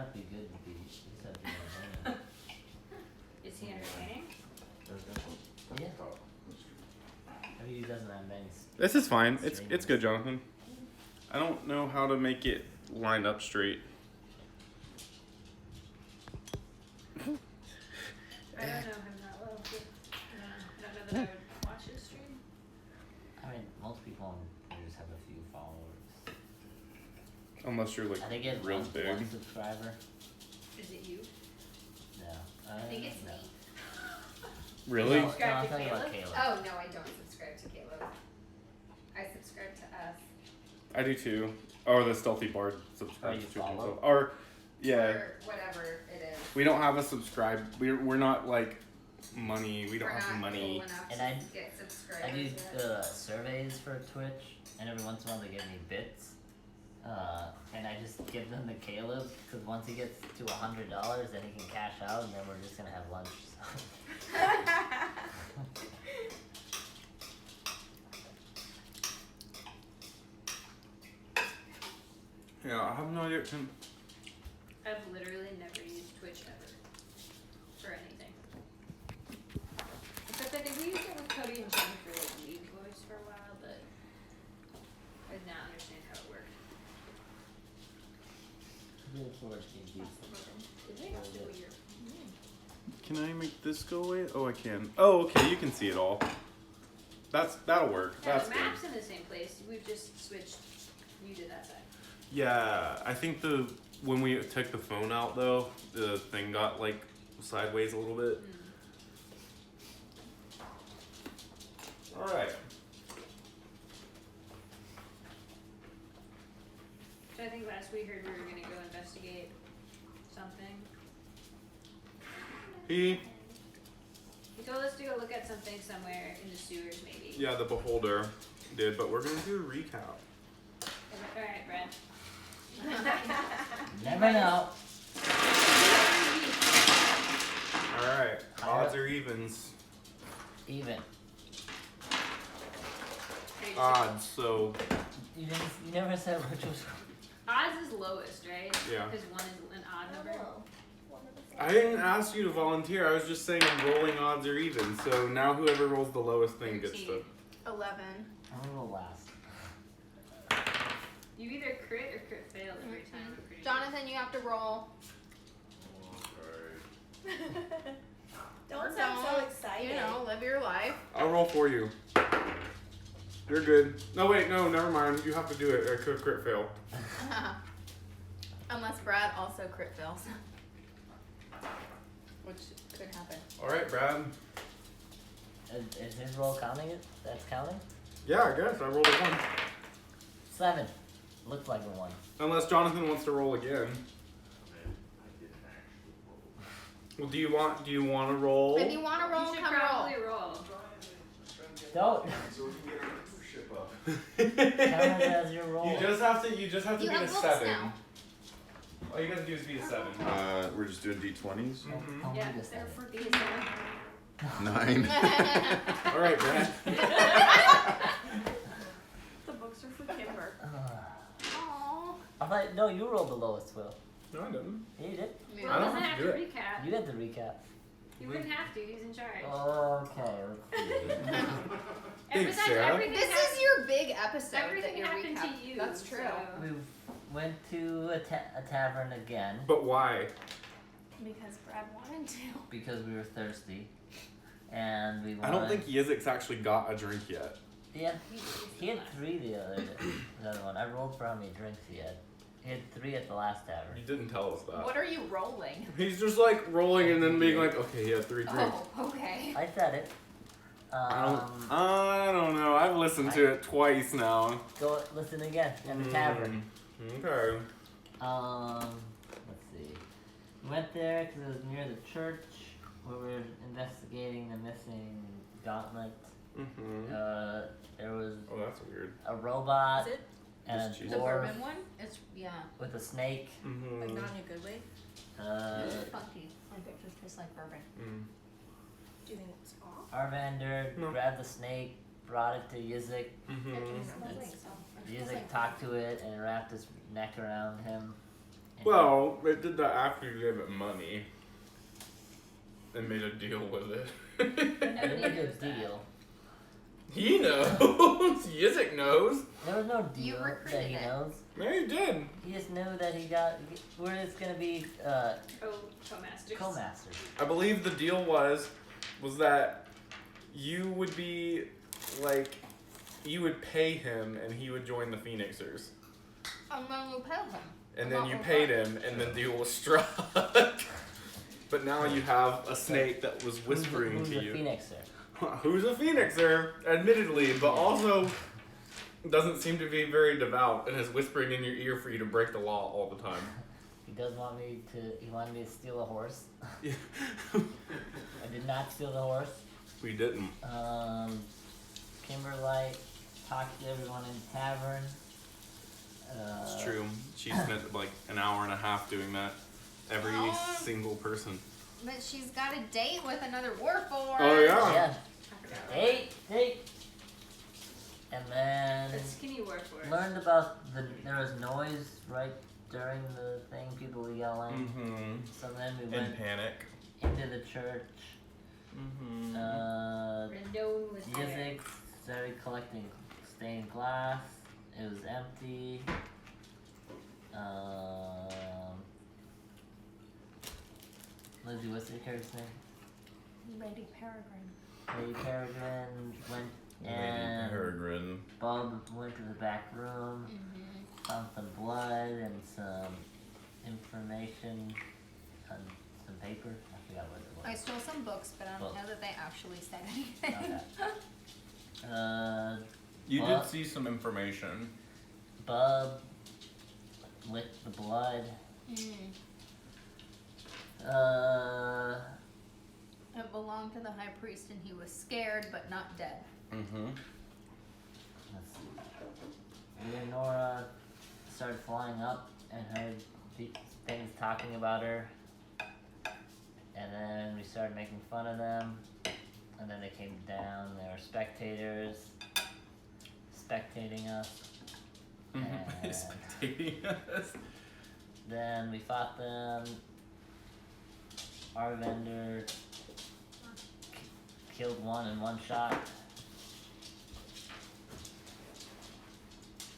not be good to be. You just have to be entertaining. Is he entertaining? Yeah. I mean, he doesn't have many. This is fine. It's good, Jonathan. I don't know how to make it line up straight. I don't know him that well. I don't know that I would watch his stream. I mean, most people on just have a few followers. Unless you're like I think it's real one big. subscriber. Is it you? No. I think it's no. me. Really? No, I'm Subscribe to talking about Caleb? Caleb. Oh, no, I don't subscribe to Caleb. I subscribe to us. I do too. Or the stealthy bard subscribes you to follow? himself. Or yeah. Or whatever it is. We don't have a subscribe. We're not like money. We don't We're have not money. cool enough And to I get I subscribers do yet. surveys for Twitch, and every once in a while they give me bits. And I just give them to Caleb, because once he gets to $100, then he can cash out, and then we're just gonna have lunch. Yeah, I have no idea. I've literally never used Twitch ever. For anything. Except I think we used it with Cody and Jen for like League Voice for a while, but I did not understand how it worked. Really forward to getting beets. Is it? Really good. Weird. Can I make this go away? Oh, I can. Oh, okay. You can see it all. That'll work. Yeah, That's the good. map's in the same place. We've just switched you to that side. Yeah, I think when we took the phone out though, the thing got like sideways a little bit. All right. So I think last we heard we were gonna go investigate something. He. He told us to go look at something somewhere in the sewers, maybe. Yeah, the beholder did, but we're gonna do a recap. Alright, Brad. Never know. All right. Odds or evens? Even. Odds. So You never said which was. Odds is lowest, right? Yeah. Because 1 is an odd number. I didn't ask you to volunteer. I was just saying I'm rolling odds or evens. So now whoever rolls the lowest thing gets to. 11. I'm gonna go last. You either crit or crit fail every time. I'm pretty Jonathan, you have to roll. Don't sound so excited. You know, live your life. I'll roll for you. You're good. No, wait, no, never mind. You have to do it. I could crit fail. Unless Brad also crit fails. Which could happen. All right, Brad. Is his roll counting it? That's counting? Yeah, I guess I rolled a 1. 7. Looks like a 1. Unless Jonathan wants to roll again. Well, do you want to roll? If you want to roll, You should come roll. probably roll. Don't. So we can get our membership up. Count it as your roll. You just have to You beat have a books 7. now. All you gotta do is beat a 7. We're just doing D20s. Mhm. Don't Yeah, do this they're then. for these. 9. All right, Brad. The books are for Kimber. Aww. I thought, no, you rolled the lowest, Will. No, I didn't. Yeah, you did. Will I don't doesn't have have to to do it. recap. You did the recap. You wouldn't have to. He's in charge. Okay, let's see. Thanks, Sarah. Everything This is your big episode everything that you're happened recap. to you. That's true. So. We went to a tavern again But why? Because Brad wanted to. because we were thirsty. And we I don't think Yizik's actually got a drink yet. Yeah, he had 3 the other one. I rolled for how many drinks he had. He had 3 at the last tavern. You didn't tell us that. What are you rolling? He's just like rolling and then being like, okay, he had 3 drinks. Oh, okay. I said it. I don't know. I've listened to it twice now. Go listen again at the tavern. Okay. Let's see. We went there because it was near the church where we were investigating the missing gauntlet. Mm-hmm. There was Oh, that's weird. a robot Is it and Just a cheese. the dwarf bourbon one? It's, yeah. with a snake. Mm-hmm. Like not in a good way. It's funky. Like it just tastes like bourbon. Do you think it's off? Arvander No. grabbed the snake, brought it to Yizik. Mm-hmm. It smells like so. Yizik talked to it and wrapped his neck around him. Well, it did that after you gave it money. And made a deal with it. I didn't make a deal. He knows. Yizik knows. There was no You deal recruited that he it. knows. Yeah, he did. He just knew that he got. We're just gonna be Co-masters. co-masters. I believe the deal was that you would be like, you would pay him and he would join the Phoenixers. And then you paid him. And then you paid him and the deal was struck. But now you have a snake that was whispering who's to you. Who's a Phoenixer? Who's a Phoenixer, admittedly, but also doesn't seem to be very devout and is whispering in your ear for you to break the law all the time. He does want me to. He wanted me to steal a horse. Yeah. I did not steal the horse. We didn't. Kimberlite talked to everyone in the tavern. It's true. She spent like an hour and a half doing that. Every single person. But she's got a date with another warforged. Oh yeah. Yeah. I forgot about Hey. And then that. The skinny word for it. learned about there was noise right during the thing. People were yelling. Mm-hmm. So then we In went panic. into the church. Mm-hmm. Rendon was there. Yizik started collecting stained glass. It was empty. Lizzie, what's your character's name? Lady Peregrine. Lady Peregrine went Lady and Peregrine. Bob went to the back room, found some blood and some information on some paper. I forgot what it I was. stole some books, but I don't know that they actually said anything. Okay. You Well- did see some information. Bub licked the blood. It belonged to the high priest and he was scared but not dead. Mm-hmm. Let's see. Leonora started flying up and heard things talking about her. And then we started making fun of them. And then they came down. They were spectators, spectating us. And Spectating us. then we fought them. Our vendor killed one in one shot.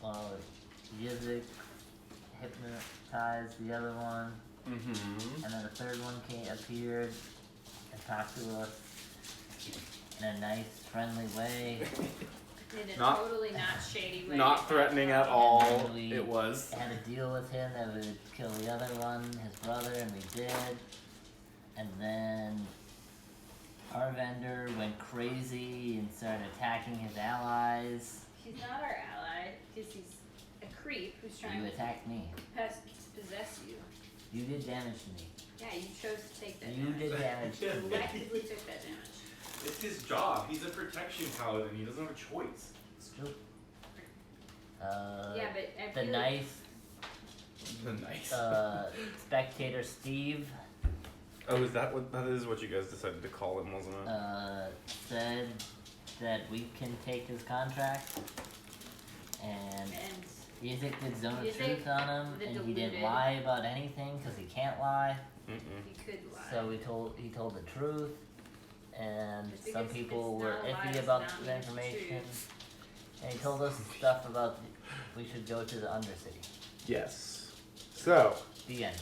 While Yizik hypnotized the other one. Mm-hmm. And then the third one appeared and talked to us in a nice, friendly way. In a Not- totally not shady way. Not threatening at all. And we It was. had a deal with him that we would kill the other one, his brother, and we did. And then our vendor went crazy and started attacking his allies. He's not our ally, because he's a creep who's trying You to attacked me. possess you. You did damage to me. Yeah, you chose to take that You damage. did damage You to me. actively took that damage. It's his job. He's a protection paladin. He doesn't have a choice. It's true. Yeah, but I The feel nice The nice. spectator Steve Oh, is that what you guys decided to call him, wasn't it? said that we can take his contract, and and Yizik did zone of Yizik, truth on him, the and he didn't deluded. lie about anything because he can't lie. Mm-mm. he could lie. So he told the truth, and Just some because people it's were not a lie iffy does about not the mean it's information, true. and he told us stuff about we should go to the undercity. Yes. So, The end.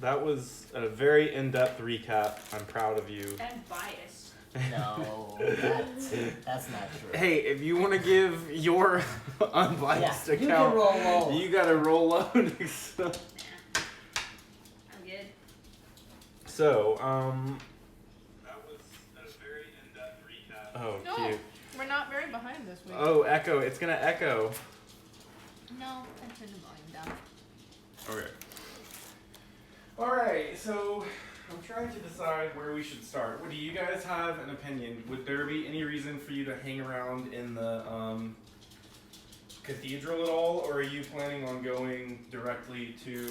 that was a very in-depth recap. I'm proud of you. And biased. No, that's not true. Hey, if you want to give your unbiased Yeah, you can account, roll low. you gotta roll low next time. Nah. I'm good. So, that was a very in-depth recap. Oh, No. cute. We're not very behind this week. Oh, echo. It's gonna echo. No, I turned the volume down. Okay. Alright, so I'm trying to decide where we should start. Do you guys have an opinion? Would there be any reason for you to hang around in the cathedral at all, or are you planning on going directly to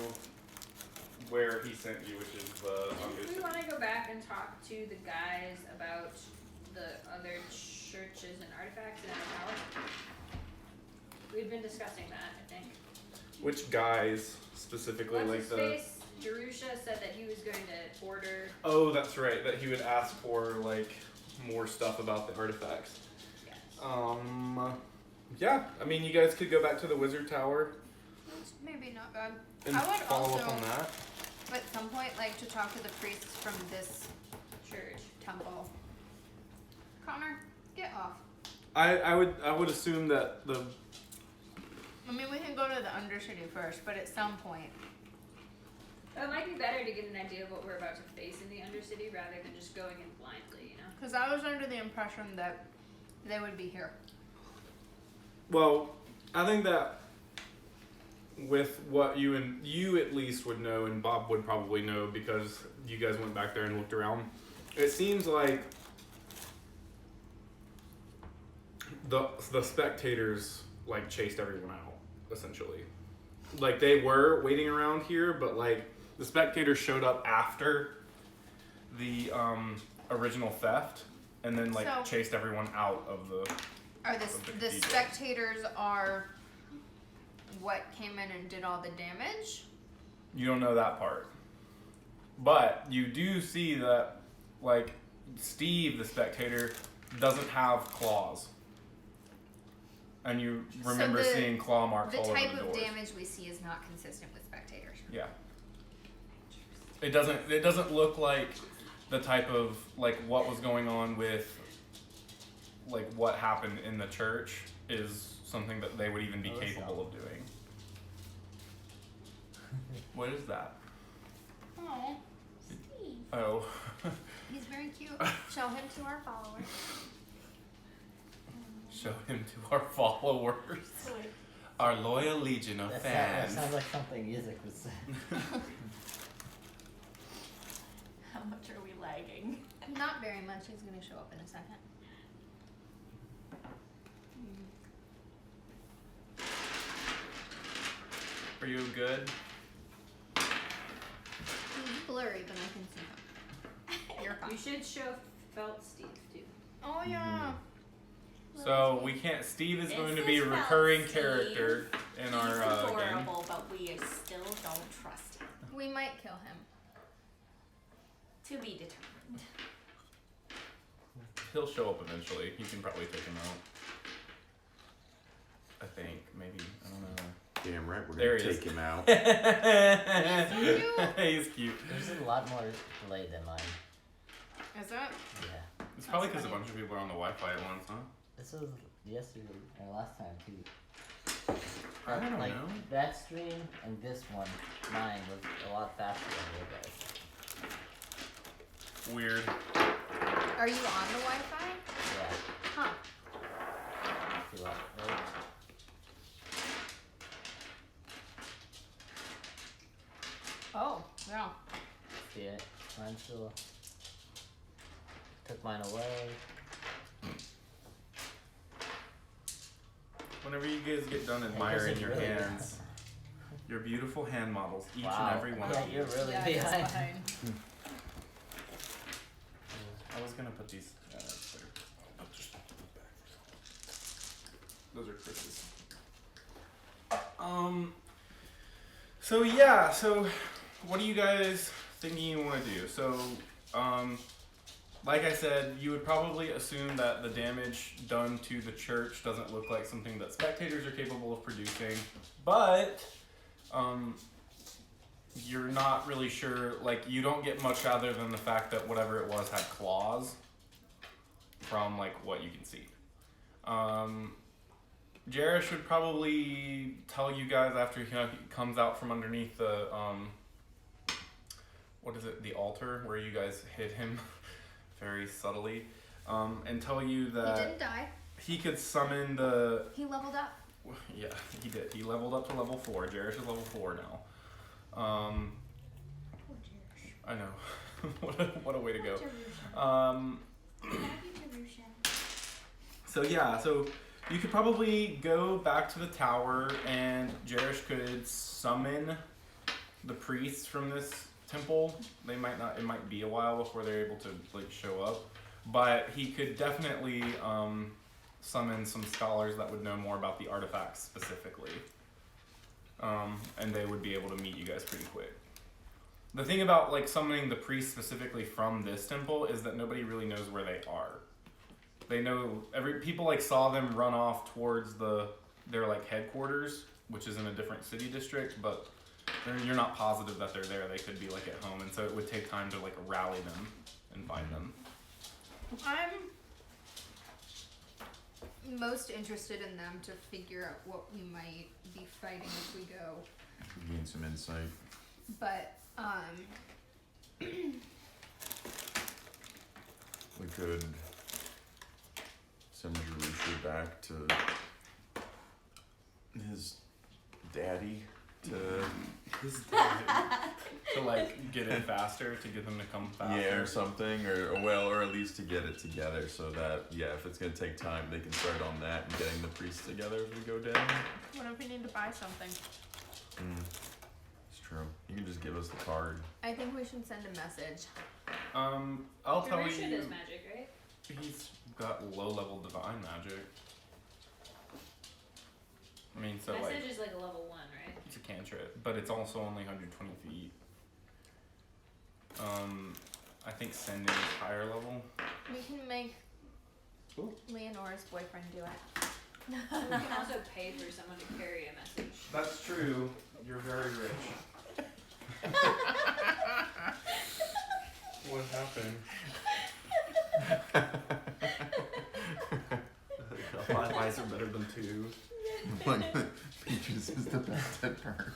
where he sent you, which is the Do we want to go back and talk to the guys about the other churches and artifacts in our tower? We've been discussing that, I think. Which guys specifically What's like his the. face? Jerusha said that he was going to order. Oh, that's right. That he would ask for like more stuff about the artifacts. Yes. Yeah. I mean, you guys could go back to the wizard tower It's maybe not bad. and I would follow also, up on that. at some point, like to talk to the priests from this Church. temple. Connor, get off. I would assume that the. I mean, we can go to the undercity first, but at some point. It might be better to get an idea of what we're about to face in the undercity rather than just going in blindly, you know? Because I was under the impression that they would be here. Well, I think that with what you at least would know, and Bob would probably know because you guys went back there and looked around. It seems like the spectators like chased everyone out, essentially. Like they were waiting around here, but like the spectators showed up after the original theft, and then like So- chased everyone out of the. Are the cathedral. spectators are what came in and did all the damage? You don't know that part. But you do see that, like, Steve, the spectator, doesn't have claws. And you remember the- seeing claw marks The all over type the of doors. damage we see is not consistent with spectators. Yeah. It doesn't look like the type of, like, what was going on with, like, what happened in the church is something that they would even be Oh, that's capable of doing. What is that? Oh, Steve. Oh. he's very cute. Show him to our followers. Show him to our followers. Our loyal legion of That fans. sounds like something music would say. How much are we lagging? Not very much. He's going to show up in a second. Are you good? He's blurry, but I can see him. You're fine. You should show Felt Steve too. Oh, yeah. So we can't. Steve is This going to is be a about recurring Steve. character in He's our game. adorable, but we still don't trust him. We might kill him. To be determined. He'll show up eventually. You can probably take him out. I think maybe I don't know. Damn right, we're There gonna he take is. him out. He's cute. Yours is a lot more delayed than mine. Is that? Yeah. It's probably because a funny. bunch of people are on the Wi-Fi at once, huh? This was yesterday or last time too. I don't like, know. That stream and this one, mine was a lot faster than your guys. Weird. Are you on the Wi-Fi? Yeah. Huh. See what? Right? Oh, yeah. See it? Mine still took mine away. Whenever you guys get done It admiring doesn't your really- hands, your beautiful hand models, each Wow. and every one Yeah, of you. you're really Yeah, it is behind. behind. I was gonna put these. There. Oh, just those are Chris's. So yeah. So, what are you guys thinking you want to do? So, like I said, you would probably assume that the damage done to the church doesn't look like something that spectators are capable of producing, but you're not really sure. Like, you don't get much other than the fact that whatever it was had claws. From like what you can see. Jarish would probably tell you guys after he comes out from underneath the what is it, the altar where you guys hit him very subtly, and tell you He that didn't die. he could summon the. He leveled up. Yeah, he did. He leveled up to level 4. Jarish is level 4 now. Oh, I know. what a way to go. So yeah, so you could probably go back to the tower and Jarish could summon the priests from this temple. They might not, it might be a while before they're able to like show up, but he could definitely summon some scholars that would know more about the artifacts specifically. and they would be able to meet you guys pretty quick. The thing about like summoning the priest specifically from this temple is that nobody really knows where they are. They know people like saw them run off towards their like headquarters, which is in a different city district, but you're not positive that they're there. They could be like at home, and so it would take time to like rally them and find them. I'm most interested in them to figure out what we might be fighting as we go. Gain some insight. But, We could send Jerusha back to his daddy to To like get it faster, to get them to come faster. yeah, or something, or at least to get it together so that if it's gonna take time, they can start on that and getting the priests together as we go down. what if we need to buy something? It's true. You can just give us the card. I think we should send a message. I'll tell Terrorize you. does magic, right? He's got low-level divine magic. I mean, so Message like is like a level 1, right? it's a cantrip, but it's also only 120 feet. I think sending is higher level. We can make Ooh. Leonora's boyfriend do it. We can also pay for someone to carry a message. That's true. You're very rich. What happened? Five eyes are better than two. Peaches is the best at bird.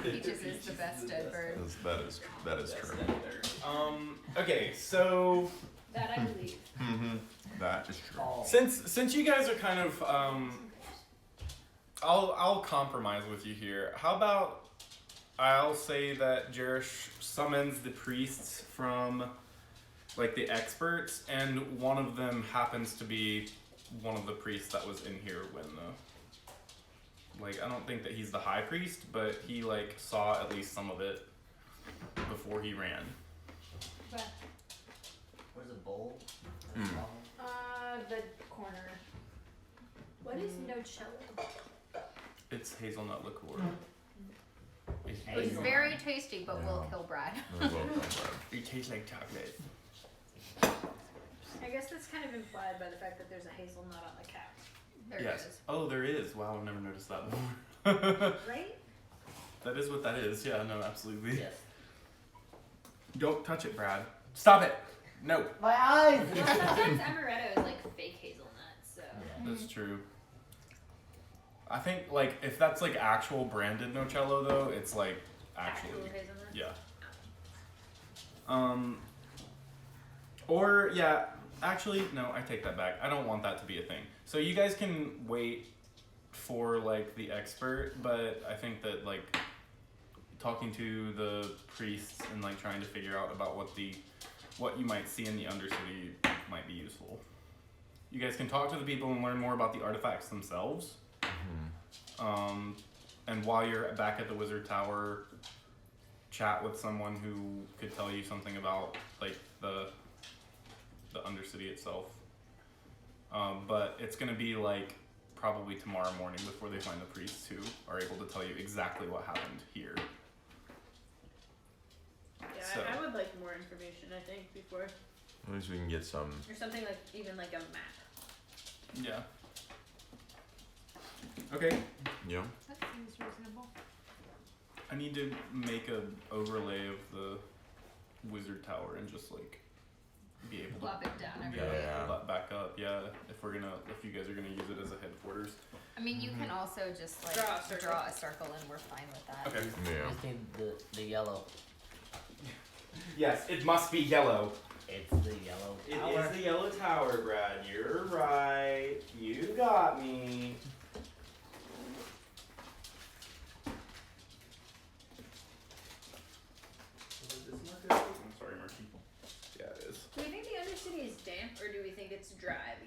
Peaches is the best dead bird. That is true. Okay, so That I believe. That is true. since you guys are kind of I'll compromise with you here. How about I'll say that Jerish summons the priests from like the experts, and one of them happens to be one of the priests that was in here when I don't think that he's the high priest, but he like saw at least some of it before he ran. But, Where's the bowl? the corner. What is no cello? It's hazelnut liqueur. It's It's hazelnut. very tasty, but will kill Brad. It tastes like chocolate. I guess that's kind of implied by the fact that there's a hazelnut on the cap. There Yes. it is. Oh, there is. Wow, I've never noticed that before. Right? That is what that is. Yeah, no, absolutely. Yes. Don't touch it, Brad. Stop it. No. My eyes! Well, sometimes amaretto is like fake hazelnut, so. Yeah. That's true. I think like if that's like actual branded Nocello though, it's like actually hazelnut? yeah. Or yeah, actually no, I take that back. I don't want that to be a thing. So you guys can wait for like the expert, but I think that like talking to the priests and like trying to figure out about what you might see in the undercity might be useful. You guys can talk to the people and learn more about the artifacts themselves. And while you're back at the Wizard Tower, chat with someone who could tell you something about like the undercity itself. But it's gonna be like probably tomorrow morning before they find the priests who are able to tell you exactly what happened here. Yeah, So- I would like more information, I think, before. At least we can get some. Or something like, even like a map. Yeah. Okay. Yeah. That seems reasonable. I need to make a overlay of the Wizard Tower and just like be able to Plop it down yeah, everywhere. Yeah. pull that back up. Yeah, if you guys are gonna use it as a headquarters. I mean, you can also just like Draw a circle. a circle and we're fine with that. Okay. Yeah. Just need the yellow. Yes, it must be yellow. It's the yellow It tower. is the yellow tower, Brad. You're right. You got me. I'm sorry, Marky. Yeah, it is. Do we think the undercity is damp, or do we think it's dry? I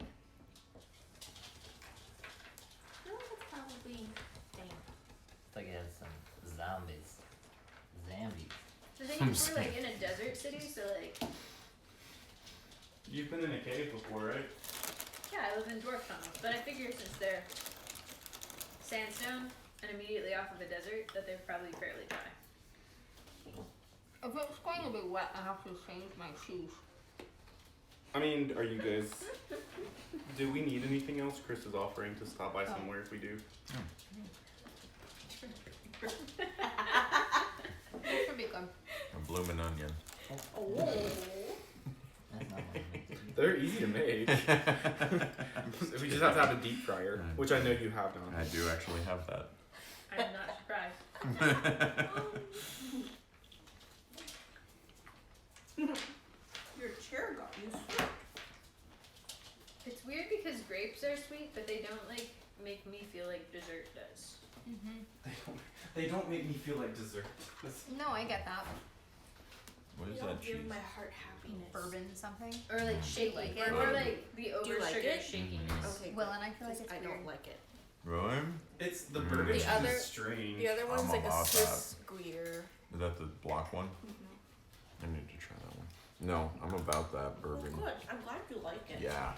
feel like it's probably damp. It's like it has some zombies. Zambies. The thing is, we're like in a desert city, so like, You've been in a cave before, right? yeah, I live in dwarf tunnels, but I figure since they're sandstone, and immediately off of a desert, that they're probably fairly dry. If it's going to be wet, I have to change my shoes. I mean, are you guys? Do we need anything else? Chris is offering to stop by somewhere if we do. This should be good. A bloomin' onion. Oh. That's not what I did. They're easy to make. We just have to have a deep fryer, which I know you have done. I do actually have that. I'm not surprised. Your chair got you sweet. It's weird because grapes are sweet, but they don't like make me feel like dessert does. They don't make me feel like dessert. No, I get that. What is You that don't cheese? give my heart happiness. Bourbon something. Or like shaky, like or it? more like the over you like sugar it? shakiness. Okay. Well, and I feel like it's I weird. don't like it. Really? It's the Mm. bourbon The cheese other- is strange. The other one's I'm like a about Swiss Gruyere. Is that the block one? I need to try that one. No, I'm about that Well, bourbon. good. I'm glad you like it. Yeah.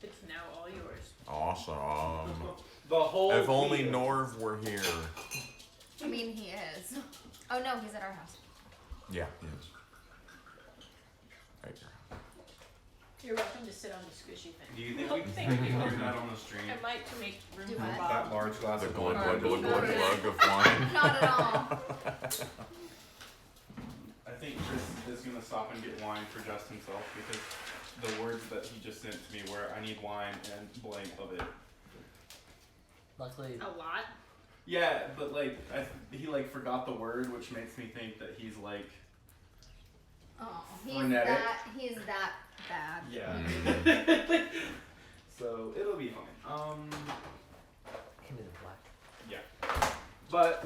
It's now all yours. Awesome. The whole. If only thing- Norv were here. I mean, he is. Oh no, he's at our house. Yeah, he is. Right here. You're welcome to sit on the squishy thing. Do you think Oh, we can thank do you. that on the stream? I might to make room Do for what? Bob. That large glass The of glug wine. glug glug glug Not glug of wine. Not at all. I think Chris is gonna stop and get wine for just himself because the words that he just sent to me were "I need wine" and blank of it. Luckily, A lot. Yeah, but like he like forgot the word, which makes me think that he's like Oh, he's Frenetic. He's that bad. yeah. So it'll be fine. give me the black. Yeah. But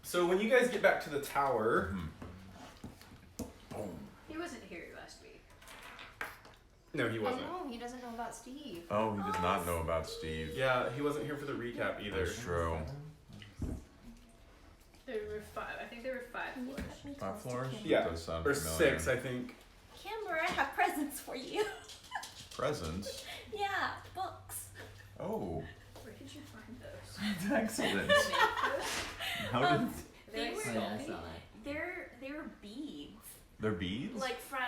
so when you guys get back to the tower, Boom. He wasn't here last week. no, he Oh wasn't. no, he doesn't know about Steve. Oh, he does not know about Steve. Yeah, he wasn't here for the recap either. That's true. There were 5. I think there were 5 floors. 5 floors? Yeah, That does sound Or familiar. 6, I think. Kimber, I have presents for you. Presents? Yeah, books. Oh, Where did you find those? that's excellent. Make those? How did They They're were Oh, yeah, I saw that. they were beads. they're beads? Like from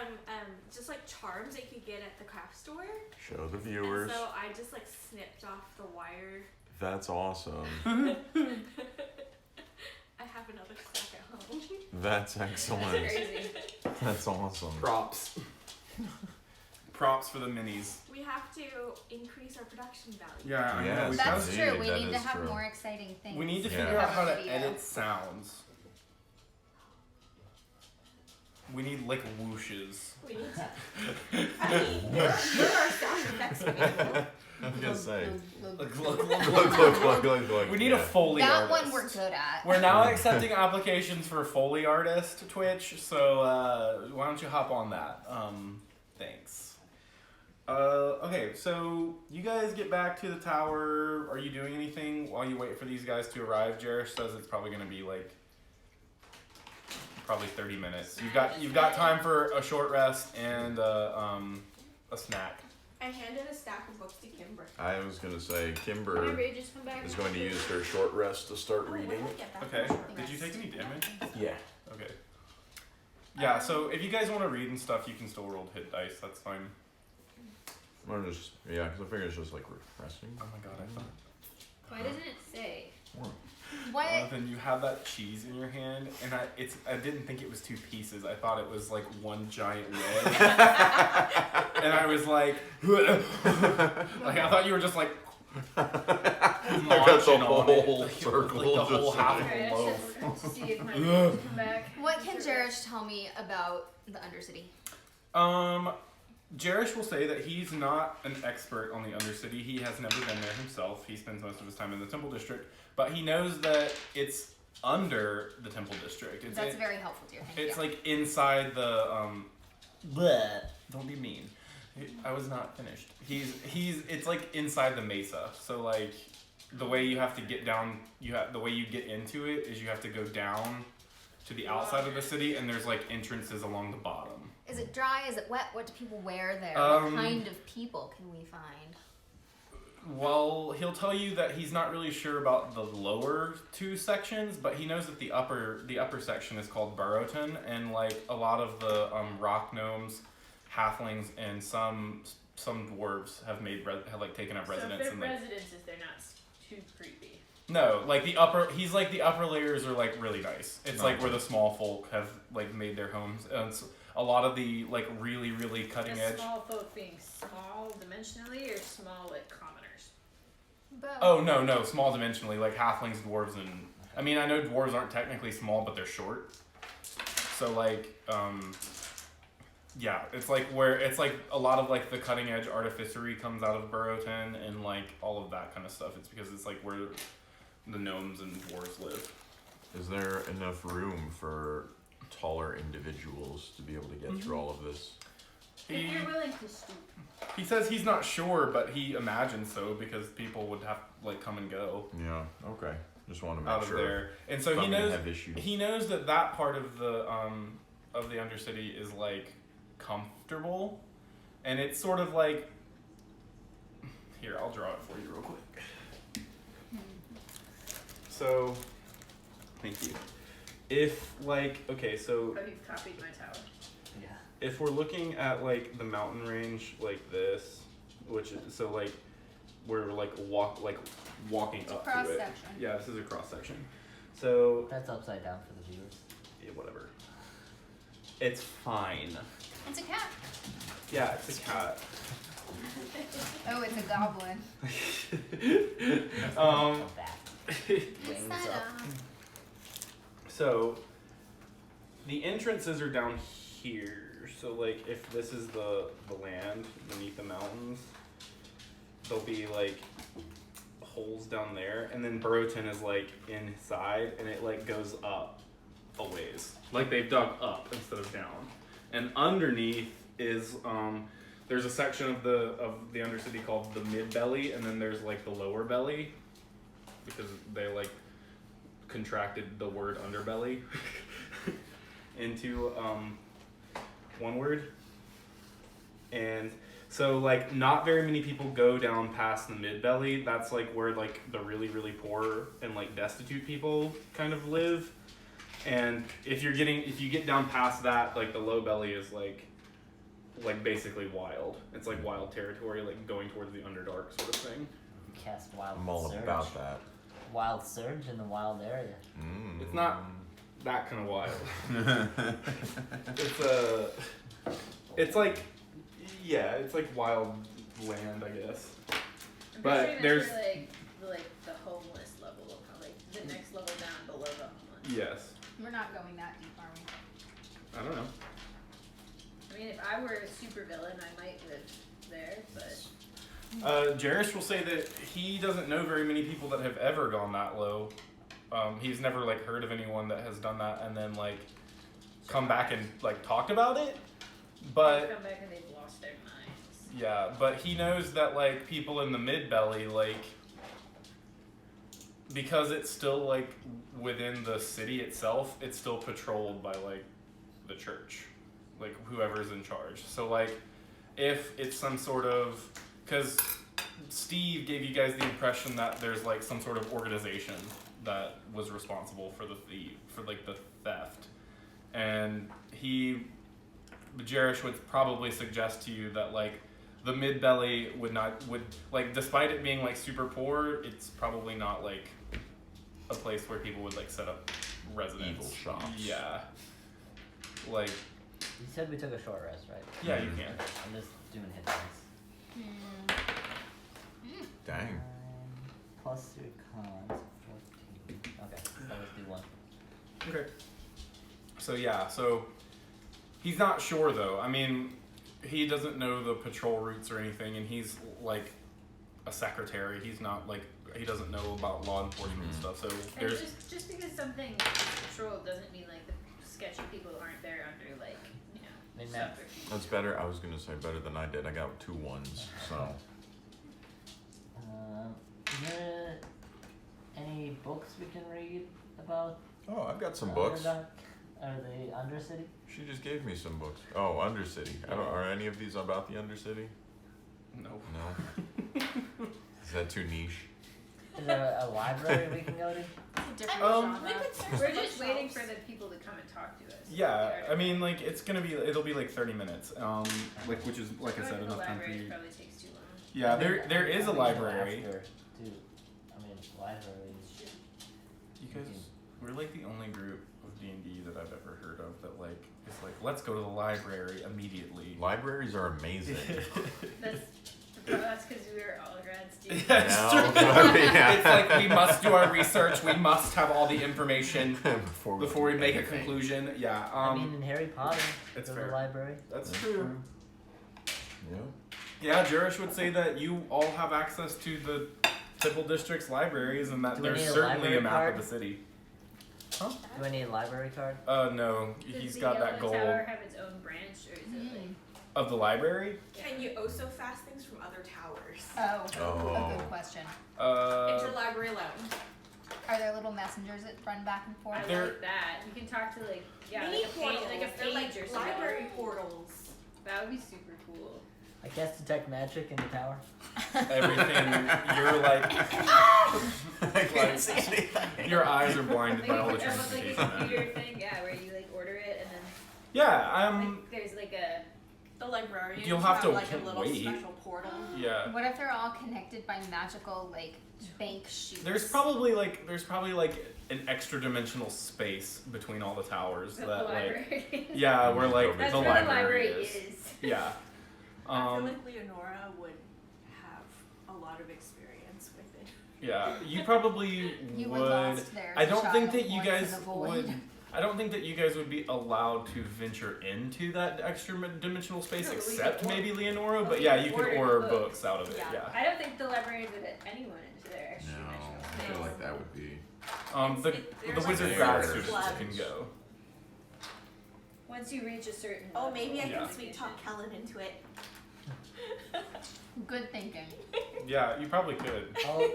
just like charms that you could get at the craft store. Show the viewers. And so I just like snipped off the wire. That's awesome. I have another stack at home. That's excellent. Crazy. That's awesome. Props. Props for the minis. We have to increase our production value. Yeah, I know. Yes. We, That's Indeed, true. We that need to is have true. more exciting things. we need to Yeah. figure out how to Video. edit sounds. We need like whooshes. We need to. I mean, there are sound effects available. I was gonna say. Glug, Glug, glug, glug, glug. We need a Foley That artist. one we're good at. We're now accepting applications for Foley artist Twitch, so why don't you hop on that? Thanks. Okay, so you guys get back to the tower. Are you doing anything while you wait for these guys to arrive? Jerish says it's probably gonna be like probably 30 minutes. You've got time for a short rest and a snack. I handed a stack of books to Kimber. I was gonna say, My Kimber rages come back. is going to use her short rest to start reading. When did I get back Okay. from short Did you rest? take any damage? Yeah. Okay. Yeah, so if you guys want to read and stuff, you can still roll hit dice. That's fine. Or just, yeah, because I figure it's just like refreshing. Oh my god, I thought. Why doesn't it say? What? Then you have that cheese in your hand, and I didn't think it was 2 pieces. I thought it was like one giant wedge. And I was like, like I thought you were just like I got the munching on it. whole Like, circle like the whole just half Alright, of I a loaf. should see if my rages come back. What can Jerish tell me about the Undercity? Jerish will say that he's not an expert on the Undercity. He has never been there himself. He spends most of his time in the Temple District, but he knows that it's under the Temple District. That's very helpful to you. Thank It's you. like inside the bleh, don't be mean. I was not finished. It's like inside the mesa. So like the way you have to get down, the way you get into it is you have to go down to the outside of the city, and there's like entrances along the bottom. Is it dry? Is it wet? What do people wear there? What kind of people can we find? Well, he'll tell you that he's not really sure about the lower two sections, but he knows that the upper section is called Burrowton, and like a lot of the rock gnomes, halflings, and some dwarves have taken up residence. So if in they're like, residences, they're not too creepy. no, like the upper layers are like really nice. It's like where the small folk have like made their homes, and a lot of the like really really cutting The edge. small folk being small dimensionally or small like commoners? But Oh no, small dimensionally, like halflings, dwarves, and I mean I know dwarves aren't technically small, but they're short. So like yeah, it's like a lot of like the cutting edge artificery comes out of Burrowton and like all of that kind of stuff. It's because it's like where the gnomes and dwarves live. Is there enough room for taller individuals to be able to get through all of this? If you're willing to stoop. He says he's not sure, but he imagines so because people would have like come and go Yeah. Okay. Just want to make out of sure. there, and so If he I'm gonna knows have issues. he knows that part of the Undercity is like comfortable, and it's sort of like here I'll draw it for you real quick. So, thank you. If like okay, so Oh, you've copied my tower. Yeah. if we're looking at like the mountain range like this, which is so like we're like walking It's a up cross to it. section. Yeah, this is a cross section. So That's upside down for the viewers. yeah, whatever. It's fine. It's a cat. Yeah, it's a cat. Oh, it's a goblin. Um, A bat. What's Wings that? up. So the entrances are down here. So like if this is the land beneath the mountains, there'll be like holes down there, and then Burrowton is like inside, and it like goes up a ways. Like they've dug up instead of down. And underneath is there's a section of the Undercity called the mid belly, and then there's like the lower belly because they like contracted the word underbelly into one word. And so like not very many people go down past the mid belly. That's like where like the really really poor and like destitute people kind of live. And if you get down past that, like the low belly is like basically wild. It's like wild territory, like going towards the Underdark sort of thing. Cast wild I'm all surge. about that. Wild surge in the wild area. Mm. It's not that kind of wild. It's like wild land, I guess. I'm But pretty sure there's- that's like the homeless level of like the next level down below the homeless. Yes. We're not going that deep, are we? I don't know. I mean, if I were a super villain, I might live there, but Jarish will say that he doesn't know very many people that have ever gone that low. He's never like heard of anyone that has done that and then like come back and like talked about it. they But come back and they've lost their minds. yeah, but he knows that like people in the mid belly, like because it's still like within the city itself, it's still patrolled by like the church, like whoever's in charge. So like if it's some sort of, because Steve gave you guys the impression that there's like some sort of organization that was responsible for the theft, and Jarish would probably suggest to you that like the mid belly would like, despite it being like super poor, it's probably not like a place where people would like set up residence. Evil shops. Yeah. Like You said we took a short rest, right? yeah, you can. I'm just doing hit dice. Dang. Plus your cons, 14. Okay, so let's do one. Okay. So yeah, so he's not sure though. I mean, he doesn't know the patrol routes or anything, and he's like a secretary. He's not like, he doesn't know about law enforcement and stuff. So And there's just because something is patrolled doesn't mean like the sketchy people aren't there under like, you know, They met. subterfuge. That's better. I was gonna say better than I did. I got 2 1s. So Is there any books we can read about I've got some books. Underdark, or the Undercity? She just gave me some books. Oh, Undercity. Are any of these about the Undercity? no. No. Is that too niche? Is there a library we can go to? It's a different Um, genre. We're just waiting for the people to come and talk to us. Yeah, I mean, like it'll be like 30 minutes. Like which is like I Going said, to the enough time for library you. probably takes too long. Yeah, there is a library. After, too. I mean, libraries. You guys, we're like the only group of D&D that I've ever heard of that like is like, let's go to the library immediately. Libraries are amazing. That's because we were all grad students. Yeah, it's No, true. yeah. It's like we must do our research. We must have all the information before before we do make a anything. conclusion. Yeah. I mean, in Harry Potter, it's go to fair. the library. That's true. Yeah. Yeah, Jurish would say that you all have access to the Temple District's libraries, and that Do we there's need a certainly library a map card? of the city. Do I need a library card? No, Does he's the got that Yellow gold Tower have its own branch, or is it like? of the library. Can you also fast things from other towers? A good question. Interlibrary loan. Are there little messengers that run back and forth? I There- like that. You can talk to like Mini like a page, portals. like a They're like page or something. library portals. That would be super cool. I guess detect magic in the tower. Everything you're like, I can't see anything. your eyes are blinded by all the Like a transmutation. computer thing, yeah, where you like order it and then Yeah, like, there's like a The librarians You'll have to like a little wait. special portal. yeah. What if they're all connected by magical like bank chutes? There's probably like an extra dimensional space between all the towers the that like library. yeah, where like That's the where the library library is. is. Yeah. I feel like Leonora would have a lot of experience with it. Yeah, you probably You would. were lost there. I don't think child that you once in guys a void. would. I don't think that you guys would be allowed to venture into that extra dimensional space, No, but we except could maybe Leonora. but But we yeah, could you could order order books. books out of it. Yeah. Yeah. I don't think the librarians would let anyone into their extra No, dimensional I space. feel like that would be. The there's wizard like grad a students flag. can go. Once you reach a certain Oh, level, maybe I Yeah. can sweet talk Callan into it. Good thinking. Yeah, you probably could. I'll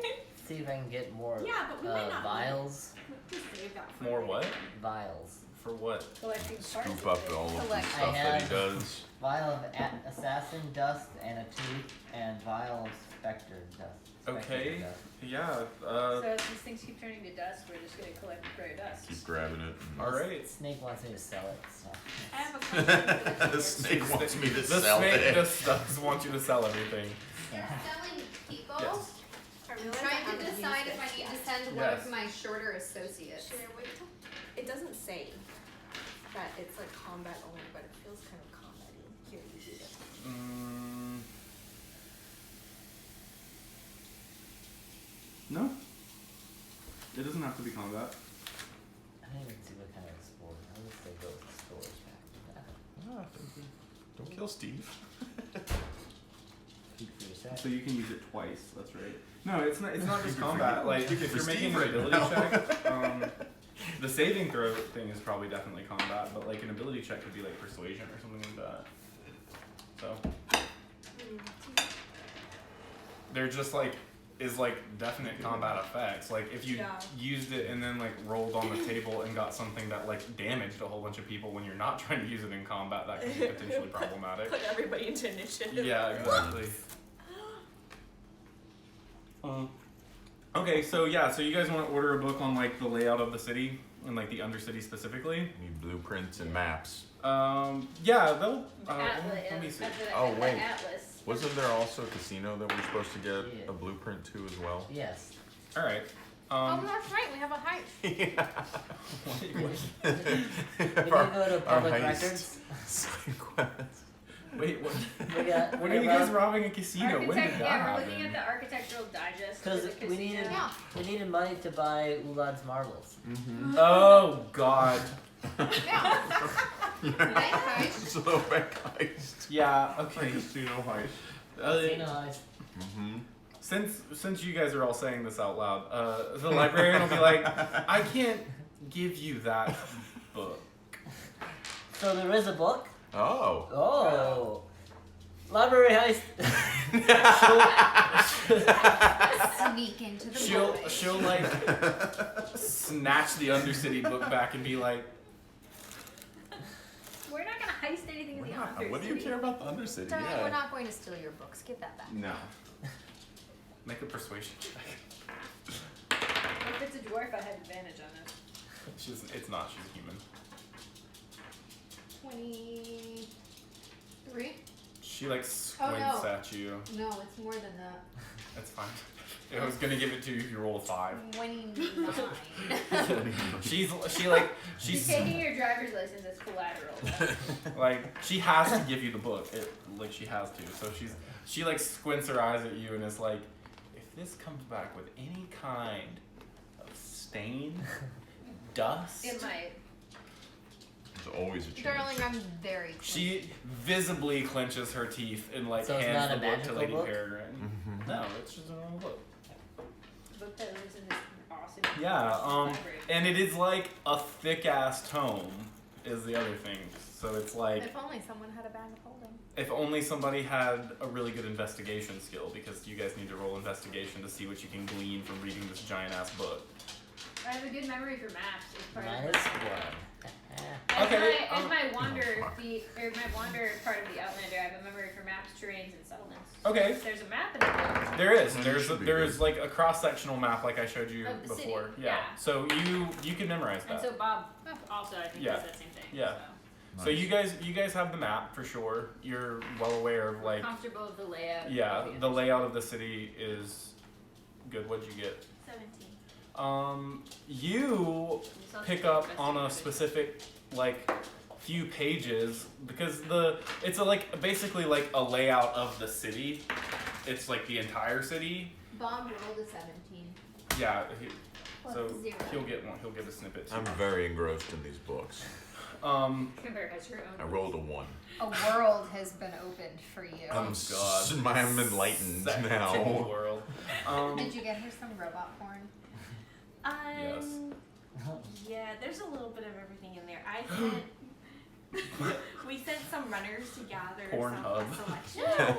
see if I can get more Yeah, but we might not. vials. Just save that for More later. what? Vials. For what? collecting parts Scoop of up it. all of the Collect- stuff that he have- does. Vial of assassin dust and a tooth, and vial of specter dust. Spectre Okay. dust. Yeah. So as these things keep turning to dust, we're just gonna collect gray dust. Keep grabbing it. and- All right. Snake wants me to sell it. So. I have a question for the The players. snake wants me to The sell snake it. just does want you to sell everything. You're selling people. Yes. I I'm realize I trying to haven't decide used if I this need yet. to send one Yes. of my shorter associates. Should I wait till? It doesn't say that it's like combat only, but it feels kind of combat-y. Here, you do this. No. It doesn't have to be combat. I didn't even see what kind of explore. I'll just say go with explorers pack. Ah, don't kill Steve. Keep for yourself. So you can use it twice. That's right. No, it's not. It's not just combat. Like Speaking if for you're making Steve an right ability now. check, the saving throw thing is probably definitely combat. But like an ability check could be like persuasion or something like that. So they're just like is like definite combat effects. Like if you Yeah. used it and then like rolled on the table and got something that like damaged a whole bunch of people when you're not trying to use it in combat, that could be potentially problematic. Put everybody into initiative. Yeah, exactly. Okay, so yeah, so you guys want to order a book on like the layout of the city and like the undercity specifically? Need blueprints and maps. Yeah, they'll. Let me see. Oh, wait. Atlas. Wasn't there also a casino that we're supposed to get Yeah. a blueprint to as well? Yes. All right. Oh, that's right. We have a heist. Yeah. We can go to public heist. records. Side quest. Wait, what? We got. When are you guys robbing a casino? When did that Yeah, we're looking at happen? the architectural digest. Because for the we needed, casino. Yeah. we needed money to buy Ulad's marbles. Mm-hmm. Oh God. Yeah. Nice heist. Slow back heist. Yeah. Okay. Casino heist. Casino heist. Mm-hmm. Since you guys are all saying this out loud, the librarian will be like, I can't give you that book. So there is a book. Oh. Oh. Library heist. Sneak into the She'll like snatch the Undercity book back and be like, We're not gonna heist anything in the What do you Undercity. care about the Undercity? Darling, Yeah. we're not going to steal your books. Give that back. no. Make a persuasion check. If it's a dwarf, I have advantage on it. It's not. She's a human. 23? She like squints at you. No, it's more than that. That's fine. I was gonna give it to you if you roll a 5. 29. She's She's taking your driver's license as collateral. like she has to give you the book. She has to. So she like squints her eyes at you and is like, if this comes back with any kind of stain, dust. It might. There's always a chance. Darling, I'm very clean. She visibly clenches her teeth and like So it's hands not a the book to magical Lady book? Peregrine. No, it's just a normal book. Book that lives in this awesome Yeah, library. and it is like a thick ass tome is the other thing. So it's like If only someone had a bag of holding. if only somebody had a really good investigation skill, because you guys need to roll investigation to see what you can glean from reading this giant ass book. I have a good memory for maps. It's part of Minus the- 1. Okay, As my wander part of the Outlander, I have a memory for maps, terrains, and settlements. Okay. There's a map in the book. There is. That There's should be there's good. like a cross sectional map like I showed you Of the city, before. yeah. So you can memorize And that. so Bob also, I think, Yeah. does that same thing. Yeah. So. So you guys have the map for sure. You're well aware of like Comfortable with the layout. yeah, of the layout of the city is good. What'd you get? 17. You pick up on a specific like few pages because it's basically like a layout of the city. It's like the entire city. Bob rolled a 17. Yeah. Plus So 0. he'll get one. He'll get a snippet too. I'm very engrossed in these books. Kimber has her own. I rolled a 1. A world has been opened for you. God. I'm enlightened Second now. world. Did you get her some robot porn? Yes. Yeah, there's a little bit of everything in there. We sent some runners to gather Pornhub. some selection.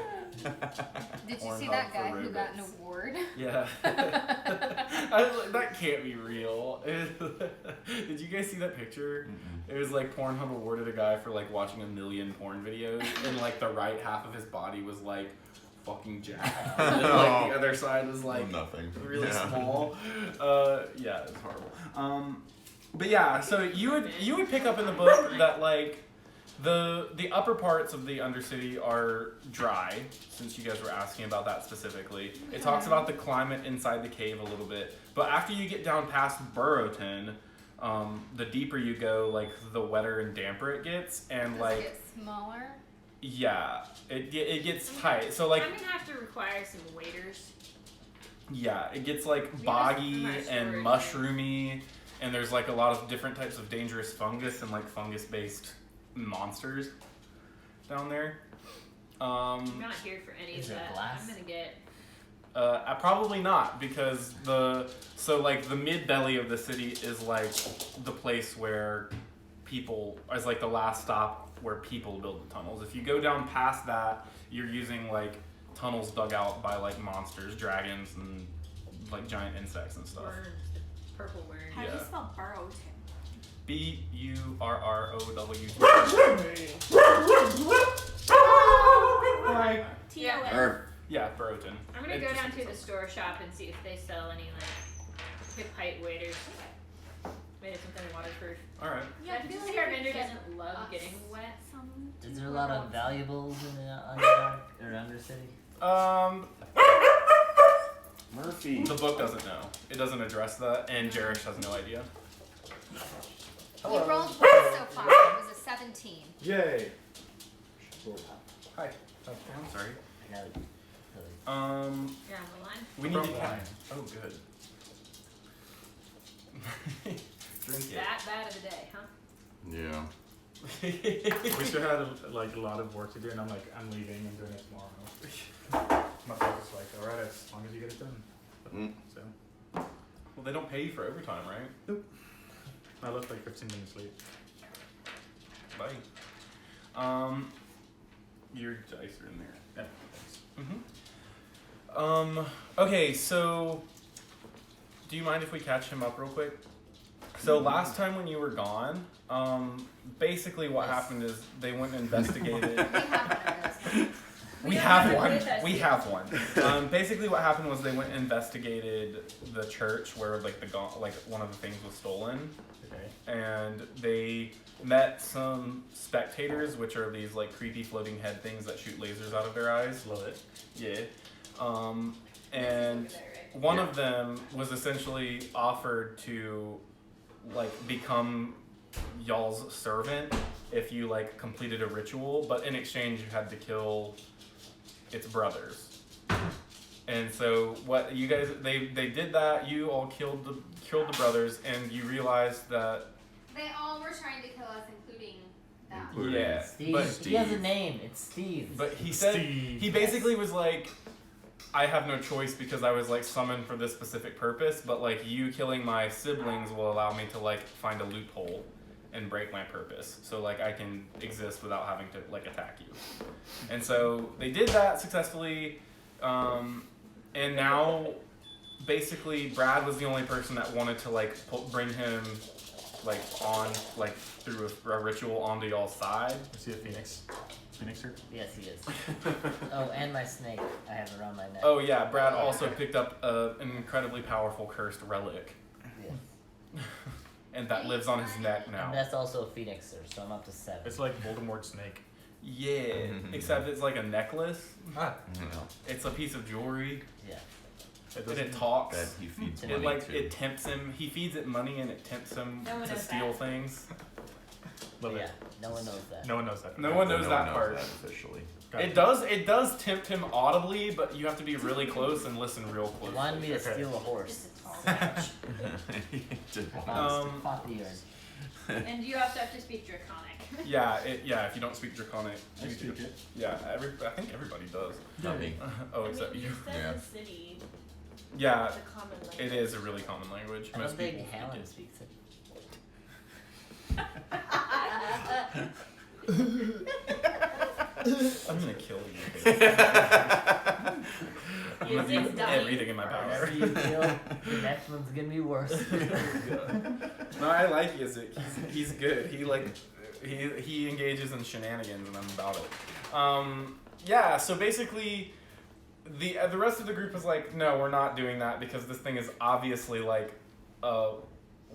Did you Pornhub see that for guy who got an robots. award? Yeah. That can't be real. Did you guys see that picture? It was like Pornhub awarded a guy for like watching 1 million porn videos, and like the right half of his body was like fucking jacked, and then, like the other side was like Nothing. really Yeah. small. Yeah, it's horrible. But yeah, so you would pick up in the book that like the upper parts of the Undercity are dry, since you guys were asking about that specifically. It talks about the climate inside the cave a little bit, but after you get down past Burrowton, the deeper you go, like the wetter and damper it gets, and Does like it get smaller? yeah, it gets tight. So like I'm gonna have to require some waiters. yeah, it gets like Yeah, boggy I'm not and sure. mushroomy, and there's like a lot of different types of dangerous fungus and like fungus-based monsters down there. I'm not here for any Is of it that. glass? I'm gonna get. Probably not, because the mid belly of the city is like the place where people is like the last stop where people build the tunnels. If you go down past that, you're using like tunnels dug out by like monsters, dragons, and like giant insects and stuff. Worms, the purple worms. How do you Yeah. spell Burrowton? Like T-O-N. yeah, Burrowton. I'm gonna It go just down looks to the like- store shop and see if they sell any like hip height waiters. Maybe something waterproof. All right. Yeah, I Just feel like like our we vendor could get doesn't love us getting wet. some Is there a lot of tutorials. valuables in the Underdark or Undercity? Murphy. The book doesn't know. It doesn't address that, and Jerish has no idea. You rolled well so far. It was a 17. Yay! Hi. I'm sorry. I got it. You're on the line. We need to From wine. Oh, good. Drink it. That bad of a day, huh? Yeah. We still had a lot of work to do, and I'm like, I'm leaving. I'm doing it tomorrow. My boss is like, all right, as long as you get it done. Mm. So Well, they don't pay you for overtime, right? I left like 15 minutes late. Bye. Your dice are in there. Yeah. Okay, so do you mind if we catch him up real quick? So last time when you were gone, basically what happened is they went and investigated. We have one of those. We have one. We have one. Basically, what happened was they went and investigated the church where like one of the things was stolen, and they met some spectators, which are these like creepy floating head things that shoot lasers out of their eyes. Love it. Yeah. And one of them was essentially offered to like become y'all's servant if you like completed a ritual, but in exchange you had to kill its brothers. And so what you guys they did that, you all killed the brothers, and you realized that They all were trying to kill us, including that. yeah, Steve. but He has a name. It's Steve. But he said Steve. he basically was like, I have no choice because I was like summoned for this specific purpose, but like you killing my siblings will allow me to like find a loophole and break my purpose, so like I can exist without having to like attack you. And so they did that successfully, and now basically Brad was the only person that wanted to like bring him like on like through a ritual onto y'all's side. Is he a phoenix? Phoenixer? Yes, he is. Oh, and my snake I have around my neck. Oh yeah, Brad also picked up an incredibly powerful cursed relic, Yes. and that lives on his neck now. And that's also a phoenixer, so I'm up to 7. It's like Voldemort's snake. Yeah, except it's like a necklace. Ah. It's a piece of jewelry. Yeah. It And it doesn't. talks. That he feeds It money like to. it tempts him. He feeds it money and it tempts him No one to knows steal that. things. Love Yeah. it. No one knows that. No one knows that. No one knows that part. That officially. Got It does tempt him audibly, but you have to be really close and listen real He close. wanted me to Okay. steal a horse. Just a tall match. He did want Fuck the urn. And you also have to speak Draconic. Yeah, if you don't speak Draconic. I you speak do. it. Yeah, I think everybody does. Not me. Oh, except you you. said Yeah. the city, Yeah, the common language. it is a really common language. I Most don't think people Helen speak speaks it. it. I'm gonna kill you. I'm gonna do It's dying everything in my power. See you kill. The next one's gonna be worse. No, I like Yizik. He's good. He engages in shenanigans, and I'm about it. Yeah. So basically, the rest of the group is like, no, we're not doing that because this thing is obviously like a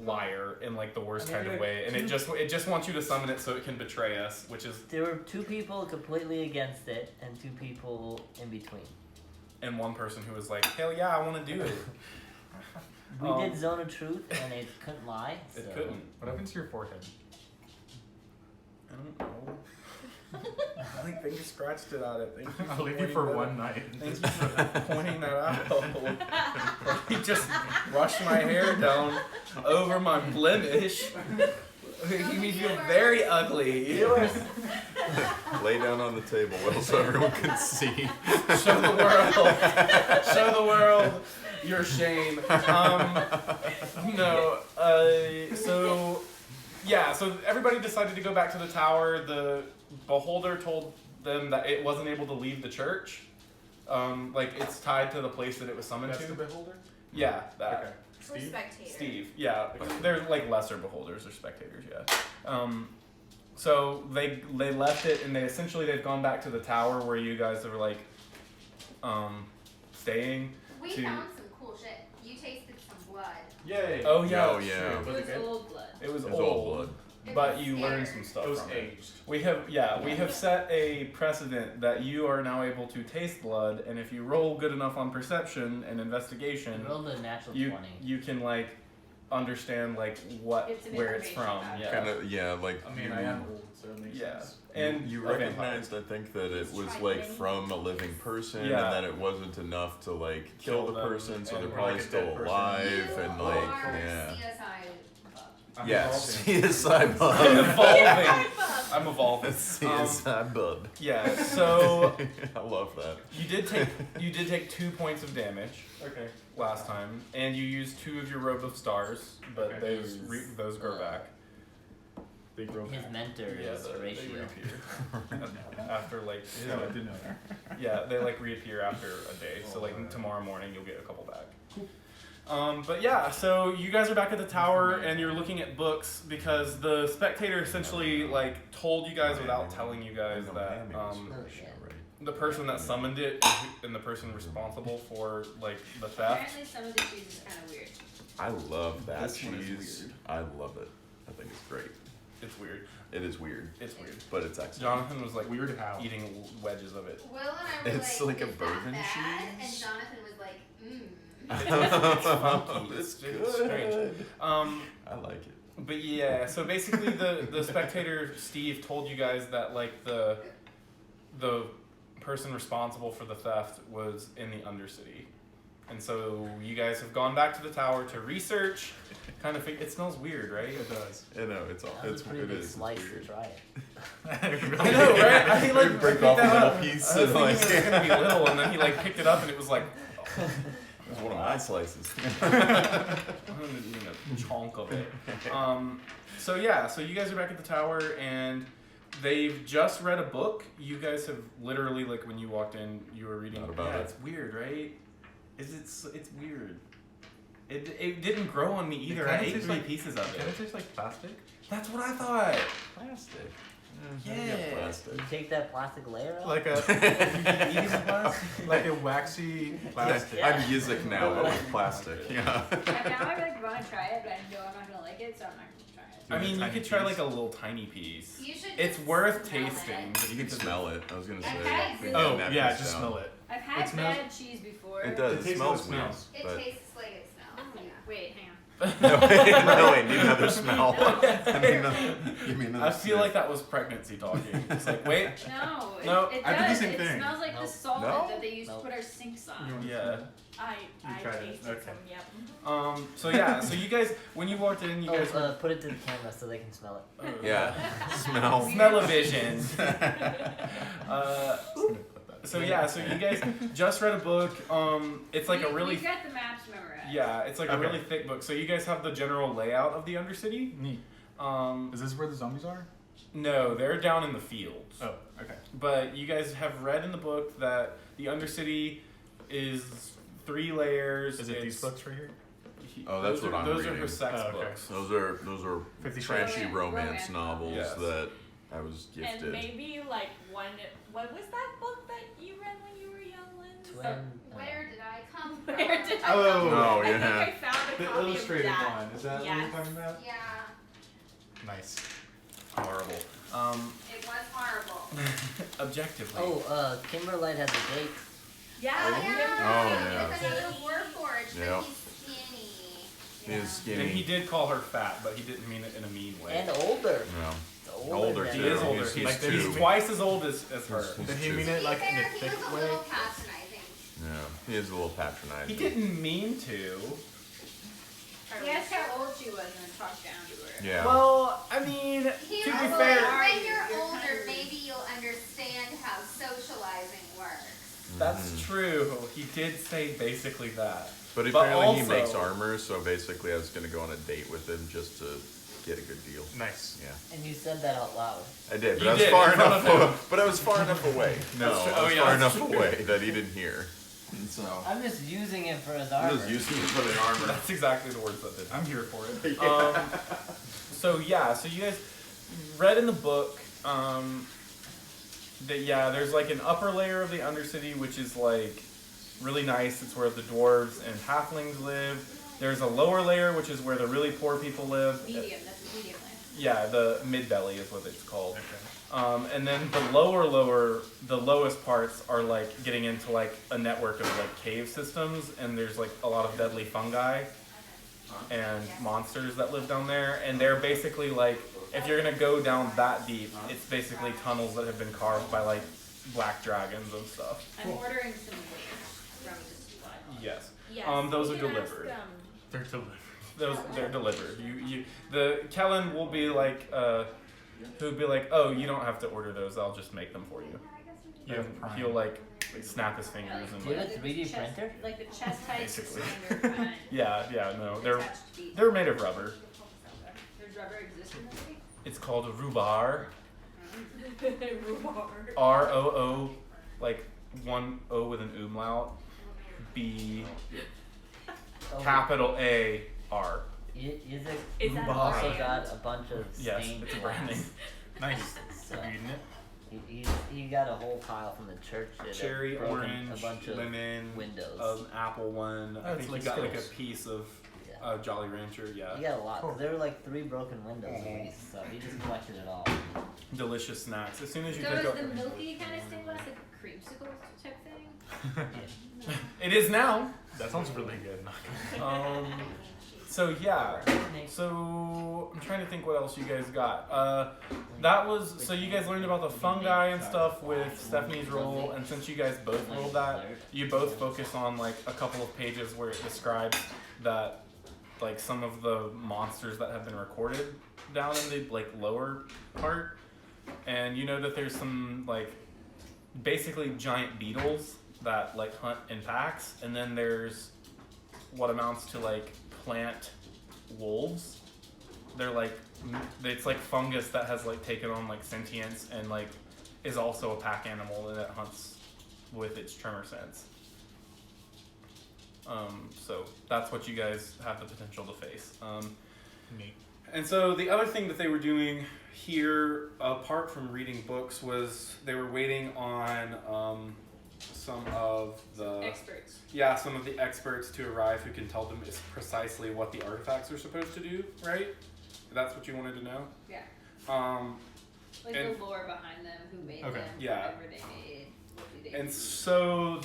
liar in like the worst kind of way, and it just wants you to summon it so it can betray us, which is. There were 2 people completely against it, and 2 people in between. And one person who was like, hell yeah, I want to do it. We did Zone of Truth, and it couldn't lie. So. It couldn't. What happens to your forehead? I don't know. I think they just scratched it out. I'll leave you for one night. Thank you for pointing that out. He just brushed my hair down over my blemish. He made me feel very ugly. Lay down on the table well so everyone can see. Show the world your shame. So everybody decided to go back to the tower. The beholder told them that it wasn't able to leave the church. Like it's tied to the place that it was summoned That's to. the beholder? Yeah, that. Okay. We're Steve? spectators. Steve, yeah, they're like lesser beholders or spectators, yeah. So they left it, and they've gone back to the tower where you guys are like, staying. We found some cool shit. You tasted some blood. Yay! Oh yeah, Oh, that's yeah. true. It was old blood. It was It's old, old blood. but It you was learned scared. some stuff It was from it. aged. We have set a precedent that you are now able to taste blood, and if you roll good enough on perception and investigation, I rolled a natural you 20. you can like understand like It's an where it's information from. about Yeah. Kind of, yeah, like I mean, you, I am old, so it makes Yeah. sense. And you a vampire. recognized, I think, that it was Tried like many from a living person, Yeah. and that it wasn't enough to like kill Kill the them person, so and they're or probably like a still dead person. alive, You and like, are yeah. CSI buff. I'm Yes, evolving. CSI I'm bud. evolving. I'm evolving. CSI bud. Yeah. So I love that. you did take 2 points of damage. Okay. Last time, and you used 2 of your robe of stars, but Okay. those grow back. They grow His back. mentor is they Horatio. reappear after like No, I didn't know that. yeah, they like reappear after a day. So like tomorrow morning you'll get a couple back. But yeah, so you guys are back at the tower and you're looking at books because the spectator essentially like told you guys without telling you guys that the person that summoned it and the person responsible for like the theft. Apparently some of the cheese is kind of weird. I love that This one is cheese. weird. I love it. I think it's great. It's weird. It is weird, It's weird. but it's excellent. Jonathan was like Weird how. eating wedges of it. Will and I were It's like, like a is bourbon that bad? And cheese. Jonathan was like, It's funky. It's It's strange. good. I like it. But yeah, so basically the spectator Steve told you guys that like the person responsible for the theft was in the undercity. And so you guys have gone back to the tower to research, kind of it smells weird, right? It does. I know it's all. That was It's a pretty it big is. It's slice weird. to try it. I know, right? I think like You break I off a picked that little up. piece I was and, thinking like- it was gonna be little, and then he like picked it up and it was like It was one of my slices. I'm eating a chunk of it. So yeah, so you guys are back at the tower and they've just read a book. You guys have literally like when you walked in, you were reading. Not about Yeah, it. it's weird, right? It's weird. It didn't grow on me either. I kinda ate tastes 3 like- pieces of Kind of it. tastes like plastic. That's what I thought. Plastic. Yeah. Plastic. You take that plastic layer off? Like a Eating some plastic? like a waxy plastic. I'm Yizik now with plastic. Yeah. And now I like want to try it, but I know I'm not gonna like it, so I'm not gonna try it. I mean, you Tiny could try piece. like a little tiny piece. You should It's just worth smell tasting. it. just You can because smell it. I was gonna say. Okay. bring Oh the yeah, napkins just down. smell it. I've had It smells- bad cheese before. It does. It tastes smells like it weird. smells. It But tastes like it smells. Yeah. Wait, hang on. no, wait, need another smell. I mean, give me another. I feel sniff. like that was pregnancy talking. It's like, wait, No, No, it I did the does. same It thing. smells like the Nope. solvent No? that they used Nope. to put our sinks on. You want to yeah. smell? I tried it, tasted okay. some, yep. So yeah, so you guys, when you walked in, you guys were Put it to the camera so they can smell it. oh, Yeah. Smell. Smell-o-vision. So yeah, so you guys just read a book. It's like a really We got the maps memorized. yeah, it's like a Okay. really thick book. So you guys have the general layout of the Undercity. Neat. Um, Is this where the zombies are? no, they're down in the fields. Oh, okay. But you guys have read in the book that the Undercity is 3 layers. Is it these It's- books right here? Oh, that's those what are, I'm Those are reading. her sex Oh, okay. books. Those are 50 trashy Shades. romance Romance novels Yes. that I was gifted. And maybe like one. What was that book that you read when you were young, Lynn? Twin. Where did I come from? Where did I Oh. come from? Oh, I yeah. think I found a The copy illustrated of that. one. Is that what Yes. you're talking about? Yeah, Nice. Horrible. it was horrible. Objectively. Kimberlite has a date. Yeah. Oh, yeah. It's another word for it. Yeah. He's skinny. He is And skinny. he did call her fat, but he didn't mean it in a mean way. And older. No. It's Older, than He too. is older. He's He's, like he's two. twice as old as her. He's Did he two. mean To it be like in fair, a he thick was a way? little patronizing. Yeah, he is a little patronizing. He didn't mean to. He asked how old she was and then talked down to her. Yeah. Well, I mean, He to was be like, fair, when you're You're older, kind of maybe you'll understand how socializing works. that's true. He did say basically that. But But apparently he also- makes armor, so basically I was gonna go on a date with him just to get a good deal. Nice. Yeah, And you said that out loud. I did, but You I was did, far in front enough. of him. But I was far enough away. No, That's true. I was Oh, yeah, far that's enough true. away that he didn't hear. And so I'm just using him for his I armor. was using it for the armor. That's exactly the words that did. I'm here for it. So yeah, so you guys read in the book that yeah, there's like an upper layer of the Undercity which is like really nice. It's where the dwarves and halflings live. There's a lower layer which is where the really poor people live. Medium, that's a medium land. Yeah, the mid belly is what it's called. Okay. And then the the lowest parts are like getting into like a network of like cave systems, and there's like a lot of deadly fungi and monsters that live down there, and they're basically like, if you're gonna go down that deep, it's basically tunnels that have been carved by like black dragons and stuff. I'm ordering some weights from the supply box. Yes. Yes. Those we are can delivered. ask, They're delivered. They're delivered. The Kellen will be like, who'll be like, oh, you don't have to order those. I'll just make them for you. You have And Prime. he'll like snap his fingers and Do you like, have a 3D printer? Like the chest height Basically. cylinder kind. yeah, no, they're Attached to beats. they're made of rubber. Does rubber exist in this movie? It's called a rhubarb. Rhubarb. ROO, like 1 O with an umlaut. B Oh, capital A R. Is it? Is that Rhubarb. Also brand? got a bunch of Yes, stained it's a brand glass. name. Nice. So, Are you eating it? He got a whole pile from the church. It had Cherry, broken orange, a bunch of lemon, windows. an apple one. I That's think like he got like a Skittles. piece of Yeah. Jolly Rancher. Yeah, He got a lot. 'Cause Cool. there were like 3 broken windows at least, so he just collected it all. delicious snacks. As soon as you So pick is up, the milky kind of stimulus like a creamsicle type thing? No. it is now. That sounds really good. Not So yeah. So I'm trying to think what else you guys got. That was so you guys learned about the fungi and stuff with Stephanie's roll, and since you guys both rolled that, you both focus on like a couple of pages where it describes that like some of the monsters that have been recorded down in the like lower part, and you know that there's some like basically giant beetles that like hunt in packs, and then there's what amounts to like plant wolves. They're like it's like fungus that has like taken on like sentience and like is also a pack animal and it hunts with its tremor sense. So that's what you guys have the potential to face. neat. And so the other thing that they were doing here, apart from reading books, was they were waiting on some of the Experts. some of the experts to arrive who can tell them precisely what the artifacts are supposed to do. Right? That's what you wanted to know. Yeah. And- Like the lore behind them, who made Okay. them, Yeah. whatever they made, what do they And do. so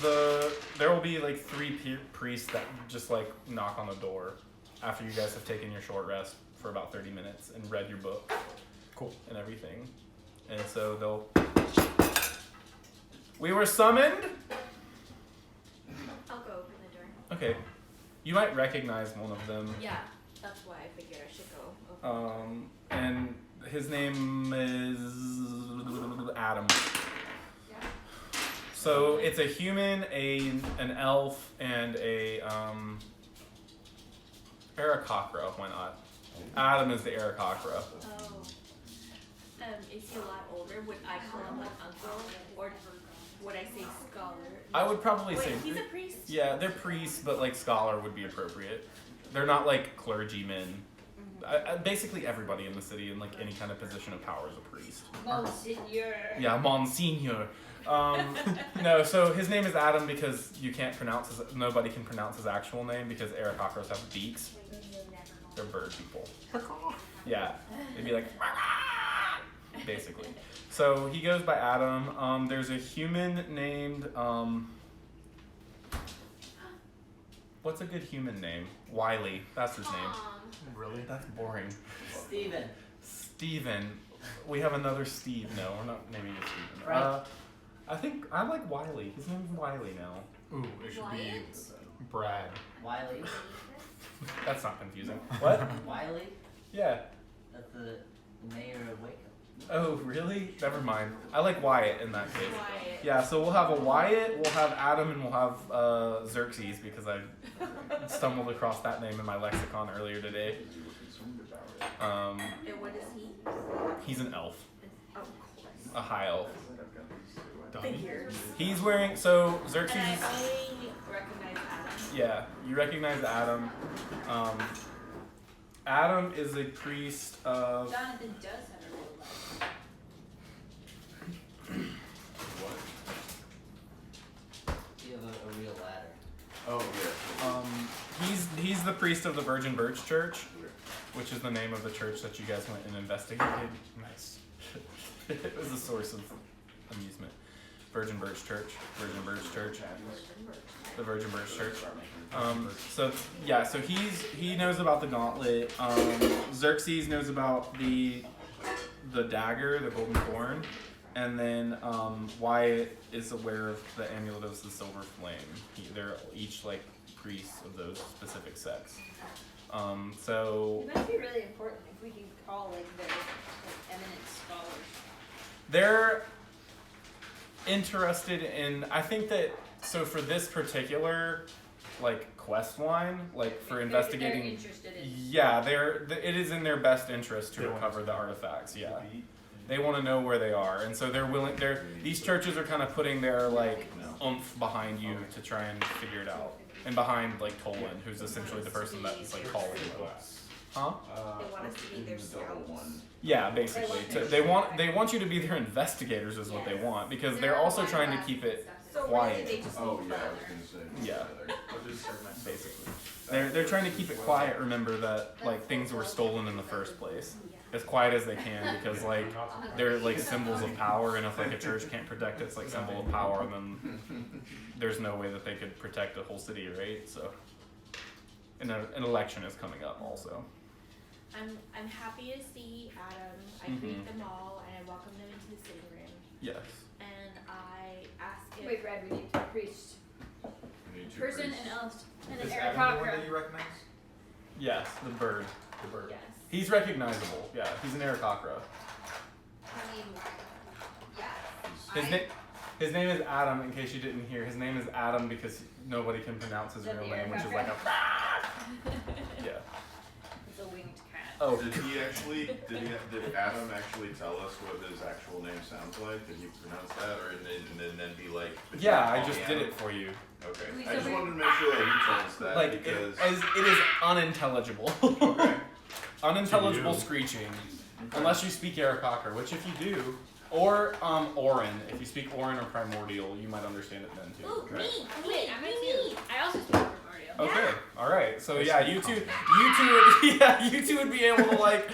there will be like 3 priests that just like knock on the door after you guys have taken your short rest for about 30 minutes and read your book. Cool. And everything. And so they'll. We were summoned? I'll go open the door. Okay. You might recognize one of them. Yeah, that's why I figured I should go open. And his name is Adam. Yeah. So it's a human, an elf, and a Aarakocra. Why not? Adam is the Aarakocra. Oh. Is he a lot older? Would I call him an uncle? Or would I say scholar? I would probably Wait, say he's a priest? yeah, they're priests, but like scholar would be appropriate. They're not like clergymen. Basically, everybody in the city in like any kind of position of power is a priest. Monsignor. Yeah, Monsignor. No, so his name is Adam because you can't pronounce nobody can pronounce his actual name because Aarakocras have beaks. They're bird people. Yeah, they'd be like, basically. So he goes by Adam. There's a human named, what's a good human name? Wiley, that's his name. Really? That's boring. Steven. Steven. We have another Steve. No, we're not naming it Steven. Right. I think I like Wiley. His name's Wiley now. Ooh, it should be Brad. Wiley. That's not confusing. What? Wiley? Yeah. That's the mayor of Waco. Oh, really? Never mind. I like Wyatt in that case. Wyatt. Yeah, so we'll have a Wyatt, we'll have Adam, and we'll have Xerxes because I stumbled across that name in my lexicon earlier today. And what is he? He's an elf, Of course. a high elf. Figures. He's wearing, so Xerxes, And I only recognize Adam. yeah, you recognize Adam. Adam is a priest of, Jonathan does have a real life. You have a real ladder. Oh yeah. he's the priest of the Virgin Birch Church, which is the name of the church that you guys went and investigated. Nice. It was a source of amusement. Virgin Birch Church. Virgin Birch Church. The Virgin Birch Church. So he knows about the gauntlet. Xerxes knows about the dagger, the golden thorn, and then Wyatt is aware of the amulet of the silver flame. They're each like priests of those specific sects. So It might be really important if we can call like their like, eminent scholars. they're interested in, I think that, so for this particular like quest line, like for investigating, They're interested in. yeah, it is in their best interest to They want recover to- the artifacts. Yeah, they want to know where they are, and so these churches are kind of putting their like oomph behind you to try and figure it out, and behind like Tolan, who's essentially the person that's like calling them. Huh? They want us to be their The double scouts. one. Yeah, basically. They want you to be their investigators is what they want because they're also trying to keep it So quiet. really, they just Oh need yeah, I fun. was gonna say. Yeah. I'll just serve myself. Basically. They're trying to keep it quiet. Remember that like things were stolen in the first place. As quiet as they can because like they're like symbols of power, and if like a church can't protect its like symbol of power, then there's no way that they could protect a whole city, right? So, and an election is coming up also. I'm happy to see Adam. I greet them all and I welcome them into the sitting room. Yes. And I ask if Wait, Brad, we need a priest. We need two Person priests. and elf. And Is an Adam the one Aarakocra. that you recognize? Yes, the bird. The bird. yes. He's recognizable. Yeah, he's an Aarakocra. I mean, yes. His name is Adam. In case you didn't hear, his name is Adam because nobody can pronounce his Is that real the name, which is Aarakocra? like a. Yeah. It's a winged cat. Oh. Did Adam actually tell us what his actual name sounds like? Did he pronounce that, or and then be like? Yeah, I just did it for you. Okay. Wait, I so just we- wanted to make sure that he told us that Like because. it is unintelligible. Okay. Unintelligible To you. screeching, unless you speak Aarakocra, which if you do, or Orin. If you speak Orin or Primordial, you might understand it then too. Ooh, Okay. me, Wait, I'm at you. I also speak primordial. Okay, all right. So yeah, you two would be able to like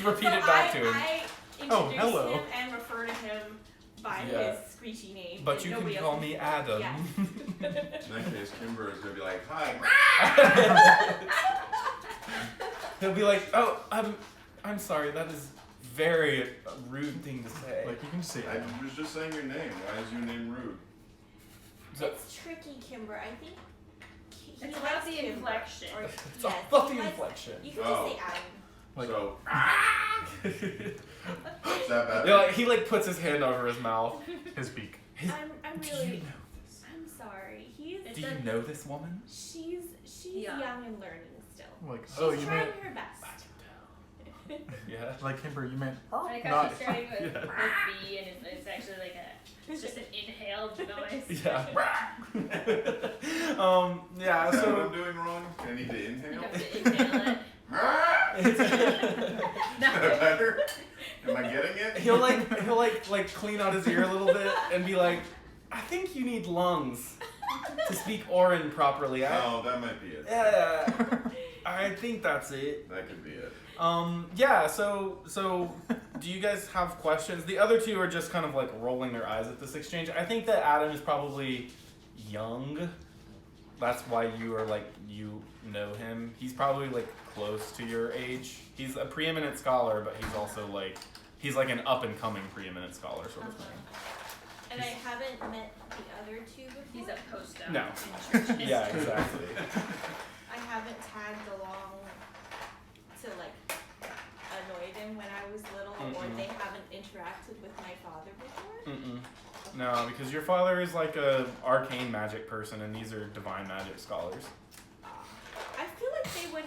repeat it back to him. I Oh, introduce hello. him and refer to him by Yeah. his screechy name. But and you nobody can else call me Adam. Yeah. In that case, Kimber is gonna be like, "Hi." He'll be like, "Oh, I'm sorry. That is very rude thing to say." Like you can say I Adam. was just saying your name. Why is your name rude? It's tricky, Kimber. I think he It's likes about the Kimber. inflection. Or, It's yes, all about he the likes- inflection. You can Oh. just say Adam. Like, So is that bad? Yeah, like, he like puts his hand over his mouth. his beak. I'm Do you really. know this? I'm sorry. He's. Do you know this woman? She's Yeah. young and learning still. Like, She's oh, you trying meant her best. Yeah. like Kimber, you meant. I like how Not- she's starting with, yeah. with B and it's actually like it's just an inhaled noise. Yeah. Yeah. Is that what So. I'm doing wrong? I need to You inhale. have to inhale it. Is that better? Am I getting it? He'll like clean out his ear a little bit and be like, "I think you need lungs to speak Orin properly." Oh, that might be it. Yeah. I think that's it. That could be it. Yeah, so do you guys have questions? The other two are just kind of like rolling their eyes at this exchange. I think that Adam is probably young. That's why you are like, you know him. He's probably like close to your age. He's a preeminent scholar, but he's also like, he's like an up and coming preeminent scholar sort of thing. And I haven't met the other two before. He's a postdoc No. in church history. Yeah, exactly. I haven't tagged along to like annoy them when I was little, or Mm-mm. they haven't interacted with my father before. Mm-mm. No, because your father is like a arcane magic person, and these are divine magic scholars. I feel like they would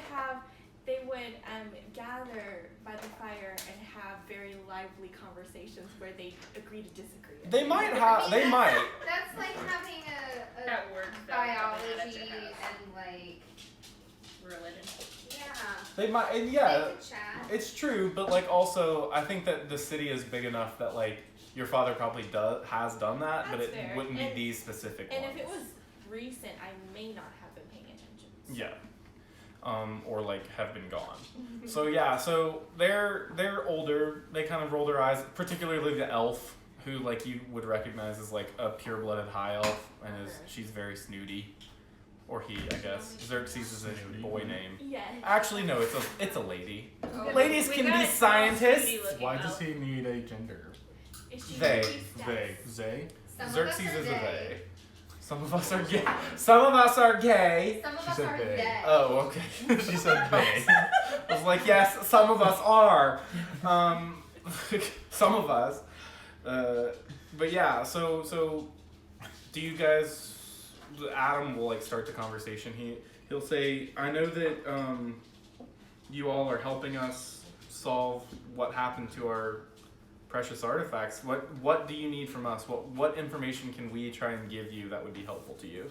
gather by the fire and have very lively conversations where they agree to disagree. They might have. They might. That's like having a That word biology at your house. and like, Religion. yeah. They might. And yeah. They could chat. It's true, but like also, I think that the city is big enough that like your father probably has done that, but That's it fair. wouldn't be And- these specific And ones. if it was recent, I may not have been paying attention. Yeah. Or like have been gone. So yeah, so they're older. They kind of roll their eyes, particularly the elf, who like you would recognize as like a pure-blooded high elf, and she's very snooty, or he, I guess. Xerxes is a boy name. Yeah. Actually, no, it's a lady. Oh, Ladies We can got be a scientists. snooty looking Why does elf. he need a gender? Is she They. really They. stats? They? Some Xerxes of us are is a they. they. Some of us are gay. Some of us are gay. Some of She us said are they. they. Oh, okay. She said they. I was like, yes, some of us are. Some of us. But yeah, so do you guys? Adam will like start the conversation. He'll say, "I know that you all are helping us solve what happened to our precious artifacts. What do you need from us? What information can we try and give you that would be helpful to you?"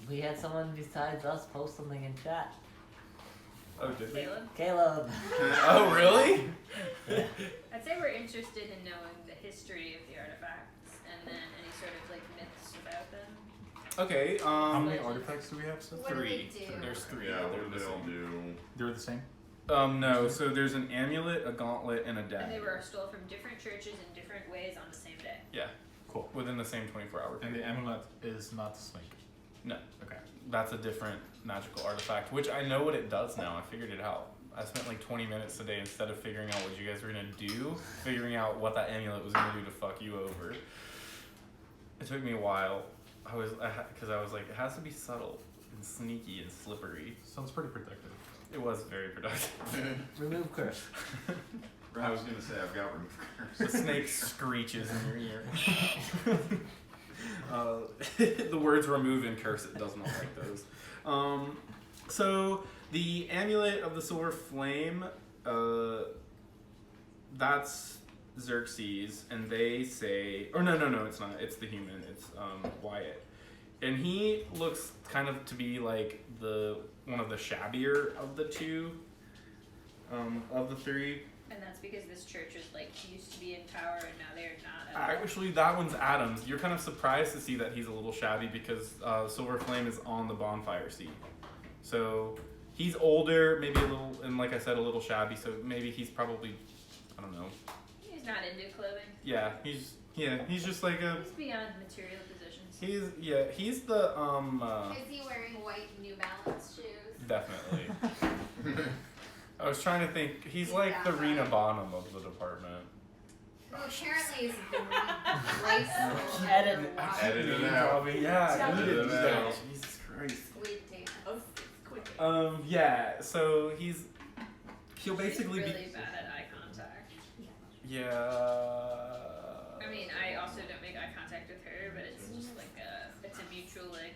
We had someone besides us post something in chat. Oh, did we? Caleb. Oh, really? Yeah. I'd say we're interested in knowing the history of the artifacts and then any sort of like myths about them. Okay. How many Legends. artifacts do we have? So What do Three. they do? There's three. Yeah, They're what do the they all same. do? they're the same. No. So there's an amulet, a gauntlet, and a And they dagger. were stole from different churches in different ways on the same day. Yeah. Cool. Within the same 24-hour And period. the amulet is not the snake. No. Okay. That's a different magical artifact, which I know what it does now. I figured it out. I spent like 20 minutes today instead of figuring out what you guys were gonna do, figuring out what that amulet was gonna do to fuck you over. It took me a while. Because I was like, it has to be subtle and sneaky and slippery. Sounds pretty protective. It was very productive. Remove curse. I was gonna say I've got remove The curse. snake screeches in your ear. The words remove and curse, it does not like those. So the amulet of the silver flame, that's Xerxes, and they say, or no, it's not. It's the human. It's Wyatt, and he looks kind of to be like one of the shabbier of the two, of the three. And that's because this church was like used to be in power and now they are not at all. Actually, that one's Adam's. You're kind of surprised to see that he's a little shabby because Silver Flame is on the bonfire seat. So he's older, maybe a little, and like I said, a little shabby. So maybe he's probably, I don't know. He's not into clothing. Yeah, he's just like a. He's beyond material possessions. He's the Is he wearing white New Balance shoes? definitely. I was trying to think. He's like the Rena Bonham of the department. Who apparently is replaced. Edit. Edit it out. Probably, yeah. Edit Edit it it out. out. Jesus Christ. Sweet tape. Oh, quick. Yeah. So he'll basically She's be. really bad at eye contact. Yeah. I mean, I also don't make eye contact with her, but it's just like it's a mutual like.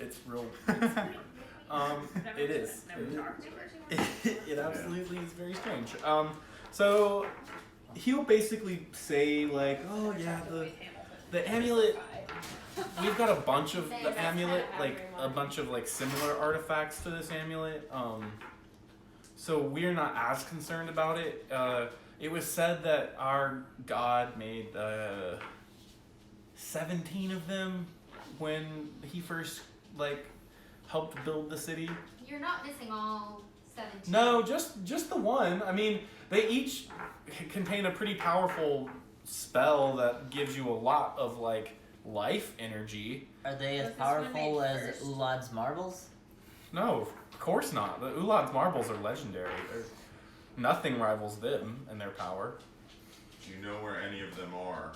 It's real. Never It is. Never talk to her. It absolutely is very strange. So he'll basically say like, oh yeah, the amulet. We've got a bunch of the amulet, like a bunch of like similar artifacts to this amulet. So we're not as concerned about it. It was said that our god made 17 of them when he first like helped build the city. You're not missing all 17. No, just the one. I mean, they each contain a pretty powerful spell that gives you a lot of like life energy. Are they as Was this one powerful made as first? Ulad's marbles? No, of course not. The Ulad's marbles are legendary. Nothing rivals them in their power. Do you know where any of them are?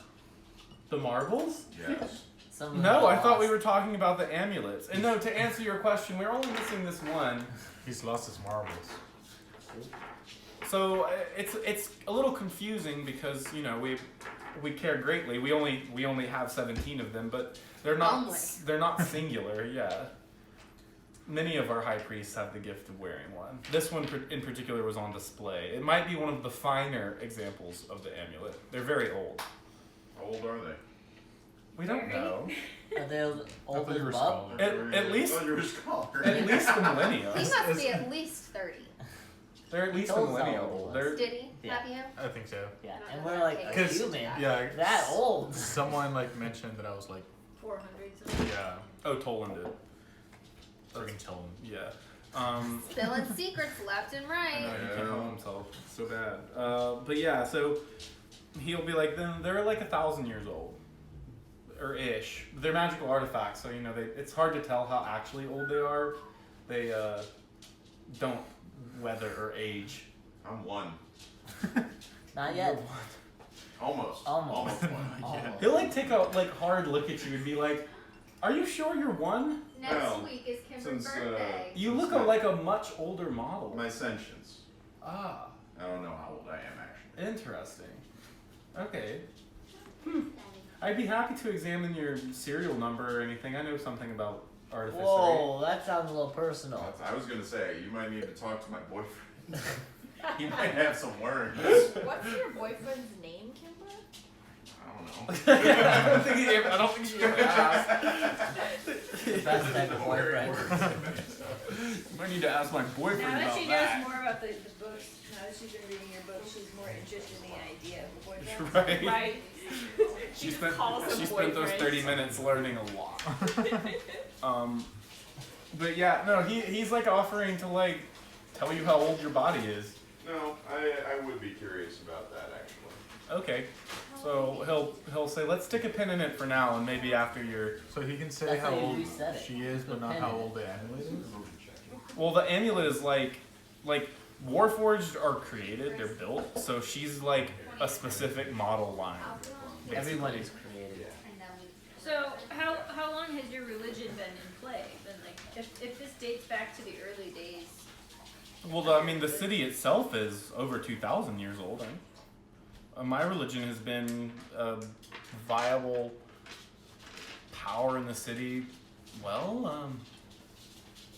The marbles? Yes. Some of them No, I are thought we lost. were talking about the amulets. And no, to answer your question, we're only missing this one. He's lost his marbles. So it's a little confusing because we care greatly. We only have 17 of them, but they're not singular. Yeah. Many of our high priests have the gift of wearing one. This one in particular was on display. It might be one of the finer examples of the amulet. They're very old. How old are they? We don't know. Are they old I thought as you were a Bub? scholar. At least Oh, you're a scholar. at least the millennial. He must be at least 30. They're at least the Told us how millennial. old it was. They're Did he? Yeah. Have you? I think so. Yeah, and we're like a 'Cause- human. Yeah. That old. Someone like mentioned that I was like, 400 something. yeah, oh, Tolan did. freaking tell him. Yeah. Spilling secrets left and I right. know, he can't help himself. So bad. But yeah, so he'll be like, then they're like 1,000 years old. Or ish. They're magical artifacts, so it's hard to tell how actually old they are. They don't weather or age. I'm one. Not yet. Almost. Almost. one. Almost. He'll like take a hard look at you and be like, "Are you sure you're one? Next Well, week is Kimber's since, birthday. You look like a much older model." My sentience. Ah, I don't know how old I am actually. interesting. Okay. I'd be happy to examine your serial number or anything. I know something about artificery. Whoa, that sounds a little personal. I was gonna say you might need to talk to my boyfriend. He might have some words. What's your boyfriend's name, Kimber? I don't know. I don't think she ever asked. The best type of boyfriend. I need to ask my boyfriend Now that about she that. knows more about the books, now that she's been reading your books, she's more interested in the idea of a boyfriend. Right. Right. She just spent calls them she spent those boyfriends. 30 minutes learning a lot. But yeah, no, he's like offering to like tell you how old your body is. No, I would be curious about that actually. Okay. So he'll say, let's stick a pin in it for now, and maybe after you're. So he can say That's how how you old reset it. she is, but not Pin how it. old the amulet is. Well, the amulet is like Warforged are created, they're built, so she's like a specific model line. basically. Everybody's created. So how long has your religion been in play? Been like if this dates back to the early days. Well, I mean, the city itself is over 2,000 years old. My religion has been a viable power in the city, well,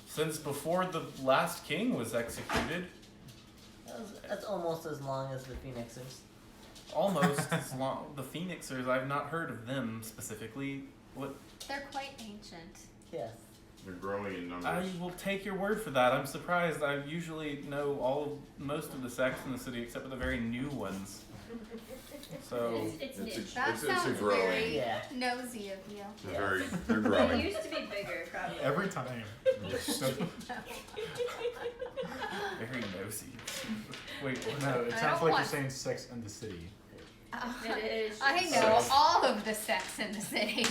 since before the last king was executed. That's almost as long as the Phoenixers. Almost as long. The Phoenixers, I've not heard of them specifically. What? They're quite ancient. Yes. They're growing in numbers. I will take your word for that. I'm surprised. I usually know most of the sects in the city except for the very new ones. So It's It's niche. That it's sounds growing. very Yeah. nosy of you. They're It growing. used to be bigger, probably. Every time. very nosy. Wait, what? No, it I sounds don't like you're want- saying Sex and the City. It is. I know all of the sex in the city.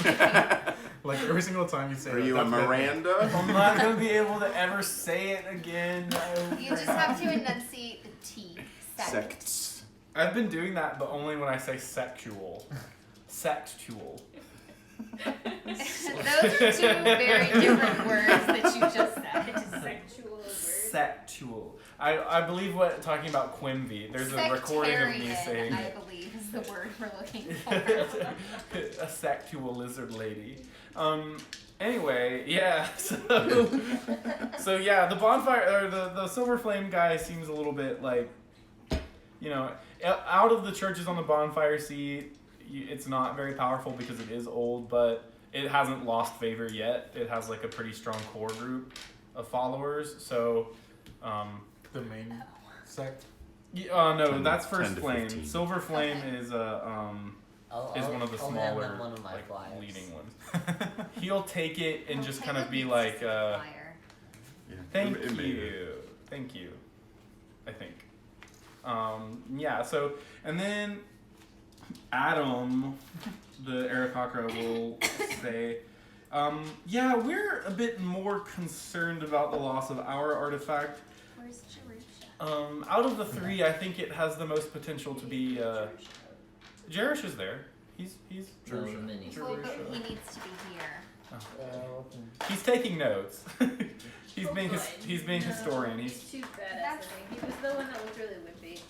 Like every single time you say Are that, you a that's what- Miranda? I'm not gonna be able to ever say it again. You just have to enunciate the T. Sects. I've been doing that, but only when I say sexual. Sexual. Those are two very different words that you just said. Sexual word. Sexual. I believe what talking about Quimby. There's a recording of me Sectarian, saying I it. believe is the word we're looking for. A sexual lizard lady. Anyway, yeah. So yeah, the bonfire or the silver flame guy seems a little bit like, you know, out of the churches on the bonfire seat, it's not very powerful because it is old, but it hasn't lost favor yet. It has like a pretty strong core group of followers. So, The main sect. no, 10 that's First 10 to Flame. 15. Silver Flame Okay. is one of the I'll hand smaller, them one of my like, flyers. leading ones. He'll take it and just Okay, kind of that be makes like, us a flyer. Yeah, thank it made it. you. Thank you. I think. Yeah, so, and then Adam, the Aarakocra, will say, yeah, we're a bit more concerned about the loss of our artifact. Where's Jerusha? Out of the three, I think it has the most potential to be, Jerish is there. He's No, the mini. Well, but he needs to be here. he's taking notes. he's being historian. He's He's too badass. I think he was the one that looked really wimpy.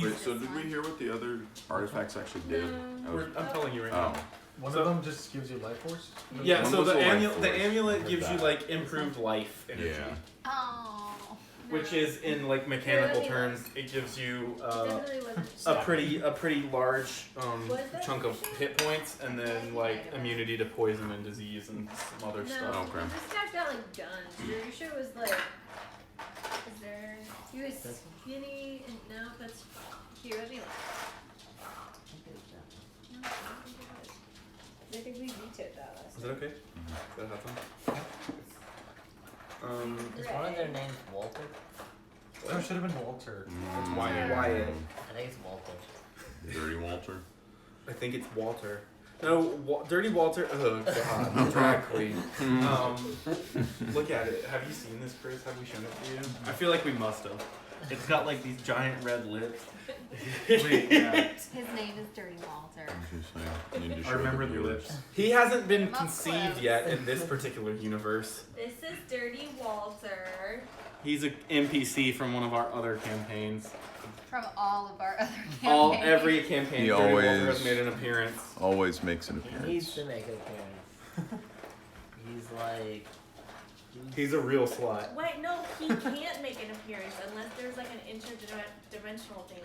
Wait, so did we hear what the other artifacts actually did? I'm telling you right Oh. now. One So- of them just gives you life force. Yeah, One so was the the life amulet force. gives you Heard like improved life energy, Yeah. Oh. which is in like mechanical Really terms, it gives you Definitely wasn't. a pretty large Was that chunk of hit points, and then like immunity to poison and disease and some other No, stuff. Okay. this guy's got like guns. Jerusha was like, is there? He was skinny and no, that's here. Let me look. No, I don't think it was. I think we vetoed that last Is it okay? Does that happen? Is one of their names Walter? Oh, it should have been Walter. Mm, Wyatt. I think it's Walter. Dirty Walter. I think it's Walter. No, Dirty Walter. Oh God, drag queen. Look at it. Have you seen this, Chris? Have we shown it to you? I feel like we must have. It's got like these giant red lips. Wait, yeah. His name is Dirty Walter. You need to I show remember the the viewers. lips. He hasn't been Come up conceived close. yet in this particular universe. This is Dirty Walter. He's an NPC from one of our other campaigns. From all of our other campaigns. Every campaign, He Dirty Walter always- has made an appearance. Always makes an He needs appearance. to make an appearance. He's like. He's a real slut. Wait, no, he can't make an appearance unless there's like an interdimensional thing.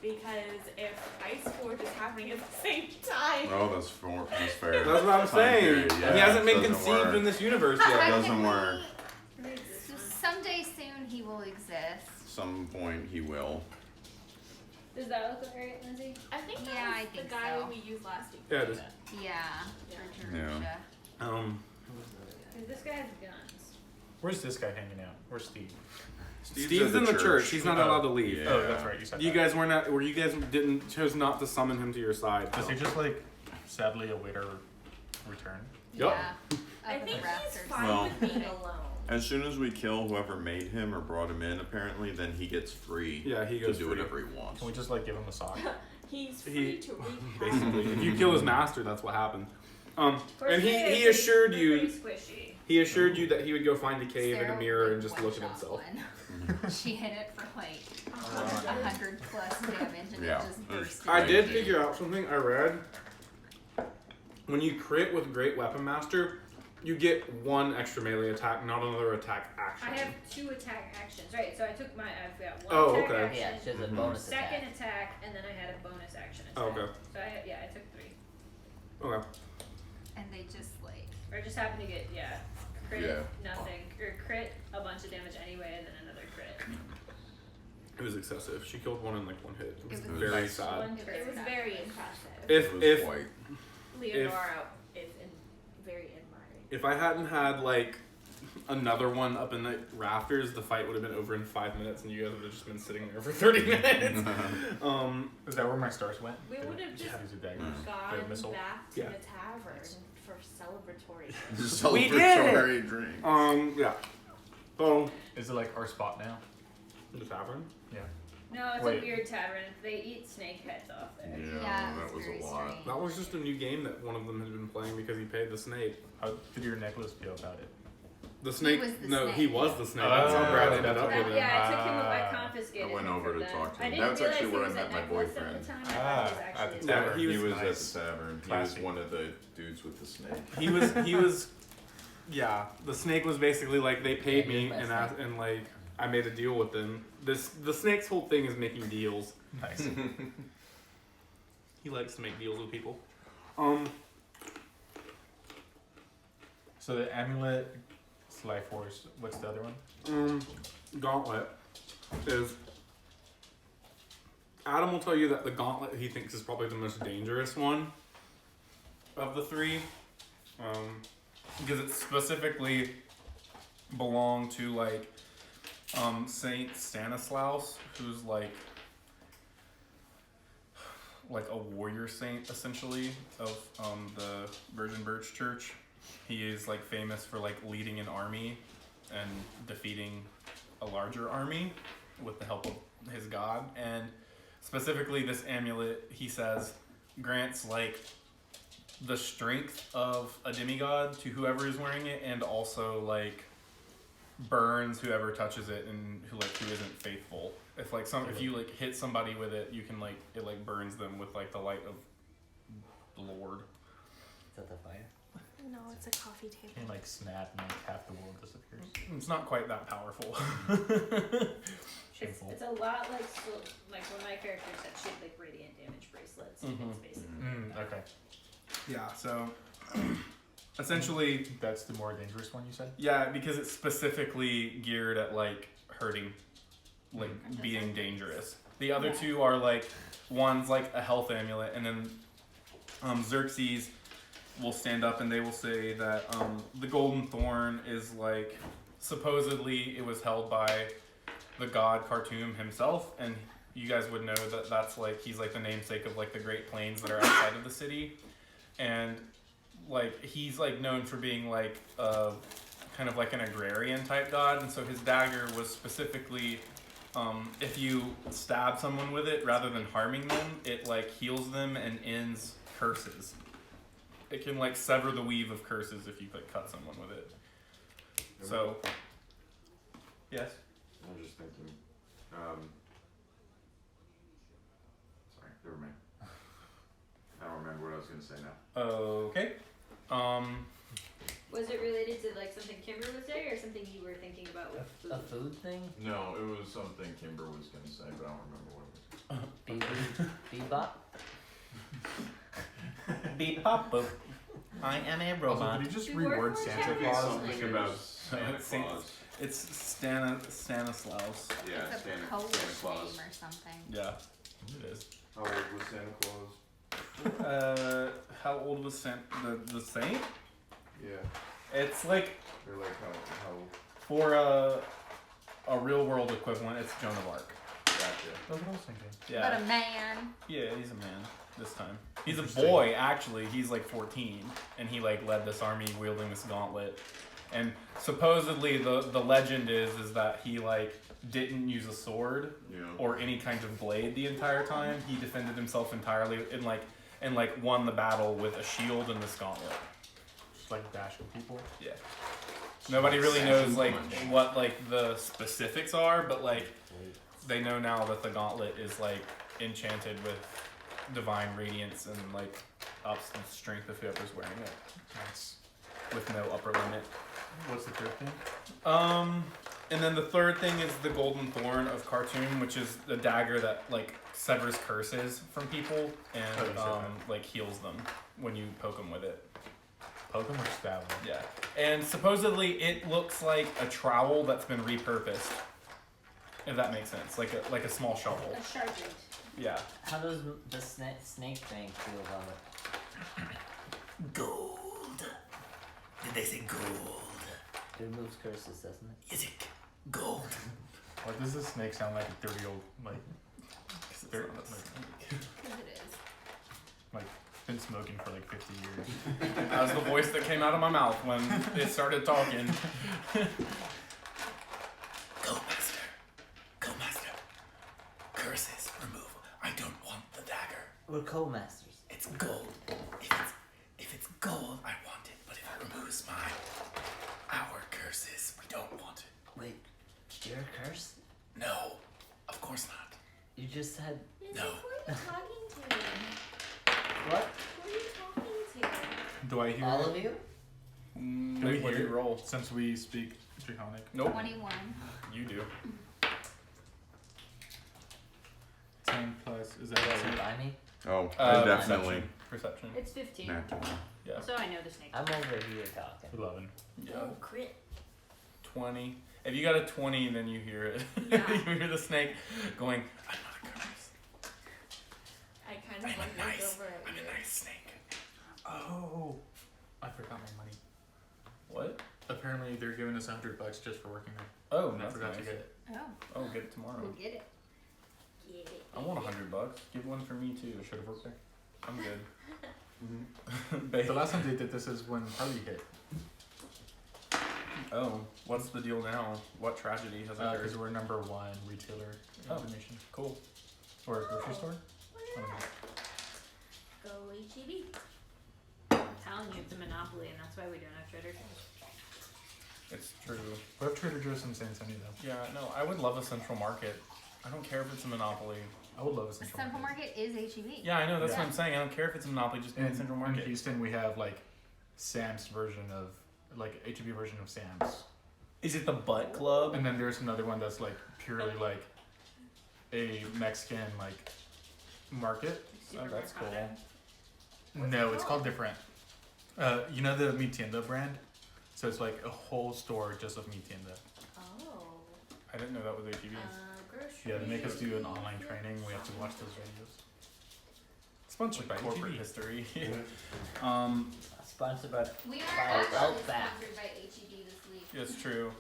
Because if Ice Forge is happening at the same time. Oh, that's fair. That's what I'm Time saying. period, yeah, he hasn't been doesn't conceived work. in this universe It yet. doesn't work. Someday he will exist. Some point he will. Does that look right, Lindsay? I think that Yeah, was I the think guy so. we used last week. Yeah, it is. Yeah, for Jerusha. Cause this guy has guns. Where's this guy hanging out? Where's Steve? Steve's in the church. He's not allowed to leave. Yeah. Oh, that's right. You said You that. guys were not, or you guys didn't chose not to summon him to your side. Does he just like sadly await our return? Yup. Yeah. I Up in think the he's rafters. fine Well- with being alone. As soon as we kill whoever made him or brought him in, apparently, then he gets free Yeah, he to goes do free. whatever he wants. Can we just like give him a sock? He's He- free to wreak Basically, if you kill his master, that's what happened. Of course And they he are, assured they're you, pretty squishy. he assured you that he would go find a cave in a Sarah mirror like, and just look at one-shot himself. one. She hit it for like Oh, 100 plus damage and Yeah, it just that's bursted. I did Crazy. figure out something I read. When you crit with Great Weapon Master, you get one extra melee attack, not another attack action. I have 2 attack actions. Right, so I took I've got 1 Oh, attack okay. action, Yeah, she has a bonus second attack. attack, and then I had a bonus action attack. Oh, okay. So I took 3. Okay. And they just like, Or I just happened to get, crit, Yeah. nothing. Or crit a bunch of damage anyway, and then another crit. It was excessive. She killed one in like one hit. It was It was very nice. sad. One It was crit. very impressive. If It was if quite. Leonora is very admiring. if I hadn't had like another one up in the rafters, the fight would have been over in 5 minutes, and you guys would have just been sitting there for 30 minutes. Is that where my stars went? We would have just Yeah, these are daggers. gone The missile. back to Yeah. the tavern for celebratory. We did it! Celebratory drink. Yeah. So Is it like our spot now? the tavern. Yeah. No, it's Wait. a weird tavern. They eat snake heads off there. Yeah, yeah, that it's was very a lot. strange. That was just a new game that one of them had been playing because he paid the snake. How did your necklace feel about it? The snake. was the no, snake. he was the snake. That's how Brad ended that's up okay. with him. Yeah, I took him. I Ah. confiscated I went him over from to them. talk to I him. didn't That's realize actually he where I was met a my necklace boyfriend. At the time. I Ah, thought he was at actually the a tavern. dog. He He was nice. at the tavern. He Classy. was one of the dudes with the snake. He was. Yeah, the snake was basically like they paid Yeah, me he's my and snake. and like I made a deal with them. The snake's whole thing is making deals. Nice. He likes to make deals with people. So the amulet, Sly Force. What's the other one? Gauntlet is. Adam will tell you that the gauntlet he thinks is probably the most dangerous one of the 3, because it specifically belonged to like Saint Stanislaus, who's like a warrior saint essentially of the Virgin Birch Church. He is like famous for like leading an army and defeating a larger army with the help of his god. And specifically this amulet, he says, grants like the strength of a demigod to whoever is wearing it, and also like burns whoever touches it and who isn't faithful. If like if you like hit somebody with it, you can like it like burns them with like the light of the Lord. Is that the fire? No, it's a coffee table. Can you like snap and like half the world disappears? It's not quite that powerful. It's, Shameful. it's a lot like when my character said she had like radiant damage bracelets. Mhm. It's basically Okay. Yeah, so essentially, That's the more dangerous one you said? yeah, because it's specifically geared at like hurting, like being dangerous. The other Yeah. 2 are like, one's like a health amulet, and then Xerxes will stand up and they will say that the golden thorn is like, supposedly it was held by the god Khartoum himself, and you guys would know that that's like, he's like the namesake of like the Great Plains that are outside of the city. And like he's like known for being like kind of like an agrarian type god, and so his dagger was specifically if you stab someone with it rather than harming them, it like heals them and ends curses. It can like sever the weave of curses if you like cut someone with it. So yes. I was just thinking. Sorry, never mind. I don't remember what I was gonna say now. Okay. Was it related to like something Kimber was saying, or something you were thinking about with food? A food thing? No, it was something Kimber was gonna say, but I don't remember what it was. Bebop? Beep pop boop. I am a Also, robot. did you just We work reword for Santa Chapter Claus? Something Something about Santa Saint- Claus. It's Stanislaus. Yeah, It's a Santa Polish Claus. name or something. Yeah, it is. How old was Santa Claus? How old was the saint? Yeah. It's like Or like how for a real world equivalent, it's Joan of Arc. gotcha. That's what I was thinking. Yeah. But a man. Yeah, he's a man this time. He's a Interesting. boy, actually. He's like 14, and he like led this army wielding this gauntlet. And supposedly the legend is that he like didn't use a sword Yeah. or any kind of blade the entire time. He defended himself entirely and won the battle with a shield and this gauntlet. Just like bashing people. Yeah. Nobody really knows like what like the specifics are, but like they know now that the gauntlet is like enchanted with divine radiance and like ups the strength of whoever's wearing it Nice. with no upper limit. What's the third thing? And then the third thing is the golden thorn of Khartoum, which is the dagger that like severs curses from people and Oh, you said that. like heals them when you poke them with it. Poke them or stab them? Yeah, and supposedly it looks like a trowel that's been repurposed. If that makes sense, like a small shovel. A sergeant. Yeah. How does the snake thing feel about it? Gold. Did they say gold? It removes curses, doesn't it? Is it gold? Why does this snake sound like a 30-year-old, like, Because They're- it's not a snake. Because it is. been smoking for like 50 years? That was the voice that came out of my mouth when it started talking. Go master. Go master. Curses removal. I don't want the dagger. We're co-masters. It's gold. If it's gold, I want it. But if it removes our curses, we don't want it. Wait, you're cursed? No, of course not. You just said Who No. are you talking to? what? Who are you talking to? Do I hear? All of you? Do we What do hear you roll? Since we speak Draconic. Nope. 21. You do. 10 plus. Is that Is right? it by me? Oh, I definitely. Perception. It's 15. Nat 20. Yeah. So I know the snake. I'm over here talking. 11. Yeah. Oh, crit. 20. If you got a 20, then you hear it. Yeah. You hear the snake going, I'm not a curse. I kind of I'm like a nice, look over at I'm you. a nice snake. Oh, I forgot my money. What? Apparently, they're giving us $100 just for working there. Oh, And I that's forgot nice. to get it. Oh, Oh, get it tomorrow. we'll get it. Get it. I want $100. Give one for me too. Should have worked there. I'm good. The last time they did this is when Harley hit. Oh, what's the deal now? What tragedy has occurred? Because we're number 1 retailer in Oh. the nation. Cool. Or a grocery store? I don't know. Go HEB. I'm telling you, it's a monopoly, and that's why we don't have Trader Joe's. It's true. We have Trader Joe's in San Antonio though. Yeah, no, I would love a central market. I don't care if it's a monopoly. I would love a The Central Central Market is HEB. Yeah, I know. That's Yeah. what I'm saying. I don't care if it's a monopoly. Just be in central In market. Houston, we have like Sam's version of, like HEB version of Sam's. Is it the Butt Club? And then there's another one that's like purely like a Mexican like market. Oh, that's cool. Supermercado. No, it's called different. You know the Mi Tienda brand? So it's like a whole store just of Mi Tienda. Oh. I didn't know that was HEB. Grocery. Yeah, they make us do an online training. We have to watch those videos. Sponsored by Like corporate HEB. history. um, Sponsored by We are By actually Outback. sponsored by HEB this week. it's true.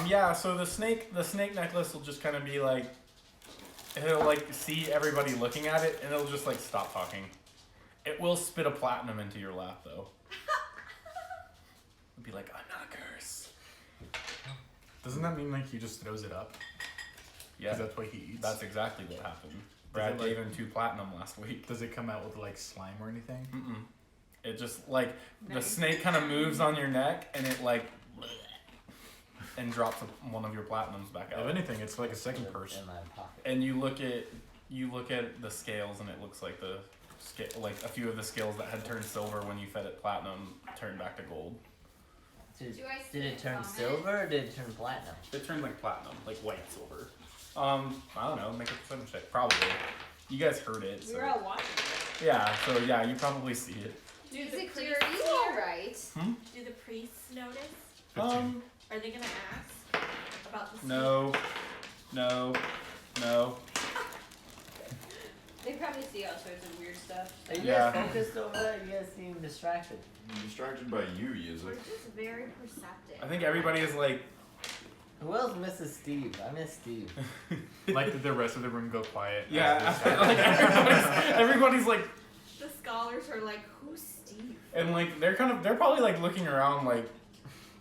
Yeah. So the snake necklace will just kind of be like, it'll like see everybody looking at it, and it'll just like stop talking. It will spit a platinum into your lap though. It'll be like, I'm not a curse. Doesn't that mean like he just throws it up? Yeah, Because that's what he eats. that's exactly what happened. Brad it, like- gave him 2 platinum last week. Does it come out with like slime or anything? Mm-mm. It just like the Nice. snake kind of moves on your neck, and it like and drops one of your platinums back If out. anything, it's like a second purse. in my pocket. And you look at the scales, and it looks like the like a few of the scales that had turned silver when you fed it platinum turned back to gold. Did, Do I did it see turn vomit? silver or did it turn platinum? It turned like platinum, like white silver. I don't know. Make a percentage check. Probably. You guys heard it. We So. were all watching it. Yeah. So yeah, you probably see it. Do Is the it priests clear? Are you alright? Do the priests notice? 15. Are they gonna ask? about the No. No. No. They probably see all sorts of weird stuff. Are you Yeah. guys focused over there? You guys seem distracted. I'm distracted by you, Yuzu. We're just very perceptive. I think everybody is like. Who else misses Steve? I miss Steve. Like the rest of the room go quiet. Yeah. Like everybody's like, The scholars are like, who's Steve? and like they're probably like looking around like.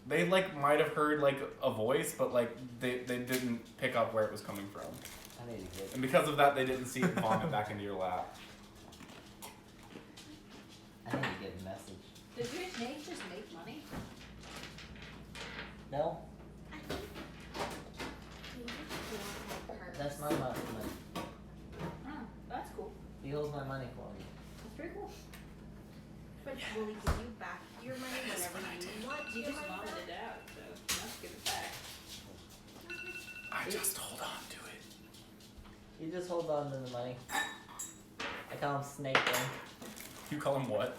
They like might have heard like a voice, but like they didn't pick up where it was coming from, I need to get. and because of that, they didn't see it vomit back into your lap. I need to get a message. Does your snake just make money? No, I think he was my purse. that's my money. Oh, that's cool. He holds my money for me. That's pretty cool. But will he give you back your money whenever you want You your just money vomited back? it out, so you must give it back. I just hold on to it. He just holds on to the money. I call him Snake Thing. You call him what?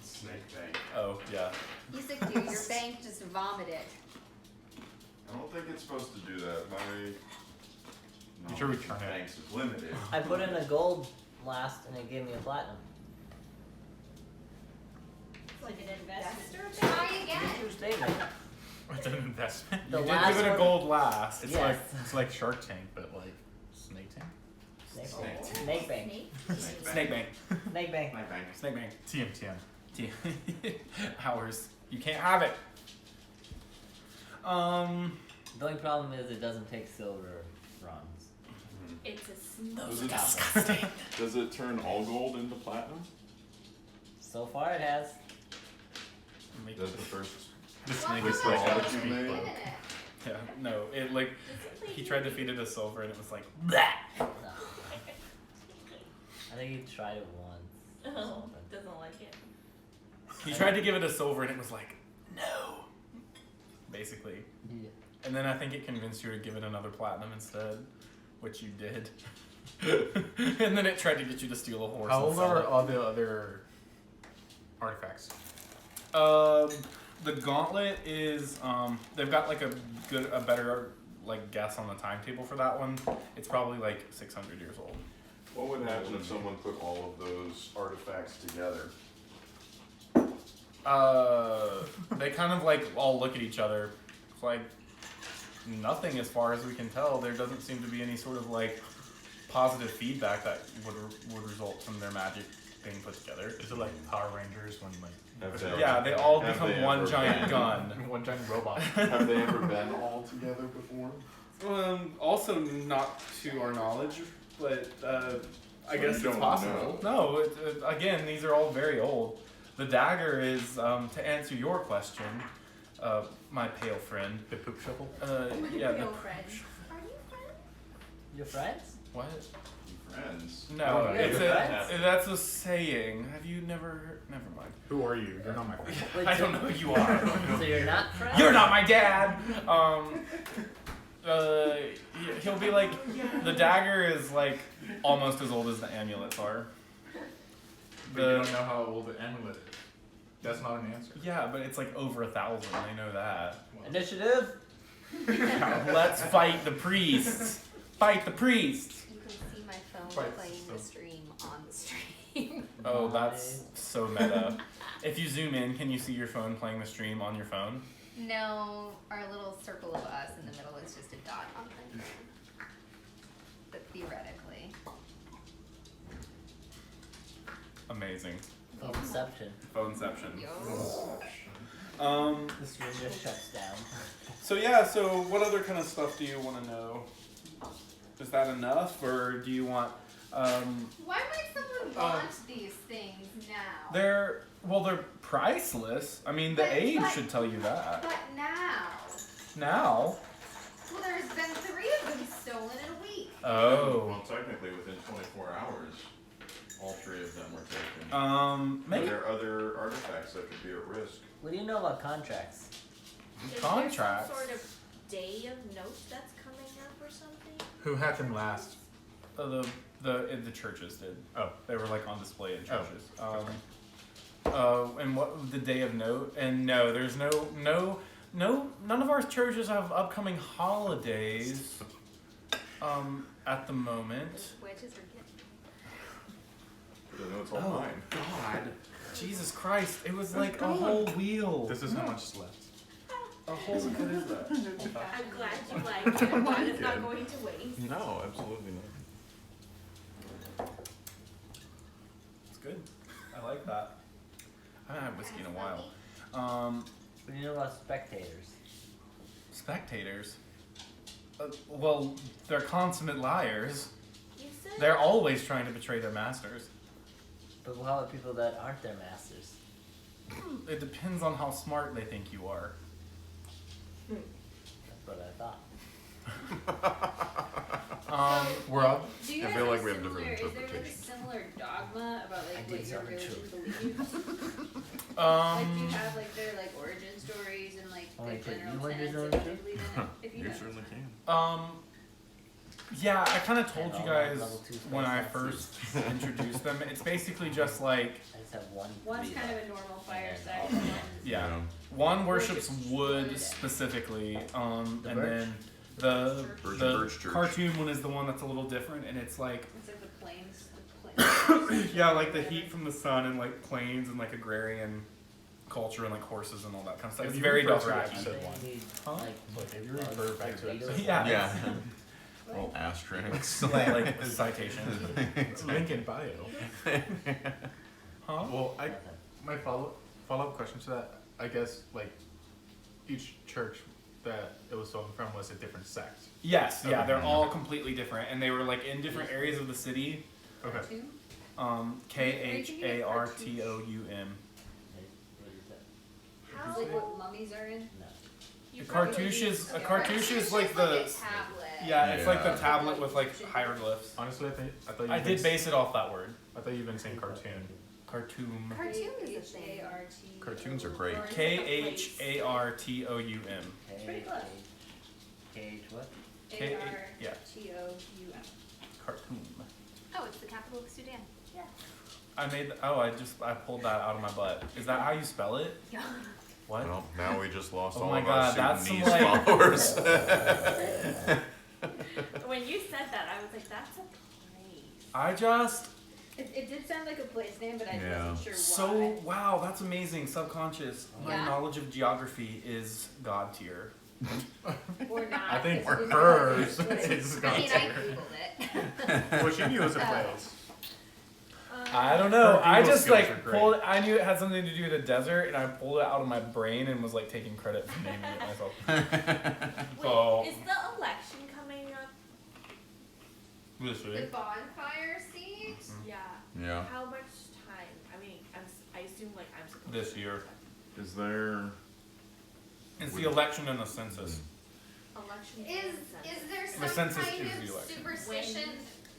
Snake bank. Oh yeah. He's like, dude, your bank just vomited. I don't think it's supposed to do that. My You should return it. banks is limited. I put in a gold last and it gave me a platinum. It's like an investment. Try again. True statement. It's an investment. The You did last give it a one- gold last. Yes. It's like Shark Tank, but like Snake Tank. Snake Snake. Bank. Snake Bank. Snake bank. Snake Bank. My bank. Snake bank. TM. Hours. You can't have it. The only problem is it doesn't take silver bronze. It's a snake. Does it, Disgusting. does it turn all gold into platinum? So far it has. That's the first. The Well, snake how is much like all was that you in made? it? Yeah. No. It like Doesn't he he tried to feed it a silver and it was like. Bleh. No. I think he tried it once. or Oh, something. doesn't like it. He tried to give it a silver and it was like no. Basically. Yeah. And then I think it convinced you to give it another platinum instead, which you did. And then it tried to get you to steal a horse. How and old sell are it. all the other artifacts? The gauntlet is they've got like a better like guess on the timetable for that one. It's probably like 600 years old. What would happen if someone put all of those artifacts together? They kind of like all look at each other. It's like nothing as far as we can tell. There doesn't seem to be any sort of like positive feedback that would result from their magic being put together. Is it like Power Rangers when like Have they- Yeah, they all Have become they one ever giant been- gun. one giant robot? Have they ever been all together before? Also not to our knowledge, but I So guess you it's don't possible. No, again, these are all very old. The dagger is, to answer your question, my pale friend. The poop shovel? Yeah, Real the, friends. Are you friends? Your friends? what? Friends. No, Oh, it's yeah, a, that's a saying. Have you never heard? Never mind. Who are you? You're not my friend. Wait, I so- don't know who you are. So you're not friends? You're not my dad! He'll be like, the dagger is like almost as old as the amulets are. But you don't know how old the amulet is. That's not an answer. Yeah, but it's like over 1,000. I know that. Initiative? Let's fight the priests. Fight the priests. You can see my phone Right, playing so- the stream on the stream. Oh, that's so meta. If you zoom in, can you see your phone playing the stream on your phone? No, our little circle of us in the middle is just a dot on the phone. But theoretically. Amazing. Inception. Phoneception. Yo. This room just shuts down. So yeah, so what other kind of stuff do you want to know? Is that enough, or do you want? Why might someone want these things now? They're priceless. I mean, the But- age but- should tell you that. But now. Now. Well, there's been 3 of them stolen in a week. Oh. Well, technically, within 24 hours, all 3 of them were taken. But Maybe there are other artifacts that could be at risk. What do you know about contracts? Is contracts. there some sort of day of note that's coming up or something? Who had them last? The churches did. Oh. They were like on display in Oh, churches. And what the day of note? And no, there's no No, none of our churches have upcoming holidays. At the moment. Witches are getting. I know it's all Oh mine. God, Jesus Christ! It was like a whole wheel. This is how much is left. A whole. What is that? I'm glad you like it. I'm glad it's not going to waste. No, absolutely not. It's good. I like that. I haven't had whiskey in a while. What do you know about spectators? Spectators. Well, they're consummate liars. You said They're always trying to betray their masters. But how about people that aren't their masters? It depends on how smart they think you are. That's what I thought. We're up. Do you I guys feel like have we have different similar- Is there like a interpretations. similar dogma about I like did what your tell the religion truth. believes? Like do you have like their like origin stories and like Oh, the wait, general you want to tenets know of the what they truth? believe in? If you You have. certainly can. Yeah, I kind of told And you all that guys level 2 when I space first introduced them. It's basically just like, I just have one. One's three kind of left. a normal And fireside. then and all one's- yeah, one worships Worships wood wood. specifically, The and birch? then the Virgin the Birch Church. cartoon one is the one that's a little different, and it's like It's like the plains. yeah, like the heat from the sun and like plains and like agrarian culture and like horses and all that kind of stuff. If It's you very refer to Dothraki. I episode think one. we need, Huh? like, Look, if you bugs, refer back like to beetles. episode Yeah. Yeah. Little asterisks. like citation. It's link in bio. Huh? Well, my follow up question to that, I guess, like each church that it was stolen from was a different sect. Yes, yeah, Okay. they're all completely different, and they were like in different areas of the city. Okay. Khartoum. What is that? How? It's like what mummies are in. No. you A probably cartouche need- is a cartouche is like the a tablet. yeah, it's like the Yeah. tablet with like hieroglyphs. Honestly, I thought I did base it off that word. I thought you've been saying cartoon. Cartoon. Cartoon is a thing. H-A-R-T. Cartoons are great. Or- Khartoum. Pretty close. KH what? yeah. A-R-T-O-U-M. Khartoum. Oh, it's the capital of Sudan. I pulled that out of my butt. Is that how you spell it? Yeah. What? Well, now we just lost Oh all my of God, our that's some, Sudanese like- followers. When you said that, I was like, that's a place. I just It did sound like a place name, but I Yeah. wasn't sure so why. wow, that's amazing. Subconscious. My Yeah. knowledge of geography is God tier. Or not. I think it's- it's- hers it's- is I not mean, I tier. googled it. Well, she knew it was a place. I don't know. Her I Google just skills like are great. pulled. I knew it had something to do with the desert, and I pulled it out of my brain and was like taking credit for naming it myself. Wait, So- is the election coming up? This The week. bonfire seat? Yeah. Yeah. How much time? I mean, I assume like I'm supposed This to. year. Is there? It's the election and the census. Election. Is there The some census kind is of the election. superstition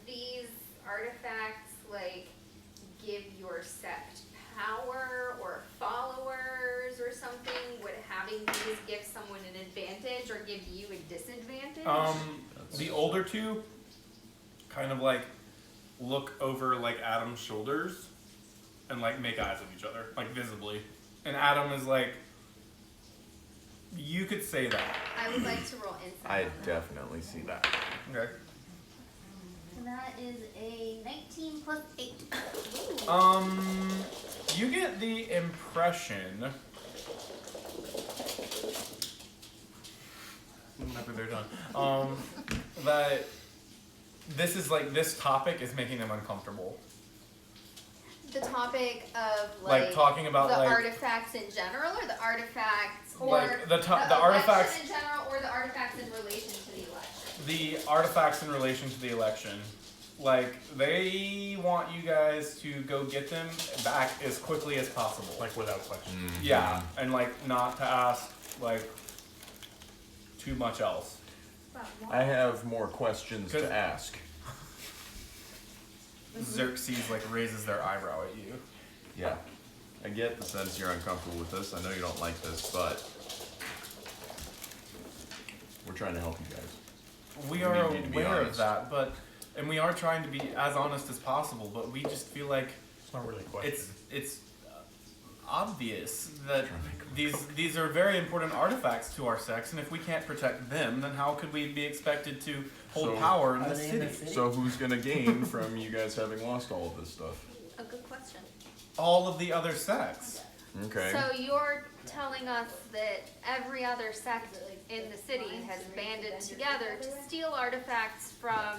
these artifacts like give your sect power or followers or something? Would having these give someone an advantage or give you a disadvantage? The older two kind of like look over like Adam's shoulders and like make eyes at each other, like visibly. And Adam is like, you could say that. I would like to roll insight. I on that. definitely see that. Okay. And that is a 19 plus 8. You get the impression whenever they're done, that this is like this topic is making them uncomfortable. The topic of Like talking about the like artifacts in general, or the artifacts, or Like, the election artifacts- in general, or the artifacts in relation to the election. the artifacts in relation to the election. Like they want you guys to go get them back as quickly as possible. Like without question. Yeah, and like not to ask like too much else. I have more questions 'Cause- to ask. Xerxes like raises their eyebrow at you. Yeah. I get the sense you're uncomfortable with this. I know you don't like this, but we're trying to help you guys. We We are need to be aware of honest. that, and we are trying to be as honest as possible, but we just feel like It's not really a question. it's obvious that these are very important artifacts to our sex, and if we can't protect them, then how could we be expected to hold So- power in Are the they in the city? city? So who's gonna gain from you guys having lost all of this stuff? A good question. All of the other sects. Okay. So you're telling us that every other sect in the city has banded together to steal artifacts from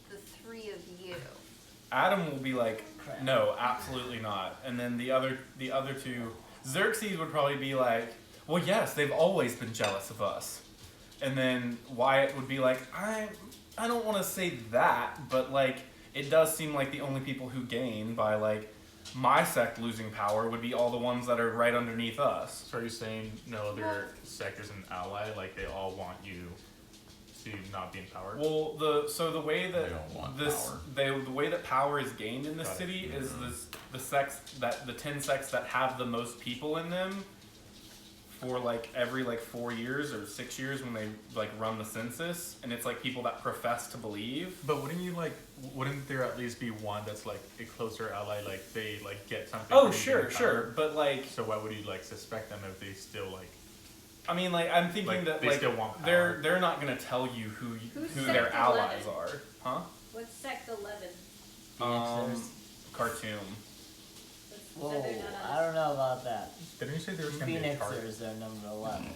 the three of you. Adam will be like, no, absolutely not. And then the other two, Xerxes would probably be like, well, yes, they've always been jealous of us. And then Wyatt would be like, I don't want to say that, but like, it does seem like the only people who gain by like my sect losing power would be all the ones that are right underneath us. So are you saying no other sect is an ally? Like they all want you to not be in power? Well, the way that They don't want the way that power is gained in the Got it. city is the 10 sects that have the most people in them for like every like 4 years or 6 years when they like run the census, and it's like people that profess to believe. But wouldn't there at least be one that's like a closer ally, like they like get something? Oh, from you sure, in sure, power? but like, So why would you like suspect them if they still like? I mean, like, I'm thinking Like, that they like still want they're not gonna tell you who Who's their sect allies 11? are, huh? What's sect 11? Phoenixers. Cartoon. Whoa, So they're not I don't know about that. Didn't you say there was gonna be a target? Phoenixers are number 11.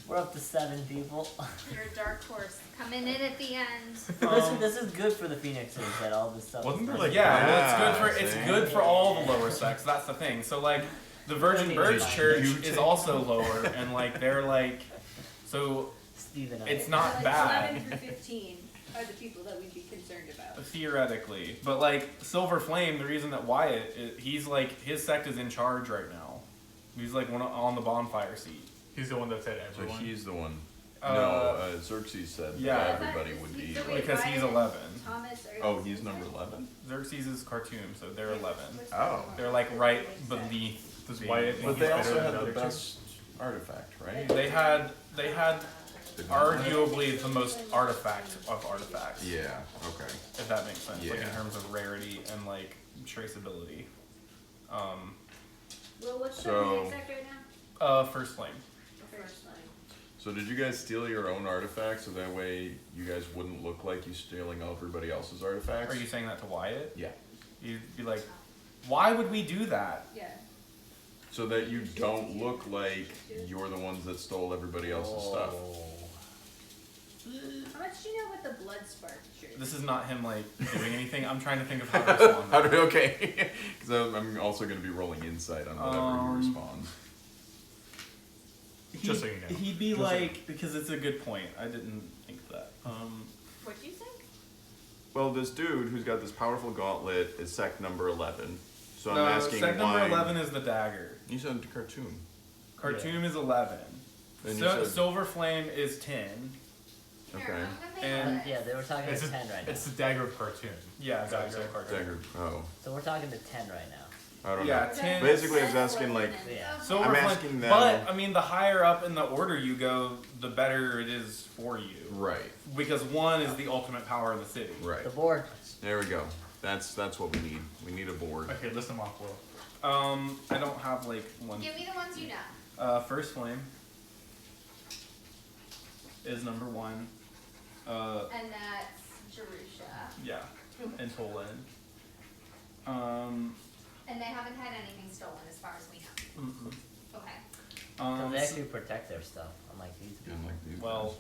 We're up to 7 people. You're a dark horse coming in at the end. This is good for the Phoenixers that all this stuff. Wasn't is there, going like, Yeah, well, Yeah, it's see? good for all the lower sects. That's the thing. So like, the Virgin Birds Church is also lower, and like they're like, so Steve and I. it's So, not like, bad 11 through 15 are the people that we'd be concerned about. theoretically. But like Silver Flame, the reason that Wyatt, he's like his sect is in charge right now. He's like on the bonfire seat. He's the one that said So everyone. he's the one. Uh, Xerxes said yeah. that everybody would be. So Like, wait, because he's Wyatt, 11. Thomas are oh, he's number 11. Xerxes is cartoon, so they're 11. Oh. They're like right beneath. Does the- Wyatt But think they he's also better than had the the other two? best artifact, right? They had The arguably the most artifact of artifacts. Yeah. Okay. If that makes sense, like in Yeah. terms of rarity and like traceability. Well, what's So- the sect right now? First Flame. The first line. So did you guys steal your own artifacts so that way you guys wouldn't look like you stealing everybody else's artifacts? Are you saying that to Wyatt? Yeah. You'd be like, why would we do that? Yeah. So that you don't look like you're the ones that stole everybody else's stuff. How much do you know what the blood spark shirt? This is not him like doing anything. I'm trying to think of how to respond. How do okay? Because I'm also going to be rolling insight on whatever he responds. Just so you know. He'd be Just so you like, because it's a good point. I didn't think of that. What do you think? Well, this dude who's got this powerful gauntlet is sect number 11. So I'm no, asking sect why. number 11 is the dagger. You said cartoon. Cartoon is 11. Then you said- Silver Flame is 10. Okay. And- Yeah, they were talking It's to a- 10 right now. It's the dagger of cartoon. Yeah, Sorry, dagger. sorry. Cartoon. Dagger. Oh, So we're talking to 10 right now. I don't Yeah, know. 10. Basically, I was asking like, Yeah. Silver I'm Flame, asking them- but I mean, the higher up in the order you go, the better it is for you. right, Because 1 is the ultimate power of the city. right. The board. There we go. That's what we need. We need a board. Okay, list them off, Will. I don't have like one. Give me the ones you know. First Flame is number 1. And that's Jerusha. Yeah, and Tolan. And they haven't had anything stolen as far as we know. Mm-mm. Okay. So they actually protect their stuff, unlike these people. Good, like these Well,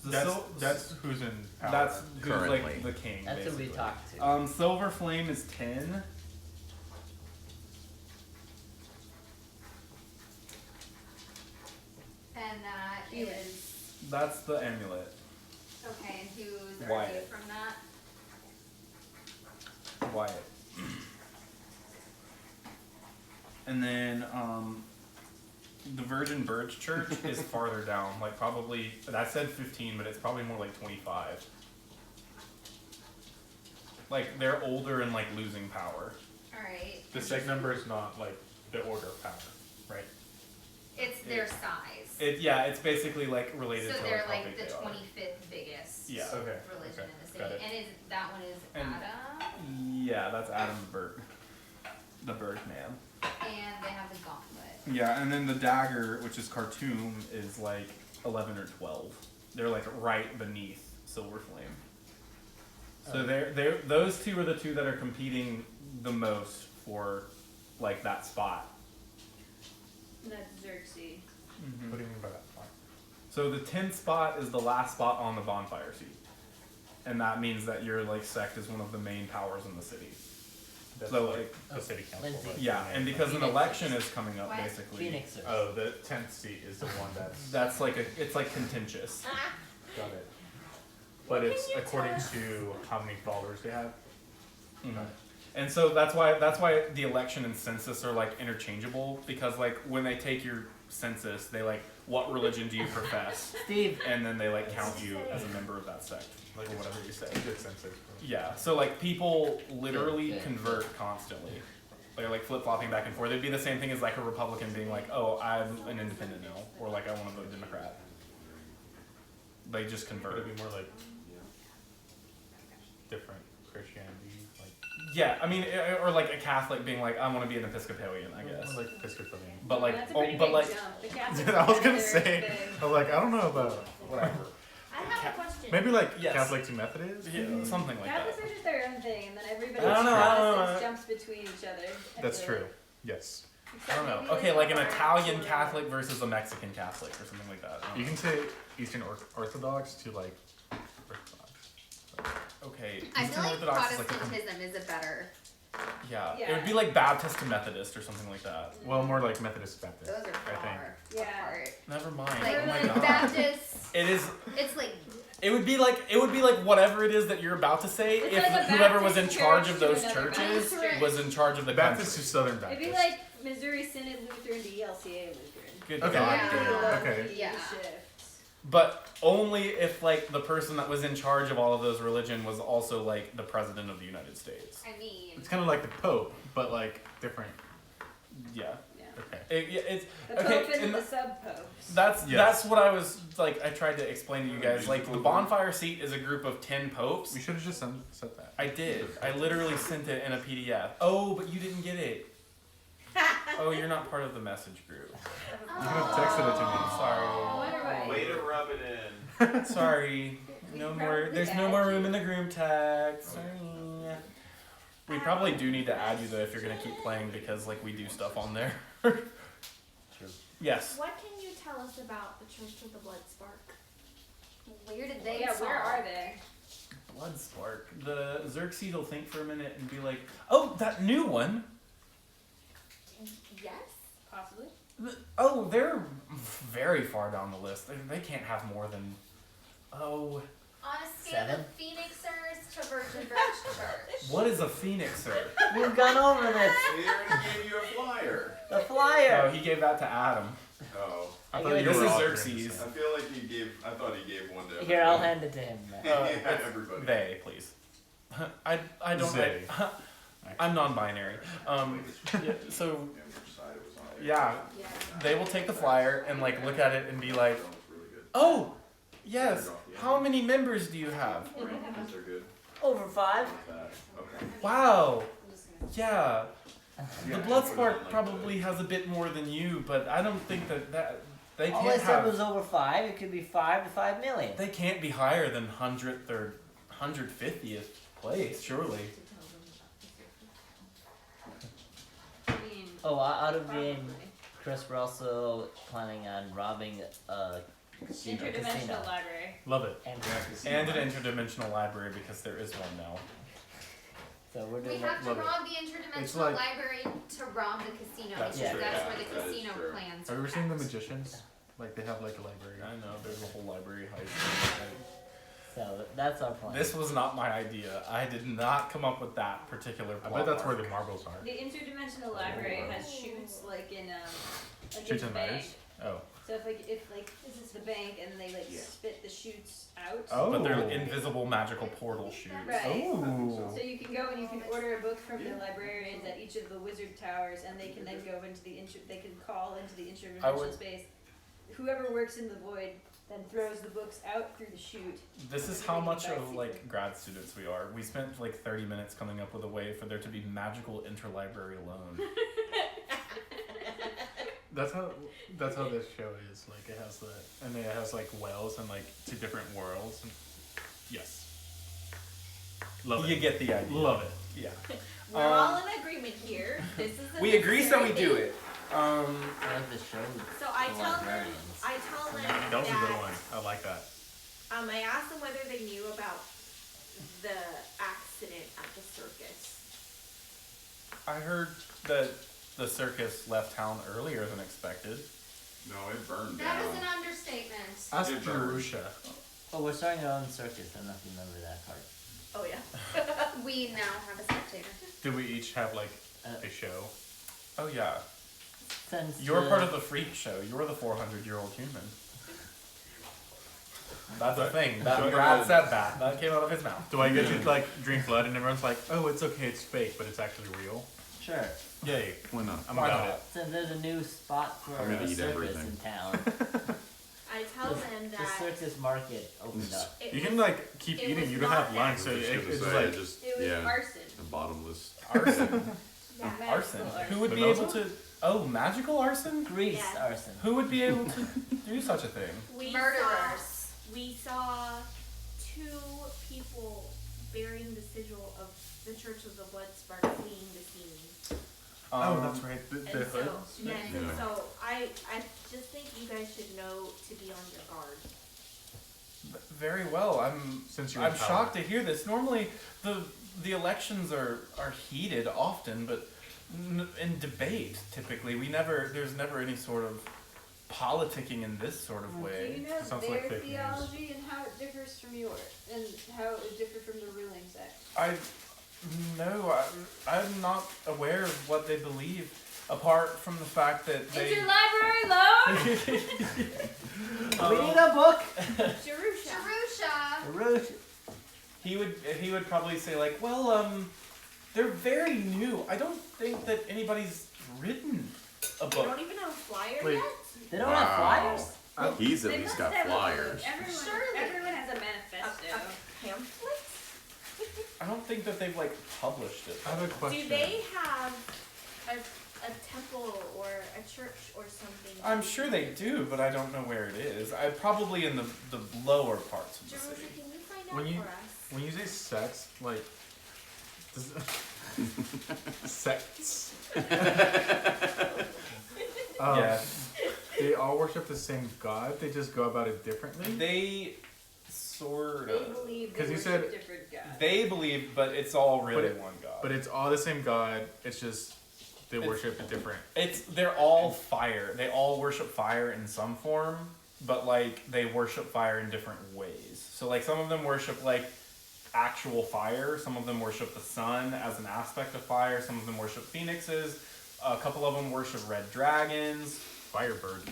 the That's who's in power. that's who's currently. like the king. That's who we basically. talked to. Silver Flame is 10. And that is That's the amulet. okay. And who's are you Wyatt. from that? Wyatt. And then the Virgin Birds Church is farther down, like probably that said 15, but it's probably more like 25. Like they're older and like losing power. All right. The sect number is not like the order of power, right? It's their size. It's basically like related So to they're like, how like big the they are. 25th biggest Yeah. Okay. religion Okay. in the Got city. it. And is that one is And- Adam? Yeah, that's Adam Burt. the Birdman. And they have the gauntlet. Yeah, and then the dagger, which is Khartoum, is like 11 or 12. They're like right beneath Silver Flame. So those two are the two that are competing the most for like that spot. That's Xerxes. Mm-hmm. What do you mean by that? So the 10th spot is the last spot on the bonfire seat. And that means that your like sect is one of the main powers in the city. That's So like like the city council. Lindsay. Right? yeah, and because an Phoenix. election is coming up What? basically. Phoenix. Oh, the 10th seat is the one that's That's like it's like contentious. got it. But Can it's you according tell us- to how many followers they have. Mhm. And so that's why the election and census are like interchangeable, because like when they take your census, they like, what religion do you profess? Steve. And then they like count you as a member of that sect, Like or whatever you say. It's a good census. Yeah, so like people literally Good. convert constantly. They're like flip-flopping back and forth. It'd be the same thing as like a Republican being like, oh, I'm an independent now, or like I want to vote Democrat. They just Would convert. it be more like different Christianity? Like Yeah, I mean, or like a Catholic being like, I want to be an Episcopalian, I guess. more like Episcopalian. But like, That's a pretty but big like, jump. The Catholics Dude, I was are gonna very say, big. I was like, I don't know about whatever. I have a question. maybe like Yes. Catholic to Methodist. Yeah, something like Catholics that. are just their own thing, and then everybody I don't know, Protestants jumps between each other. I That's feel true. like. Yes. I Except don't know. maybe, Okay, like an our Italian children. Catholic versus a Mexican Catholic, or something like that. I don't You know. can say Eastern Orthodox to like Orthodox. Okay, I Eastern feel like Orthodox is like Protestantism is a better. yeah. Yeah. It would be like Baptist to Methodist or something like that. Well, more like Methodist Baptist. Those are I think. far Yeah. apart. Never mind. Like oh my Like god. Baptists, It is. it's like It would be like whatever it is that you're about to say. It's If like a whoever was in Baptist charge church of to those another churches Baptist was in charge of the Baptist country. to Southern Baptist. It'd be like Missouri Synod Lutheran to ELCA Lutheran. Good Okay. God Yeah. damn. Okay. Yeah. But only if like the person that was in charge of all of those religion was also like the president of the United States. I mean, It's kind of like the Pope, but like different. Yeah. Yeah. Okay. It's The okay. Pope and and the sub-popes. that's Yes. that's what I was like. I tried to explain to you guys. Like the bonfire seat is a group of 10 popes. We should have just said that. I did. I literally sent it in a PDF. Oh, but you didn't get it. Oh, you're not part of the message group. You could have texted it to me. Sorry. Wonder why. Way to rub it in. Sorry. No more. There's no more room in the group text. Sorry. We probably do need to add you though if you're gonna keep playing, because like we do stuff on there. Yes. What can you tell us about the Church of the Blood Spark? where did they Yeah, fall? where are they? Blood spark. The Xerxes will think for a minute and be like, "Oh, that new one. Yes. Possibly. Oh, they're very far down the list. They can't have more than. Oh, On a scale 7? of Phoenixers to Virgin Birch Church. what is a phoenixer? We've gone over this. He already gave you a flyer. The Oh, flyer. he gave that to Adam. Oh. I Hey, thought you this were is all Xerxes. I feel like he gave. I thought he gave one to everybody. Here, I'll hand it to him. Everybody. They, please. I don't. They. I'm non-binary. Yeah, so yeah, Yeah. they will take the flyer and like look at it and be like, "Oh, yes. How many members do you have? They're good. Over 5. Okay. Wow. Yeah. The Bloodspark probably has a bit more than you, but I don't think that they All I can't said was have. over 5. It could be 5 to 5 million. They can't be higher than 100th or 150th place, surely. I mean, Oh, out of being probably. Chris, we're also planning on robbing a casino. Interdimensional library. Love it. And an interdimensional library, because there is one now. So we're We doing have to Love it. rob the interdimensional It's like- library to rob the casino, That's because true, that's yeah, where the that is casino true. plans Have you are ever seen The at. Magicians? Like they have like a library. I know, there's a whole library heist. So that's our plan. This was not my idea. I did not come up with that particular I plot bet that's where arc. the marbles are. The interdimensional library has chutes like in like Chutes in and the bank. ladders? Oh. So if this is the bank and they like spit the chutes out. Oh. But they're invisible magical portal shoes. Right. Oh. So you can go and you can order a book from the librarians at each of the wizard towers, and they can then go into the they can call into the I interdimensional would- space. Whoever works in the void then throws the books out through the chute. This is how much of like grad students we are. We spent like 30 minutes coming up with a way for there to be magical interlibrary loan. That's how this show is. Like it has and it has like wells and like 2 different worlds. And yes. Love You it. get the idea. Love it. Yeah. We're all in agreement here. This is the We agree, so we necessary do thing. it. I like the show. So I The tell them, librarians. That was a good one. I like that. I asked them whether they knew about the accident at the circus. I heard that the circus left town earlier than expected. No, it burned That down. is an understatement. Ask It burned. Jerusha. Oh, we're starting our own circus. I don't know if you remember that part. Oh yeah. We now have a spectator. Do we each have like a show? Oh yeah. Since You're part of the freak show. You're the 400-year-old human. That's a thing. That Brad said that. That came out of his mouth. Do I get to like drink blood and everyone's like, oh, it's okay, it's fake, but it's actually real? Sure. Yay. Why not? I'm Why about not? it. Since there's a new spot for I'm gonna a eat circus everything. in town. I tell them The that circus market opened up. it You was- can like keep it eating. was You don't not have lunch, I so was just gonna it's say, like just, It was yeah, arson. a bottomless. Arson. Yeah, Arson. magical Who would be Vanilla? able to? Oh, magical arson? Grease Yeah. arson. Who would be able to do such a thing? Murderers. We saw 2 people bearing the sigil of the Church of the Blood Spark fleeing the scene. oh, that's right, the And hood. so, yes, and Yeah. so I just think you guys should know to be on your guard. Very well. I'm Since you're I'm in power. shocked to hear this. Normally, the elections are heated often, but in debate, typically, there's never any sort of politicking in this sort of Do way. you know Sounds their like fake news. theology and how it differs from yours, and how it would differ from the ruling sect? I'm not aware of what they believe, apart from the fact that they. Interlibrary loan? We need a book. Jerusha. Jerusha. Rouge. He would probably say like, well, they're very new. I don't think that anybody's written a You book. don't even have a flyer Wait. yet? They don't have flyers. He's at They least must got have a book. flyers. Everyone has a A manifesto. pamphlet? I don't think that they've like published it. I have a question. Do they have a temple or a church or something? I'm sure they do, but I don't know where it is. Probably in the lower parts of the Jerusha, city. can you find out When you- for us? When you say sex, like, does, sects. Yeah. They all worship the same god. They just go about it differently. They sort They of. believe they 'Cause you worship said- different gods. They believe, but it's all really But it- one god. But it's all the same god. It's just they It's- worship it different. They're all fire. They all worship fire in some form, but like they worship fire in different ways. So like some of them worship like actual fire. Some of them worship the sun as an aspect of fire. Some of them worship phoenixes. A couple of them worship red dragons, Firebird.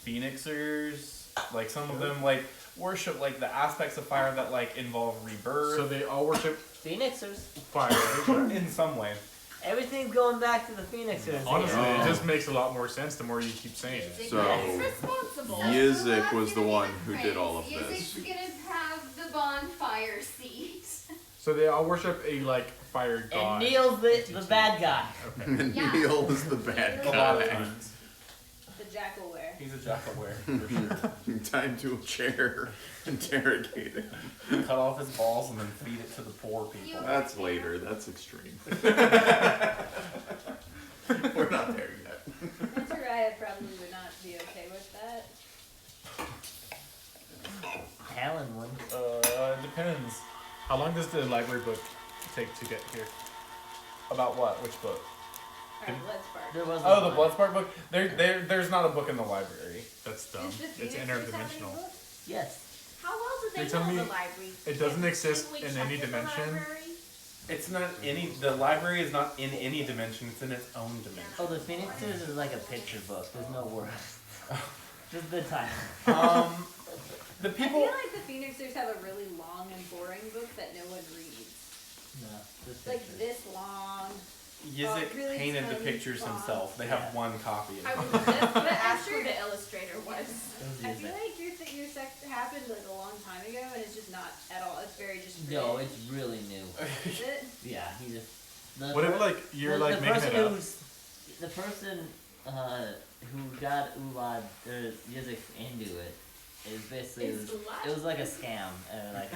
phoenixers. Like some of them like worship like the aspects of fire that like involve rebirth So they all worship Phoenixers. fire. in some way. Everything's going back to the Phoenixers. Honestly, Oh. it just makes a lot more sense the more you keep saying it. So- It's responsible. Yizik was the one who did all of Yizik's this. gonna have the bonfire seat. So they all worship a like fire god. And Neil's the bad guy. And Yeah. Neil is the bad A lot of guy. times. The jackalware. He's a jackalware for sure. Tied to a chair, interrogated. Cut off his balls and then feed it to the poor people. That's later. That's extreme. We're not there yet. Terrorize probably would not be okay with that. Helen would. It depends. How long does the library book take to get here? About what? Which book? Alright, blood spark. There was Oh, the Bloodspark book? There's not a book in the library. That's dumb. Is the It's Phoenixers have any interdimensional. books? Yes. How well do they You're telling know me the library? it doesn't exist Can we in check any the dimension? library? It's not the library is not in any dimension, it's in its own dimension. Oh, the Phoenixers is like a picture book. There's no words. Just the title. The I people. feel like the Phoenixers have a really long and boring book that no one reads. No, just It's like pictures. this long. Yizik really painted the tiny pictures font. himself. They have one copy. I Of was it. just gonna Ask ask who the illustrator was. I feel like your sex happened like a long time ago, and it's just not at all. It's very just. No, written. it's really new. Is it? Yeah, he just. What if like you're the like making person it up? the person who got Ulad or Yizik into it is basically it was like a scam and like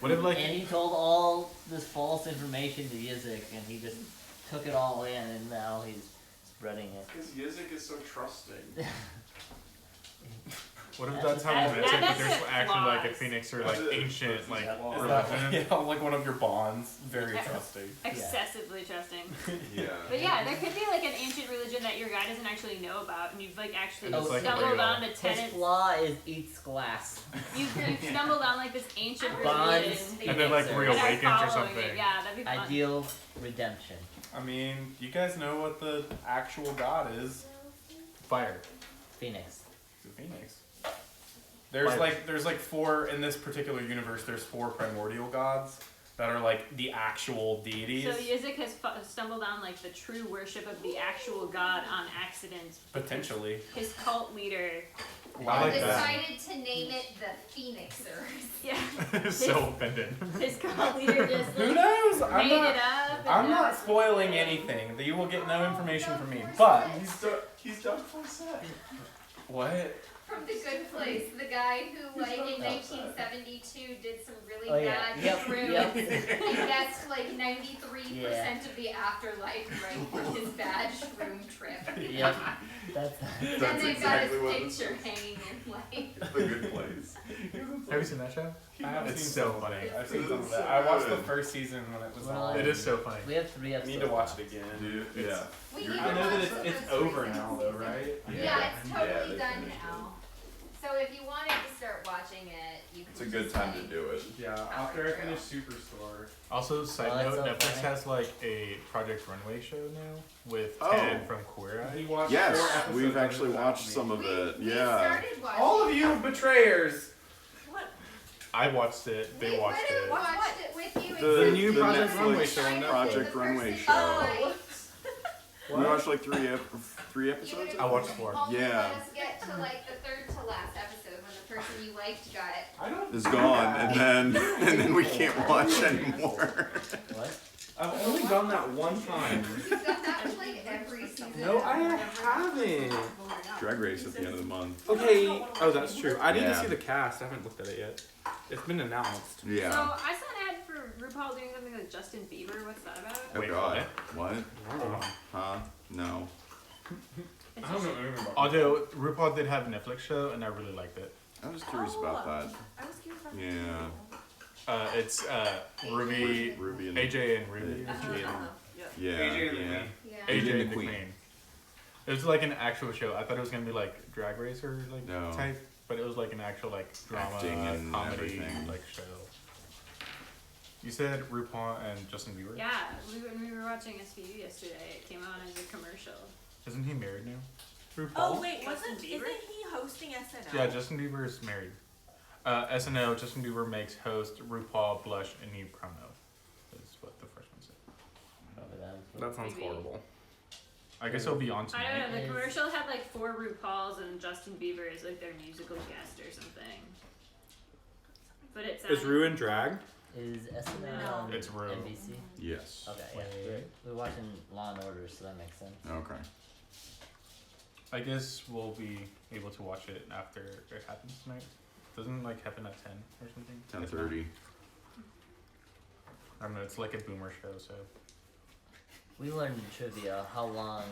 What if like and he told all this false information to Yizik and he just took it all in and now he's spreading it. Because Yizik is so trusting. what if that's how you meant it, but there's actually like a phoenix or like That's it. ancient like Is that religion? yeah, like one of your bonds? Very trusting. Excessively trusting. Yeah. But yeah, there could be like an ancient religion that your guy doesn't actually know about, and you've like actually Oh, like stumbled real. on a His tenant. flaw is eats glass. You've stumbled on like this ancient Bonds. religion. And then like Phoenix and are reawakens or following something. it. Yeah, that'd be fun. Ideal redemption. I mean, you guys know what the actual god is? Fire. Phoenix. The Phoenix. There's like four in this particular universe. There's four primordial gods that are like the actual deities. So Yizik has stumbled on like the true worship of the actual god on accident. Potentially. His cult leader. I like that. Decided to name it the Phoenixers. Yeah. So offended. His cult leader just Who like knows? made it up. And I'm now not it's- spoiling anything. You will get no information from me. But He's done for set. what? From The Good Place, the guy who, like, in 1972 did some really Oh, yeah. bad Yep, shrooms yep. and guessed, like, 93% of the afterlife right from his bad shroom trip. Yep. That's And then That's they've exactly got what his it picture hanging in, like... The Good Place. Have you seen that show? I have It's seen so some of funny. it. I've seen It's some of so that. I watched the good. first season when it was Well, on. It is so funny. we have 3 I episodes. need to watch now. it again. Dude, It's- yeah. We You're need I to know that watch it's the first over season. now though, right? Yeah, it's Yeah, totally they done finished it. now. So if you wanted to start watching it, you can It's a good just, time to like- do it. Yeah, after I finish Superstore. Also, side Oh, that's note, so Netflix funny. has like a Project Runway show now with Oh. Ted from Queer Eye. He watched Yes, 4 episodes we've of actually it without watched me. some of it. We Yeah. started watching All of you betrayers. I watched it. They we watched would've it. watched it with you. The except new we Project watched Runway it show on kind of Project in the first Runway season, show. right? We watched like three You episodes. would've I watched 4. only Yeah. let us get to like the third to last episode when the person you liked got it. I don't. Is do gone, that. and then we can't watch anymore. What? I've only done that one time. You've done that with like every season. No, I haven't. Drag Race at the end of the month. Okay. Oh, that's true. I need to Yeah. see the cast. I haven't looked at it yet. It's been announced. So Yeah. I saw an ad for RuPaul doing something with Justin Bieber. What's that about? Oh Wait, God. What? Oh. Huh? No. I don't know anything about Although RuPaul did have a Netflix show, and I really liked it. I was curious about that. I was curious about Yeah. It's Ruby, Ruby and AJ and Ruby. AJ that. Yeah. AJ and the Yeah. Queen. Yeah. AJ and and the the Queen. Queen. It was like an actual show. I thought it was gonna be like Drag Race or like No. type, but it was like an actual like drama, Acting and comedy everything. like show. You said RuPaul and Justin Bieber. Yeah, when we were watching SVU yesterday, it came on as a commercial. Isn't he married now? RuPaul. Oh wait, Justin isn't Bieber? he hosting SNL? Yeah, Justin Bieber is married. SNL, Justin Bieber makes host RuPaul blush a new promo. Is what the first one said. Probably that was That sounds Maybe. horrible. I guess it'll be on I tonight. don't know. The Is- commercial had like 4 RuPauls and Justin Bieber is like their musical guest or something. But it sounded. Is Rue in drag? Is SNL No. on It's Rue. NBC? Yes. Okay, yeah. Wait. We're watching Law and Order, so that makes sense. Okay. I guess we'll be able to watch it after it happens tonight. Doesn't it like happen at 10 or something? 10:30. I don't know, it's like a boomer show, so. We learned in trivia how long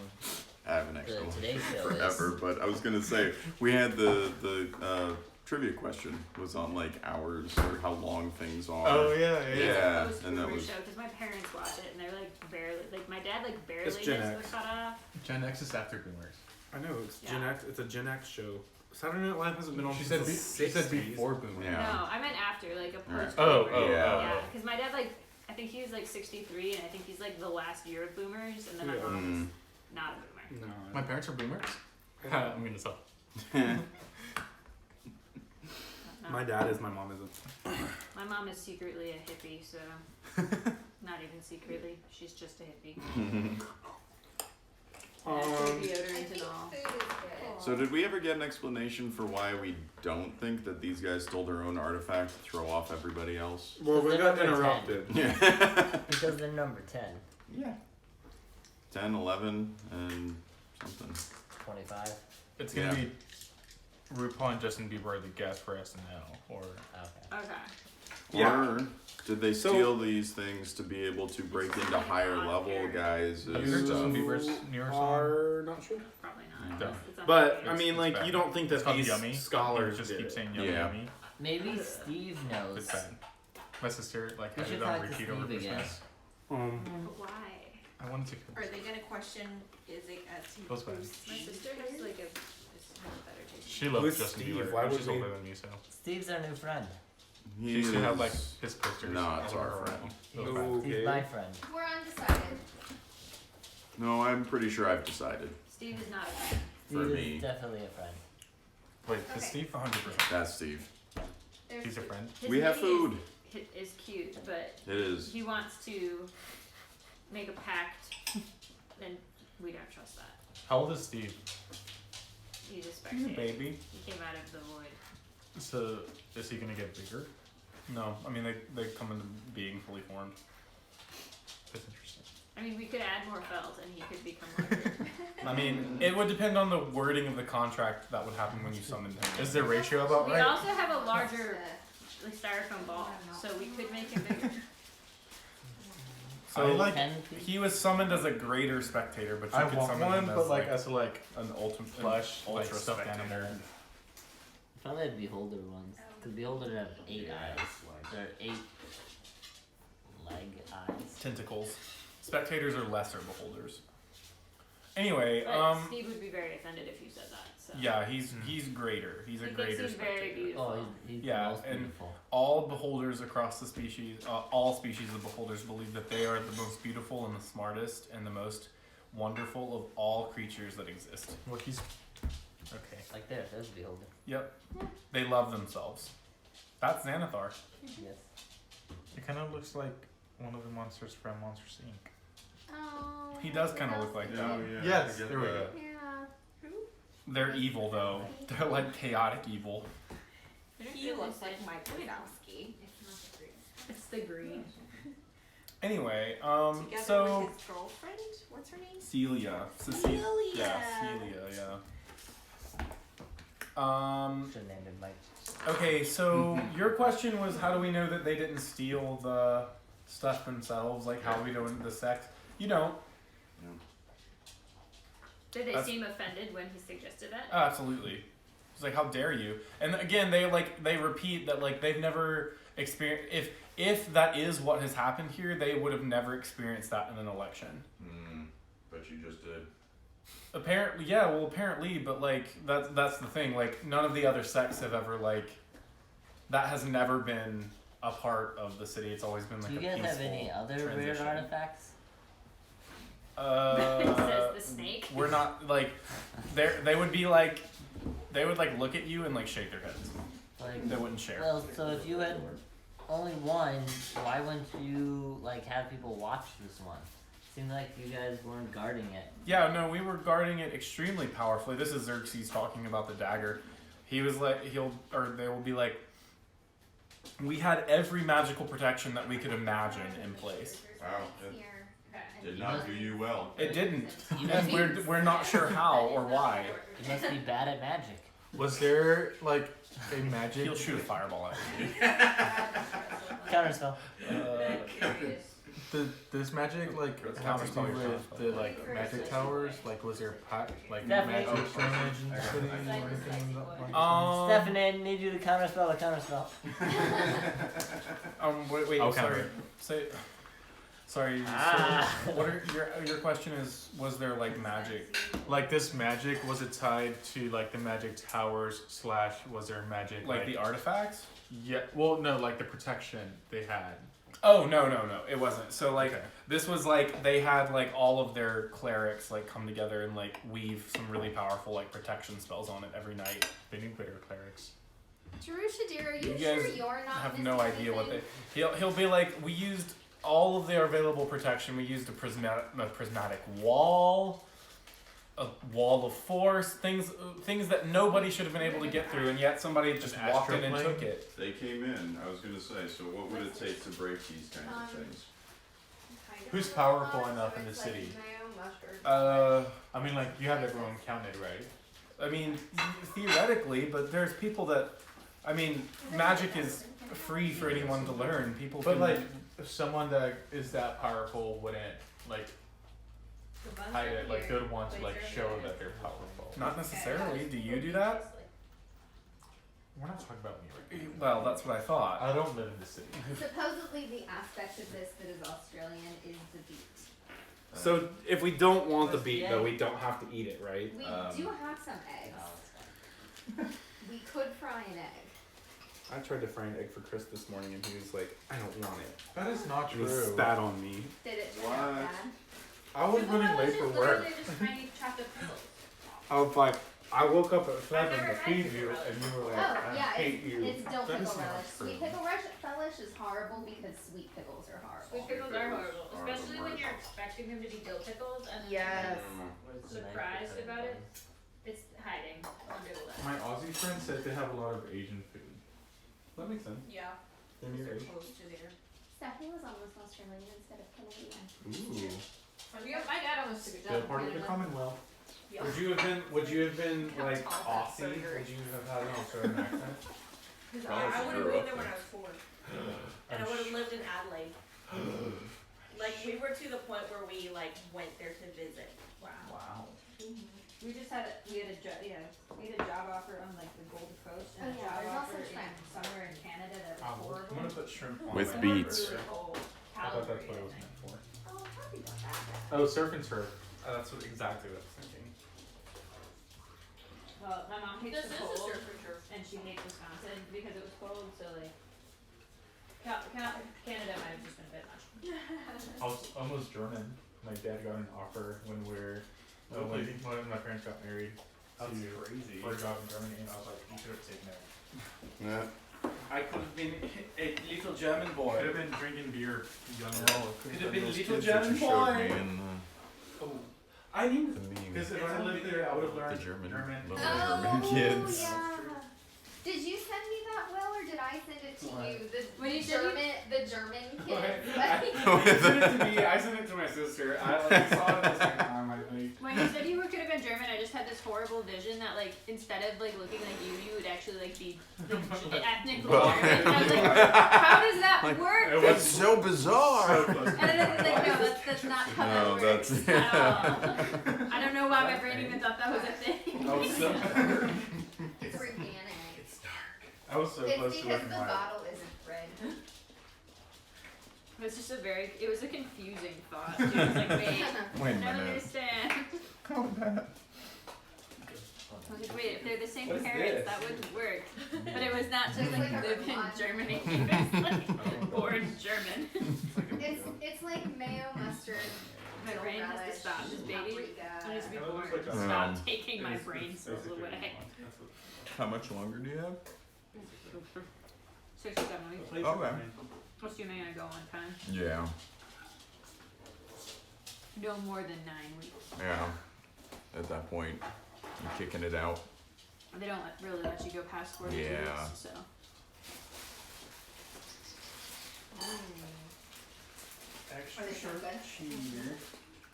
I have an the extra one Today Show forever, is. but I was gonna say we had the trivia question was on like hours or how long things are. Oh yeah, It's Yeah, a post and that boomer was- show because my parents watch it and they're like barely like my dad like barely It's gets Gen the X. cutoff. Gen X is after boomers. I know it's Yeah. Gen X. It's a Gen X show. Saturday Night Live hasn't been on She since said, the she said 60s. before boomers. Yeah. No, I meant after like a Right. post. Oh, boomer. oh, Yeah. Yeah, because my dad like I think he was like 63 and I think he's like the last year of boomers and then my Yeah. mom's Mm. not a boomer. No. My parents are boomers? I I mean, it's all. No. My dad is. My mom isn't. My mom is secretly a hippie, so Not even secretly. She's just a hippie. Deodorant I and think all. food is good. So did we ever get an explanation for why we don't think that these guys stole their own artifact to throw off everybody else? Well, we got Number 10. interrupted. Yeah. Because they're number 10, Yeah. 10, 11, and something. 25. It's gonna Yeah. be RuPaul and Justin Bieber are the guests for SNL, or Okay. Okay. Yeah. Or did they So- steal these things to be able to break into higher level guys' you heard Justin stuff? Bieber's newer song? Are not sure. Probably not. No. It's on But the I mean, It's like, bad. you don't think that It's called these Yummy. scholars just did keep it. saying yummy Yeah. yummy. Maybe Steve knows. It's bad. My sister like We had should it on talk to repeat over Steve again. Christmas. But why? I wanted to. Are they gonna question? Is it Those bad. My sister has like a better taste. She loves Who's Justin Steve? Bieber. Why and would she's we- older than me, so Steve's our new friend. she He used to have like is his pictures. not all over our her friend. wall. It was bad. He's Okay. my friend. We're undecided. No, I'm pretty sure I've decided. Steve is not a fan. For Steve me. is definitely a friend. Wait, is Okay. Steve 100%? That's Steve. There's He's a friend. His We have lady food. Is cute, but It is. he wants to make a pact, and we don't trust that. How old is Steve? He's a He's a spectator. baby. He came out of the void. So is he gonna get bigger? No, I mean, they come into being fully formed. That's interesting. I mean, we could add more felt, and he could become larger. I mean, it would depend on the wording of the contract that would happen when you summoned him. Is the ratio about We right? also have a larger like, styrofoam ball, so we could make him bigger. So, I like- 10 feet? he was summoned as a greater spectator, but you I could want summon one, him but as like as like an ultimate plush, an like ultra stuffed spectator. animal. Probably the beholder ones. Because beholder have 8 eyes. They're 8 leg eyes. Tentacles. Spectators are lesser beholders. Anyway, But Steve would be very offended if you said that. So. yeah, he's greater. He's a He thinks greater he's very spectator. beautiful. Oh, he's Yeah, the most and- beautiful. All beholders across the species, all species of beholders believe that they are the most beautiful and the smartest and the most wonderful of all creatures that exist. Well, he's okay. Like there's the beholder. Yep. They love themselves. That's Xanathar. Yes. It kind of looks like one of the monsters from Monsters Inc. Oh. He does kind of look like that. Yes, there we go. Yeah. They're evil though. They're like chaotic evil. He looks like Mike Wazowski. It's the green. Anyway, Together so with his girlfriend. What's her name? Celia. Celia. Yeah, Celia, yeah. Should have named him Mike. Okay, so your question was how do we know that they didn't steal the stuff themselves? Like how we know the sex? You don't. Did they That's- seem offended when he suggested that? Absolutely. It's like how dare you? And again, they repeat that like they've never experienced if that is what has happened here, they would have never experienced that in an election. But you just did. Apparently, yeah. Well, apparently, but like that's the thing. Like none of the other sects have ever like that has never been a part of the city. It's always been like Do you a guys have peaceful any other weird transition. artifacts? It says the snake. We're not like they would be like they would like look at you and like shake their heads. Like, They wouldn't share. well, so if you had only one, why wouldn't you like have people watch this one? Seemed like you guys weren't guarding it. Yeah, no, we were guarding it extremely powerfully. This is Xerxes talking about the dagger. He was like, they will be like, we had every magical protection that we could imagine in place. Wow. Here. Did not do you well. It didn't, You and must, we're not sure how or why. you must be bad at magic. Was there like a magic? He'll shoot a fireball at you. Counterspell. This magic like have to do with the like magic towers? Like was there like Definitely. magic damage in the city or anything like Um, Stephanie, I need you to counterspell a counterspell. wait, I'll sorry. counter. Sorry. Ah. So what are your question is? Was there like magic? like this magic, was it tied to like the magic towers / was there magic Like the artifacts? yeah, well no, like the protection they had. Oh no, it wasn't. So like Okay. this was like they had like all of their clerics like come together and like weave some really powerful like protection spells on it every night. They need better clerics. Jerushadir, are you You sure guys you're not have missing no idea what anything? he'll be like. We used all of their available protection. We used a prismatic wall, a wall of force, things that nobody should have been able to get through, and yet somebody just An walked in and astroplane? took it. They came in. I was gonna say. So what would it take to break these kinds of things? Kind of Who's a powerful robot, enough so in the it's city? Like mayo, mustard, I I mean, like, you have everyone counted, right? I mean, theoretically, but there's people that, I mean, magic is free for anyone to learn. People But can, like, if someone that is that powerful wouldn't like hide it. Like, they'd want to like show that they're powerful. not necessarily. Do you do that? We're not talking about me right now. Well, that's what I thought. I don't live in the city. Supposedly the aspect of this that is Australian is the beet. So if we don't want the beet, though, we don't have to eat it, right? We do have some eggs. We could fry an egg. I tried to fry an egg for Chris this morning, and he was like, "I don't want it." That is not And he true. spat on me. Did it turn out What? bad? I was running late for work. Just tiny chocolate pickles. I was like, I woke up at I've 7 never to had feed pickle you, relish. and you were like, Oh, "I yeah, hate you." it's dill That is pickle not relish. true. Sweet pickle relish is horrible because sweet pickles are horrible. Sweet pickles are horrible, Are the especially when worst. you're expecting them to be dill pickles and Yes. surprised about it. It's hiding under the lid. My Aussie friend said they have a lot of Asian food. That makes sense. Yeah. They're near They're Asia. close to there. Stephanie was almost Australian instead of Canadian. Ooh. My dad almost took a Still job part in of the Canada. Commonwealth. Yeah. Would you have been How like tall that Aussie? burger Would you have had an Australian accent? Because Probably I would have grew moved up there when there. I was 4. And I would have lived in Adelaide. Like, we were to the point where we, like, went there to visit. Wow. Wow. We had a job offer on like the Gold Coast and Oh, a yeah, job there's also offer in shrimp. somewhere in Canada that was I'm horrible. gonna put shrimp on With my beets. burger. Really cold. I thought that's Calgary, what it I was think. meant for. Oh, happy about that. Oh, surf and turf. That's exactly what I was thinking. Well, my mom hates This the is a cold, surf and turf. and she hates Wisconsin because it was cold. So like, Canada might have just been a bit much. I was almost German. My dad got an offer when when my parents got married That's to crazy. for a job in Germany, and I was like, you should have taken it. Yeah. I could have been a little German boy. Could have been drinking beer, young Could have been Those little kids that German you showed me boy. in Oh, I need. the meme. Because if I lived there, I would have learned The German, German. little Oh, German kids. yeah. Did you send me that, Will, or did I send it to What? you? When you said The German Okay. kids. I sent it to me. I sent it to my sister. I saw it at the same time. I think. When you said you could have been German, I just had this horrible vision that like instead of like looking like you would actually like be ethnically Well- German. And I was like, how does that Like, work? That's so bizarre. And then it's like, no, that's not how No, that works that's- at all. I don't know why my brain even thought that was a thing. I was so. It's organic. I was so It's close to because looking the like. bottle isn't red. It was just it was a confusing thought. Dude. It was like, wait, Wait I a don't minute. understand. I was like, wait, if they're the same What is parents, this? that wouldn't work. But it was not just It's like like a live in robot. Germany. It was like born German. It's like mayo, mustard, My dill brain has to relish, stop. This baby paprika. needs to be Kinda born. looks like a- Stop taking my brain cells Basically, away. that's what- How much longer do you have? 6 or 7 weeks. Okay. Assuming I go on time. Yeah. No more than 9 weeks. Yeah. At that point, you're kicking it out. They don't really let you go past 42 Yeah. weeks, so. Extra Are they so sharp good? cheese.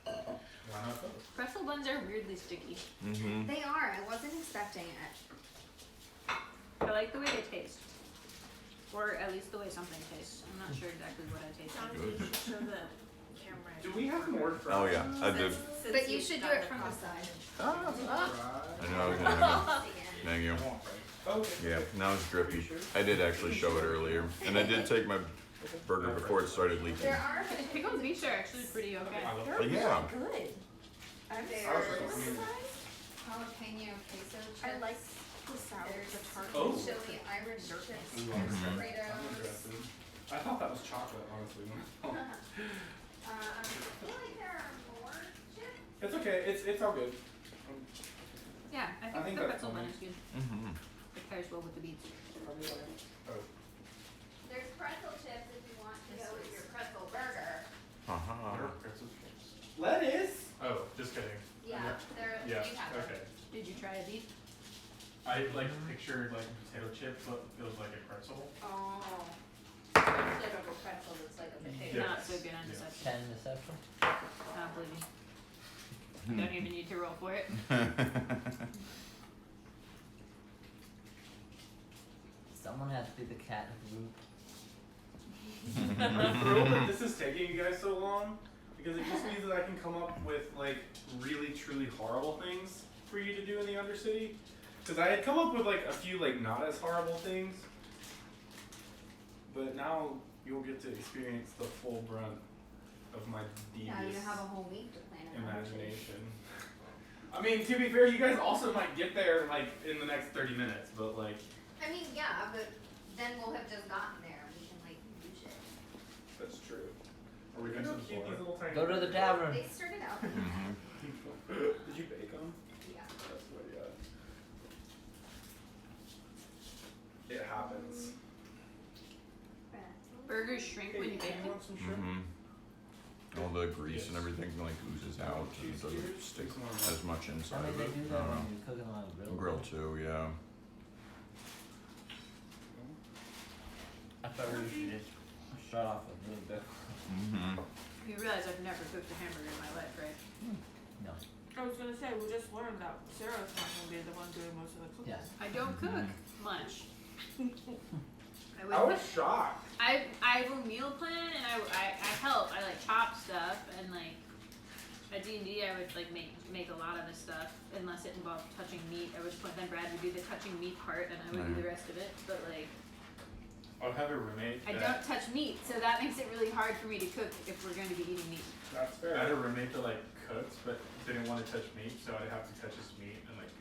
Why not both? Pretzel buns are weirdly sticky. Mm-hmm. They are. I wasn't expecting it. I like the way they taste. Or at least the way something tastes. I'm not sure exactly what I taste. John, Good. you should show the camera. Do we have more for? Oh yeah, I did. But you should do it from the side. I know I was gonna have you. Thank you. Okay. Yeah, now it's drippy. I did actually show it earlier, and I did take my burger before it started leaking. There are Pickled beets are actually pretty okay. But yeah, Good. I'm There's jalapeno queso chips. I like the sour, There's the tart. Oh. chili Irish chips. Ooh, There's Mhm. Doritos. I thought that was chocolate, honestly. I feel like there are more chips. It's okay. It's all good. Yeah, I think, think the that's pretzel bun fine. is good. mm-hmm. It pairs well with the beets. There's pretzel chips if you want to go with your pretzel burger. Haha. Lettuce. Oh, just kidding. Yeah, there. Yeah. You have it. Okay. Did you try a beet? I like pictured like potato chip, but feels like a pretzel. Oh. It's like a pretzel that's like a potato. Yes. Not so good on Yes. deception. 10 deception. I don't believe you. You don't even need to roll for it. Someone has to be the cat of the group. I'm thrilled that this is taking you guys so long because it just means that I can come up with like really truly horrible things for you to do in the Undercity. Because I had come up with like a few like not as horrible things, but now you'll get to experience the full brunt of my Now devious you have a whole week to plan it. imagination. I mean, to be fair, you guys also might get there like in the next 30 minutes, but like. I mean, yeah, but then we'll have just gotten there and we can like do shit. That's true. Are we Look going how to the cute these floor? little tiny Go to the burgers tavern. They started out. Mhm. are. Did you bake them? Yeah. That's what, yeah. It happens. Burgers shrink when you bake them. want some shrimp? Mhm. All the grease and everything like oozes out and it doesn't stick as much I inside mean, of they it. do that when you're cooking them on a grill. Grill too, yeah. I thought we should just start off with a little bit. Mhm. You realize I've never cooked a hamburger in my life, right? No. I was gonna say, we just learned that Sarah's not gonna be the one doing most of the cooking. Yes. I don't cook much. I was shocked. I will meal plan and I help. I like chop stuff and like at D&D I would like make a lot of the stuff unless it involved touching meat. At which point then Brad would do the touching meat part and I would do the rest of it. But like I'll have a roommate. I don't touch meat, so that makes it really hard for me to cook if we're going to be eating meat. That's I had fair. a roommate that like cooked, but didn't want to touch meat, so I'd have to touch his meat and like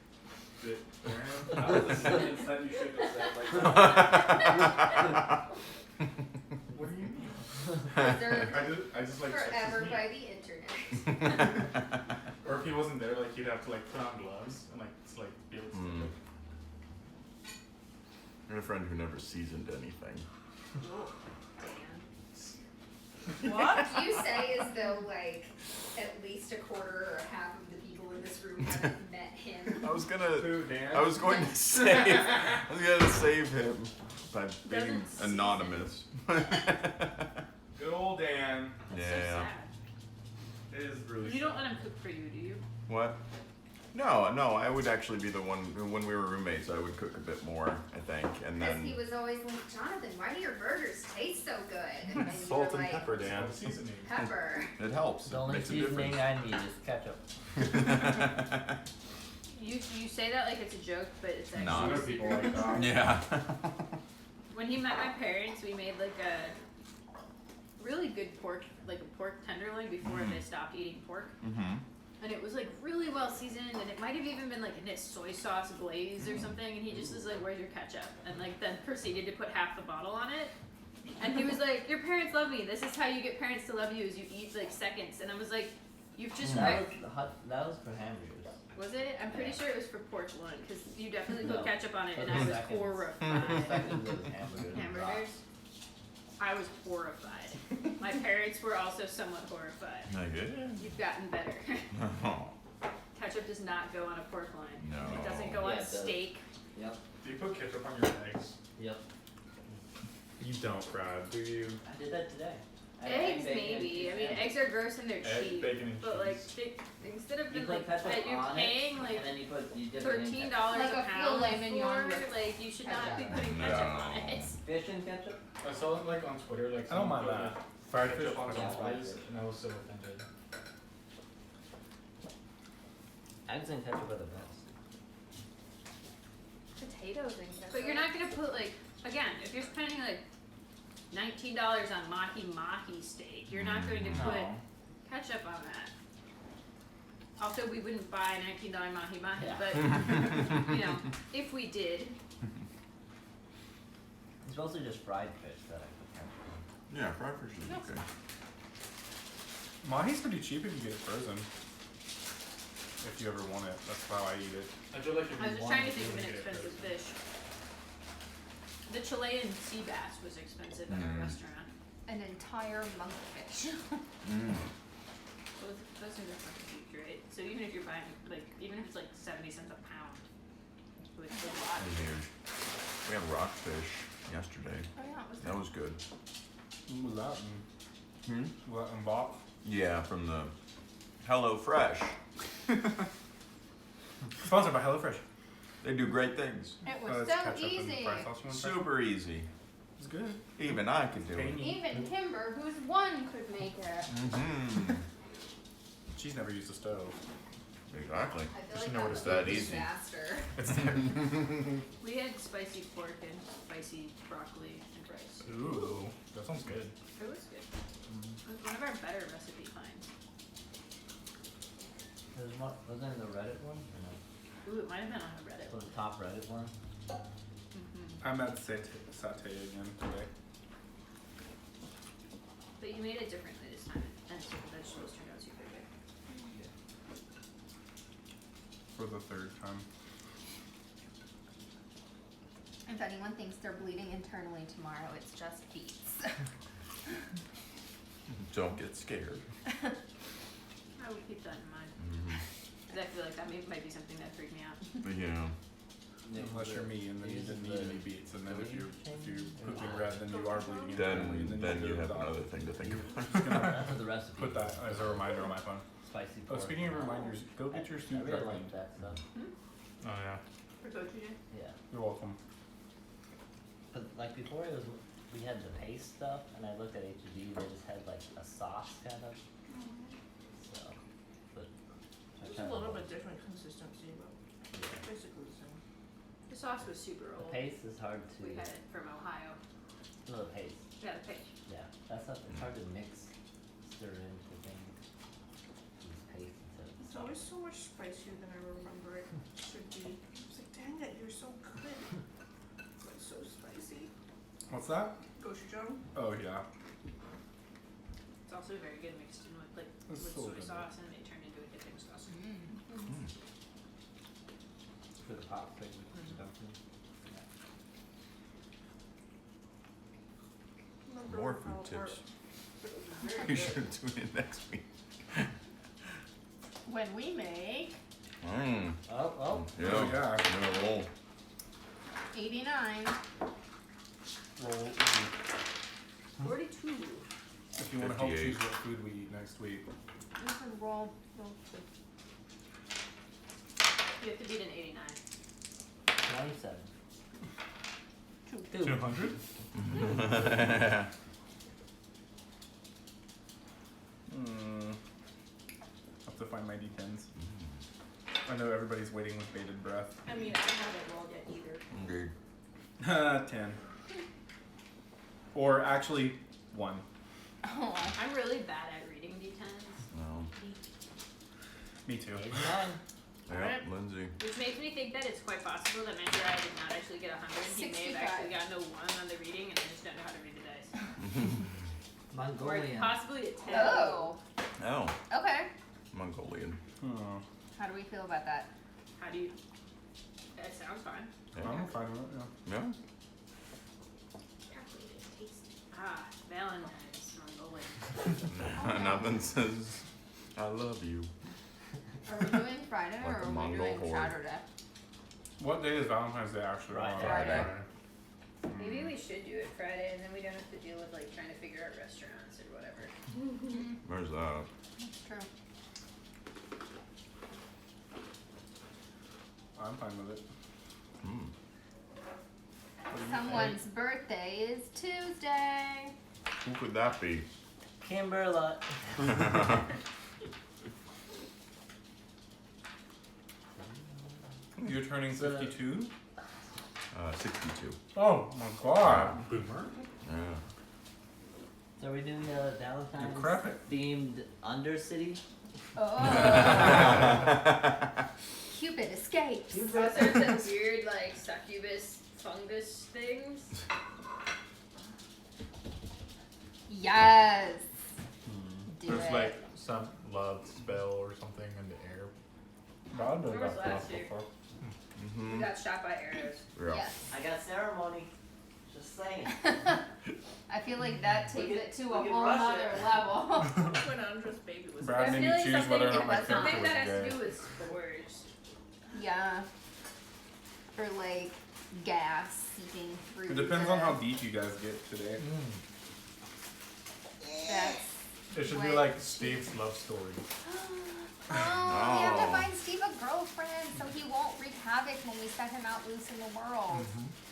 do it for him. That was a sentence that you should have said like that. What do you mean? Preserved I just like touch his forever meat. by the internet. Or if he wasn't there, like he'd have to like put on gloves and like be able to stick Mm. it. I had a friend who never seasoned anything. What? You say as though like at least a quarter or half of the people in this room haven't met him. I was gonna Who, Dan? I was going to save him by being Doesn't season. anonymous. Good old Dan. That's so Yeah. It is really sad. You don't sad. let him cook for you, do you? What? No, I would actually be the one when we were roommates. I would cook a bit more, I think, and Because then he was always like, Jonathan, why do your burgers taste so good? And you Salt were and like, pepper, Dan. Seasoning. Pepper. it helps. The It only makes a seasoning difference. I need is ketchup. You say that like it's a joke, but it's actually Nah. a Other people secret. like that. Yeah. When he met my parents, we made like a really good pork, like a pork tenderloin before they stopped eating pork. Mhm. And it was like really well seasoned, and it might have even been like in this soy sauce glaze or something. And he just was like, "Where's your ketchup?" And like then proceeded to put half the bottle on it. And he was like, "Your parents love me. This is how you get parents to love you: is you eat like seconds." And I was like, "You've just That was for hamburgers. was it? I'm pretty sure it was for pork one because you definitely put No. ketchup on it, and For I was seconds. horrified. Second was hamburgers. Hamburgers. I was horrified. My parents were also somewhat horrified. Like it? You've gotten better. Oh, Ketchup does not go on a pork loin. no. It doesn't go on Yeah, a it does. steak. Yep. Do you put ketchup on your eggs? Yep. You don't, Brad, do you? I did that today. I had Eggs egg, bacon, and maybe. cheese I mean, sandwich. eggs are gross and they're Egg, cheap. bacon, and But like, cheese. instead of You the, put like ketchup that you're on paying it, like and then you dip it in $13 ketchup. Like a a pound filet mignon for, with like you should not be ketchup. putting No. ketchup on it. Fish and ketchup? I saw it like on Twitter, like I don't someone mind put, that. like, Fried fish. ketchup on Yeah, some fried fries, fish. and I was so offended. Eggs and ketchup are the best. Potatoes and ketchup. But you're not gonna put like, again, if you're spending like $19 on mahi mahi steak, you're not going to put No. ketchup on that. Also, we wouldn't buy $19 mahi mahi, Yeah. but you know, if we did, It's mostly just fried fish that I put ketchup on. Yeah, fried fish is okay. Mahi's pretty cheap if you get it frozen. If you ever want it, that's how I eat it. I feel like if I was you just want trying to it, think you of an would get it expensive frozen. fish. The Chilean sea bass was expensive at our Mm. restaurant. an entire monkfish. Those things are fucking huge, right? So even if you're buying, like, even if it's like 70 cents a pound, which is a lot. Huge. We had rockfish yesterday. Oh yeah, it was That was good. What was that? What in box? Yeah, from the Hello Fresh. Sponsored by HelloFresh. They do great things. It Oh, was it's so ketchup and easy. fry sauce. You want fry sauce? Super easy. It's good. Even I could do it. Tangy. Even Kimber, who's one, could make it. Mm-hmm. She's never used a stove. Exactly. I feel Just like know that what would it's be that a easy. disaster. It's We had spicy pork and spicy broccoli and rice. Ooh, that sounds good. It was good. It was one of our better recipe finds. Was there the Reddit one? Or no? Ooh, it might have been on the Reddit. Was the top Reddit one? Mm-hmm. I'm at satay again today. But you made it differently this time, and so the vegetables turned out super good. For the third time. If anyone thinks they're bleeding internally tomorrow, it's just beets. Don't get scared. I would keep that in mind. Because I feel like that might be something that freaked me out. Yeah. Unless you're me, and then you didn't need any beets, and then if you're pooping red, then you are bleeding Then internally, and then you go to have the doctor. another thing to think about. Just gonna That's what the recipe. put that as a reminder on my phone. Spicy Oh, pork. speaking of reminders, go get your I soup really dry like cleaned. that stuff. Oh yeah, For gochujang? Yeah. you're welcome. But like before it was, we had the paste stuff, and I looked at HEB, they just had like a sauce kind of. So, but. I It's a kinda little like- bit different consistency, but Yeah. basically the same. The sauce was super The old. paste is hard to. We had it from Ohio. No, the paste. Yeah, the paste. Yeah, that's not. It's hard to mix, stir into things. Use paste instead of. It's always so much spicier than I remember it should be. I was like, dang it, you're so good. But it's so spicy. What's that? Gochujang. Oh yeah. It's also very good mixed in with like It's with so soy good. sauce, and it turned into a dipping sauce. For the pop thing with stuff. Remember More how food it worked, tips. but it was very We good. should do it next week. when we make Oh, Yeah. Oh, yeah. Yeah, roll. 89. Roll. 42. If you want to help 58. choose what food we eat next week. You can roll. You have to beat an 89. 27. 200. Have to find my D10s. I know everybody's waiting with bated breath. I mean, I haven't rolled yet either. Indeed. 10. Or actually, 1. Oh, I'm really bad at reading D10s. No. Me too. 89. Yeah, Alright. Lindsay. Which makes me think that it's quite possible that Mandarai did not actually get 100. He may have 65. actually gotten a 1 on the reading and I just don't know how to read the dice. Or Mongolian. possibly a 10. Oh, Oh, okay. Mongolian. Oh, How do we feel about that? How do you... That sounds fine. Yeah. I'm fine with it, yeah. Yeah. Calculated taste. Ah, Valentine's Mongolian. Nothing says I love you. Are we doing Friday Like or the are we Mongol doing horde. Saturday? What day is Valentine's Day actually on? Friday. Maybe we should do it Friday and then we don't have to deal with like trying to figure out restaurants or whatever. Where's that? That's true. I'm fine with it. Hmm. What do you Someone's birthday is Tuesday. Who could that be? Kimberla. think? You're turning 52? 62. Oh my god. Boomer. Yeah. So are we doing Valentine's Decrepit. themed undercity? Oh. Cupid escapes. Also, some weird like succubus fungus things. Yes. Do There's it. like some love spell or something in the air. God knows Where was that last stuff year? before. We got shot by arrows. Yeah. Yes. I got ceremony. Just saying. I feel like that takes We it to could- a we could whole rush other it. level. When Andra's baby was Brad made me Definitely choose whether or not something- my that's character something was that gay. has to do with spores. Yeah. Or like gas seeping through. It depends on how deep you guys get today. That's. It should be What? like Steve's love story. Oh, we have to Oh. find Steve a girlfriend so he won't wreak havoc when we set him out loose in the world.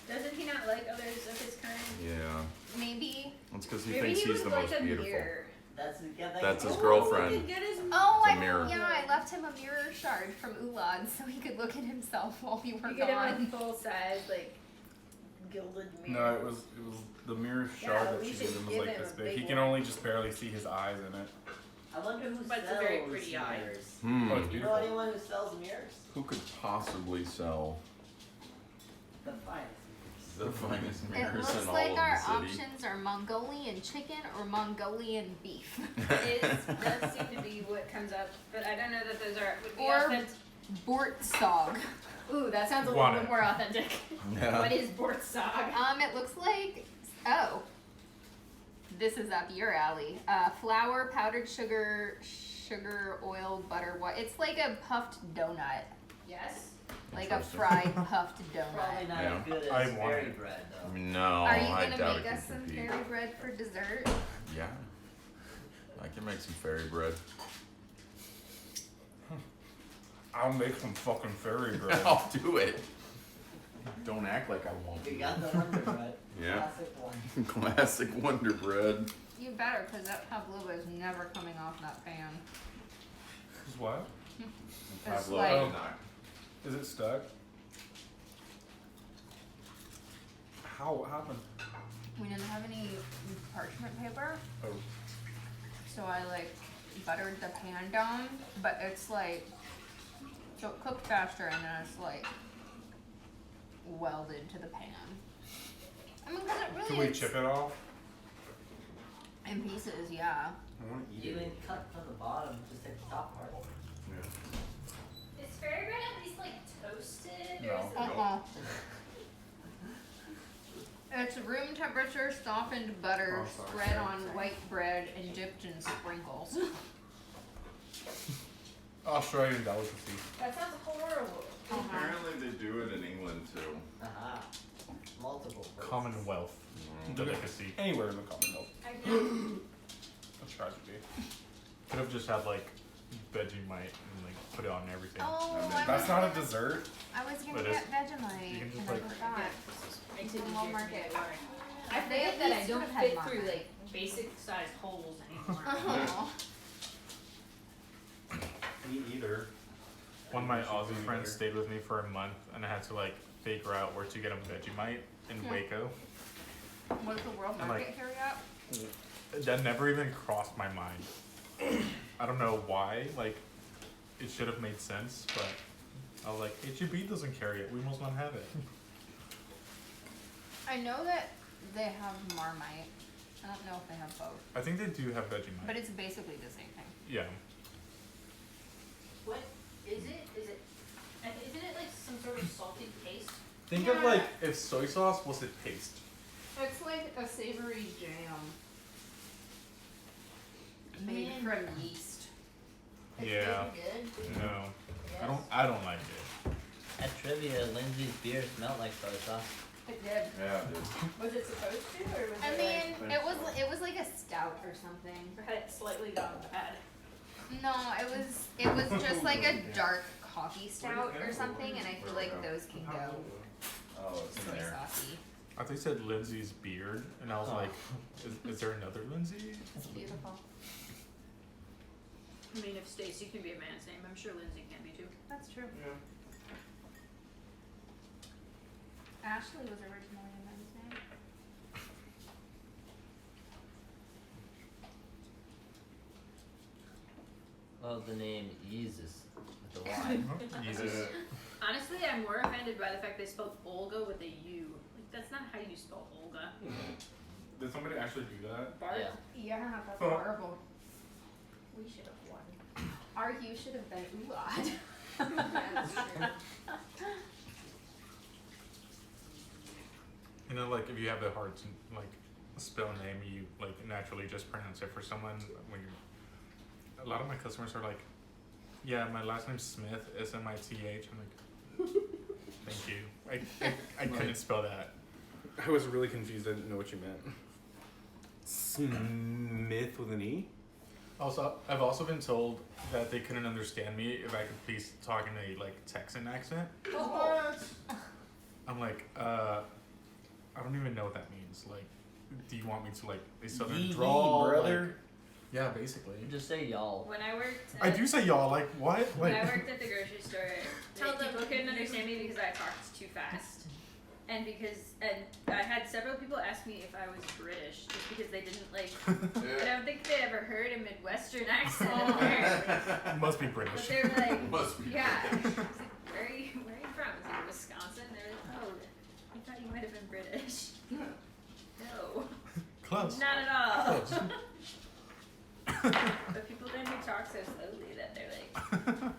Doesn't he not like others of his kind? Yeah. Maybe. That's because he Maybe thinks he he's would the like most a beautiful. mirror. That's his Oh, girlfriend. we could get his Oh, It's a mirror. I left him a mirror shard from Ulad so he could look at himself while we were You get him gone. a full size, like, gilded No, mirror. it was the mirror Yeah, shard that we she should gave him was give like him this a big. big He can one. only just barely see his eyes in it. I wonder who But it's a sells very pretty eye. mirrors. Oh, it's You know beautiful. anyone who sells mirrors? Who could possibly sell The finest. the finest It mirrors looks in all like of our the city? options are Mongolian chicken or Mongolian beef. It does seem to be what comes up, but I don't know that those are. Would be Or- authentic. Bortsog. Ooh, that sounds a Want little bit it. more authentic. Yeah. What is Bortsog? It looks like, oh, this is up your alley. Flour, powdered sugar, oil, butter, what? It's like a puffed donut. Yes. Like a Interesting. fried puffed Probably donut. not Yeah. as good I as want fairy it. bread though. No, Are you I gonna doubt make it us can some compete. fairy bread for dessert? Yeah. I can make some fairy bread. I'll make some fucking fairy bread. I'll do it. Don't act like I won't. We got the Wonder Bread. Yeah. Classic one. Classic Wonder Bread. You better, because that pavlova is never coming off that pan. Is what? It's Pavlova. like, Oh. Is it stuck? How? What happened? we didn't have any parchment paper, Oh. so I like buttered the pan down, but it's like, so it cooked faster and then it's like welded to the pan. I mean, because it really Can we is chip it off? in pieces, yeah. I want to eat You it. didn't cut from the bottom, just take the top part. Is fairy bread at least like toasted, No. or is it Uh-uh. It's room temperature softened butter Oh, sorry, spread sorry, on white bread and dipped in sprinkles. Australian delicacy. That sounds horrible. Apparently they do it in England too. Aha. Multiple places. Commonwealth delicacy. Anywhere in the Commonwealth. I know. A tragedy. Could have just had like Vegemite and like put it on everything. Oh, That's not a dessert. I was gonna It is. get Vegemite You can and just, I like- forgot. Makes it From easier Walmart. to get water. I They forget at that I least don't could've had fit through Marmite. like basic sized holes anymore. Oh. Me either. One of my Should Aussie be friends better. stayed with me for a month, and I had to like figure out where to get him Vegemite in Yeah. Waco. What's the World I'm Market like- here yet? That never even crossed my mind. I don't know why. Like, it should have made sense, but I was like, HEB doesn't carry it. We must not have it. I know that they have Marmite. I don't know if they have both, I think they do have Vegemite. but it's basically the same thing. Yeah. What is it? Isn't it like some sort of salty paste? Think Yeah. of like if soy sauce was a paste. It's like a savory jam made Man. from yeast. Yeah. Good. No. I don't like it. At trivia, Lindsay's beer smelled like soy sauce. It did. Yeah, dude. Was it supposed to, or was I it mean, it was like a stout or something. like, or had it slightly gone bad? No, it was just like a dark coffee stout or something, and I feel like those can go Oh, it's in soy there. saucy. I think it said Lindsay's beard, and I was Oh. like, is there another Lindsay? It's beautiful. I mean, if Stacy can be a man's name, I'm sure Lindsay can be too. That's true. Ashley was originally a men's name. Well, the name Jesus with the Y. Jesus. Honestly, I'm more offended by the fact they spelled Olga with a U. Like, that's not how you spell Olga. Did somebody actually do that? Bart? Yeah. Yeah, that's Oh. horrible. We should have won. Our you should have been Ulad. Yeah, that's true. And then like if you have the hard to like spell name, you like naturally just pronounce it for someone. When a lot of my customers are like, yeah, my last name's Smith, S-M-I-T-H. I'm like, thank you. I couldn't spell that. I was really confused. I didn't know what you meant. Smith with an E? Also, I've also been told that they couldn't understand me if I could please talk in a like Texan accent. What? I'm like, I don't even know what that means. Like, do you want me to like a southern Yee, drawl, brother. like- yeah, basically. Just say y'all. When I worked I at, do say y'all. Like what? when Like I worked at the grocery store, Tell like, them people couldn't you- understand me because I talked too fast. And I had several people ask me if I was British just because they didn't like, I don't think they'd ever heard a Midwestern accent apparently. must be But British. they were like, Must be. yeah. I was like, where are you from? I was like, Wisconsin. They were like, oh, I thought you might have been British. No, Close. not at all. Close. But people then who talk so slowly that they're like,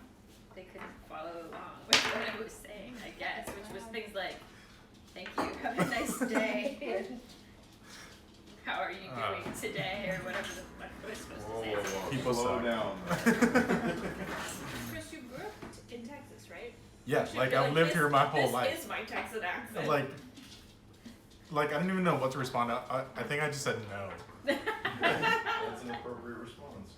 they couldn't follow along with what I was saying, I guess, which was things like, thank you, have a nice day, and how are you doing today, or whatever the fuck I was supposed to say. People slow suck. down. Chris, you grew up in Texas, right? Yeah, Should like be I've lived this- here my whole this life. is my Texan accent. Like I didn't even know what to respond to. I think I just said no. That's an appropriate response.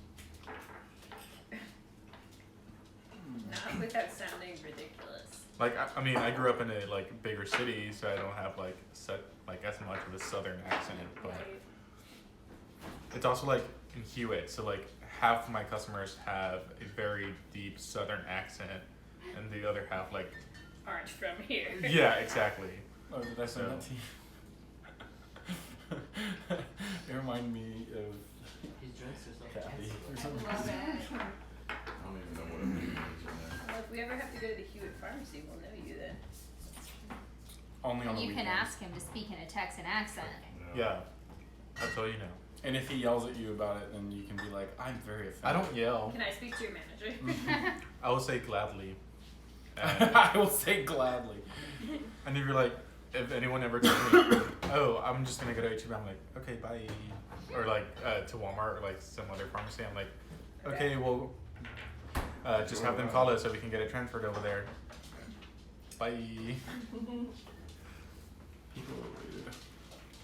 Not without sounding ridiculous. Like I mean, I grew up in a like bigger city, so I don't have like as much of a southern accent. But Right. it's also like in Hewitt, so like half of my customers have a very deep southern accent, and the other half like Aren't from here. yeah, exactly. Oh, did I send that to you? It reminded me of These drinks are so Kathy fancy. or I something. love it. I don't even know what a meeting is in there. Well, if we ever have to go to the Hewitt Pharmacy, we'll know you then. Only on And the you can weekends. ask him to speak in a Texan accent. Yeah, I'll tell you now. And if he yells at you about it, then you can be like, I'm very offended. I don't yell. Can I speak to your manager? I will say gladly. And, I will say gladly. and if you're like, if anyone ever tells me, oh, I'm just gonna go to H&M, I'm like, okay, bye. Or like to Walmart or like some other pharmacy, I'm like, okay, well, just have them call us so we can get it transferred over there. Bye. People are rude.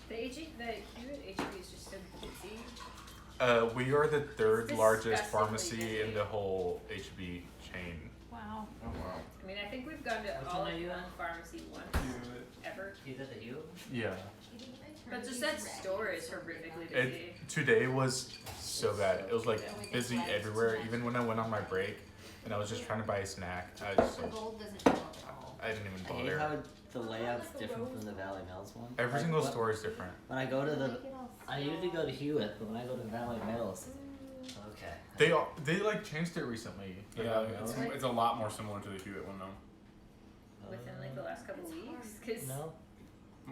The Hewitt HB is just so busy. We are the third It's largest disgustingly pharmacy busy. in the whole HB chain. Wow. Oh wow. I mean, I think we've gone to Which all one are of you one at? pharmacy once ever. You did the you? Yeah. But just that store is horrifically busy. It today was so bad. It was like busy everywhere. Even when I went on my break and I was just trying to buy a snack, I just The like gold doesn't show up at all. I didn't even I hate bother. how the layout's different from the Valley Mills one. Every Like, single what- store is different. When I go to the, I usually go to Hewitt, but when I go to Valley Mills, okay. They like changed it recently. the Yeah, Valley it's, Mills. it's a lot more similar to the Hewitt one though. Within like the last couple weeks, because No.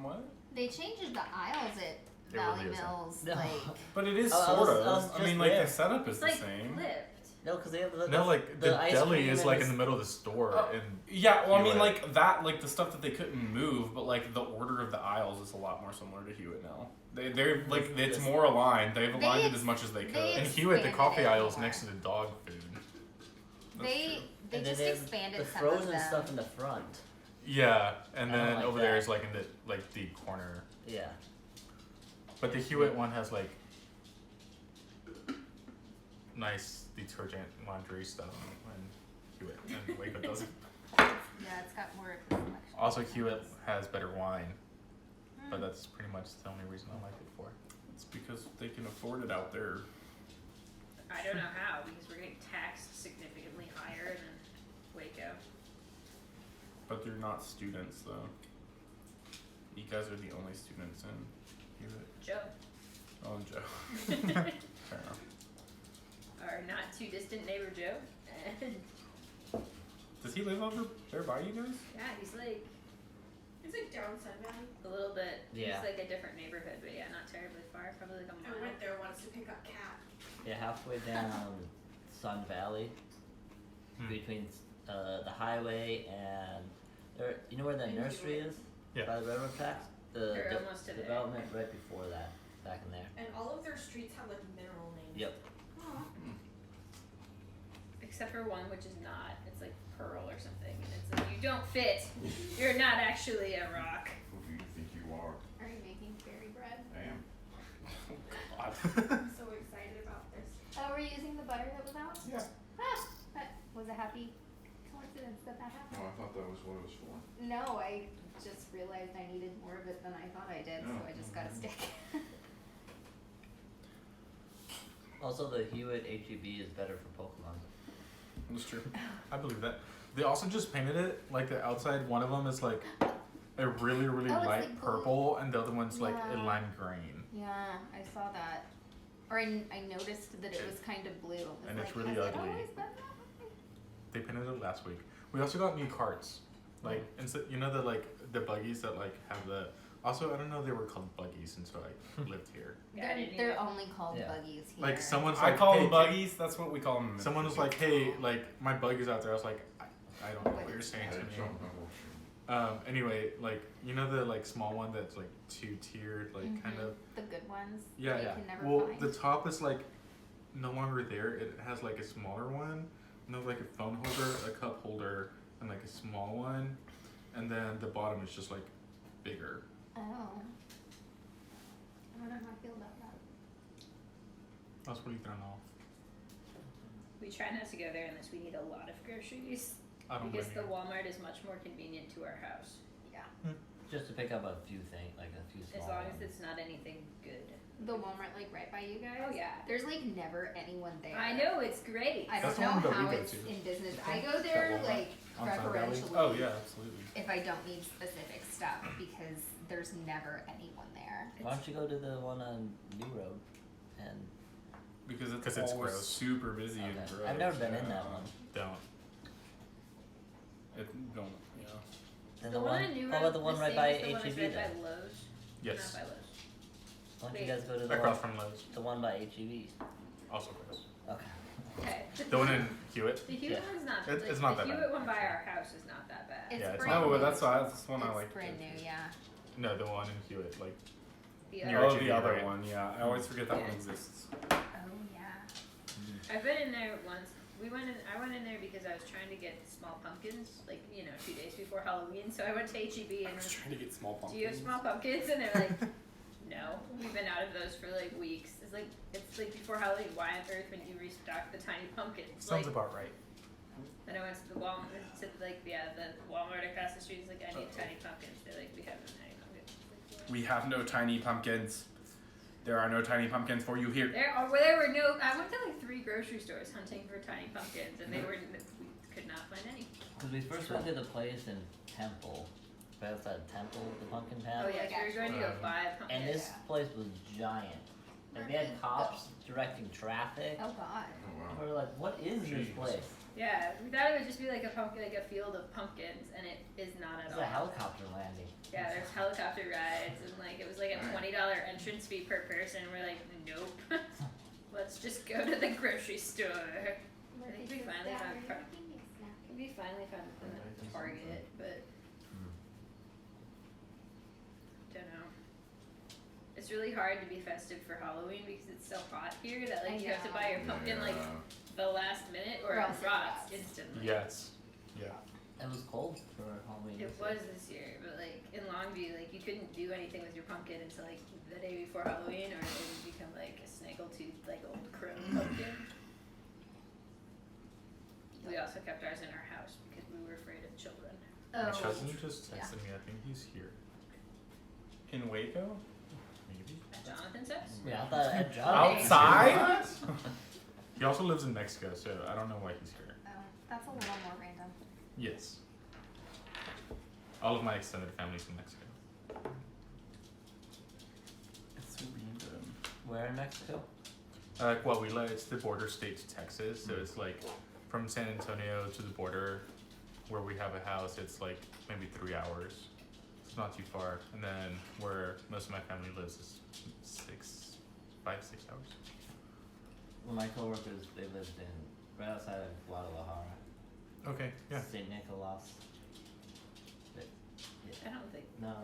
What? They changed the aisles at It Valley really isn't. Mills. No. Like, But it is Oh, I sort was- of. I was I just mean, like there. the setup is it's the like same. flipped. No, because they have the No, like the ice deli cream is and like the in the middle of the store, Oh. and Yeah, well, I mean, Hewitt. like that, like the stuff that they couldn't move, but like the order of the aisles is a lot more similar to Hewitt now. They're like it's more aligned. They've aligned it as much as they could. they in Hewitt the expanded coffee it aisle is more. next to the dog food. That's they true. they and then just they have expanded the some frozen of them. stuff in the front. Yeah, and I don't then like over there that. is like in the like deep corner. Yeah. But the Hewitt one has like nice detergent laundry stuff, and Hewitt and Waco doesn't. Yeah, it's got more of a selection. Also, Hewitt has better wine, Hmm. but that's pretty much the only reason I like it for. It's because they can afford it out there. I don't know how, because we're getting taxed significantly higher than Waco. But they're not students, though. You guys are the only students in Hewitt. Joe, Oh, and Joe. Fair enough. our not too distant neighbor Joe, and Does he live over there by you guys? yeah, he's like It's like down Sun Valley. a little bit. Yeah. He's like a different neighborhood, but yeah, not terribly far. Probably like a I mile. went there once to pick up cat. Yeah, halfway down Sun Valley, Hmm. between the highway and you know where the And nursery Hewitt. is? Yeah. By the railroad tracks. the They're almost to there. development right before that, back in there. And all of their streets have like mineral names. Yep. Except for one which is not. It's like pearl or something, and it's like you don't fit. You're not actually a rock. Who do you think you are? Are you making fairy bread? I am. I'm so excited about this. Oh, were you using the butter that was out? Yeah. Ah, that was a happy coincidence that happened. No, I thought that was what it was for. No, I just realized I needed more of it than I thought I did, so No. I just got a stick. Also, the Hewitt HEB is better for Pokemon. That's true. I believe that. They also just painted it like the outside. One of them is like a really Oh, it's light like blue. purple, and the other one's like a Yeah. lime green. Yeah, I saw that. Or I noticed that it was kind of blue. It was And it's like, really has it ugly. always been that way? They painted it last week. We also got new carts. Like instead, you know the buggies that like have the. Also, I don't know they were called buggies until I lived here. Yeah, I didn't They're either. only called Yeah. buggies here. Like someone's I like, call hey, them buggies. That's what we call them. in Someone was Michigan. like, hey, like my buggy's out there. I was like, I don't know what you're saying to me. Anyway, like you know the like small one that's like 2-tiered, like kind of. The good ones. Yeah, that yeah. You can never Well, find. the top is like no longer there. It has like a smaller one, and there's like a phone holder, a cup holder, and like a small one, and then the bottom is just like bigger. Oh. I don't know how I feel about that. I was really thrown off. We try not to go there unless we need a lot of groceries. I don't Because the blame you. Walmart is much more convenient to our house. Yeah. Just to pick up a few things, like a few small As long as ones. it's not anything good. The Walmart like right by you guys? Oh yeah. There's like never anyone there. I know, it's great. I That's don't the one know that we how go it's to. in business. It's I called go there Walmart. like On Sun Valley? preferentially Oh yeah, absolutely. if I don't need specific stuff because there's never anyone there. Why don't you go to the one on New Road? And Because it's 'Cause it's always gross. super busy and okay. gross. I've never been in yeah. that one. Don't. It don't. Yeah. And The one on New how Road, about the one the right same by as the one that's HEB right then? by Lowe's? Yes. Not by Lowe's. Why don't Wait. you guys go to the Across one, from Lowe's. the one by HEB? Also gross. Okay. Okay. The one in Hewitt. The Hewitt Yeah. one's not. It's not the that bad, Hewitt one by actually. our house is not that bad. It's Yeah, it's brand Oh, new. well, that's the one I It's like. brand new, yeah. No, the one in Hewitt. Like The Near other. Oh, HEB, the other right? one. Yeah, I always forget that Yeah. one exists. Oh yeah. I've been in there once. I went in there because I was trying to get small pumpkins, like 2 days before Halloween. So I went to HEB I and was was, trying to get small do pumpkins. you have small pumpkins? And they're like, no, we've been out of those for like weeks. It's like before Halloween. Why on earth would you restock the tiny pumpkins? sounds Like, about right. then I went to the Walmart, the Walmart across the street. It's like, I need tiny pumpkins. They're like, we have no tiny pumpkins. Like, "Well." We have no tiny pumpkins. There are no tiny pumpkins for you here. There were no. I went to like 3 grocery stores hunting for tiny pumpkins, and we could not find any. Because we first went to the place in Temple, right outside Temple, the pumpkin patch. Oh yes, we were going to go buy pumpkins. And this place was giant. Like they had cops directing traffic. Oh god. Oh We were like, what is this Jeez. place? Yeah, we thought it would just be like a pumpkin, like a field of pumpkins, and it is not at It's all. a helicopter landing. Yeah, there's helicopter rides, and like it was like a $20 entrance fee per person. And we're like, nope. Let's just go to the grocery store. I think we finally found. We finally found the Target, but don't know. It's really hard to be festive for Halloween because it's so hot here that like I you have to know. buy your pumpkin like the last minute or Or it else it rots rots. instantly. Yes. Yeah. It was cold for Halloween. It this was year. this year, but like in Longview, like you couldn't do anything with your pumpkin until like the day before Halloween, or it would become like a snaggletooth, like old crone pumpkin. We also kept ours in our house because we were afraid of children. My Oh. cousin just Yeah. texted me. I think he's here. In Waco? Maybe. At Jonathan's house. Yeah, I thought at job. Outside? He also lives in Mexico, so I don't know why he's here. Oh, that's a little more random. Yes. All of my extended family's in Mexico. It's random. Where in Mexico? Coahuila, it's the border state to Texas, so it's like from San Antonio to the border where we have a house, it's like maybe 3 hours. It's not too far. And then where most of my family lives is 5, 6 hours. Well, my coworkers, they lived in right outside of Guadalajara. Okay, yeah. St. Nicholas. But, I don't think. no.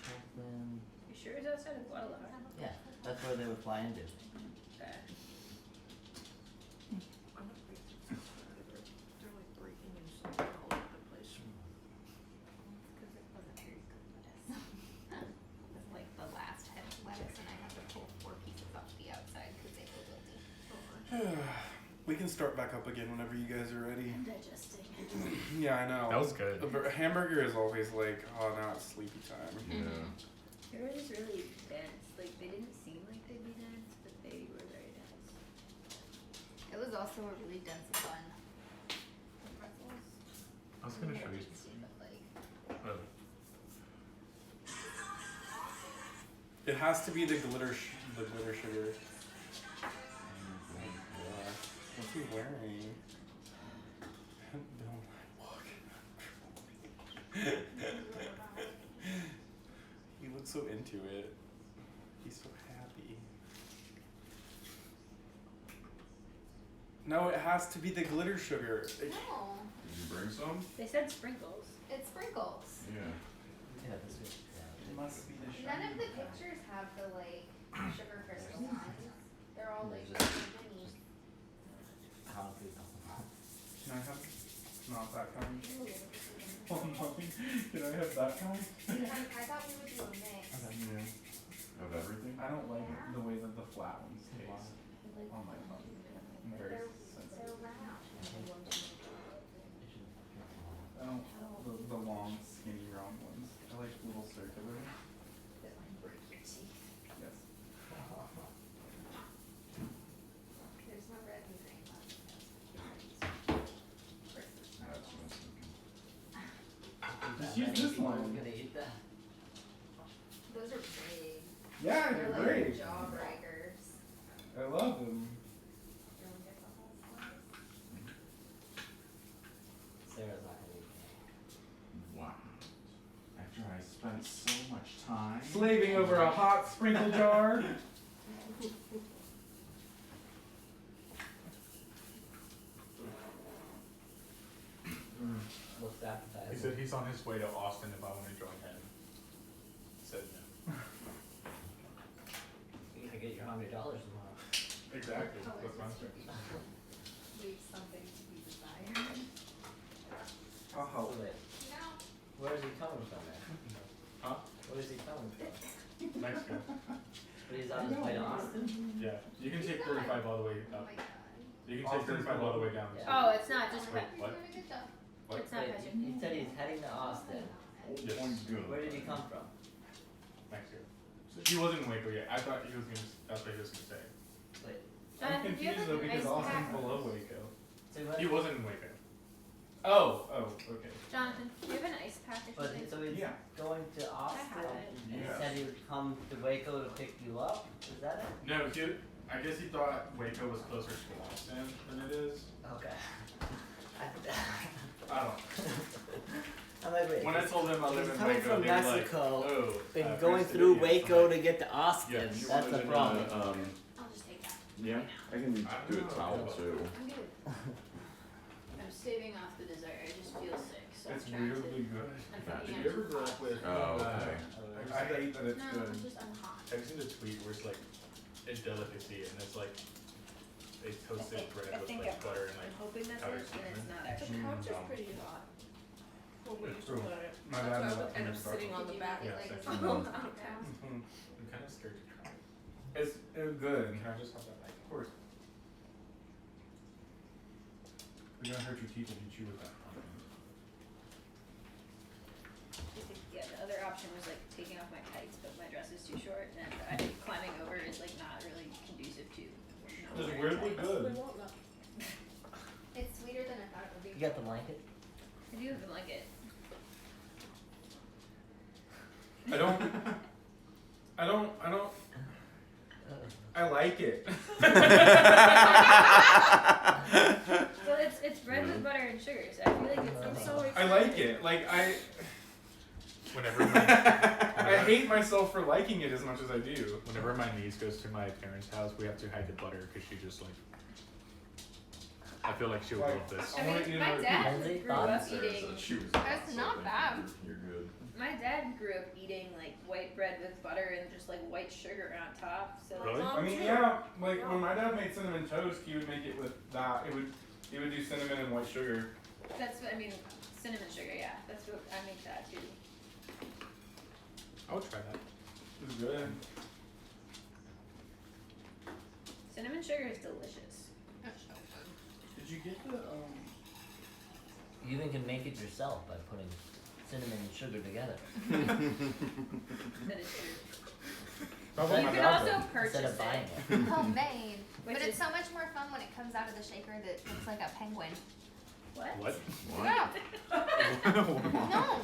Brooklyn. You sure it's outside of Guadalajara? Yeah, that's where they would fly into. Okay. I'm not crazy. They're like breaking and stuff all over the place. Because it wasn't very good lettuce. It was like the last head of lettuce, and I had to pull 4 pieces off the outside because they were wilty. We can start back up again whenever you guys are ready. I'm digesting. Yeah, I know. That was good. A hamburger is always like, oh, now it's sleepy time. Yeah. They were just really dense. Like, they didn't seem like they'd be dense, but they were very dense. It was also a really dense bun. The pretzels. I was gonna show you. But like, Oh. It has to be the glitter sugar. What's he wearing? Don't walk. He looks so into it. He's so happy. No, it has to be the glitter sugar. no, Did you bring some? They said sprinkles. it's sprinkles. Yeah. Yeah, this is. It must be the None of the pictures have the like sugar crystal ones. They're all like really mini. How do you know? Can I have not that kind? Oh, mommy, can I have that kind? I thought we would do a mix. Yeah. Of everything? I don't like the way that the flat ones taste. Oh my god. I'm very They're sensitive. round. I don't the long, skinny, round ones. I like little circular. That might break your teeth. Yes. There's no red and green ones. That's what I was thinking. Just use this one. I'm gonna eat that. Those are big. Yeah, They're they're like great. jawbreakers. I love them. Don't get the whole slice. Sarah's not gonna eat Wow. After I spent so much time. Slaving over a hot sprinkle jar. Looks appetizing. He said he's on his way to Austin if I want to join him. Said no. You gotta get your $100 tomorrow. Exactly. That's my strength. Leave something to be desired. I'll help. So wait, No. where is he coming from then? Huh? Where is he coming from? Mexico. But he's on his way to Austin? Yeah. You can take 35 all the way Oh up. my god. You can take 35 all the way down. Yeah. Oh, it's not just Wait, pet. what? You're doing a good job. What? It's not Wait, Patrick. he said he's heading to Austin. Yes. Where did he come from? Mexico. So he wasn't in Waco yet. I thought he was gonna. That's what he was gonna say. Wait, I'm Jonathan, do you have confused though like an because ice Austin's pack? below Waco. so what? He wasn't in Waco. Oh, okay. Jonathan, do you have an ice pack or But something? so he's Yeah. going to Austin, have it. and he Yes. said he would come to Waco to pick you up. Is that it? No, I guess he thought Waco was closer to Austin than it is. Okay. I don't. I'm like, wait. When I told him I live he's in coming Waco, from they were like, Mexico, oh. been going through Waco to get to Austin. Yeah, You That's wanted the in, problem. I'll just take that. Yeah, I can do I a don't know. towel too. I'm good. I'm staving off the desire. I just feel sick, so It's I'm trying to. weirdly good. I'm Gotcha. thinking Did you ever grow up with? Oh, okay. I hate that it's No, good. I'm just I'm hot. Have you seen the tweet where it's like a delicacy and it's like a toasted bread with like butter and like hoping that's powdered it, and it's cinnamon? not The actually. couch is pretty hot. When we used to True. put it. My That's dad why I was would end up from sitting on the back. Yeah, Like, same. Oh, it's- okay. Mhm. I'm kind of scared to try. It's good. Can I just have that like? Of course. You're gonna hurt your teeth if you chew with that. Yeah, the other option was like taking off my tights, but my dress is too short, and I think climbing over is like not really conducive to. not It's wearing weirdly tights. good. We won't know. It's sweeter than I thought it would be. You got the blanket? I do have a blanket. I like it. Well, it's bread with butter and sugar, so I feel like it's so I like it. Like Whenever my I hate myself for liking it as much as I do. whenever my niece goes to my parents' house, we have to hide the butter because she just like I feel like she would love this. I wanna eat mean, my another dad piece. grew up Thoughts? eating. That's not bad. You're good. My dad grew up eating like white bread with butter and just like white sugar on top. So Really? I mean, yeah, like when my dad made cinnamon toast, he would make it with that. He would do cinnamon and white sugar. that's what I mean. Cinnamon sugar, yeah. That's what I make that too. I would try that. It was good. Cinnamon sugar is delicious. Did you get the You even can make it yourself by putting cinnamon and sugar together. That is true. That's what You my can dad also did. purchase Instead of buying it. it. Homemade. Which But is- it's so much more fun when it comes out of the shaker that looks like a penguin. What? What? Yeah. No.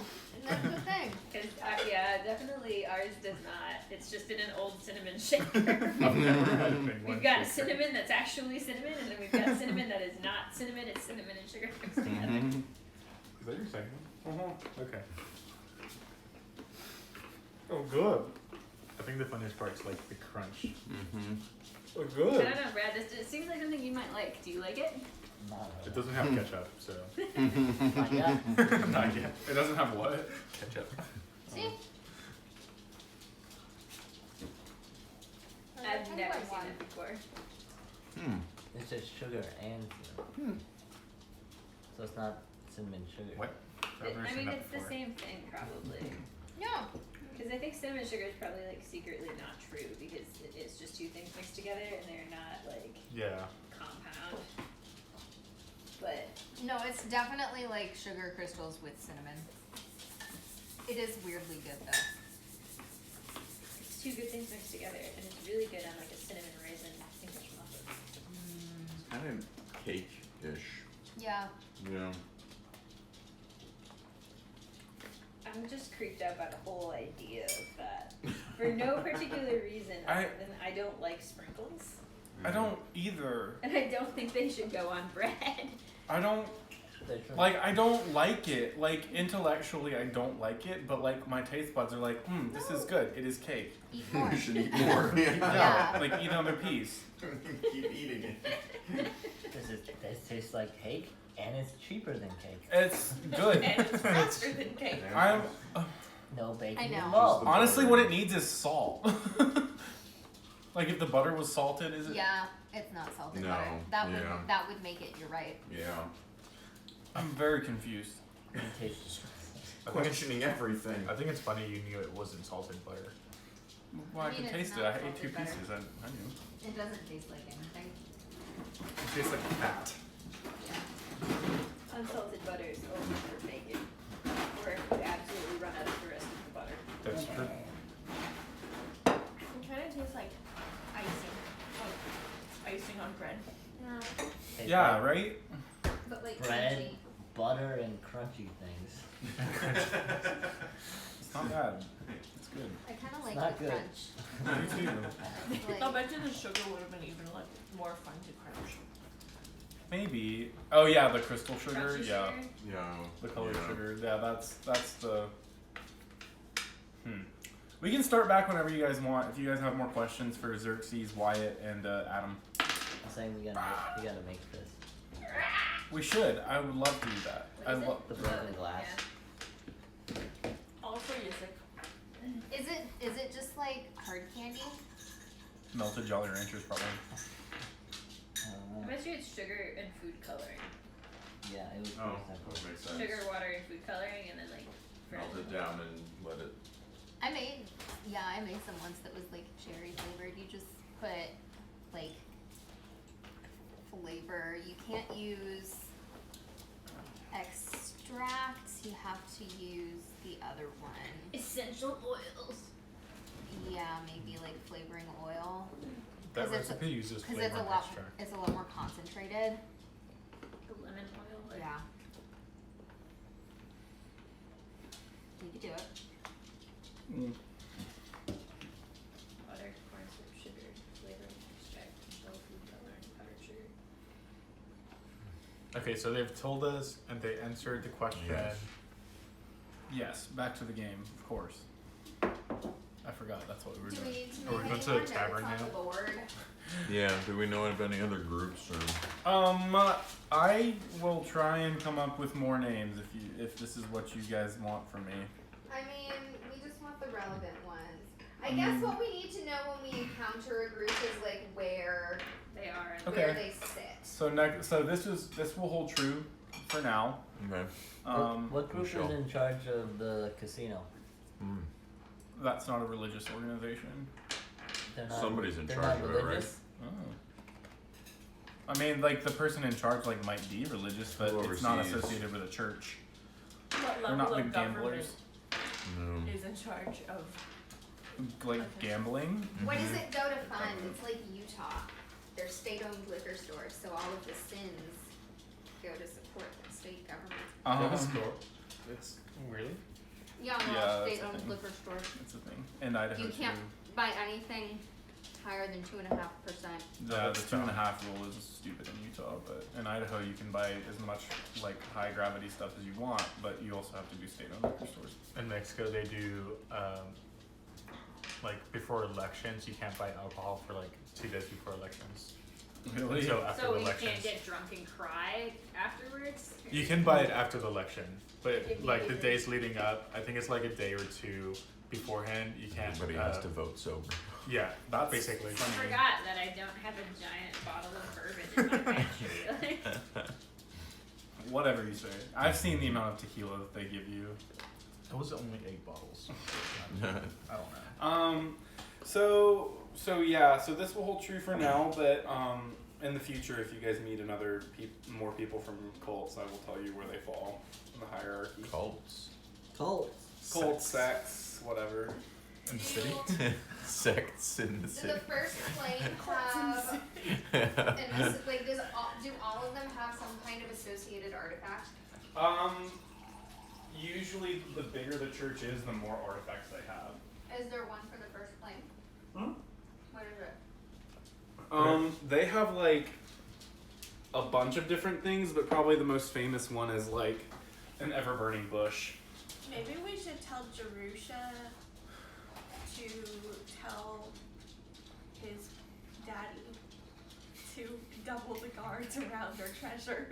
That's the thing. Because yeah, definitely ours does not. It's just in an old cinnamon shaker. I've never had a penguin We've got shaker. cinnamon that's actually cinnamon, and then we've got cinnamon that is not cinnamon. It's cinnamon and sugar mixed together. Is that your second one? Okay. Oh, good. I think the funniest part is like the crunch. Oh, I good. don't know, Brad. It seems like something you might like. Do you like it? Not It really. doesn't have ketchup, so. Not yet. Not yet. It doesn't have what? Ketchup. See? I've never seen it before. It's just sugar and cinnamon. So it's not cinnamon sugar. What? I've never I seen mean, that it's the before. same thing probably. Yeah. Because I think cinnamon sugar is probably like secretly not true because it's just two things mixed together and they're not like Yeah. compound. But No, it's definitely like sugar crystals with cinnamon. It is weirdly good though. it's two good things mixed together and it's really good on like a cinnamon raisin English muffin. Kind of cake-ish. Yeah. Yeah. I'm just creeped out by the whole idea of that. For no particular reason other than I don't like sprinkles. I don't either. And I don't think they should go on bread. I don't They're true. like. I don't like it. Like intellectually, I don't like it. But like my taste buds are like, this is good. It is cake. Eat more. You should eat more. Yeah. Like eat another piece. Keep eating it. This tastes like cake, and it's cheaper than cake. It's good. And it's faster than cake. I'm No bacon I know. involved. honestly, what it needs is salt. Like if the butter was salted, is it? Yeah, it's not salted No, butter. yeah. That would make it. You're right. Yeah. I'm very confused. It tastes. Questioning everything. I think it's funny you knew it wasn't salted butter. Well, I I mean, can it's taste it. not I ate two salted butter. pieces. I knew. It doesn't taste like anything. It tastes like fat. Unsalted butter is only for bacon. Or if you absolutely run out of the rest of the butter. That's true. It kind of tastes like icing. Like icing on bread. Tastes Yeah, like right? But like bread, crunchy. butter, and crunchy things. It's not bad. It's good. I kind of like not the good. crunch. Me too. Like, I'll bet you the sugar would have been even like more fun to crunch. Maybe. Oh yeah, the crystal sugar. Crunchy Yeah. sugar. Yeah. The colored yeah. sugar. Yeah, that's the. We can start back whenever you guys want. If you guys have more questions for Xerxes, Wyatt, and Adam, I'm saying we gotta make this. we should. I would love to do that. What I is it? love. The broken glass. All for Yusik. is it just like hard candy? Melted Jolly Ranchers, probably. I don't I know. bet you it's sugar and food coloring. Yeah, it was. Oh, pretty simple. that makes sense. Sugar, water, and food coloring, and then like Melt it down and let it. I made some once that was like cherry flavored. You just put like flavor. You can't use extract. You have to use the other one. essential oils. Yeah, maybe like flavoring oil. That 'Cause it's a- recipe uses Because flavor extract. it's a lot more concentrated. The lemon oil. Or Yeah. You could do it. Water, cornstarch, sugar, flavoring extract, no food coloring, powdered sugar. Okay, so they've told us and they answered the question. Yes. Yes, back to the game, of course. I forgot. That's what we were Do we doing. need to Or we make went to anyone the notes tavern on now? the board? Yeah. Do we know of any other groups or? I will try and come up with more names if this is what you guys want from me. I mean, we just want the relevant ones. I guess what we need to know when we encounter a group is like where They are. Okay. where they sit. So this will hold true for now. Okay. What group Michelle. is in charge of the casino? Mm. That's not a religious organization. They're not, Somebody's in they're charge not of it, right? religious? Oh. I mean, like the person in charge like might be religious, but Who it's not oversees? associated with a church. What They're level not of big government gamblers. No. is in charge of? Like Okay. gambling. What Mm-hmm. does it go to fund? It's like Utah. They're state-owned liquor stores, so all of the sins go to support the state government. It's really? Yeah, Yeah, no, that's the state-owned thing. liquor stores. It's a thing. In Idaho You can't too. buy anything higher than 2.5%. The That's 2.5 rule is stupid in Utah, but in Idaho you can buy as much like high gravity stuff as you want, but you also have to do state-owned liquor stores. In Mexico, they do like before elections, you can't buy alcohol for like 2 days before elections. Really? So after So the you elections, can't get drunk and cry afterwards? you can buy it after the election, but If like you- the days leading up, I think it's like a day or two beforehand. You can't. Everybody has to vote sober. Yeah, That's basically. I funny. forgot that I don't have a giant bottle of bourbon in my pantry. Like, Whatever you say. I've seen the amount of tequila that they give you. It was only 8 bottles. I don't know. So yeah, so this will hold true for now, but in the future, if you guys meet more people from cults, I will tell you where they fall in the hierarchy. Cults. Cults, sects, whatever. In the city. Sects in the Does city. the first plane have, and this is like, do all of them have some kind of associated artifact? Usually the bigger the church is, the more artifacts they have. Is there one for the first plane? Hmm? What is it? They have like a bunch of different things, but probably the most famous one is like an ever-burning bush. Maybe we should tell Jerusha to tell his daddy to double the guards around their treasures.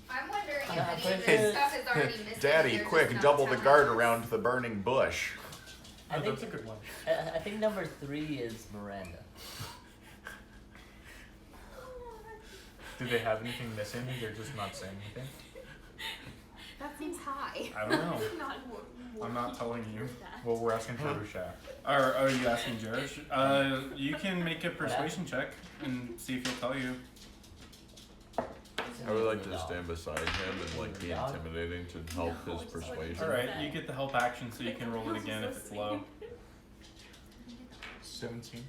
I'm wondering Yeah, if any of but this his- stuff is already missing. Daddy, they're quick, just not double the telling guard us. around the burning bush. I Oh, think that's a good one. I think number 3 is Miranda. Do they have anything missing? They're just not saying anything. That seems high. I don't know. Not I'm not telling you. Well, we're asking for Rusha. Or are you asking Jerish? You can make a persuasion check and see if he'll tell you. I would like to stand beside him and like be Dog. intimidating to help his persuasion. Alright, you get the help action so you can roll it again if it's low. 17.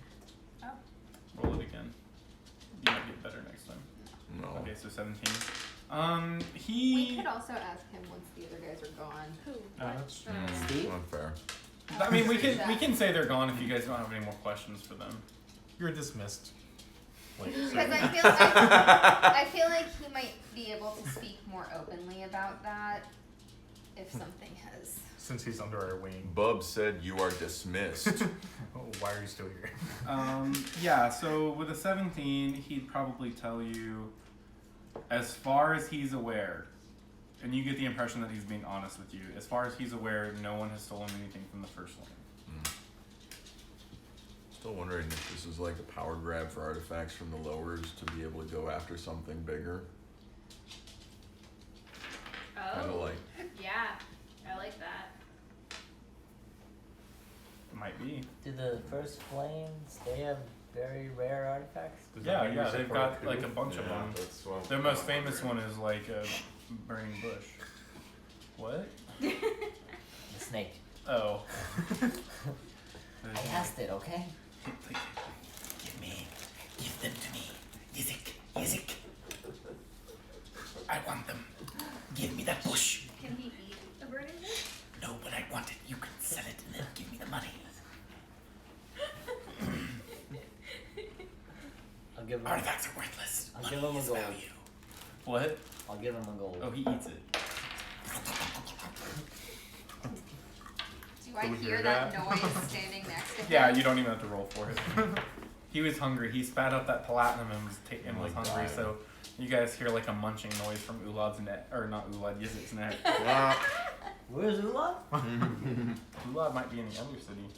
Roll it again. You might get better next time. No. Okay, so 17. We He. could also ask him once the other guys are gone. Who? That's Steve? Unfair. I mean, we can say they're gone if you guys don't have any more questions for them. You're dismissed. Wait, Because sorry. I feel like he might be able to speak more openly about that if something has. Since he's under our wing. Bub said you are dismissed. Oh, why are you still here? Yeah, so with a 17, he'd probably tell you, as far as he's aware, and you get the impression that he's being honest with you, as far as he's aware, no one has stolen anything from the first lane. Still wondering if this is like a power grab for artifacts from the lowers to be able to go after something bigger. Kind of oh, like yeah, I like that. Might be. Do the first flames, they have very rare artifacts? Does that Yeah, mean yeah, we they've support got coup? like a bunch of them. that's what Their most famous one is like a burning bush. What? The snake. Oh. I asked it, okay? Give them to me. Yizik. I want them. Give me that bush. Can he eat a burning bush? No, but I want it. You can sell it and then give me the money. I'll give him. Artifacts are worthless. I'll give him a gold. What? I'll give him a gold. Oh, he eats it. Do Do I Do we hear hear that that? noise standing next to him? Yeah, you don't even have to roll for it. He was hungry. He spat out that platinum and was Oh my hungry. God. So you guys hear like a munching noise from Ulad's neck, or not Ulad, Yizik's neck. Where's Ula? Ulad might be in the Undercity.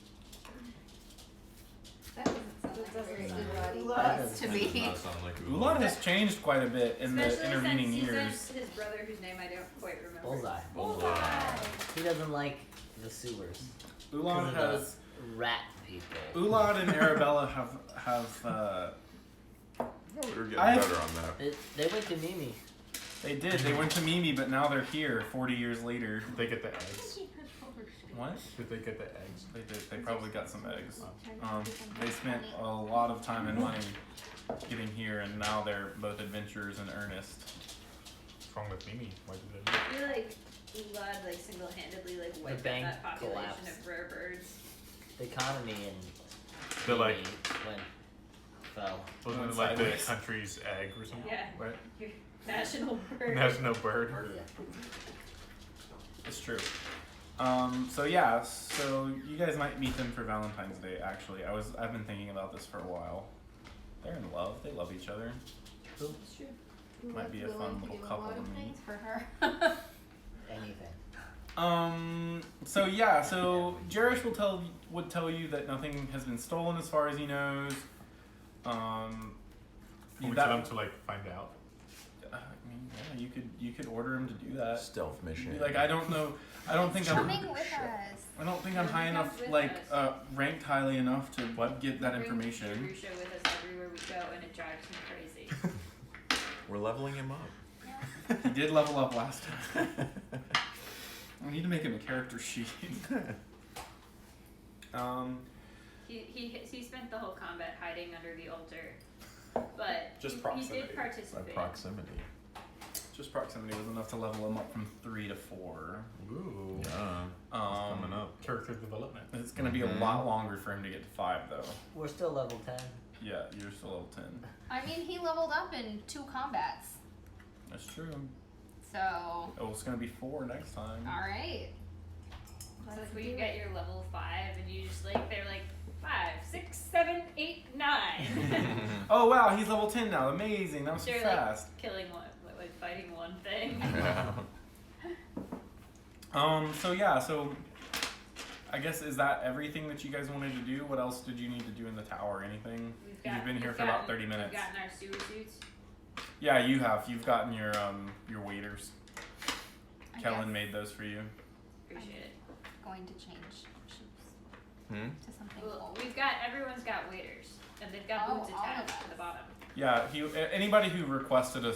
That doesn't sound like very That Ulad does to Does me. not sound like Ulad has changed quite a bit in the Especially intervening since he years. sent his brother, whose name I don't quite remember. Bullseye. Bullseye. He doesn't like the sewers. Ulad 'Cause of has the rat people. Ulad and Arabella have We were getting I- better on that. They went to Mimi. they did. They went to Mimi, but now they're here 40 years later. Did they get the eggs? What? Did they get the eggs? They did. They probably got some eggs. They spent a lot of time and money getting here, and now they're both adventurers in earnest. What's wrong with Mimi? Why did they? I feel like Ulad like single-handedly like wiped out bank that population collapsed. of rare birds. The economy in They're like, Mimi went fell. wasn't it Went like the sideways. country's egg or something? Yeah. What? Your national bird. There's no bird. Yeah. It's true. So yeah, so you guys might meet them for Valentine's Day. Actually, I've been thinking about this for a while. They're in love. They love each other. It's true. Might be a fun little couple to meet. For her. Anything. So yeah, so Jerish would tell you that nothing has been stolen as far as he knows. Can we that- tell them to like find out? I mean, yeah, you could order him to do that. Stealth mission. Be like, I don't know. I don't think I'm. Coming with us. I don't think I'm high He enough, comes with like us. ranked highly enough to get that Bring information. Jerusha with us everywhere we go, and it drives him crazy. We're leveling him up. He did level up last time. I need to make him a character sheet. He spent the whole combat hiding under the altar, but Just he proximity. did By participate. proximity. Just proximity was enough to level him up from 3 to 4. Ooh. Yeah. It's coming up. Character development. It's gonna be a lot longer for him to get to 5 though. We're still level 10. Yeah, you're still level 10. I mean, he leveled up in 2 combats. That's true. So, Oh, it's gonna be 4 next time. alright. So if we get your level 5, and you just like they're like 5, 6, 7, 8, 9. Oh wow, he's level 10 now. Amazing. That was so They're fast. like killing one, like fighting one thing. Yeah. So yeah, so I guess is that everything that you guys wanted to do? What else did you need to do in the tower? Anything? You've been here for about 30 minutes. We've gotten our sewer suits. Yeah, you have. You've gotten your waiters. I Kellen guess made those for you. Appreciate it. going to change shoes Hmm? to something Well, cool. everyone's got waiters, and they've got Oh, boots all of attached us. to the bottom. Yeah, anybody who requested a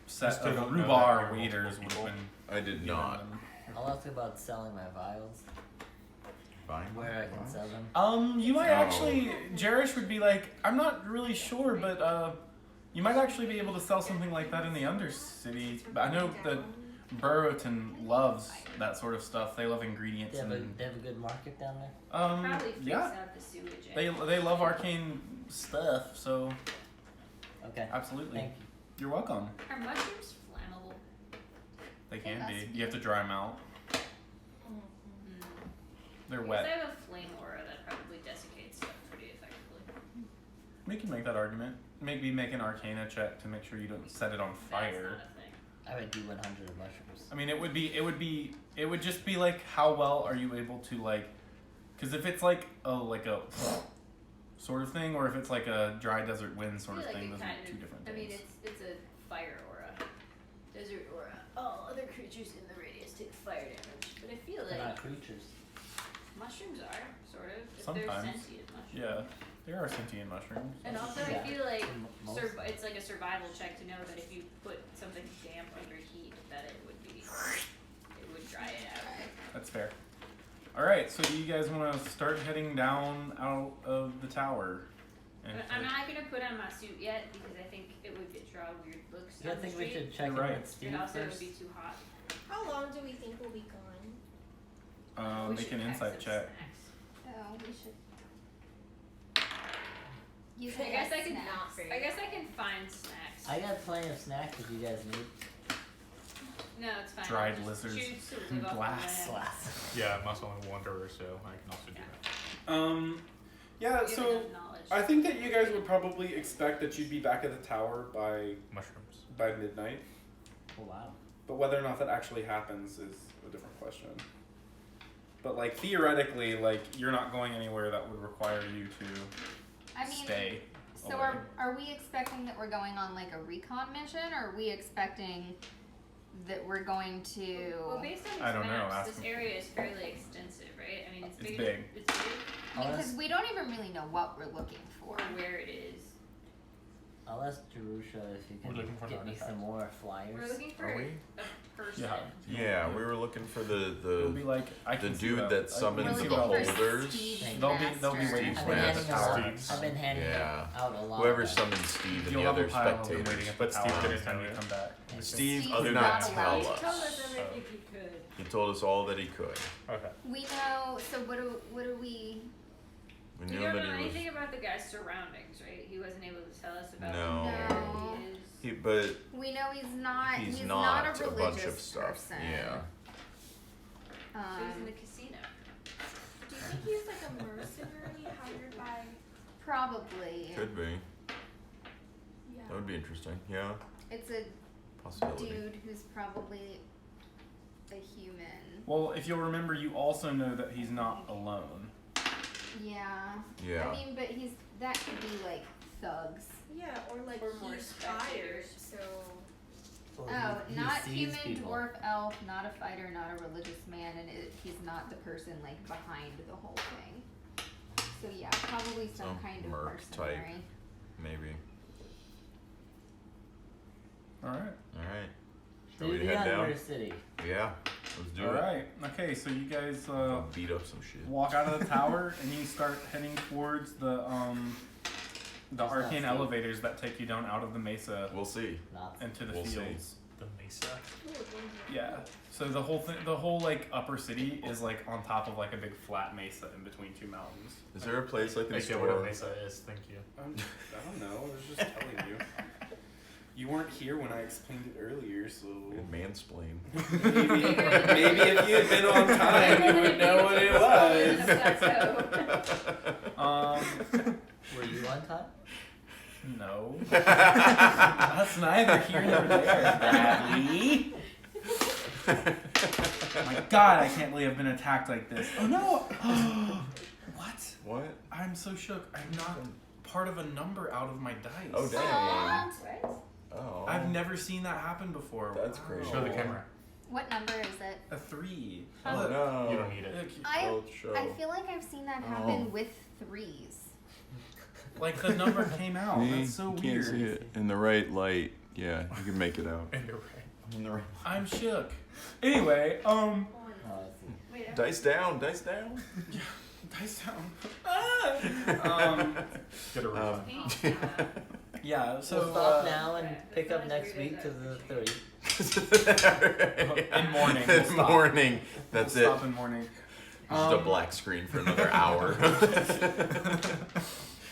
set Still of don't know that rhubar there are waiters would multiple have been I did given not. them. I'll ask about selling my vials. Fine. Where I can sell them. You might Oh. actually, Jerish would be like, I'm not really sure, but you might actually be able to sell something like that in the Undercity. I know that Burrowton loves that sort of stuff. They love ingredients They have, and they have a good market down there. Probably freaks yeah, out the sewage. they love arcane stuff. So Okay. absolutely, Thank you. you're welcome. Are mushrooms flammable? They can must be. be. You have to dry them out. They're Because wet. I have a flame aura that probably desiccates stuff pretty effectively. We can make that argument. Maybe make an Arcana check to make sure you don't set it on fire. That's not a thing. I would do 100 of mushrooms. I mean, it would just be like, how well are you able to like, because if it's like a sort of thing, or if it's like a dry desert wind sort I of feel thing, like those it are kind two of- different I mean, things. it's a fire aura. Desert aura. All other creatures in the radius take fire damage. But I feel They're like not creatures. mushrooms are, sort of. If Sometimes. they're sentient mushrooms. Yeah, there are sentient mushrooms. And also, Yeah. I feel like Most- it's like a survival check to know that if you put something damp under heat, that it would dry it out. That's fair. All right, so do you guys want to start heading down out of the tower? And But I'm not gonna put on my suit yet because I think it would draw weird looks Do you on the think we street. should check in You're right. with Steve And also, it first? would be too hot. How long do we think we'll be gone? We make should an pack insight some check. snacks. So, we should. Use I it guess as I can. snacks. I guess I can find snacks. I got plenty of snacks if you guys need. No, it's fine. Dried I'll just lizards. shoot sort of off Glass. the Glass. Yeah, muscle and wanderer, so I can also do that. Yeah, You have so enough knowledge. I think that you guys would probably expect that you'd be back at the tower by Mushrooms. midnight. Oh wow. But whether or not that actually happens is a different question. But like theoretically, like you're not going anywhere that would require you to I mean, stay. so away. are we expecting that we're going on like a recon mission, or are we expecting that we're going to? Well, based on I these don't know, maps, ask this him. area is fairly extensive, right? I mean, it's It's big. big. It's big. Because we don't even really know what we're looking for. Or where it is. I'll ask Jerusha if you We're can looking for an get me artifact. some more flyers. We're looking for Are we? a person. Yeah. Yeah, we were looking for It'll be the like I the can see dude that. that I can summons see the that. looking for holders. Steve's They'll be master. waiting I've for been you at handing the tower. Steve's. I've been handing Yeah. out a lot. Whoever of them. summoned Steve and You'll the have a other pile of them spectators. waiting at the But tower Steve didn't anytime tell you you. come back. Steve Steve's did not not allowed tell to us. Told us everything he could. He told us all that he could. Okay. We know. So what do we? We We knew don't that know he anything was. about the guy's surroundings, right? He wasn't able to tell us about No. No. He is. But We know he's not. he's not not a a religious bunch of stuff. person. Yeah. So he's in the casino. Do you think he's like a mercenary hired by? Probably. Could be. Yeah. That would be interesting. Yeah. It's a Possibility. dude who's probably a human. Well, if you'll remember, you also know that he's not alone. Yeah. Yeah. I mean, but that could be like thugs. Yeah, or like Or more he's hired, spectators. so. Well, Oh, he not sees human, people. dwarf, elf, not a fighter, not a religious man, and he's not the person like behind the whole thing. So yeah, probably some Some kind of merc type. mercenary. Maybe. All right. All right. Shall To we the head down? Undercity. Yeah. Let's do All it. right. Okay, so you guys I'll beat up some shit. walk out of the tower and you start heading towards the Just arcane not elevators that take you down out of the mesa We'll see. Not into the We'll see. fields. The Mesa. Yeah. So the whole like upper city is like on top of like a big flat mesa in between two mountains. Is there a place I can I get what a store? Mesa is, thank you. I don't know. I was just telling you. You weren't here when I explained it earlier, so Mansplain. maybe if you had been on time, you would know what it was. Were you on time? No. That's neither here nor there, Daddy. My God, I can't believe I've been attacked like this. Oh no! What? What? I'm so shook. I'm not part of a number out of my dice. Oh dang. Right? Oh. I've never seen that happen before. That's Wow. crazy. Show the camera. What number is it? A 3. Oh Look. no. You don't need it. Look, Don't show. I feel like I've seen that happen Oh. with threes. like the number came out. That's so weird. it in the right light. Yeah, you can make it out. And you're right. In the right. I'm shook. Anyway, Oh, I see. Wait, Dice down. Dice down. dice down. Ah! Get a refund. Yeah, so we'll stop now and pick up next week because of the 30. In morning, we'll In stop. morning. That's we'll it. Stop in morning. Just a black screen for another hour.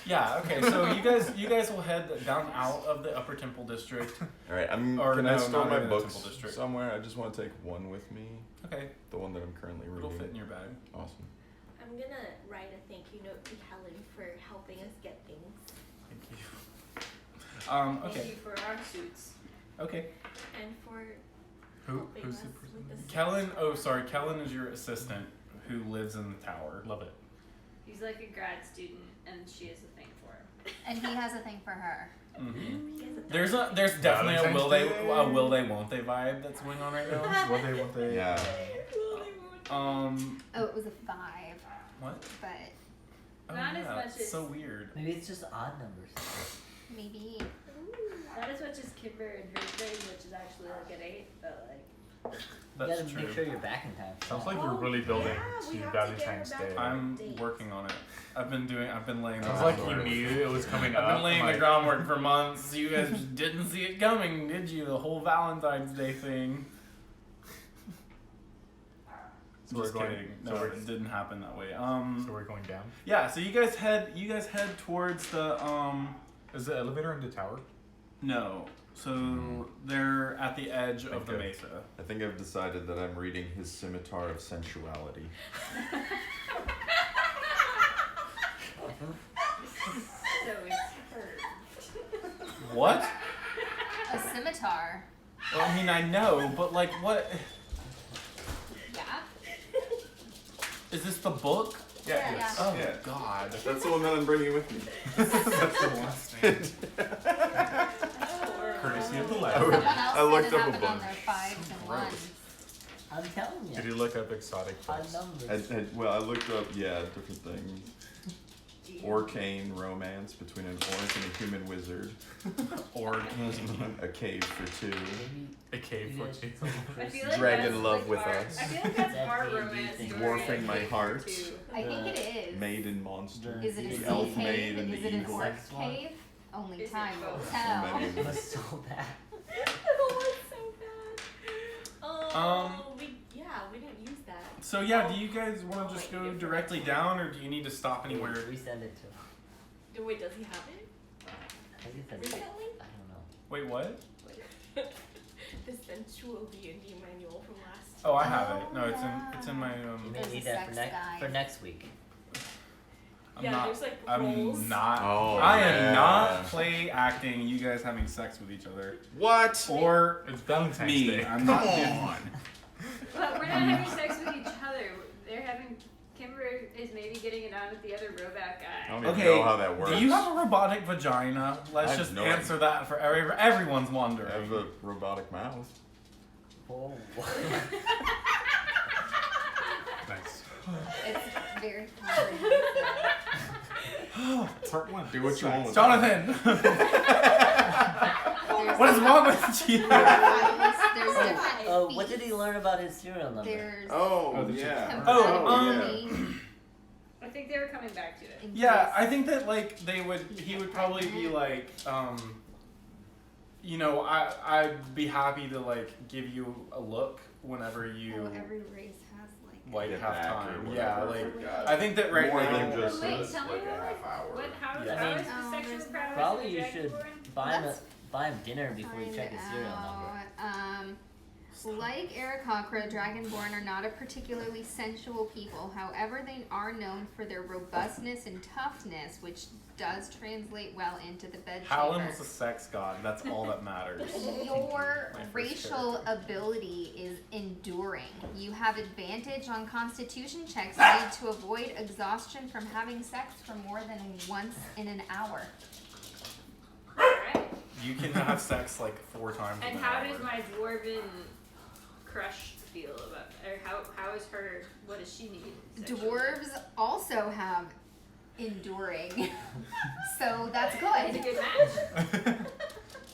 Yeah. Okay. So you guys will head down out of the Upper Temple District. All right. Or Can no, I store not my even the books Temple District. somewhere? I just want to take one with me. Okay. The one that I'm currently It'll reading. fit in your bag. Awesome. I'm gonna write a thank you note to Helen for helping us get things. Thank you. Thank Okay. you for our suits. Okay. And for Who's us the with person? the Kellen. Oh, sorry. Kellen is your assistant who lives in the tower. Love it. He's like a grad student, and she has a thing for him. And he has a thing for her. Mm-hmm. He has a There's definitely a will they Valentine's won't they vibe that's going on right now. What they. Yeah. Oh, it was a 5, What? but Oh, Not as yeah, much it's as- so weird. Maybe it's just odd numbers. maybe. Not as much as Kimber and her thing, which is actually like an 8, but like. You That's gotta true. make sure you're back in time. for Sounds that. like you're really building yeah, we to have to get her Valentine's back Day. on I'm Dates. working on it. I've been laying the Sounds like you groundwork. knew it was coming up. I've been laying I'm the like, groundwork for months. You guys just didn't see it coming, did you? The whole Valentine's Day thing. So we're Just going. kidding. So No, we're, it didn't happen that way. so we're going down. Yeah. So you guys head towards the Is the elevator in the tower? No. So they're at the edge of the Okay. mesa. I think I've decided that I'm reading his scimitar of sensuality. So it's What? A scimitar. Well, I mean, I know, but like, what? Yeah. Is this the book? Yeah. Yeah. Oh Yeah. God. That's the one that I'm bringing with me. That's the worst thing. Courtesy of the I lab. would- Someone else I looked set it up a on bunch. their 5s and 1s. I'm telling you. Did you look up exotic Five books? numbers. Well, I looked up, different things. Orcane romance between an orc and a human wizard. Or A cave for two. Maybe A cave you for guys two. told I Chris feel like Dragon that's love like with our, us. I feel like that's That our D&D romance thing. story. Dwarfing my Cave heart. too. I think it is. Maiden monster. Is it a The sea elf maid cave? and Is the it an evil. orc Sex one? cave? Only Is it time will both? tell. Maybe. it was so bad. Oh, it's so bad. Oh, we didn't use that. So yeah, do you guys want to just go directly down, or do you need to stop anywhere? Resend it to him. Wait, does he have it? I think that's Recently? I don't know. Wait, what? The sensual D&D manual from last. Oh, I have it. Oh, No, yeah. it's in my You may There's a need that sex for guide. next week. I'm Yeah, not. there's, like, I'm roles. not. Oh, I am yeah. not play acting. You guys having sex with each other, What? or It's Valentine's me. Day. I'm not Come doing. on. But we're not having sex with each other. They're having. Kimber is maybe getting it on with the other robot I guy. don't even Okay, know how that works. do you have a robotic vagina? Let's I have just no answer that for everyone's I wondering. have a robotic mouth. Oh. Nice. It's very comprehensive. Part one. Do what you want with Jonathan, There's what is wrong with you? There's different Oh, what did he feats. learn about his serial number? There's Oh, the yeah. compatibility. I think they were coming back to it. in Yeah, case- I think that like he would probably be like, you know, I'd be happy to like give you a look whenever you Well, every race has like. like Get have back or time. Yeah, whatever, like forgot. I think that right More now. than just Wait, this, tell me like a more. half hour. What? How, Yeah. how I is mean, the sexual there's prowess Probably of you the should Dragonborn? buy him dinner before you Find check his serial number. out. Like Aarakocra, Dragonborn are not a particularly sensual people. However, they are known for their robustness and toughness, which does translate well into the bedchamber. Hallam was a sex god. That's all that matters. Your My first racial ability is enduring. You have advantage on constitution checks made to avoid exhaustion from having sex for more than once in an hour. Alright. You can have sex like 4 times. And in an how hour. does my dwarven crush feel about, or how is her, what does she need? sexually? Dwarves also have enduring, so that's That's a good. good match.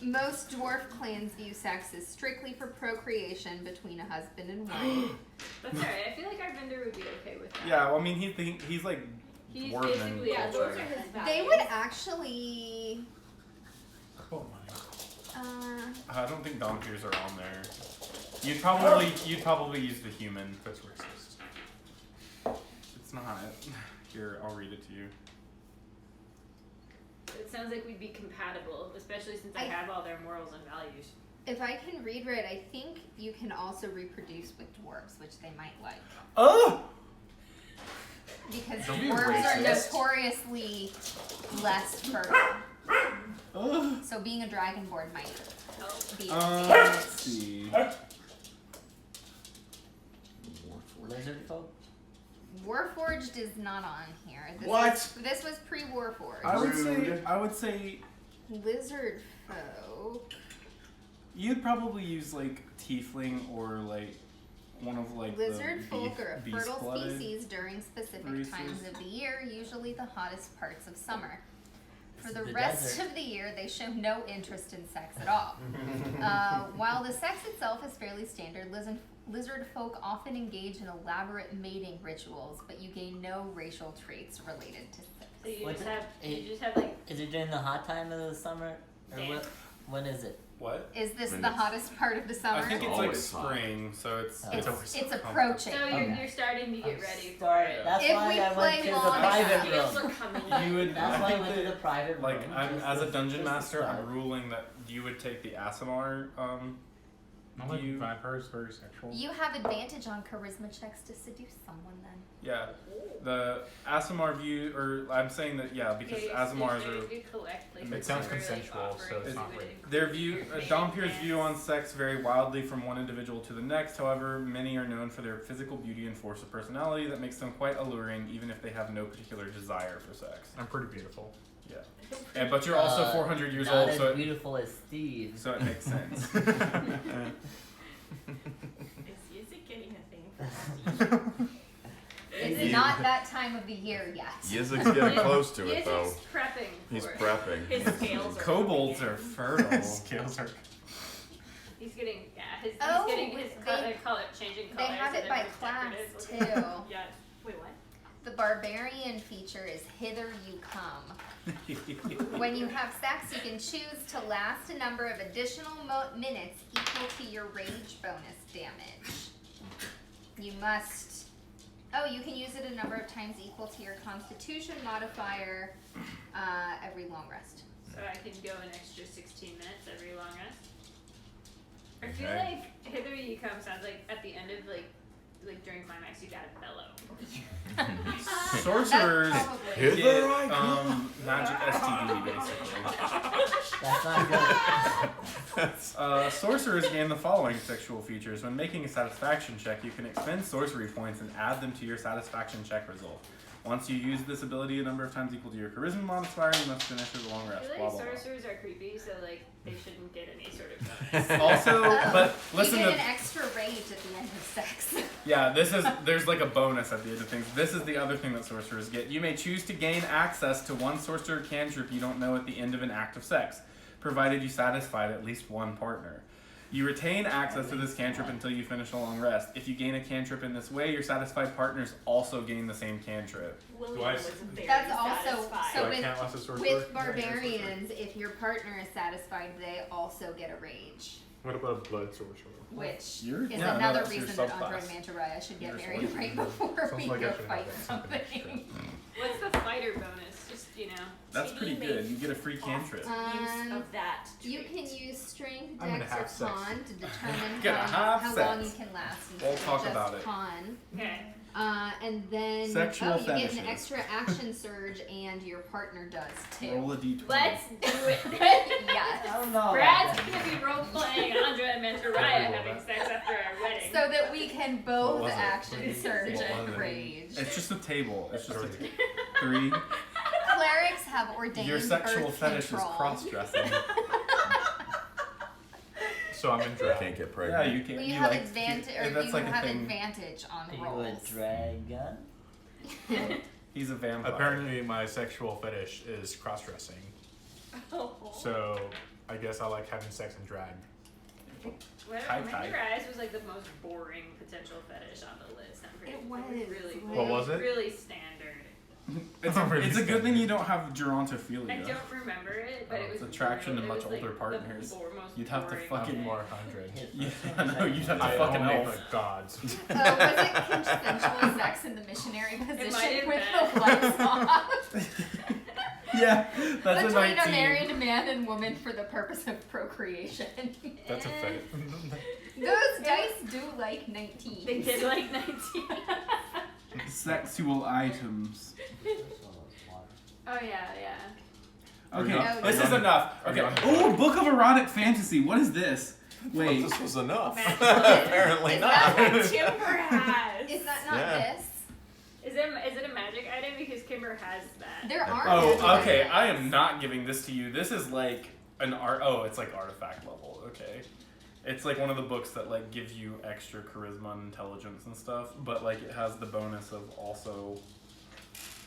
Most dwarf clans view sex as strictly for procreation between a husband and wife. That's alright. I feel like our vendor would be okay with that. Yeah, well, I mean, he's like He's dwarven basically Yeah, culture. those are his values. They would actually. Oh my. Uh, I don't think donkeys are on there. You'd probably use the human. That's racist. It's not. Here, I'll read it to you. It sounds like we'd be compatible, especially since I I- have all their morals and values. if I can read right, I think you can also reproduce with dwarves, which they might like. Oh! Because Don't be dwarves are racist. notoriously less fertile. Ugh. So being a dragonborn might be a Let's see. Lizard folk? Warforged is not on here. What? This was pre-Warforged. I would say Lizard folk. you'd probably use like tiefling or like one of like Lizard the folk are a beast fertile blooded. species during specific races. times of the year, usually the hottest parts of summer. For It's the the rest desert. of the year, they show no interest in sex at all. While the sex itself is fairly standard, lizard folk often engage in elaborate mating rituals, but you gain no racial traits related to sex. So you What's just it? have, you just have like, Is it during the hot time of the summer? Or Yeah. when is it? What? Is this When the it's- hottest part of the summer? I think it's like Always hot. spring, so it's It's approaching. So Okay. you're starting to get ready for Sorry, it. that's If why we I went play to the long private Feels room. are coming. You would. That's I why I think went to the that, private room. like, as a dungeon just master, to I'm start. ruling that you would take the Asimar. Not like You- vampires, very sexual. You have advantage on charisma checks to seduce someone then. Yeah, the Asimar view, or I'm saying that because Asimars are. You collect, like, It sounds whatever, consensual, like, so offerings it's you not would rape. include Their in view, your Dompire's main view on dance. sex vary wildly from one individual to the next. However, many are known for their physical beauty and force of personality that makes them quite alluring, even if they have no particular desire for sex. I'm pretty beautiful. Yeah, but you're also 400 years not old, as so beautiful as Steve. it makes sense. Is Yizik getting a thing for It's Yeah. not that time of the year yet. Yizik's getting close to it though. Yizik's prepping He's for it. prepping. His scales are Kobolds coming are in. fertile. Scales are. He's getting, he's Oh, getting his they- color, changing They colors. have it and by it's class decorative. too. Yeah. Wait, what? The barbarian feature is hither you come. When you have sex, you can choose to last a number of additional minutes equal to your rage bonus damage. You must. Oh, you can use it a number of times equal to your constitution modifier every long rest. So I can go an extra 16 minutes every long rest. I feel Okay. like Hither You Come sounds like at the end of like during climax you gotta bellow. Sorcerers That's probably. Hither get I come. magic STD basically. That's not good. Sorcerers gain the following sexual features. When making a satisfaction check, you can expend sorcery points and add them to your satisfaction check result. Once you use this ability a number of times equal to your charisma modifier, you must finish with a long I rest. feel Blah, like blah, blah. sorcerers are creepy, so like they shouldn't get any sort of bonus. Also, but You listen get to an extra rage at the end of sex. yeah, there's like a bonus at the end of things. This is the other thing that sorcerers get. You may choose to gain access to one sorcerer cantrip you don't know at the end of an act of sex, provided you satisfied at least one partner. You retain access to this cantrip until you finish a long rest. If you gain a cantrip in this way, your satisfied partners also gain the same cantrip. William Twice. was very That's also satisfied. So I with can't last a sorcerer? with barbarians. If your partner is satisfied, they also get a rage, What about a blood sorcerer? which You're- is yeah, no, another that's your reason that subclass. Andre Mantaraya should get You're married just right like- before Sounds we like I go should fight have that. something. What's the fighter bonus? Just That's pretty good. You get a free cantrip. Use of that. You trait. can use strength, I'm gonna dex, have or sex. con to determine Gonna how have long you sex. can last. We'll instead of talk just about it. Con. Okay. And then Sexual you get fetishes. an extra action surge, and your partner does too. Roll a d20. Let's do it. Yes. I don't know. Brad's gonna be role playing Andra and Mantaraya having sex after our wedding. So that we can both was it? action surge What and was it? rage. It's just a table. It's just a Three. 3. Clerics have ordained Your sexual earth fetish control. is cross-dressing. So I'm in You drag. can't get Yeah, pregnant. you can. Well, you have like, advantage, yeah, or that's you like a have thing. advantage on Are you a rolls. dragon? He's a vampire. Apparently, my sexual fetish is cross-dressing. Oh. So I guess I like having sex in drag. Type. Mantaraya was like the most boring potential fetish on the list. I'm pretty It sure. was. Really What was it? Really standard. It's I'm really it's a good scared. thing you don't have I gerontophilia. don't remember it, but Oh, it was it's attraction to it much was, like, older the partners. most You'd have to boring fucking thing. More 100. Yeah, no, you'd have to I fucking only elf. for gods. Was it consensual sex in the missionary might position have with been. the lights off? Yeah, that's a Between 19. a married man and woman for the purpose of procreation. That's a fetish. Those dice do like 19. They did like 19. Sexual items. Oh yeah. Okay, No, this no. is enough. Are you Okay. on- Oh, Book of Erotic Fantasy. What is this? Wait. This was enough. Magical. Apparently Is not. that What Timber has. Is that not Yeah. this? Is it a magic item? Because Kimber has that. There are. Oh, magic okay. items. I am not giving this to you. This is like an art. Oh, it's like artifact level. Okay. It's like one of the books that like gives you extra charisma and intelligence and stuff, but like it has the bonus of also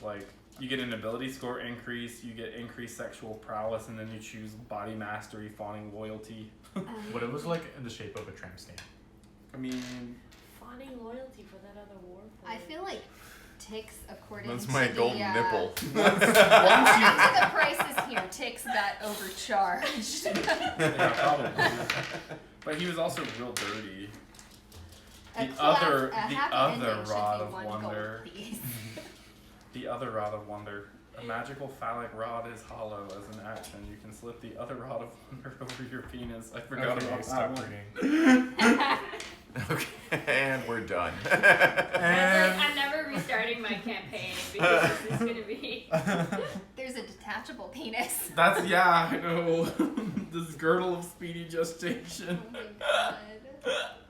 like you get an ability score increase, you get increased sexual prowess, and then you choose body mastery, fawning loyalty. What it was like in the shape of a tramp stamp. I mean, Fawning loyalty for that other war. I feel like ticks according That's to my the, golden nipple. according to the prices here, ticks got overcharged. Yeah, probably. But he was also real dirty. A The clap- other, a the happy other ending should rod be of one wonder. gold piece. The other rod of wonder. A magical phallic rod is hollow. As an action, you can slip the other rod of wonder over your penis. I forgot Okay, about that stop one. reading. Okay, and we're done. I was like, I'm never restarting my campaign because this is gonna be. There's a detachable penis. That's, yeah, I know. This girdle of speedy gestation. Oh my god.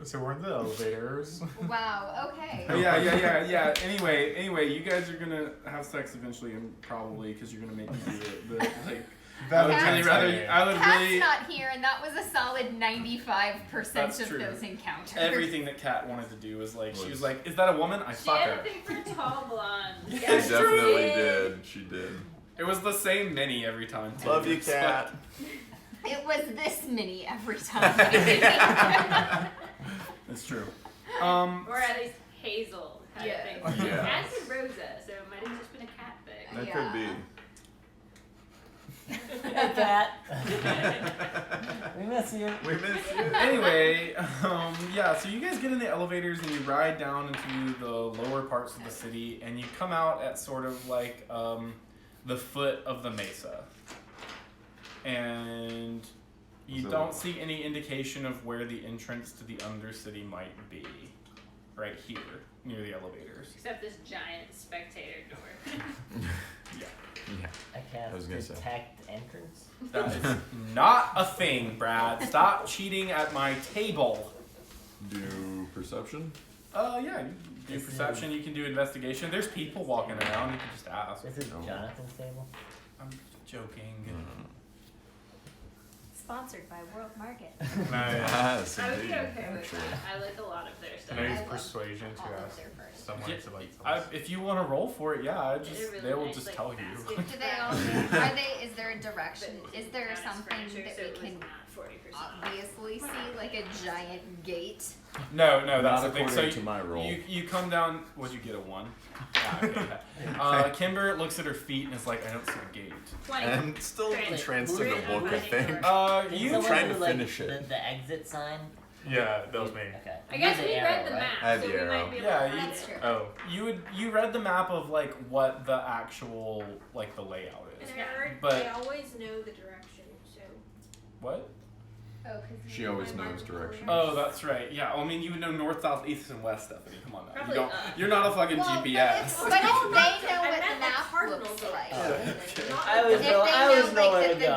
So we're in the elevators. Wow, okay. Yeah. Anyway, you guys are gonna have sex eventually, and probably because you're gonna make me do it. But like, I would Cat's really rather. I would Cat's really. not here, and that was a solid 95% That's of true. those encounters. Everything that Kat wanted to do was like, she was like, "Is that a woman? I She fuck had her." a thing for tall blondes. She It's true. definitely did. She did. It was the same mini every time. Too. Love you, It's Kat. It was this many every time. It's true. Or at least Hazel had Yeah. a thing. Yeah. As did Rosa, so it might have just been a cat thing. That Yeah. could be. Hey, Cat. We miss you. We miss you. Anyway, yeah, so you guys get in the elevators and you ride down into the lower parts of the city, and you come out at sort of like the foot of the mesa. And you So- don't see any indication of where the entrance to the undercity might be. Right here, near the elevators. Except this giant spectator door. Yeah. Yeah. I can't I was gonna say. detect entrance. That is not a thing, Brad. Stop cheating at my table. Do perception? Yeah, you can do This perception, you can do investigation. There's people walking around, you can just ask. This is No. Jonathan's table. I'm joking. Sponsored by World Market. Nice. Yes, I would be indeed. okay with Actually. that. I like a lot of their stuff. Can I use love persuasion all to of ask their furs. someone Yeah, to like if you want to roll for it, yeah, They're really they will nice, just like, tell you. basket Do they all? Are they? Is there a direction? Is there That is something furniture, that so we it was can not 40%. obviously see, like a giant gate? No, that's Not the thing. according So to my roll. you come down. Would you get a 1? Kimber looks at her feet and is like, I don't see a gate. 20. And still Translate. entranced in the Read book, I it. think. Can You someone trying do, to like, finish it. The exit sign. Yeah, that was me. Okay. I guess Use we the read arrow, the right? map, I had so the we arrow. might be able Yeah, to you- find That's it. true. you read the map of like what the actual like the layout is. And I heard But- they always know the direction, so. What? Oh, because She always knows directions. Oh, that's right. Yeah, I mean you would know north, south, east, and west, Stephanie. Come on now. Probably You don't. up. You're not a fucking Well, GPS. But if they know I what meant the like map cardinals looks of like. it. Not I always If know. they I always know, know like, where that to the- go.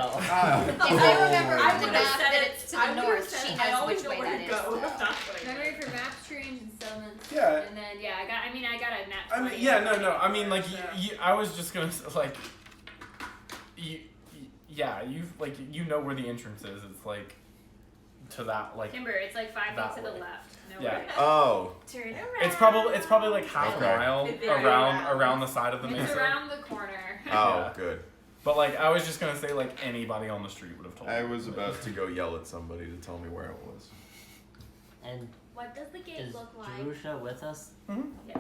If I remember I from the would've map said that it- it's to I the would've north, said she I knows always which know way where that to is. go. so. That's what I meant. Memory for maps, terrains, and settlements. Yeah. And then I got a nat 20. I mean, yeah, no. I mean, like, I was just gonna like, you know where the entrance is. It's like to that like. Kimber, it's like 5 That feet to the way. left. No Yeah. way. Oh, Turn around. It's probably like half Okay. a mile Very around around. the side of the It's mesa. around the corner. oh, Yeah. good. But like, I was just gonna say like anybody on the street would have told. I me. was about to go yell at somebody to tell me where it was. And What does the gate is look like? Jerusha with us? Yeah.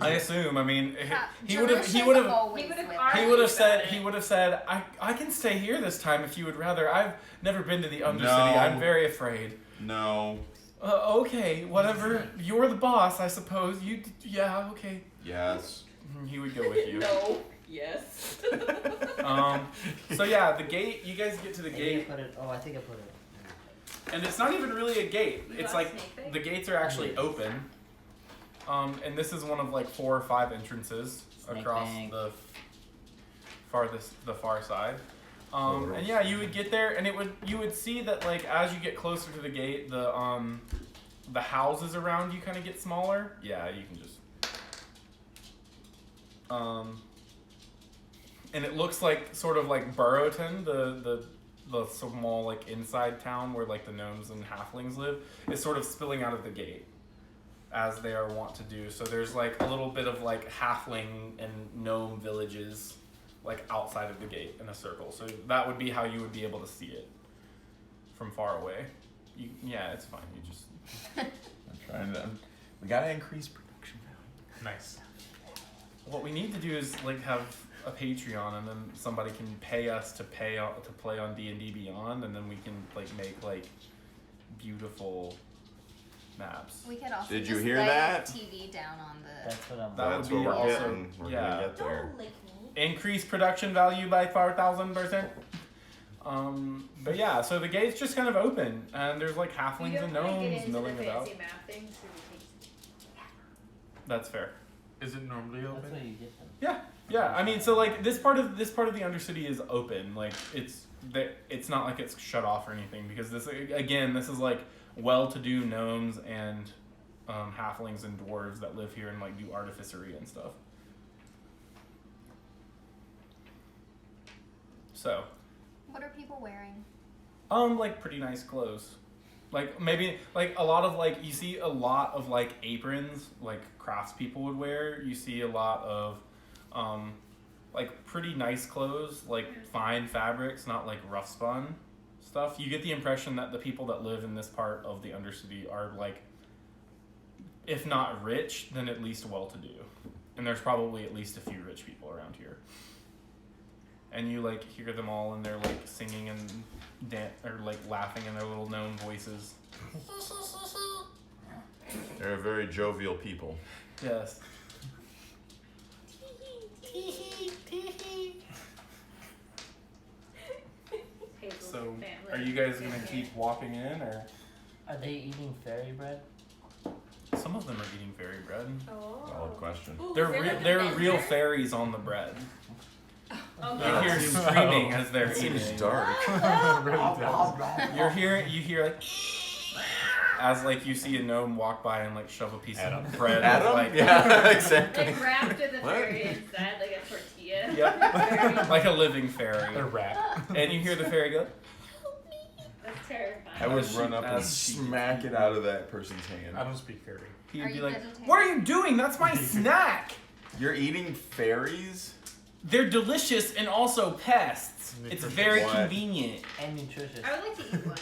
I assume. I mean, Yeah, he would have. He Jerusha's would have. always He would've with already- He us. would have about said. it. He would have said, "I can stay here this time if you would rather. I've never been to the Undercity. No. I'm very afraid." No. Okay, whatever. You're the boss, I suppose. Yeah, okay. Yes. He would go with you. No. Yes. So yeah, the gate. You guys get to the Maybe gate, I put it. Oh, I think I put it. and it's not even really a gate. You It's got like snake bait? the gates are actually open. And this is one of like 4 or 5 entrances Snake across bank. the far side. Oh, And yeah, you would get there, and you would see that like as you get closer to the gate, the houses around you kind of get smaller. Yeah, you can just. And it looks like sort of like Burrowton, the small like inside town where like the gnomes and halflings live, is sort of spilling out of the gate, as they are wont to do. So there's like a little bit of like halfling and gnome villages like outside of the gate in a circle. So that would be how you would be able to see it from far away. Yeah, it's fine. You just I'm trying to. We gotta increase production value. Nice. what we need to do is like have a Patreon, and then somebody can pay us to play on D&D Beyond, and then we can like make like beautiful maps. We could also Did you just hear lay that? TV down on the. That's what I'm. That That's would be what we're also getting. We're gonna get there. Don't lick me. increase production value by 4,000%. But yeah, so the gate's just kind of open, and there's like halflings You and don't wanna get gnomes into milling the about. fancy map things, so we take- That's fair. Is it normally That's open? what you get them. Yeah. I mean, so like this part of the Undercity is open. Like it's not like it's shut off or anything, because this is like well-to-do gnomes and halflings and dwarves that live here and like do artificery and stuff. So, What are people wearing? like pretty nice clothes. Like maybe like a lot of like you see a lot of like aprons like craftspeople would wear. You see a lot of like pretty nice clothes, like fine fabrics, not like rough spun stuff. You get the impression that the people that live in this part of the Undercity are like, if not rich, then at least well-to-do. And there's probably at least a few rich people around here. And you like hear them all, and they're like singing and or like laughing in their little gnome voices. They're a very jovial people. Yes. Hazel's So, family. are you guys gonna keep walking in, or Are they eating fairy bread? some of them are eating fairy bread? Oh. Valid question. Ooh, They're is there like a they're vendor? real fairies on the bread. Oh, You God. hear seems- screaming as they're It seems eating. dark. Really does. You hear like as like you see a gnome walk by and like shove a piece Adam. of bread. Adam? Like, Yeah, exactly. Like wrapped in the What? fairy inside, like a tortilla. Yep. Like a living A fairy. rat. And you hear the fairy go, That's terrifying. I would As run up and as she- smack it out of that person's hand. I don't speak fairy. he'd Are be you like, vegetarian? "What are you doing? That's my snack." You're eating fairies? They're delicious and also pests. It's Nutritious. very What? convenient. And nutritious. I would like to eat one.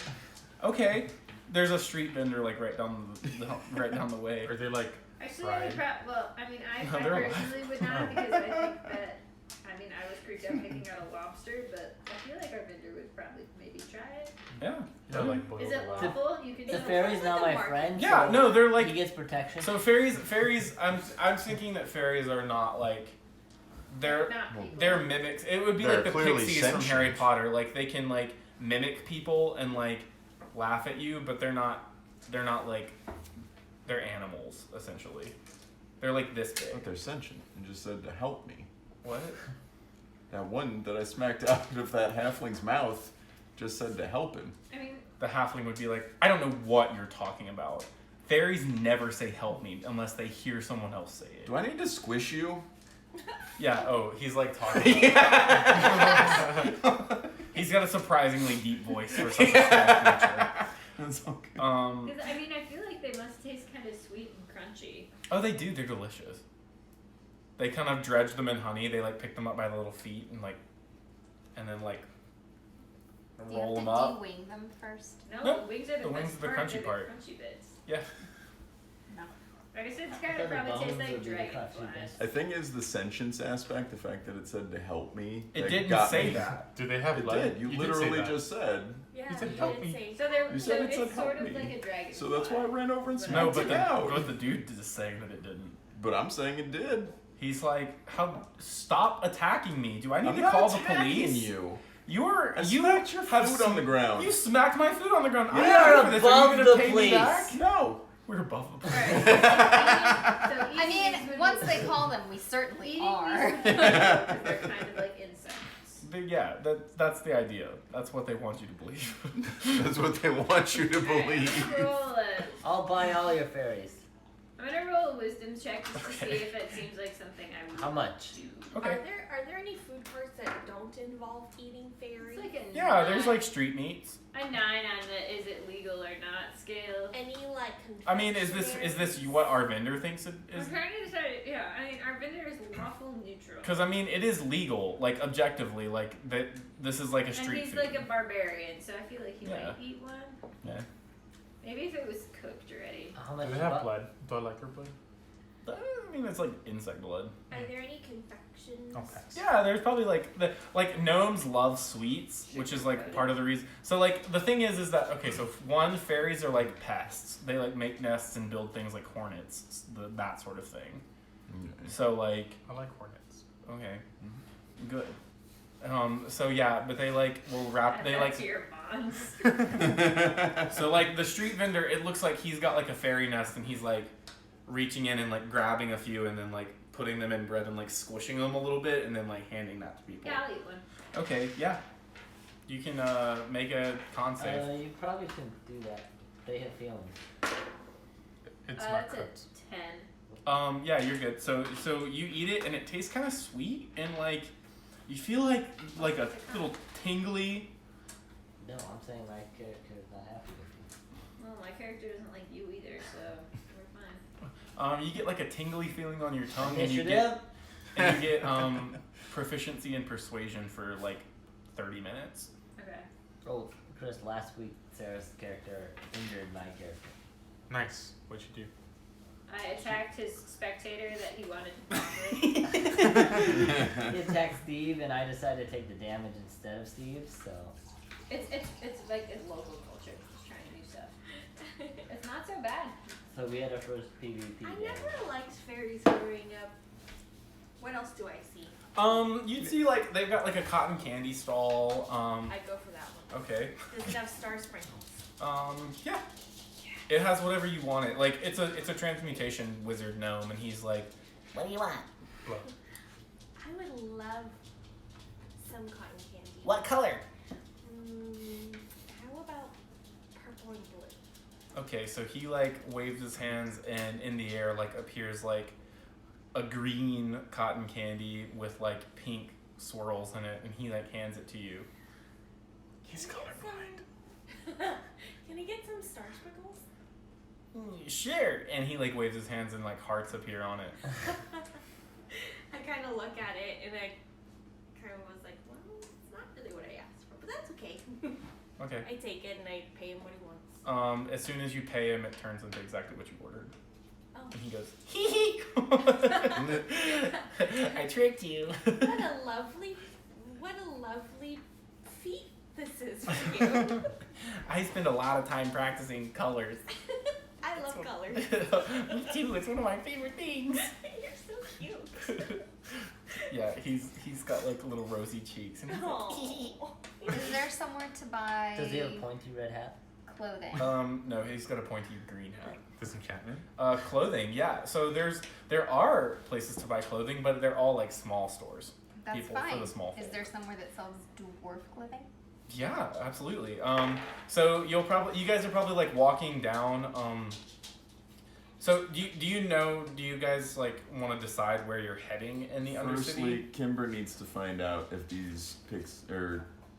Okay. There's a street vendor like right down the way. Are they like Actually, I would fried? well, I mean, I No, they're alive. personally would not, because I think that, I mean, I was creeped out picking out a lobster, but I feel like our vendor would probably maybe try it. Yeah. Yeah, like boiled Is it alive. lawful? You can The just fairy's not my market. friend. Yeah, so no, they're he like gets protection. so fairies I'm thinking that fairies are not like they're not people. they're mimics. It would be They're like the clearly pixies from Harry sentient. Potter. Like they can like mimic people and like laugh at you, but they're not like they're animals essentially. They're like this But big. they're sentient and just said to help me. What? That one that I smacked out of that halfling's mouth just said to help him. I mean, The halfling would be like, I don't know what you're talking about. Fairies never say help me unless they hear someone else say it. Do I need to squish you? Yeah, oh, he's like talking. He's got a surprisingly deep voice for such a small creature. That's okay. because I mean, I feel like they must taste kind of sweet and crunchy. Oh, they do. They're delicious. They kind of dredge them in honey. They like pick them up by the little feet and then like Do you roll have them to up. de-wing them first? No, Nope. the wings are the, The wings best are the part. crunchy They're part. The crunchy bits. Yeah. Like I said, it's I kind thought of the probably tastes bones like would be the crunchy dragonflies. bits. I think is the sentience aspect, the fact that it said to help me. It that didn't got say me. that. Do they have It blood? did. You did literally say that. just said. Yeah, You said you help did me. say. So they're You so said it said it's sort help of me. like a dragonfly. So that's why I ran over and But smacked No, but it out. the dude is saying that it didn't. But I'm saying it did. He's like, "How? Stop attacking me! Do I need I'm to not call the attacking police?" you. You're I you smacked your have food on the ground. You smacked my food on the ground. We I'm are not for this. Are you above gonna the pay me police. back? No. We're above the police. Alright. So I mean, Eevees would once be- they call them, we certainly Eating are. these would be good, 'cause they're kind of like insects. But yeah, that's the idea. That's what they want you to believe. That's what they want you to Alright, believe. I'm gonna roll a, I'll buy all your fairies. I'm gonna roll a wisdom check just to see Okay. if it seems like something I would How much? do. Okay. Are there any food parts that don't involve eating fairies? It's like a Yeah, there's 9 like street meats. a 9 on the is it legal or not scale. Any like I mean, is this what our vendor thinks it I'm is? trying to decide. Yeah, I mean, our vendor is lawful neutral. Because I mean, it is legal, like objectively, like that. This is like a And street he's food. like a barbarian, so I feel like he Yeah. might eat one. Yeah. Maybe if it was cooked already. How Do much? they have blood? Do I like her blood? I mean, it's like insect blood. Are there any confections? Okay. Yeah, there's probably like gnomes love sweets, which is like part of the reason. So like the thing is that okay, so one, fairies are like pests. They like make nests and build things like hornets, that sort of thing. Okay. So like I like hornets. okay, good. So yeah, but they like will wrap. They like to your bonds. so like the street vendor. It looks like he's got like a fairy nest and he's like reaching in and like grabbing a few and then like putting them in bread and like squishing them a little bit and then like handing that to people. Yeah, I'll eat one. Okay, yeah. You can make a con save. You probably shouldn't do that. They have feelings. It's not That's cooked. a 10. Yeah, you're good. So you eat it and it tastes kind of sweet and like you feel like a little tingly. No, I'm saying my character is not happy with you. Well, my character doesn't like you either, so we're fine. You get like a tingly feeling on your tongue Initiative? and you get proficiency in persuasion for like 30 minutes. Okay. Oh, Chris, last week Sarah's character injured my character. Nice. What'd you do? I attacked his spectator that he wanted to bond with. He attacked Steve, and I decided to take the damage instead of Steve. So It's like a local culture, just trying to do stuff. It's not so bad. so we had our first PvP. I game. never liked fairies growing up. What else do I see? You'd see like they've got like a cotton candy stall. I go for that one. Okay. Does it have star sprinkles? Yeah. It has whatever you want it. Like it's a transmutation wizard gnome, and he's like, what do you want? Blow. I would love some cotton candy. What color? How about purple and blue? Okay, so he like waves his hands, and in the air like appears like a green cotton candy with like pink swirls in it, and he like hands it to you. He's colorblind. Can I get some star sprinkles? Sure. And he like waves his hands, and like hearts appear on it. I kind of look at it and I kind of was like, well, it's not really what I asked for, but that's okay. Okay. I take it and I pay him what he wants. As soon as you pay him, it turns into exactly what you ordered. Oh. And he goes, hee hee. I tricked you. What a lovely feat this is for you. I spend a lot of time practicing colors. I love colors. Me too. It's one of my favorite things. You're so cute. Yeah, he's got like little rosy cheeks. And he's like, Aww. Is there somewhere to buy Does he have a pointy red hat? clothing? no, he's got a pointy green hat. Disenchantment. Clothing, yeah. So there are places to buy clothing, but they're all like small stores. That's people fine. for the small Is folk. there somewhere that sells dwarf clothing? Yeah, absolutely. So you guys are probably like walking down. So do you guys like want to decide where you're heading in the Firstly, Undercity? Kimber needs to find out if these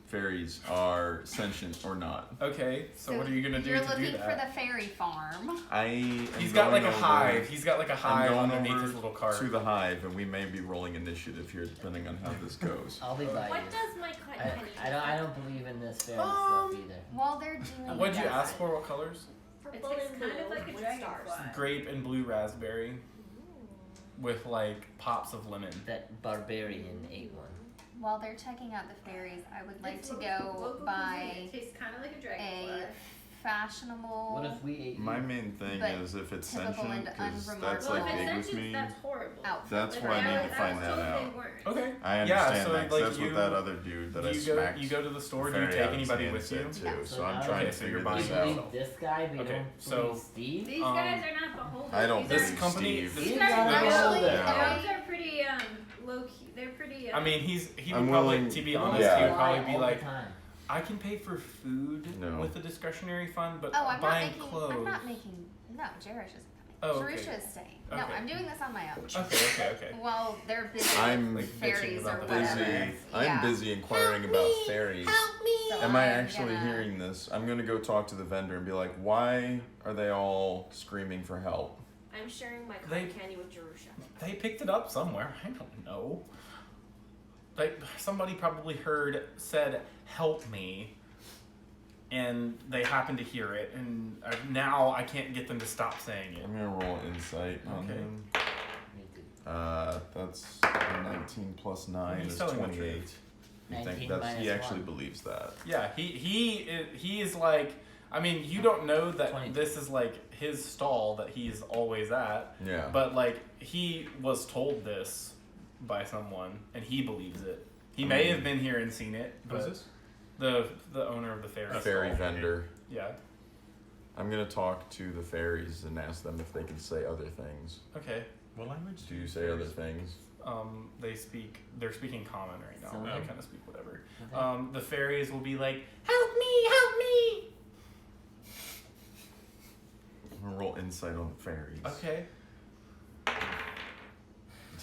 fairies are sentient or not. Okay, so what are you gonna do You're to do looking for that? the fairy farm. He's got like a hive. He's got like a hive going underneath over his little cart. to the hive, and we may be rolling initiative here depending on how this goes. I'll be by What you. does my cotton candy I don't believe in this fairy stuff either. While they're doing What'd you that, ask for? What colors? It Purple tastes and kind blue of like a with stars. dragonfly. Grape and blue raspberry with like pops of lemon. That barbarian ate one. while they're checking out the fairies, I would like It's to local go cuisine. buy It tastes kind of like a a dragonfly. fashionable. What if we ate My you? main thing But is if it's typical sentient, and because that's unremarkable. Well, like if big it's with sentient, me. that's horrible. outfit. That's Like, why I need to was find told that they out. weren't. Okay. I Yeah, understand so, that, 'cause like, that's you- what that other dude that I you smacked. go to the store. Do you very take out of his anybody hand with you? said too, Yeah. so I'm now- trying okay, to so figure you're buying this We out. believe this guy, but Okay, don't so- believe Steve? These guys are not beholden. I don't These This believe company- Steve. These These guys guys are are really, beholden. their homes are pretty low key. They're pretty. I mean, he I'm would probably, willing- to be Well, honest, Yeah. he would lie probably all be the like, time. I can pay for food No. with the discretionary fund, but Oh, I'm not buying making. clothes. I'm not making. No, Jerish isn't coming. Oh, okay. Jerusha is staying. No, Okay. I'm doing this on my own. Okay. Well, they're busy I'm with Like, bitching fairies about or the whatever. Busy. Yeah. I'm busy inquiring about fairies. So Am I I'm actually gonna- hearing this? I'm gonna go talk to the vendor and be like, why are they all screaming for help? I'm sharing my They- cotton candy with Jerusha. They picked it up somewhere. I don't know. Like somebody probably said, "Help me," and they happened to hear it, and now I can't get them to stop saying it. I'm gonna roll insight on Okay. him. That's 19 plus 9 He's is telling the 28. truth. You 19 think that's he minus actually 1. believes that? Yeah, he is like. I mean, you don't know that 22. this is like his stall that he's always at, Yeah. but like he was told this by someone and he believes it. He may have been here and seen it. Who's But this? the owner of the fairy. A fairy stall. vendor. Yeah. I'm gonna talk to the fairies and ask them if they can say other things. Okay. What language? Do you say other things? They're speaking common right now. So They then- kind of speak whatever. Okay. The fairies will be like, help me. I'm gonna roll insight on the fairies. Okay.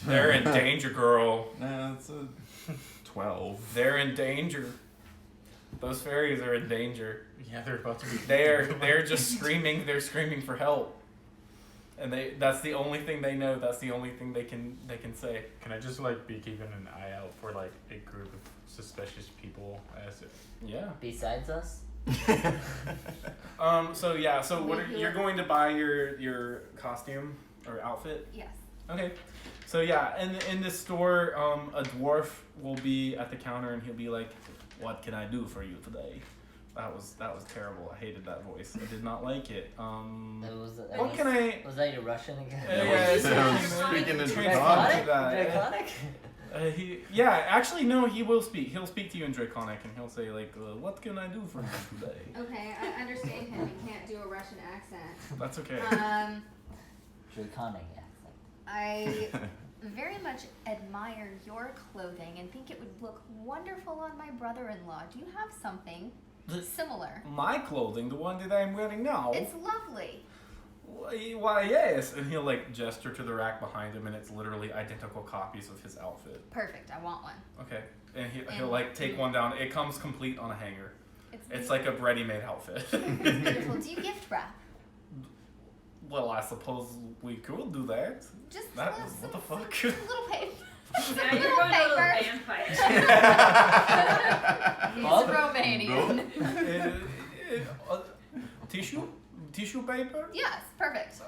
They're in danger, girl. Nah, it's a 12. They're in danger. Those fairies are in danger. Yeah, they're about to be. They're just screaming. They're screaming for help. And that's the only thing they know. That's the only thing they can say. Can I just like be keeping an eye out for like a group of suspicious people as if Yeah. Besides us? So yeah. So you're going to buy your costume or outfit? Yes. Okay. So yeah, in this store, a dwarf will be at the counter and he'll be like, "What can I do for you today?" That was terrible. I hated that voice. I did not like it. What can I? Was that your Russian again? Speaking in Draconic? Draconic? Actually no, he will speak. He'll speak to you in Draconic and he'll say like, "What can I do for you today?" Okay, I understand him. He can't do a Russian accent. That's okay. Draconic accent. I very much admire your clothing and think it would look wonderful on my brother-in-law. Do you have something similar? My clothing, the one that I'm wearing now. It's lovely. Why, yes. And he'll like gesture to the rack behind him, and it's literally identical copies of his outfit. Perfect. I want one. Okay. And he'll like take one down. It comes complete on a hanger. It's like a ready-made outfit. It's beautiful. Do you gift wrap? Well, I suppose we could do that. Just That some, was what the some- fuck. some little paper. Now you're going a little paper. vampire. He's Bob? Romanian. Tissue paper? Yes, perfect.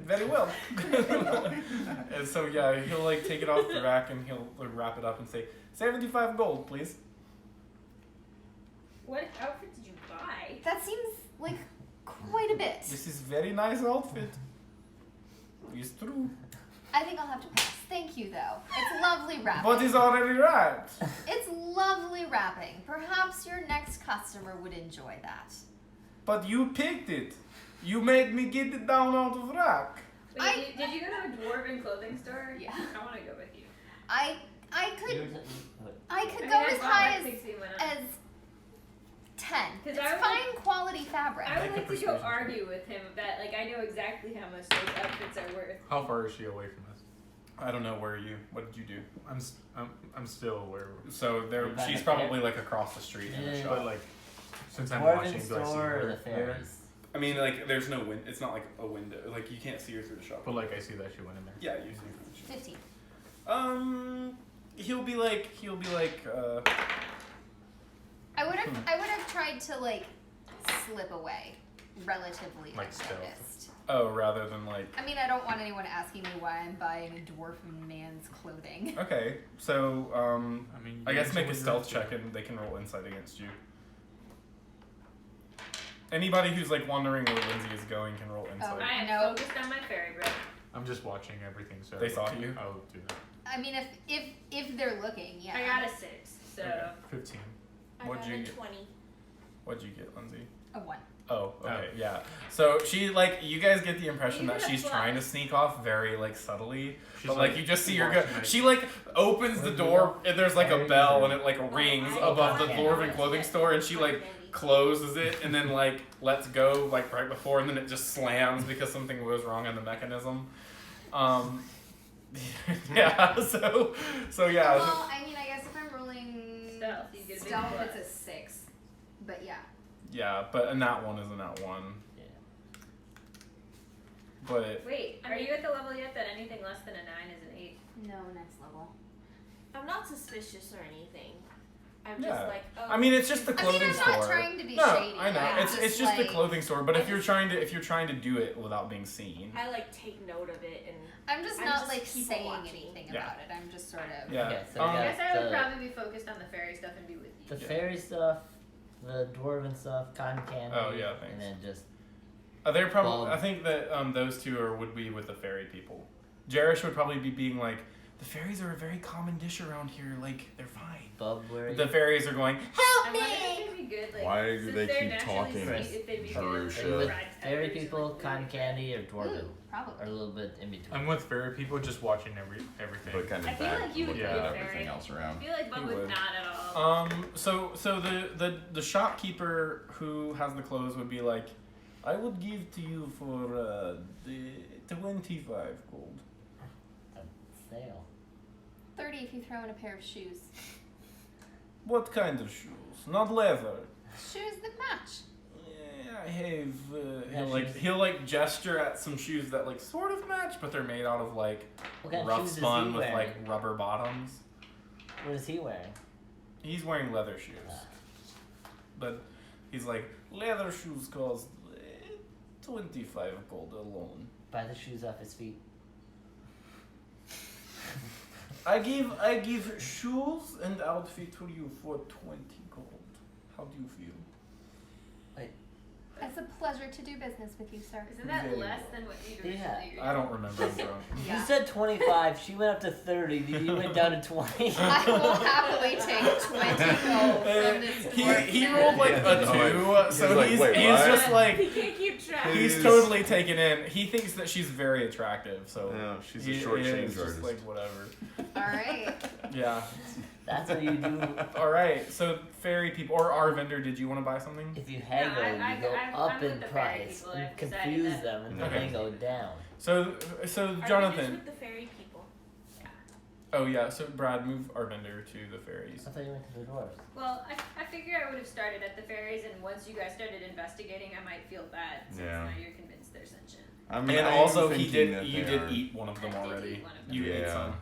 Very well. And so yeah, he'll like take it off the rack and he'll like, wrap it up and say, 75 gold, please. What outfit did you buy? That seems like quite a bit. This is very nice outfit. It's true. I think I'll have to pass. Thank you, though. It's lovely wrapping. But it's already wrapped. It's lovely wrapping. Perhaps your next customer would enjoy that. But you picked it. You made me get it down out of rack. Wait, did you go to a dwarven clothing store? Yeah. I want to go with you. I could I go mean, as I high bought my as pixie one up. 10. 'Cause It's I would fine quality fabric. I would Make a like to go persuasion check. argue with him about, like, I know exactly how much those outfits are worth. How far is she away from us? I don't know what did you do? I'm still aware. So there, You're back she's at probably like across the street in the Yeah. shop. But like, since I'm Dwarven watching, do I see store or her the there? fairies? I mean, like, there's no window. It's not like a window. Like, you can't see her through the shop. But like, I see that she went in there. Yeah, you see her. 15. He'll be like, I would have tried to like slip away relatively Like stealth. unnoticed. oh, rather than like, I mean, I don't want anyone asking me why I'm buying a dwarven man's clothing. okay, so, I mean, I guess make a someone stealth here check and they can roll insight against you. Anybody who's like wondering where Lindsay is going can roll insight. I am No. focused on my fairy bread. I'm just watching everything, so They saw you? I'll do that. I mean, if they're looking, yeah. I got a 6, so. Okay. 15. I What'd got you a get? 20. What'd you get, Lindsay? A 1. Oh, okay, yeah. So she like, you guys get the impression You that got a she's plus. trying to sneak off very like subtly, She's but like you just see her go. watching, like- She like opens the door and there's like a bell and it like rings above the dwarven clothing store and she like closes it and then like lets go like right before and then it just slams because something goes wrong in the mechanism. Yeah. So yeah. Well, I mean, I guess if I'm rolling Stealth, you get a big stealth, plus. it's a 6. But yeah. Yeah, but a nat one is a nat one. Yeah. But Wait, are you at the level yet that anything less than a 9 is an 8? No, next level. I'm not suspicious or anything. I'm Yeah. just like, oh. I mean, it's just the clothing I'm store. not trying to be no, shady. I know. I'm It's just the like, clothing store. But I if you're trying to do it without being seen. I like take note of it and I'm just I'm not just like people saying watching. anything Yeah. about it. I'm just sort of. Yeah. Okay, so Um, we I got guess I would the, probably be focused on the fairy stuff and be with you. the Yeah. fairy stuff, the dwarven stuff, cotton candy. Oh, yeah, thanks. And then just They're probably. Bulb. I think that those two would be with the fairy people. Jerish would probably be being like, the fairies are a very common dish around here. Like they're fine. bub wearing. The fairies are going. I wonder if it'd be good, like, Why do since they they're keep naturally talking sweet, if they'd be through good, shit? like, With fried fairy peppers and, people, like, cotton candy, or dwarven, Ooh, probably. or a little bit in between. I'm with fairy people, just watching everything. But kind of I feel back like you would looking be at very- everything else I around. feel like Bub He would would. not at all. So the shopkeeper who has the clothes would be like, I would give to you for the 25 gold. Sale. 30 if you throw in a pair of shoes. What kind of shoes? Not leather. Shoes that match. Yeah, I have. Yeah, shoes. He'll like gesture at some shoes that like sort of match, but they're made out of like What kind of rough shoes is spun he with wearing? like rubber bottoms. What is he wearing? He's wearing leather shoes, but he's like leather shoes cost 25 gold alone. Buy the shoes off his feet. I give shoes and outfit to you for 20 gold. How do you feel? It's a pleasure to do business with you, sir. Isn't that Very less well. than what you'd Yeah. originally I don't remember. I'm drunk. Yeah. You said 25. She went up to 30. You went down to 20. I will happily take 20 gold from this He dwarf rolled like Yeah, a no, 2, so like, he's wait, he's what? just like he can't keep track. he's He's- totally taken in. He thinks that she's very attractive, so Yeah, she's a he short is change just artist. like whatever. All right. Yeah. That's what you do. All right. So fairy people or our vendor, did you want to buy something? If you haggle, I- you go I'm up with in the fairy price. people. You I've decided confuse that. them, and then Okay. they go down. So Are we just Jonathan. with the fairy people? Oh yeah. So Brad, move our vendor to the fairies. I thought you went to the dwarves. Well, I figure I would have started at the fairies, and once you guys started investigating, I might feel bad since Yeah. now you're convinced they're sentient. I mean, And I am also he thinking did. that You they did are. eat one of them I did already. eat one of them. You ate Yeah. some.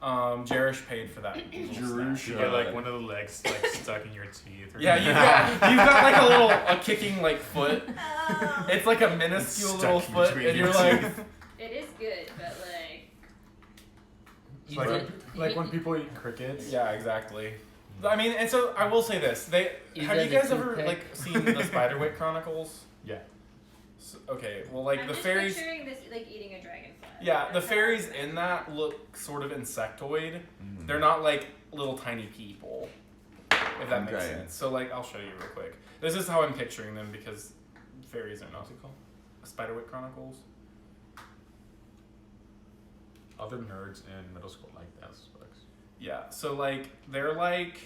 Jerish paid for that. little Jerush. snack. You get like one of the legs like stuck in your teeth. Or Yeah, you've got like a kicking like foot. It's like a minuscule It's little stuck foot, between and your you're like, It is good, but like, It's You like, did- like when people eat crickets. yeah, exactly. I mean, and so I will say this: have you did the guys ever toothpick. like seen the Spiderwick Chronicles? Yeah. So, okay, well, like I'm the just fairies. picturing this like eating a dragonfly. Yeah, the That's how fairies I'm in that look sort of insectoid. Mhm. They're not like little tiny people, if that makes Okay. sense. So like, I'll show you real quick. This is how I'm picturing them because fairies are not. What's it called? Spiderwick Chronicles. Other nerds in middle school like that. Books. Yeah. So like, they're like,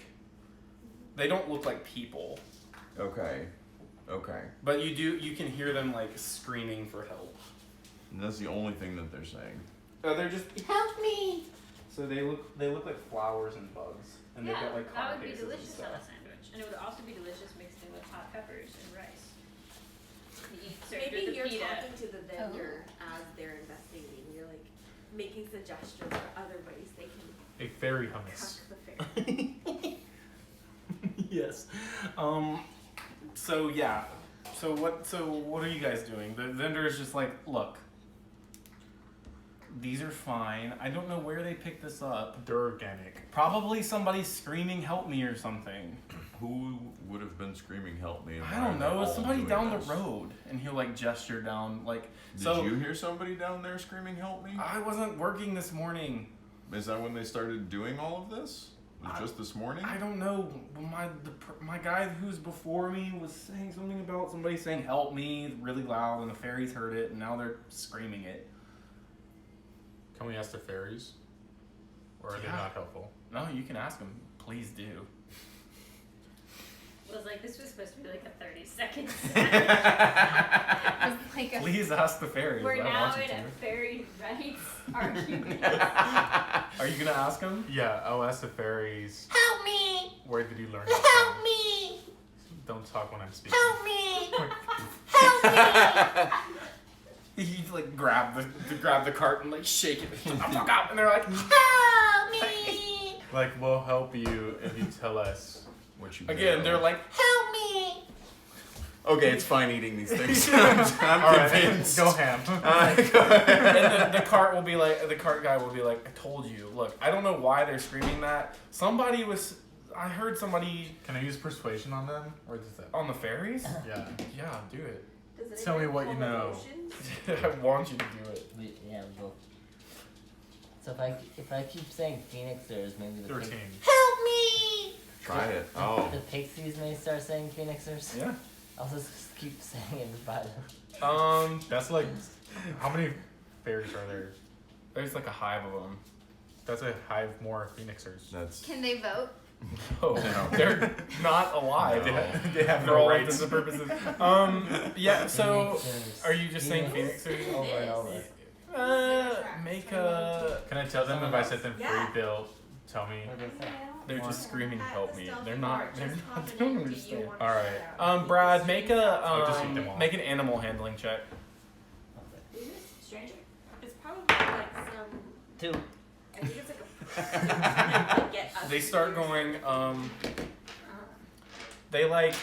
they don't look like people, Okay. Okay. but you can hear them like screaming for help. And that's the only thing that they're saying. They're just help me. So they look like flowers and bugs, and they've Yeah, got like that would be carapaces and delicious on a stuff. sandwich, and it would also be delicious mixed in with hot peppers and rice. You eat served Maybe with you're a pita. talking to the vendor as they're investigating. You're like making suggestions for other ways they can A fairy hummus. cook the fairy. Yes. So yeah. So what are you guys doing? The vendor is just like, look. These are fine. I don't know where they picked this up. They're organic. Probably somebody screaming "Help me" or something. Who would have been screaming "Help me"? and I why don't are they know. all Somebody doing down this? the road, and he'll like gesture down like. Did So you hear somebody down there screaming "Help me"? I wasn't working this morning. Is that when they started doing all of this? Was it just this morning? I don't know. My guy who's before me was saying something about somebody saying "Help me" really loud, and the fairies heard it, and now they're screaming it. Can we ask the fairies? Or are they Yeah. not helpful? No, you can ask them. Please do. I was like, this was supposed to be like a 30-second It's like a, Please ask the fairies. We're I now want you in a to. fairy rights argument. Are you gonna ask them? Yeah, I'll ask the fairies. help me, Where did you learn help that from? me, Don't talk when I'm speaking. help me, help me. He like grab the cart and like shake it. Shut the fuck up! And they're like, Help me! Like, we'll help you if you tell us What you Again, know. they're like, help me. Okay, it's fine eating these things. I'm All right, convinced. go ham. Go ahead. And the cart will be like, the cart guy will be like, I told you. Look, I don't know why they're screaming that. I heard somebody Can I use persuasion on them, or does that? on the ferries. Yeah. Yeah, do it. Does Tell me anyone what you call know. emotions? I want you to do it. Yeah, both. So if I keep saying phoenixers, maybe the 13. Try it. Oh. the pixies may start saying phoenixers. Yeah. I'll just keep saying it by them. That's like, how many fairies are there? There's like a hive of them. That's a hive more phoenixers. That's. Can they vote? Oh, No. they're not alive. No. They have For no all rights. intents and purposes. Yeah. So, Phoenixers. are you just saying Phoenix? phoenixers? Over and over. Make a. Can I tell them if I set them free, Yeah. they'll tell me? What do they say? They're just screaming, "Help me!" They're not. They don't Do you understand. want All to right. shout out? Brad, make I'll just eat them a all. make an animal handling check. Who's this? Stranger? It's probably like some. 2. I think it's like a. Get us They start here. going. They're like.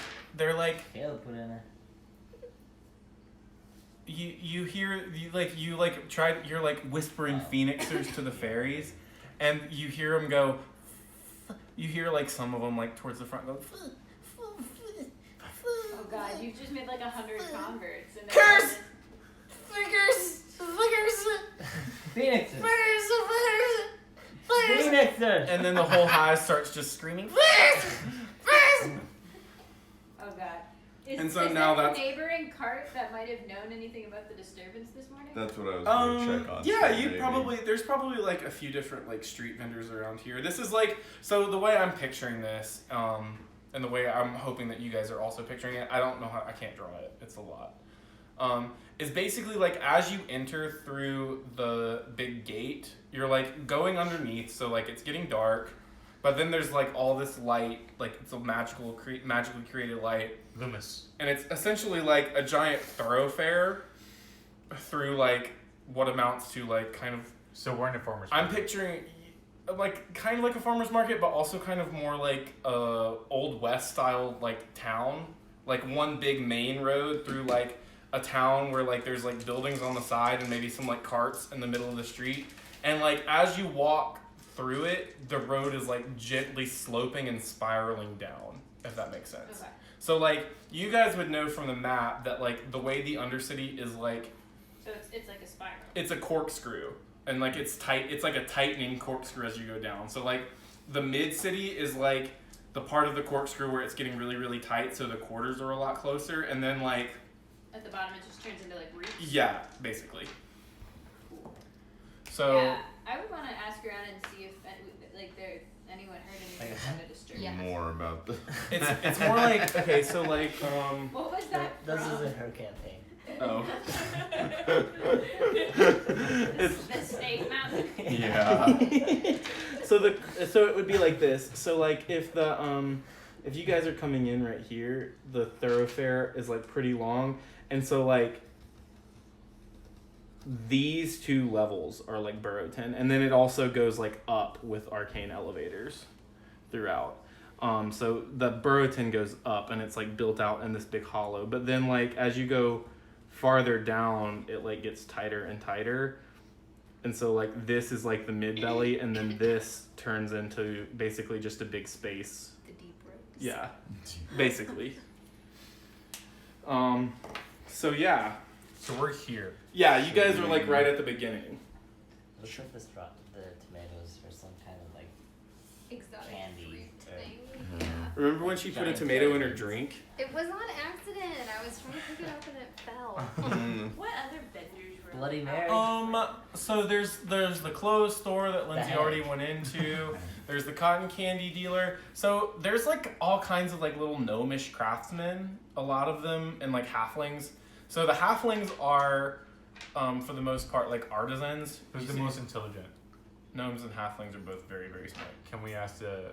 Caleb put in there. You're like whispering phoenixers to the fairies, and you hear them go. You hear like some of them like towards the front go. Oh god, you've just made like 100 converts. And Curse! Phoenixers. Phoenixers. And then the whole hive starts just screaming. Oh god. Is, And so is now there a that's- neighboring cart that might have known anything about the disturbance this morning? That's what I was going to check on. Yeah, so you maybe. there's probably like a few different like street vendors around here. This is like, so the way I'm picturing this, and the way I'm hoping that you guys are also picturing it, I don't know how, I can't draw it, it's a lot. Is basically like as you enter through the big gate, you're like going underneath, so like it's getting dark, but then there's like all this light, like it's a magically created light. Loomis. And it's essentially like a giant thoroughfare through like what amounts to like kind of, So we're in a farmer's I'm market. picturing like kind of like a farmer's market, but also kind of more like a old west style like town, like one big main road through like a town where like there's like buildings on the side and maybe some like carts in the middle of the street, and like as you walk through it, the road is like gently sloping and spiraling down, if that makes sense. Okay. So like you guys would know from the map that like the way the undercity is like, So it's like a spiral. it's a corkscrew, and like it's tight, it's like a tightening corkscrew as you go down. So like the mid city is like the part of the corkscrew where it's getting really really tight, so the quarters are a lot closer, and then like At the bottom it just turns into like roots. yeah, basically. So Yeah, I would want to ask around and see if like anyone heard anything about a disturbance. Yeah. More about the. it's more like, okay, so like What was that This from? isn't her campaign. oh The state mountain. Yeah. so it would be like this. So like if you guys are coming in right here, the thoroughfare is like pretty long, and so like these two levels are like Burrowton, and then it also goes like up with arcane elevators throughout. So the Burrowton goes up and it's like built out in this big hollow, but then like as you go farther down, it like gets tighter and tighter. And so like this is like the mid belly, and then this turns into basically just a big space. The deep roots. Yeah, basically. So yeah. So we're here. Yeah, you guys are like right at the beginning. Let's hope this brought the tomatoes for some kind of like Exotic Candy, fruit or- thing. Mhm. Yeah. Remember when she put a Giant tomato in her cherry. drink? It was on accident. I was trying to pick it up and it fell. Mm. What other vendors were Bloody like, Mary. So there's the clothes store that Lindsay The already heck? went into. There's the cotton candy dealer. So there's like all kinds of like little gnomish craftsmen, a lot of them, and like halflings. So the halflings are, for the most part, like artisans. Who's You the see- most intelligent? Gnomes and halflings are both very, very smart. Can we ask the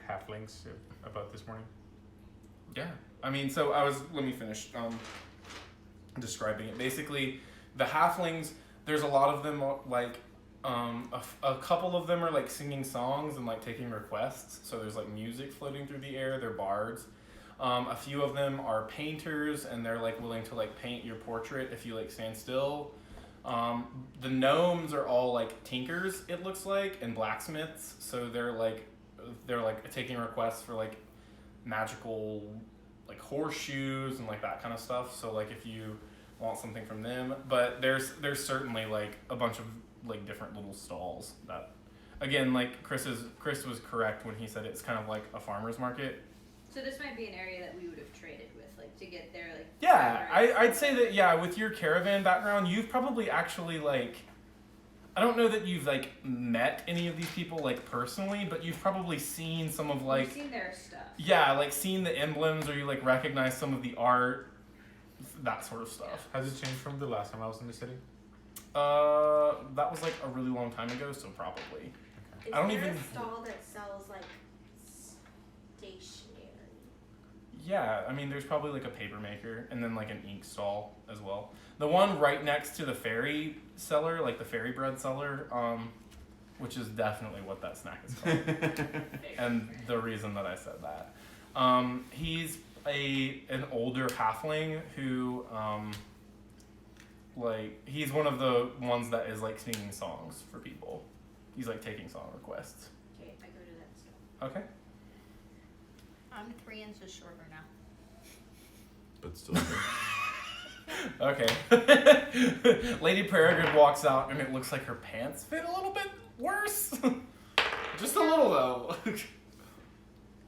halflings about this morning? Yeah. I mean, so let me finish describing it. Basically, the halflings, there's a lot of them like A couple of them are like singing songs and like taking requests. So there's like music floating through the air. They're bards. A few of them are painters, and they're like willing to like paint your portrait if you like stand still. The gnomes are all like tinkers, it looks like, and blacksmiths. So they're like taking requests for like magical like horseshoes and like that kind of stuff. So like if you want something from them, but there's certainly like a bunch of like different little stalls that, again, like Chris was correct when he said it's kind of like a farmer's market. So this might be an area that we would have traded with, like to get there, like. Yeah, I'd say that, yeah, with your caravan background, you've probably actually like, I don't know that you've like met any of these people like personally, but you've probably seen some of like. You've seen their stuff. Yeah, like seen the emblems, or you like recognize some of the art, that sort of stuff. Has it changed from the last time I was in the city? That was like a really long time ago, so probably. Is I don't there even- a stall that sells like stationery? Yeah, I mean, there's probably like a paper maker and then like an ink stall as well. The one right next to the fairy seller, like the fairy bread seller, which is definitely what that snack is called. And the reason that I said that. He's an older halfling who, like, he's one of the ones that is like singing songs for people. He's like taking song requests. Okay, I go to that stuff. Okay. I'm 3 inches shorter now. But still. Okay. Lady Peregrine walks out and it looks like her pants fit a little bit worse. Just a little though.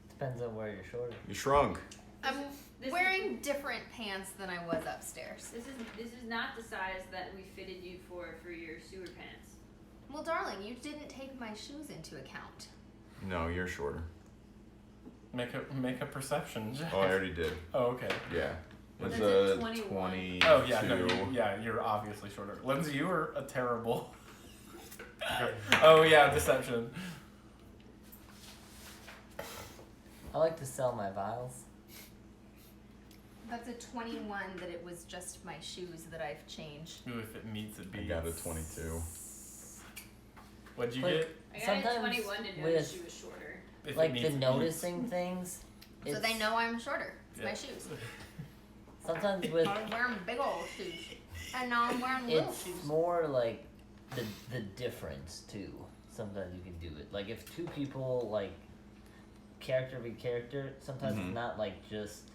Depends on where you're shorter. You shrunk. I'm This wearing different pants than I was upstairs. This is not the size that we fitted you for your sewer pants. Well, darling, you didn't take my shoes into account. No, you're shorter. Make a perception check. Oh, I already did. Oh, okay. Yeah. That's It's a a 21. 22. Oh yeah, no, you're obviously shorter. Lindsay, you were a terrible. Oh yeah, deception. I like to sell my vials. That's a 21 that it was just my shoes that I've changed. Ooh, if it meets, it I beats. got a 22. What'd you Like, get? I got Sometimes a 21 to know that with- she was shorter. If it Like meets, the it beats. noticing things. So it's- they know I'm shorter. It's my Yeah. shoes. Sometimes with I was wearing big old shoes. And now I'm wearing little it's shoes. more like the difference too. Sometimes you can do it. Like if two people like character be character, sometimes Mhm. it's not like just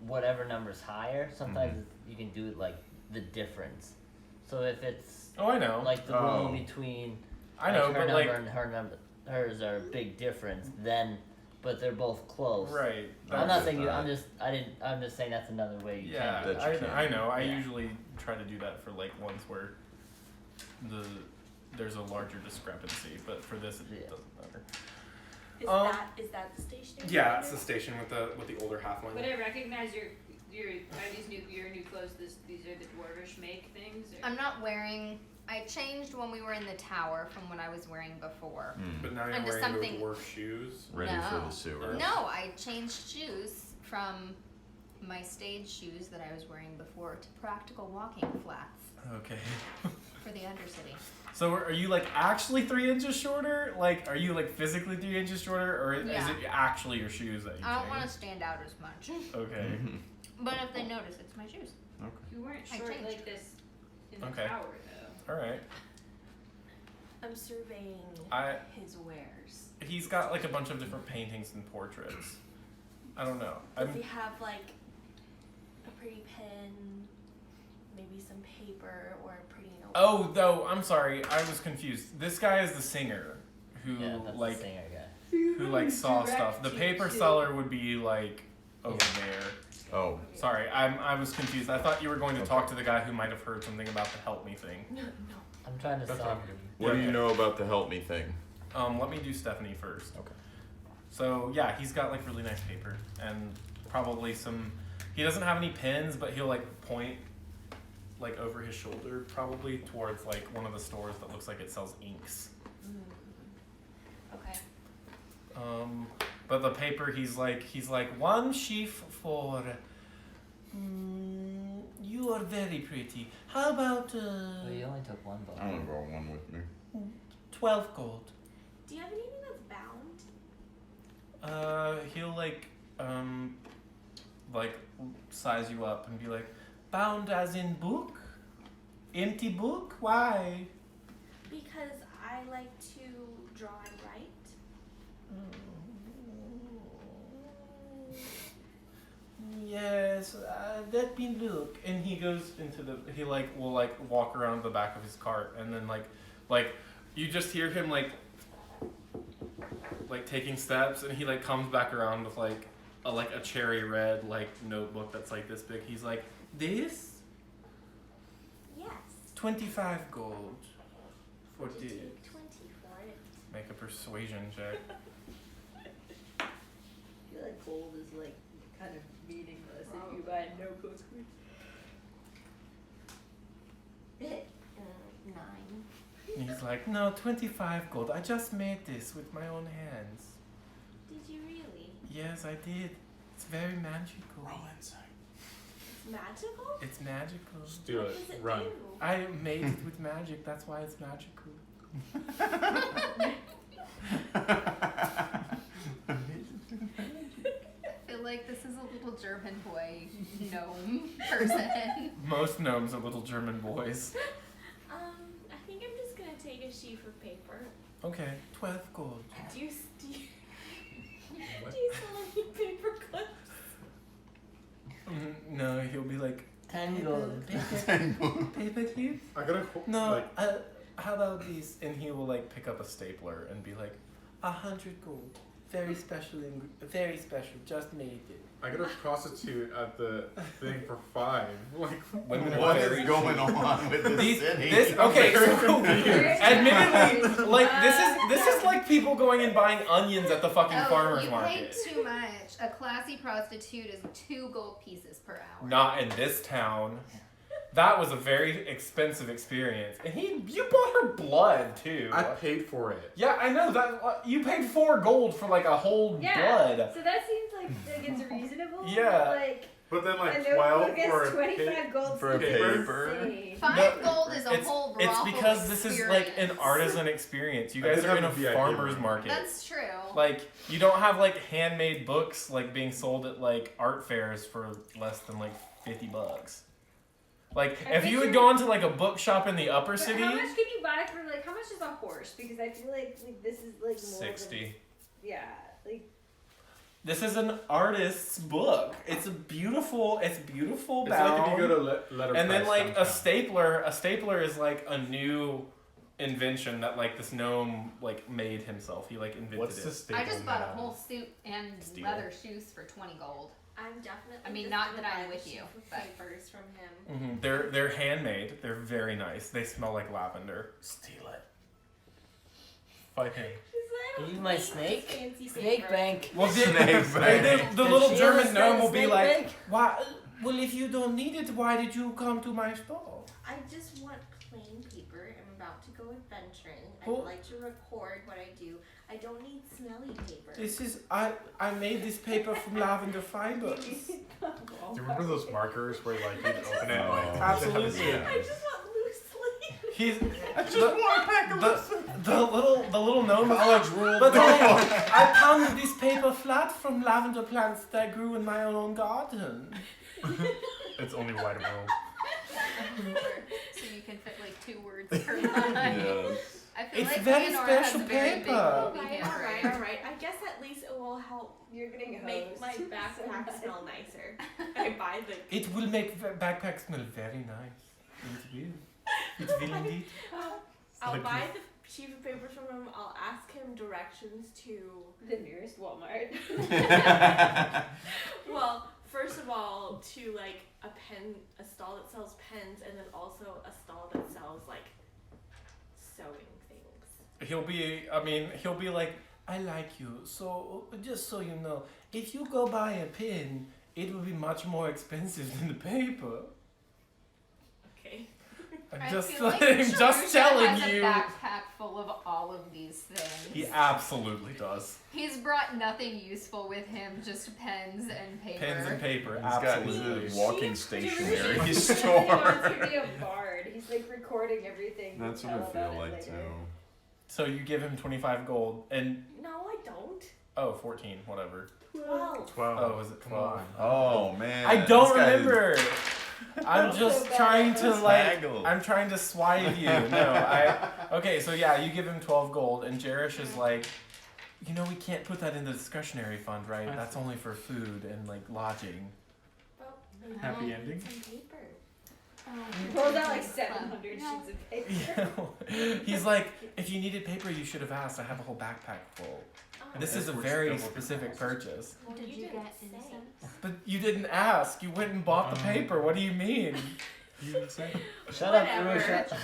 whatever number's higher. Sometimes you can do it like the difference. So if it's Oh, I know. like the Oh. rule between I know, her but number like, and her number, hers are a big difference. Then, but they're both close. right. I'm That's not it, saying you. that. I'm just saying that's another way you Yeah, can do it. That you can. I know. I Yeah. usually try to do that for like ones where there's a larger discrepancy, but for this it Yeah. doesn't matter. Is that the station? Yeah, it's the station with the older halfling. But I recognize your new clothes. These are the dwarvish make things. Or? I'm not wearing. I changed when we were in the tower from what I was wearing before. But now you're Into wearing something- those work shoes. Ready for No. the sewer. No, I changed shoes from my stage shoes that I was wearing before to practical walking flats Okay. for the undercity. So are you like actually 3 inches shorter? Like, are you like physically 3 inches shorter, or is Yeah. it actually your shoes that you I don't want to changed? stand out as much. Okay. Mhm. But if they notice, it's my shoes. Okay. You weren't I short changed. like this in the Okay. tower, though. All right. I'm surveying his wares. He's got like a bunch of different paintings and portraits. I don't know. Does he have like a pretty pen, maybe some paper, or a pretty notebook? Oh, no, I'm sorry. I was confused. This guy is the singer who Yeah, that's like the singer guy. who like saw stuff. The paper seller would be like over there. Oh. Sorry, I was confused. I thought you were going to talk to the guy who might have heard something about the help me thing. No. I'm trying to That's sell. what I'm doing. What do Okay. you know about the help me thing? Let me do Stephanie first. Okay. So yeah, he's got like really nice paper and probably some. He doesn't have any pens, but he'll like point like over his shoulder probably towards like one of the stores that looks like it sells inks. Okay. But the paper, he's like one sheaf for. You are very pretty. How about Well, you only took one book. I'm gonna go one with me. 12 gold. Do you have anything that's bound? He'll like size you up and be like, bound as in book? Empty book? Why? Because I like to draw and write. Yes, let me look. And he goes into he will walk around the back of his cart, and then like you just hear him like taking steps, and he comes back around with a cherry red notebook that's this big. He's like, this? Yes. 25 gold. For Would you this. take 20 for it? Make a persuasion check. I feel like gold is kind of meaningless if you buy no consequence. 9. And he's like, no, 25 gold. I just made this with my own hands. Did you really? Yes, I did. It's very magical. Roll inside. It's magical? It's magical. Just do What it. does it Run. do? I made it with magic. That's why it's magical. I feel like this is a little German boy gnome person. Most gnomes are little German boys. I think I'm just gonna take a sheaf of paper. Okay, 12 gold. Do you still What? sell any paper clips? No, he'll be like, 10 gold. paper clip? I gotta No, how about these? And he will pick up a stapler and be like, 100 gold. Very special, just made it. I got a prostitute at the thing for 5. Women are What very is going on with this city? Okay, so Very admittedly, this is like people going and buying onions at the fucking farmer's you market. paid too much. A classy prostitute is 2 gold pieces per hour. Not in this town. That was a very expensive experience, and you bought her blood too. I paid for it. Yeah, I know that. You paid 4 gold for a whole blood. So that seems like it's reasonable. Yeah. But then a 12 notebook for is a 25 gold for a seems paper? insane. 5 No, gold is a whole brothel It's because this is an experience. artisan experience. You I guys did are in a have a VIP farmer's room. market. That's true. You don't have handmade books being sold at art fairs for less than $50. If you had gone to a bookshop in the upper But city, how much can you buy for how much is a horse? Because I feel like this is more 60. Than, This is an artist's book. It's beautiful It's bound. like if you go to letterpress. And then a downtown. stapler is a new invention that this gnome made himself. He invented What's it. the staple? I just bought a now? whole suit and Steel. leather shoes for 20 gold. I'm definitely. I mean, just not gonna that I'm buy the with you, sheaf of but- papers from him. They're handmade. They're very nice. They smell like lavender. Steal it. Fight him. Are you my snake? Fancy Snake paper. bank. Well, Snake bank. the Does little she German understand gnome will be snake like, bank? why? Well, if you don't need it, why did you come to my store? I just want plain paper. I'm about to go adventuring. Well- I'd like to record what I do. I don't need smelly paper. This is I made this paper from lavender fibers. Do you remember those markers where you'd open it and Oh. Absolutely. I just want loose sleep. He's I just want a pack of the little gnome. college rule. But I pounded this paper flat from lavender plants that grew in my own garden. It's only white and roll. So you can fit 2 words per line. Yes. I feel It's like very Leonora special has a very paper. big movie Alright, handwriting. alright. I guess at least it will help You're getting make my backpack smell nicer. I buy the. It will make the backpack smell very nice. It will. It will indeed. I'll buy the sheaf of papers from him. I'll ask him directions to. The nearest Walmart. Well, first of all, to a stall that sells pens, and then also a stall that sells sewing things. He'll be like, I like you. So just so you know, if you go buy a pen, it will be much more expensive than the paper. Okay. I'm I just feel like just Sharusha telling has you. a backpack full of all of these things. He absolutely does. He's brought nothing useful with him, just pens and paper. Pens and paper, He's got absolutely. his walking stationery He wants store. to be a bard. He's recording everything. That's to what I tell feel about it like later. too. So you give him 25 gold, and No, I don't. 14, whatever. 12. 12. Oh, was it Come 12? on. Oh man. I don't this guy is remember. I'm just trying to Haggle. I'm trying to swive you. No, okay, so yeah, you give him 12 gold, and Jerish is like, you know, we can't put that in the discretionary fund, right? That's only for food and like lodging. Happy ending? Some paper. Pulls out like 700 sheets of paper. Yeah. He's like, if you needed paper, you should have asked. I have a whole backpack full. This is a very specific purchase. Well, Did you didn't get say. incense? But you didn't ask. You went and bought the paper. What do you mean? You didn't say. Shut up, Whatever. Jerusha.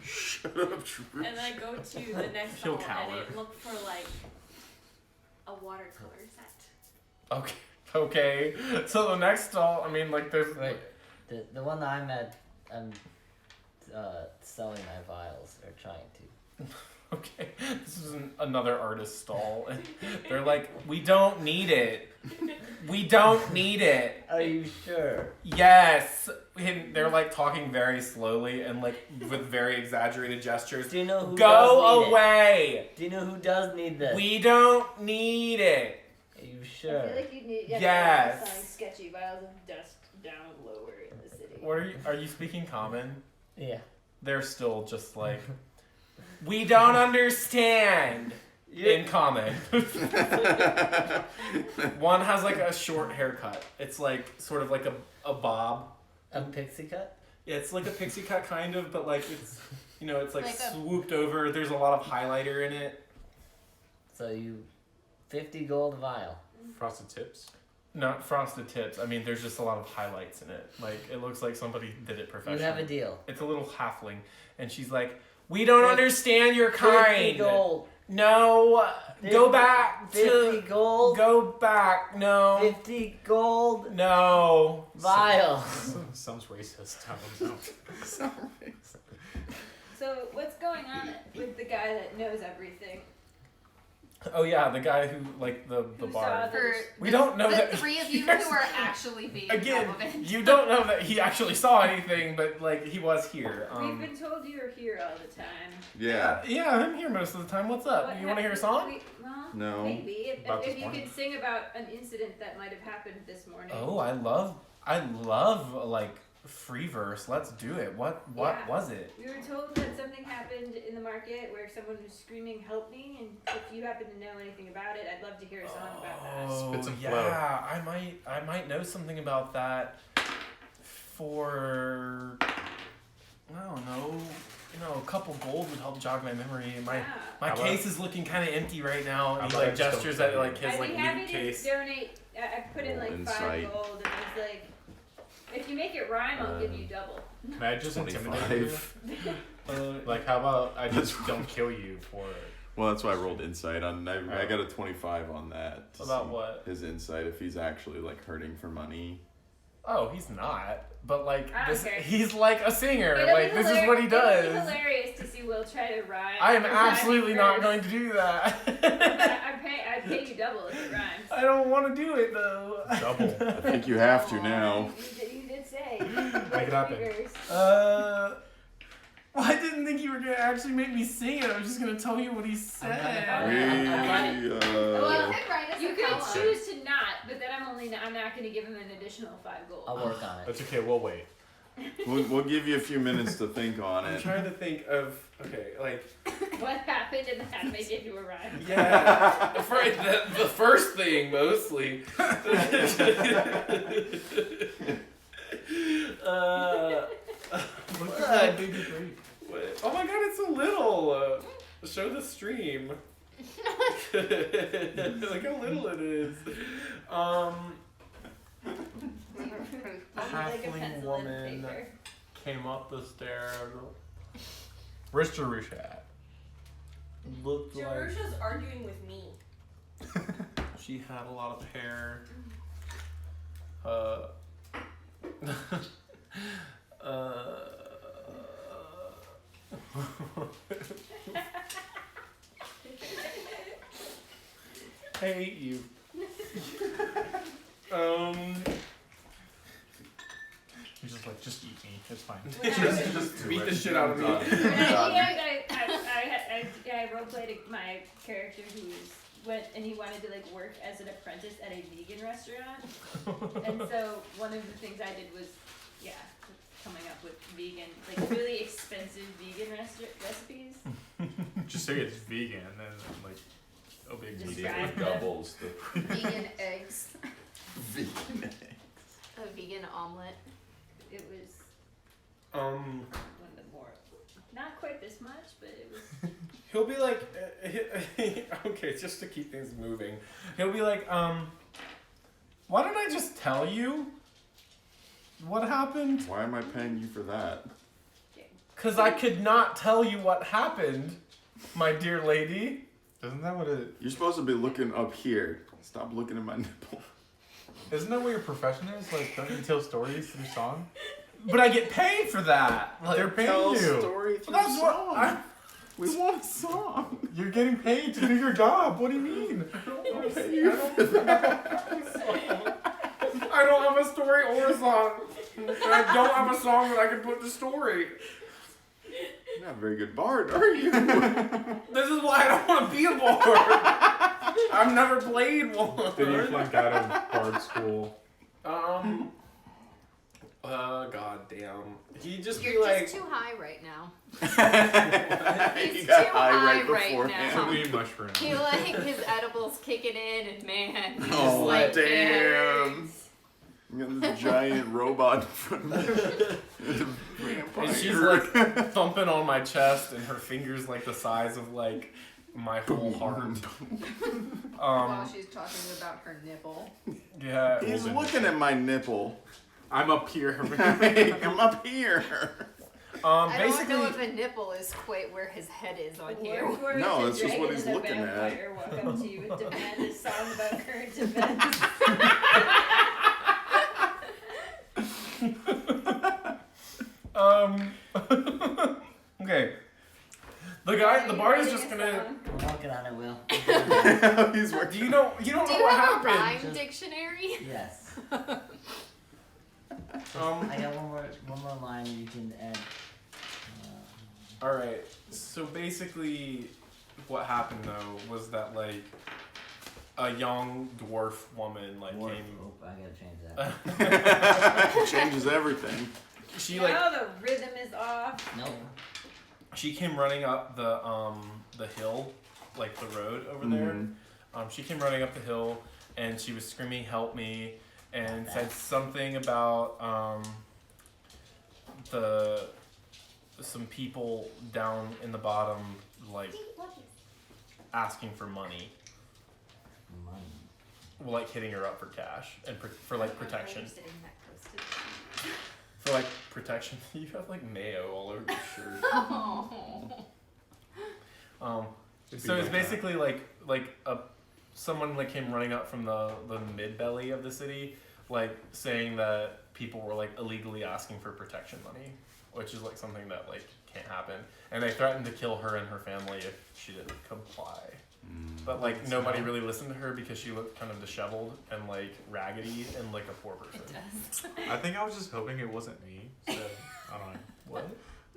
Shut up, Drew. And I go to the next He'll stall and cower. I look for like a watercolor set. Okay. Okay. So the next stall, I mean, like, there's. Wait, the one that I'm at, I'm selling my vials, or trying to. Okay, this is another artist stall, and they're like, we don't need it. We don't need it. Are you sure? Yes. And they're like talking very slowly and like with very exaggerated gestures. Do you know who does Go need away. it? Do you know who does need this? We don't need it. Are you I sure? feel like you'd need Yes. selling sketchy vials of dust down lower in the city. What are you speaking common? Yeah. They're still just like, we don't understand. In common. One has like a short haircut. It's like sort of like a bob. A pixie cut? Yeah, it's like a pixie cut kind of, but like it's, you know, it's like, Like a- swooped over. There's a lot of highlighter in it. So you, 50 gold vial. Frosted tips. Not frosted tips. I mean, there's just a lot of highlights in it. Like it looks like somebody did it professionally. You have a deal. It's a little halfling, and she's like, "We don't understand your 50 kind. gold. No, 50 go back 50 to gold. go back. No, 50 gold no. vial. Sounds racist. I don't know. So what's going on with the guy that knows everything? Oh yeah, the guy who like the Who bard. saw For We don't know the that. 3 of you Yes. who are actually being Again, relevant. you don't know that he actually saw anything, but like he was here. We've been told you're here all the time. Yeah. Yeah, I'm here most of the time. What's up? What You want to hear a happened? song? Well, No. maybe. If About this you morning? could sing about an incident that might have happened this morning. Oh, I love like free verse. Let's do it. What Yeah. was it? We were told that something happened in the market where someone was screaming, "Help me!" And if you happen to know anything about it, I'd love to hear a song about that. Oh, Spit some yeah, flow. I might know something about that. For I don't know, a couple gold would help jog my memory. My Yeah. my How about- case is looking kind of empty right now. How And he about I like just don't gestures tell at you? like his I'd like be loot happy case. to donate. I put in like Insight. 5 gold, and I was like, if you make it rhyme, I'll give you double. Can I just intimidate you? 25. Like, how about I just don't kill you for Well, that's why I rolled insight on. I got a 25 on that. to About see what? His insight, if he's actually like hurting for money. Oh, he's not. But like I don't this, care. he's like a singer. It'll Like be this is what he It'll be does. hilarious to see Will try to rhyme. I am rhyming absolutely not verse. going to do that. I'd pay you double if it rhymes. I don't want to do it though. double. I think you have to now. You did say. Make it happen. Well, I didn't think you were gonna actually make me sing it. I was just gonna tell you what he said. Well, You could choose to not, but then I'm not going to give him an additional 5 gold. I'll work on it. That's okay. We'll wait. We'll give you a few minutes to think on I'm it. trying to think of like What happened and how to make it into a rhyme? yeah, the first thing mostly. Look at that baby grape. Oh my god, it's a little. Show the stream. Look how little it is. A Like a halfling pencil and woman paper. came up the stairs. Where's Jerusha at? Looked like Jerusha's arguing with me. she had a lot of hair. I hate you. He's just like, just eat me. It's fine. Just beat the shit out of me. I I roleplayed my character who went and he wanted to like work as an apprentice at a vegan restaurant. And so one of the things I did was, coming up with vegan, like really expensive vegan recipes. Just say it's vegan and then like a big Just meal. drive It doubles the Vegan eggs. vegan eggs. A vegan omelet. It was Um, one of the more, not quite this much, but it was. he'll be like, okay, just to keep things moving, he'll be like, why don't I just tell you what happened? Why am I paying you for that? Because I could not tell you what happened, my dear lady. Isn't that what it? You're supposed to be looking up here. Stop looking at my nipple. Isn't that what your profession is? Like, don't you tell stories through song? But I get paid for that. Like, They're paying Tell a you. story through That's what song. We want a song. You're getting paid to do your job. What do you mean? I'll pay you for that. I don't have a story or a song. And I don't have a song that I can put in the story. You're not a very good bard, are you? This is why I don't want to be a bard. I've never played one. Did you flunk out of bard school? God damn. He just You're be like, just too high right now. He He's got too high high right right beforehand. now. Too many mushrooms. He like his edibles kicking in and man, he's Oh, just like damn. You got this giant robot in front of you. and she's like thumping on my chest, and her fingers like the size of like my whole heart. while she's talking about her nipple. Yeah. He's looking at my nipple. I'm up here. I'm up here. I don't Basically, know if a nipple is quite where his head is on here. No, that's just what he's looking at. Vampire walk up to you and demand a song about current events. okay. The bard is just gonna. I'm working on it, Will. He's working. Do you know Do what you have a happened? rhyme Just- dictionary? Yes. I got one more line you can add. All right. So basically, what happened though was that like a young dwarf woman like Dwarf. came. Oh, I gotta change that. Changes everything. She like Now the rhythm is off. Nope. she came running up the hill, like the road over there. Mhm. She came running up the hill and she was screaming, "Help me!" and said something about some people down in the bottom like asking for money, Money. well, like hitting her up for cash and for like protection. I'm sitting that close to the For like protection, you have like mayo all over your shirt. Oh. So it's basically like someone like came running up from the mid belly of the city, like saying that people were like illegally asking for protection money, which is like something that like can't happen, and they threatened to kill her and her family if she didn't comply. But like nobody really listened to her because she looked kind of disheveled and like raggedy and like a poor person. I think I was just hoping it wasn't me. So, I don't know. What?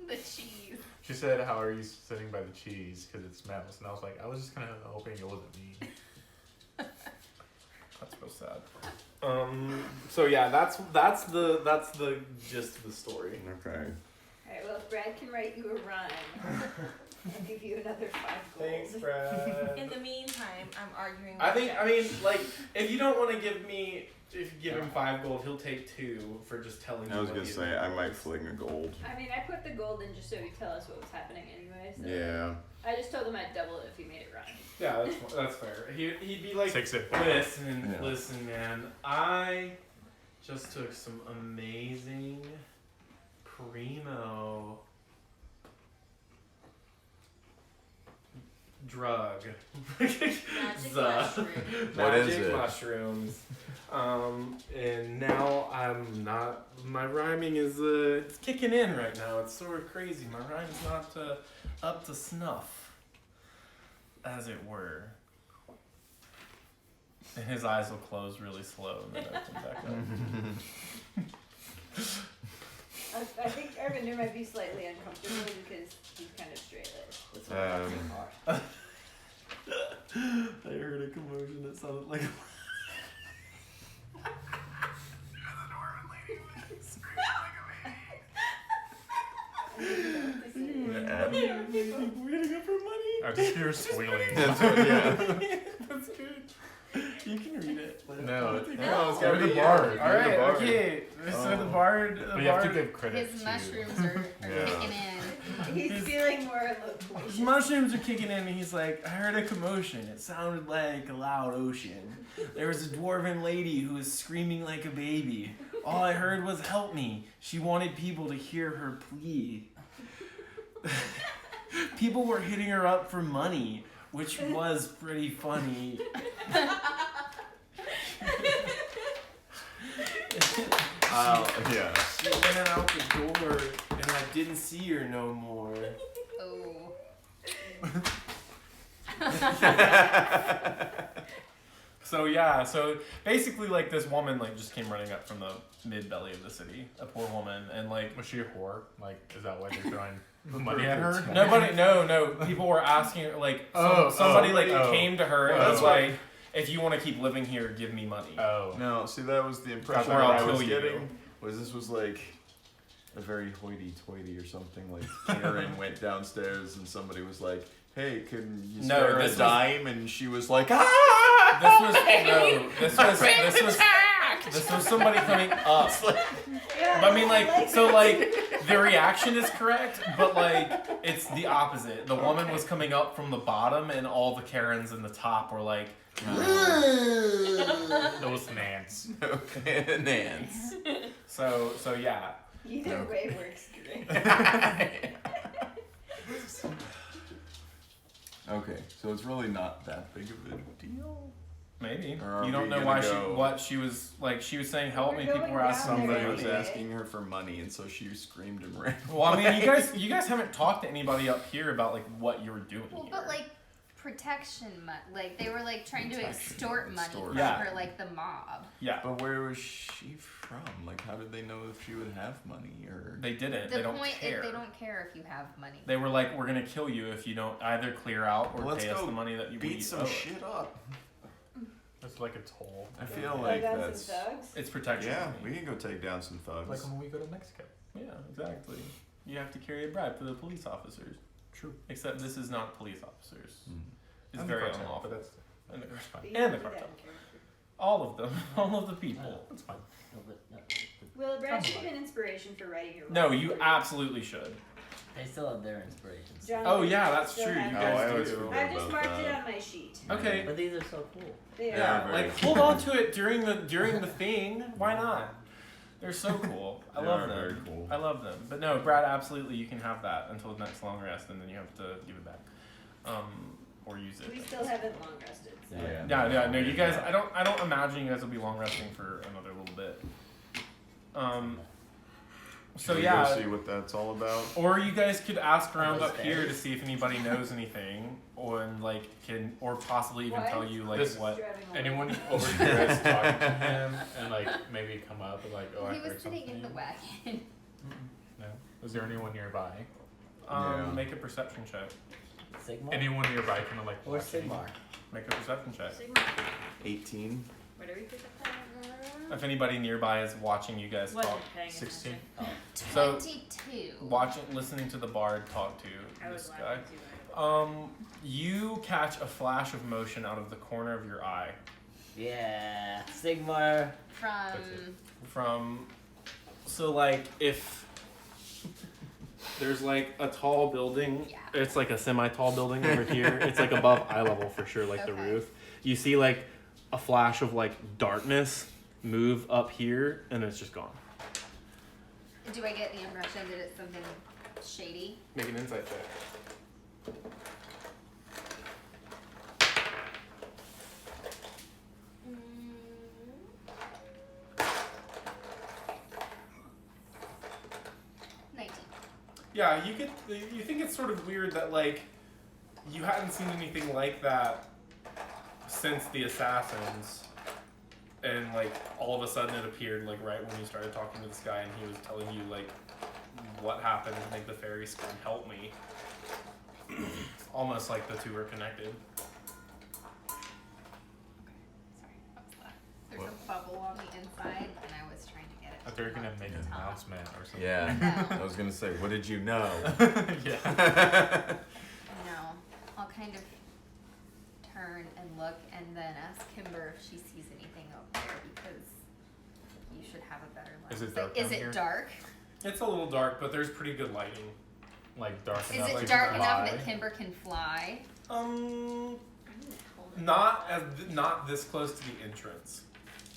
The cheese. She said, "How are you sitting by the cheese? Because it smells." And I was like, I was just kind of hoping it wasn't me. That's real sad. So yeah, that's the gist of the story. Okay. Alright, well if Brad can write you a rhyme, I'll give you another 5 gold. Thanks, Brad. In the meantime, I'm arguing with I mean, like, if you don't want to give me, if you give him 5 gold, he'll take 2 for just telling you. I was what gonna he say I knows. might fling a gold. I mean, I put the gold in just so he'd tell us what was happening anyway. So Yeah. I just told him I'd double it if he made it rhyme. Yeah, that's fair. He'd be like, Takes it. listen, Yeah. listen, man. I just took some amazing primo drug. Magic mushroom. What is Magic it? mushrooms. And now I'm not. My rhyming is it's kicking in right now. It's sort of crazy. My rhyme's not up to snuff, as it were. And his eyes will close really slow and then open back up. I think Arvinder might be slightly uncomfortable because he's kind of straight-laced. That's what that's Um, hard. I heard a commotion that sounded like. People hitting up for money. I just hear squealing. That's what, yeah. That's good. You can read it. No, it's no, gotta the be bard. All right, okay. So the bard. The But you have to bard. give credit His to. mushrooms are Yeah. kicking in. He's feeling more His loquacious. mushrooms are kicking in, and he's like, I heard a commotion. It sounded like a loud ocean. There was a dwarven lady who was screaming like a baby. All I heard was, help me. She wanted people to hear her plea. People were hitting her up for money, which was pretty funny. Yeah. She went out the door, and I didn't see her no more. Oh. So yeah, so basically like this woman like just came running up from the mid belly of the city, a poor woman, and like Was she a whore? Like, is that why they're throwing money at her? nobody, no, people were asking her like somebody came to her and Oh. was like, if you want to keep living here, give me money. Oh. No, see, that was the impression Or that I'll I was kill you. getting. This was like a very hoity-toity or something. Like Karen went downstairs and somebody was like, "Hey, can you No, spare this a was- dime?" And she was like, "Ah!" This was somebody coming up. Yeah, But I mean, like, so, like, the reaction is correct, but, like, it's the opposite. The woman was coming up from the bottom, and all the Karens in the top were like, Those Nance. Nance. so yeah. Either No. way works great. Okay, so it's really not that big of a deal. Maybe. Or are You don't we know gonna why go- what she was, like, she was saying, help me, We're people going were asking down me Somebody there. was money. asking her for money, and so she screamed and ran. Well, I mean, you guys haven't talked to anybody up here about, like, what you were doing Well, here. but like protection like they were like trying to Protection, extort money extort. from Yeah. her, like the mob. Yeah, But where was she from? Like, how did they know if she would have money or? they didn't. The They don't point care. is they don't care if you have money. They were like, we're gonna kill you if you don't either clear out or Well, let's pay us go the money that you beat we some owe. shit up. That's like a toll. I feel Like like on that's. some thugs. It's protection. Yeah, money. we can go take down some thugs. Like when we go to Mexico. Yeah, exactly. You have to carry a bribe to the police officers. True. Except this is not police officers. Mm. It's And the very cartel, unlawful. but that's And the, fine. You and the do that cartel. in character. All of them. All of the people. That's fine. No, but no, Will Brad should be an inspiration for writing your No, life you story. absolutely should. they still have their inspirations. John, Oh yeah, that's still true. You have Oh, guys I always do. forget. I've just about marked it that. on my sheet. Okay. But these are so cool. They Yeah, are. very like cool. hold on to it during the thing. Why not? They're so cool. I They love are them. very cool. I love them. But no, Brad, absolutely, you can have that until the next long rest, and then you have to give it back, or use it. We still haven't long rested. So. Yeah. No, you guys. I don't imagine you guys will be long resting for another little bit. So Should we yeah. go see what that's all about. Or you guys could ask around Those up here to days. see if anybody knows anything, or like can, or possibly even What? tell you like This- what. Driving away. Anyone over here that's talking to him and like maybe come up and like, oh, I He was heard sitting something. in the wagon. No. Is there anyone nearby? Yeah. Make a perception check. Sigma Anyone nearby kind of like or watching? Sigmar. Make a perception check. Sigma. 18. Whatever you pick up. If anybody nearby is watching you guys Wasn't talk, paying 16. attention. So- 22. listening to the bard talk to I was this guy. laughing too. You catch a flash of motion out of the corner of your eye Yeah, Sigmar. from. So like if there's like a tall building, Yeah. it's like a semi-tall building over here. It's like above eye level for sure, like the Okay. roof. You see like a flash of like darkness move up here, and it's just gone. Do I get the impression that it's something shady? Make an insight check. Yeah, you think it's sort of weird that like you hadn't seen anything like that since the assassins, and like all of a sudden it appeared like right when you started talking to this guy and he was telling you like what happened to make the fairies come help me. Almost like the two are connected. Sorry, what was that? There's a bubble on the inside, and I was trying to get it. I thought you were gonna make an Top. announcement or something. Yeah. No. I was gonna say, what did you know? Yeah. No, I'll kind of turn and look, and then ask Kimber if she sees anything up there, because you should have a better lens. Is it dark Is down it here? dark? It's a little dark, but there's pretty good lighting. Like dark Is enough it to dark fly? enough that Kimber can fly? Not this close to the entrance.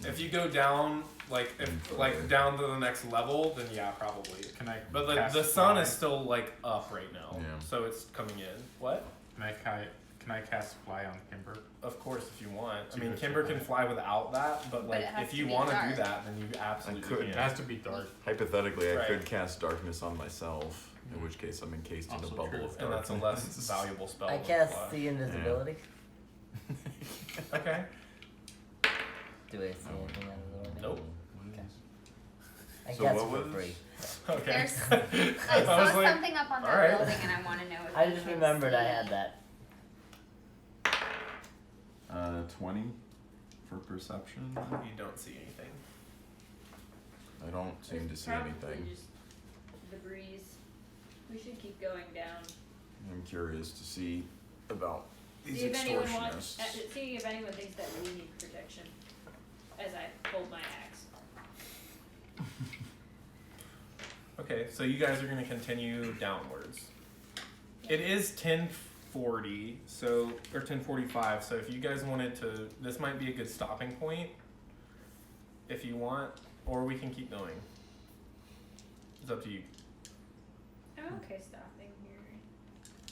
If you go down, down to the next level, then yeah, probably. Can I? But cast the sun fly? is still like up right now, Yeah. so it's coming in. What? Can I cast fly on Kimber? Of course, if you want. I Do mean, it Kimber if you can fly without that, but But it has if to you be want to do dark. that, then you absolutely I could. It can. has to be dark. Hypothetically, I Right. could cast darkness on myself, in which case I'm encased in a Also bubble true. of And that's a darkness. less valuable spell. I than cast fly. see invisibility. Okay. Do I see anything out of the ordinary? Nope. I So guess what for was- free. Okay. There's, I saw was like, something up on that alright. building, and I want to know if I you just can remembered I see. had that. 20 for perception. You don't see anything. I don't seem to see Probably anything. just the breeze. We should keep going down. I'm curious to see about these See if anyone wants. extortionists. See if anyone thinks that we need protection. As I hold my axe. Okay, so you guys are going to continue downwards. It is 10:40, so or 10:45. So if you guys wanted to, this might be a good stopping point. If you want, or we can keep going. It's up to you. I'm okay stopping here.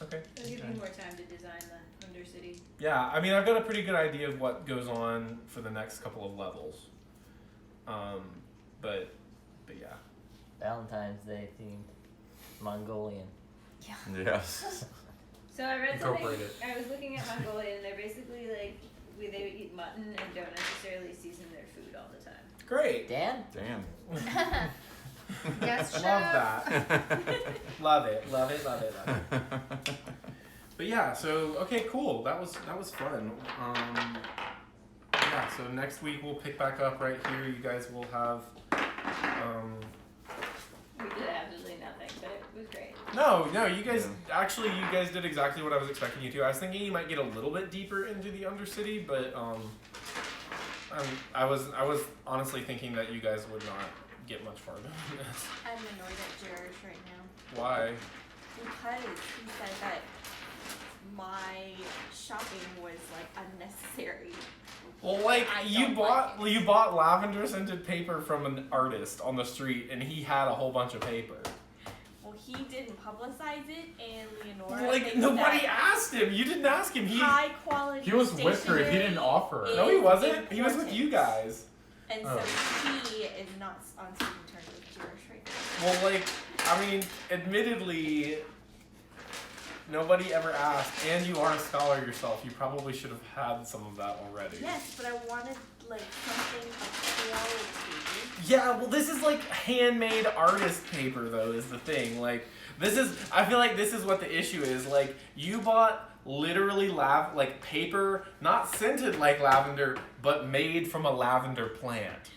Okay. It'll give you more time to design the undercity. Yeah, I mean, I've got a pretty good idea of what goes on for the next couple of levels. But yeah. Valentine's Day themed Mongolian. Yes. So I read something. Incorporate it. I was looking at Mongolia, and they're basically like they would eat mutton and don't necessarily season their food all the time. Great. Dan? Damn. Yes, Love chef. that. Love it. Love it. Love it. Love it. But yeah, so okay, cool. That was fun. Yeah, so next week we'll pick back up right here. You guys will have. We did absolutely nothing, but it was great. No, you guys you guys did exactly what I was expecting you to. I was thinking you might get a little bit deeper into the Undercity, but I was honestly thinking that you guys would not get much farther than this. I'm annoyed at Jared right now Why? because he said that my shopping was like unnecessary. Well, like I you don't bought like it. you bought lavender scented paper from an artist on the street, and he had a whole bunch of paper. Well, he didn't publicize it, and Leonora Like thinks nobody that asked him. You didn't ask him. high quality. He was with her. He didn't offer her. No, he is wasn't. He was with you important. guys. And Oh. so he is not on speaking terms with Jewish right now. Well, like, I mean, admittedly, nobody ever asked, and you are a scholar yourself. You probably should have had some of that already. Yes, but I wanted like something of quality. Yeah, well, this is like handmade artist paper, though, is the thing. Like, I feel like this is what the issue is. Like, you bought literally paper, not scented like lavender, but made from a lavender plant.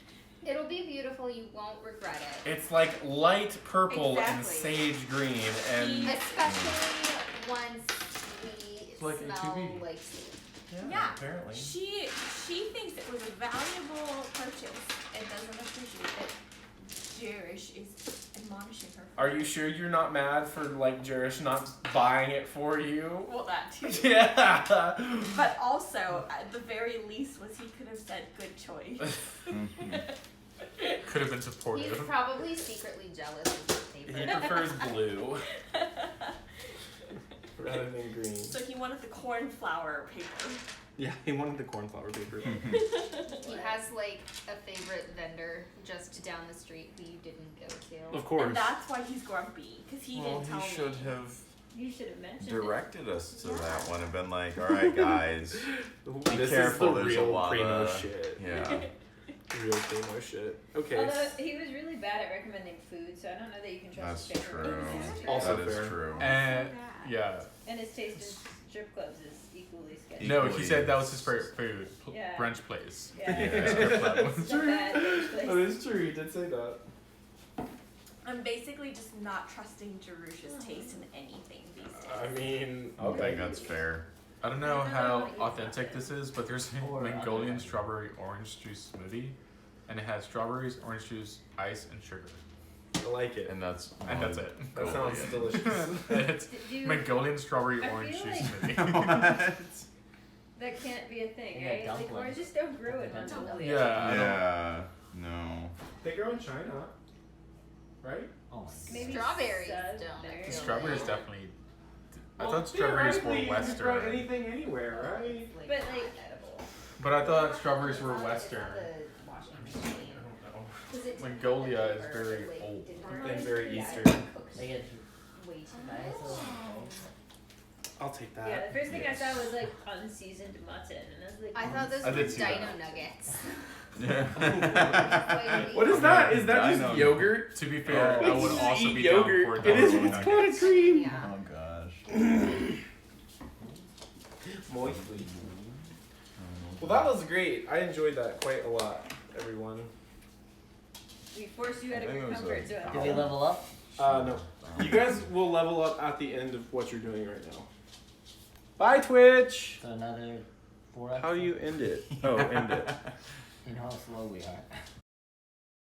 It'll be beautiful. You won't regret it. It's like light purple and Exactly. sage green, and Especially once we like smell ATV. like soup. Yeah. apparently. She thinks it was a valuable purchase and doesn't appreciate that Jerish is admonishing her. Are you sure you're not mad for like Jerish not buying it for you? Well, that too. Yeah. But also, at the very least, was he could have said good choice. Could have been He's supportive. probably secretly jealous of the He paper. prefers blue rather than green. So he wanted the cornflower paper. Yeah, he wanted the cornflower paper. He has like a favorite vendor just down the street who you didn't go to. Of course. And that's why he's grumpy, because he Well, didn't tell he should me. have You should have mentioned directed us to Yeah. that one and been like, all right, guys, be This careful. is the There's real a lot primo of shit. yeah. Real Kamo shit. Okay. Although he was really bad at recommending food, so I don't know that you can trust That's his true. favorite. Also That is fair. true. And yeah, And his taste in strip clubs is equally sketchy. no, he Equally. said that was his favorite food, Yeah. brunch place. Yeah. Strip club. It's a bad place. That is true. He did say that. I'm basically just not trusting Jerusha's taste in anything these days. I mean, I think that's fair. I don't know I don't know how how to eat authentic that. this is, but there's a Or Mongolian underrated. strawberry orange juice smoothie, and it has strawberries, orange juice, ice, and sugar, I like it. And that's it. That sounds Mongolian. delicious. It's Do you- Mongolian strawberry I orange feel juice like- smoothie. That can't be a thing, Yeah, right? Like dumplings. oranges don't grow in Dumplings. Mongolia. Yeah, I don't- Yeah. No. They grow in China, right? Oh my Maybe Strawberries southern. don't, I feel Strawberries like. definitely. I Well, thought strawberries theoretically, were you can grow Western, anything anywhere, right? But like edible. but I thought strawberries were Western. Mongolia is very old. And very Eastern. They get nice little I'll take Yeah, that. the first thing Yes. I saw was like unseasoned mutton, and I was like, I thought those I were did see dino that. nuggets. What is that? Is that Dino. just yogurt? To be fair, Oh. I would Just also eat be yogurt. down for It is. Dino It's nuggets. kind of cream. Yeah. Oh gosh. Moistly. Well, that was great. I enjoyed that quite a lot, everyone. we force you out of I think your it was comfort a- zone. Did we level up? No. You guys will level up at the end of what you're doing right now. Bye, Twitch. So another 4 How do you end it? Oh, end it. You know how slow we are.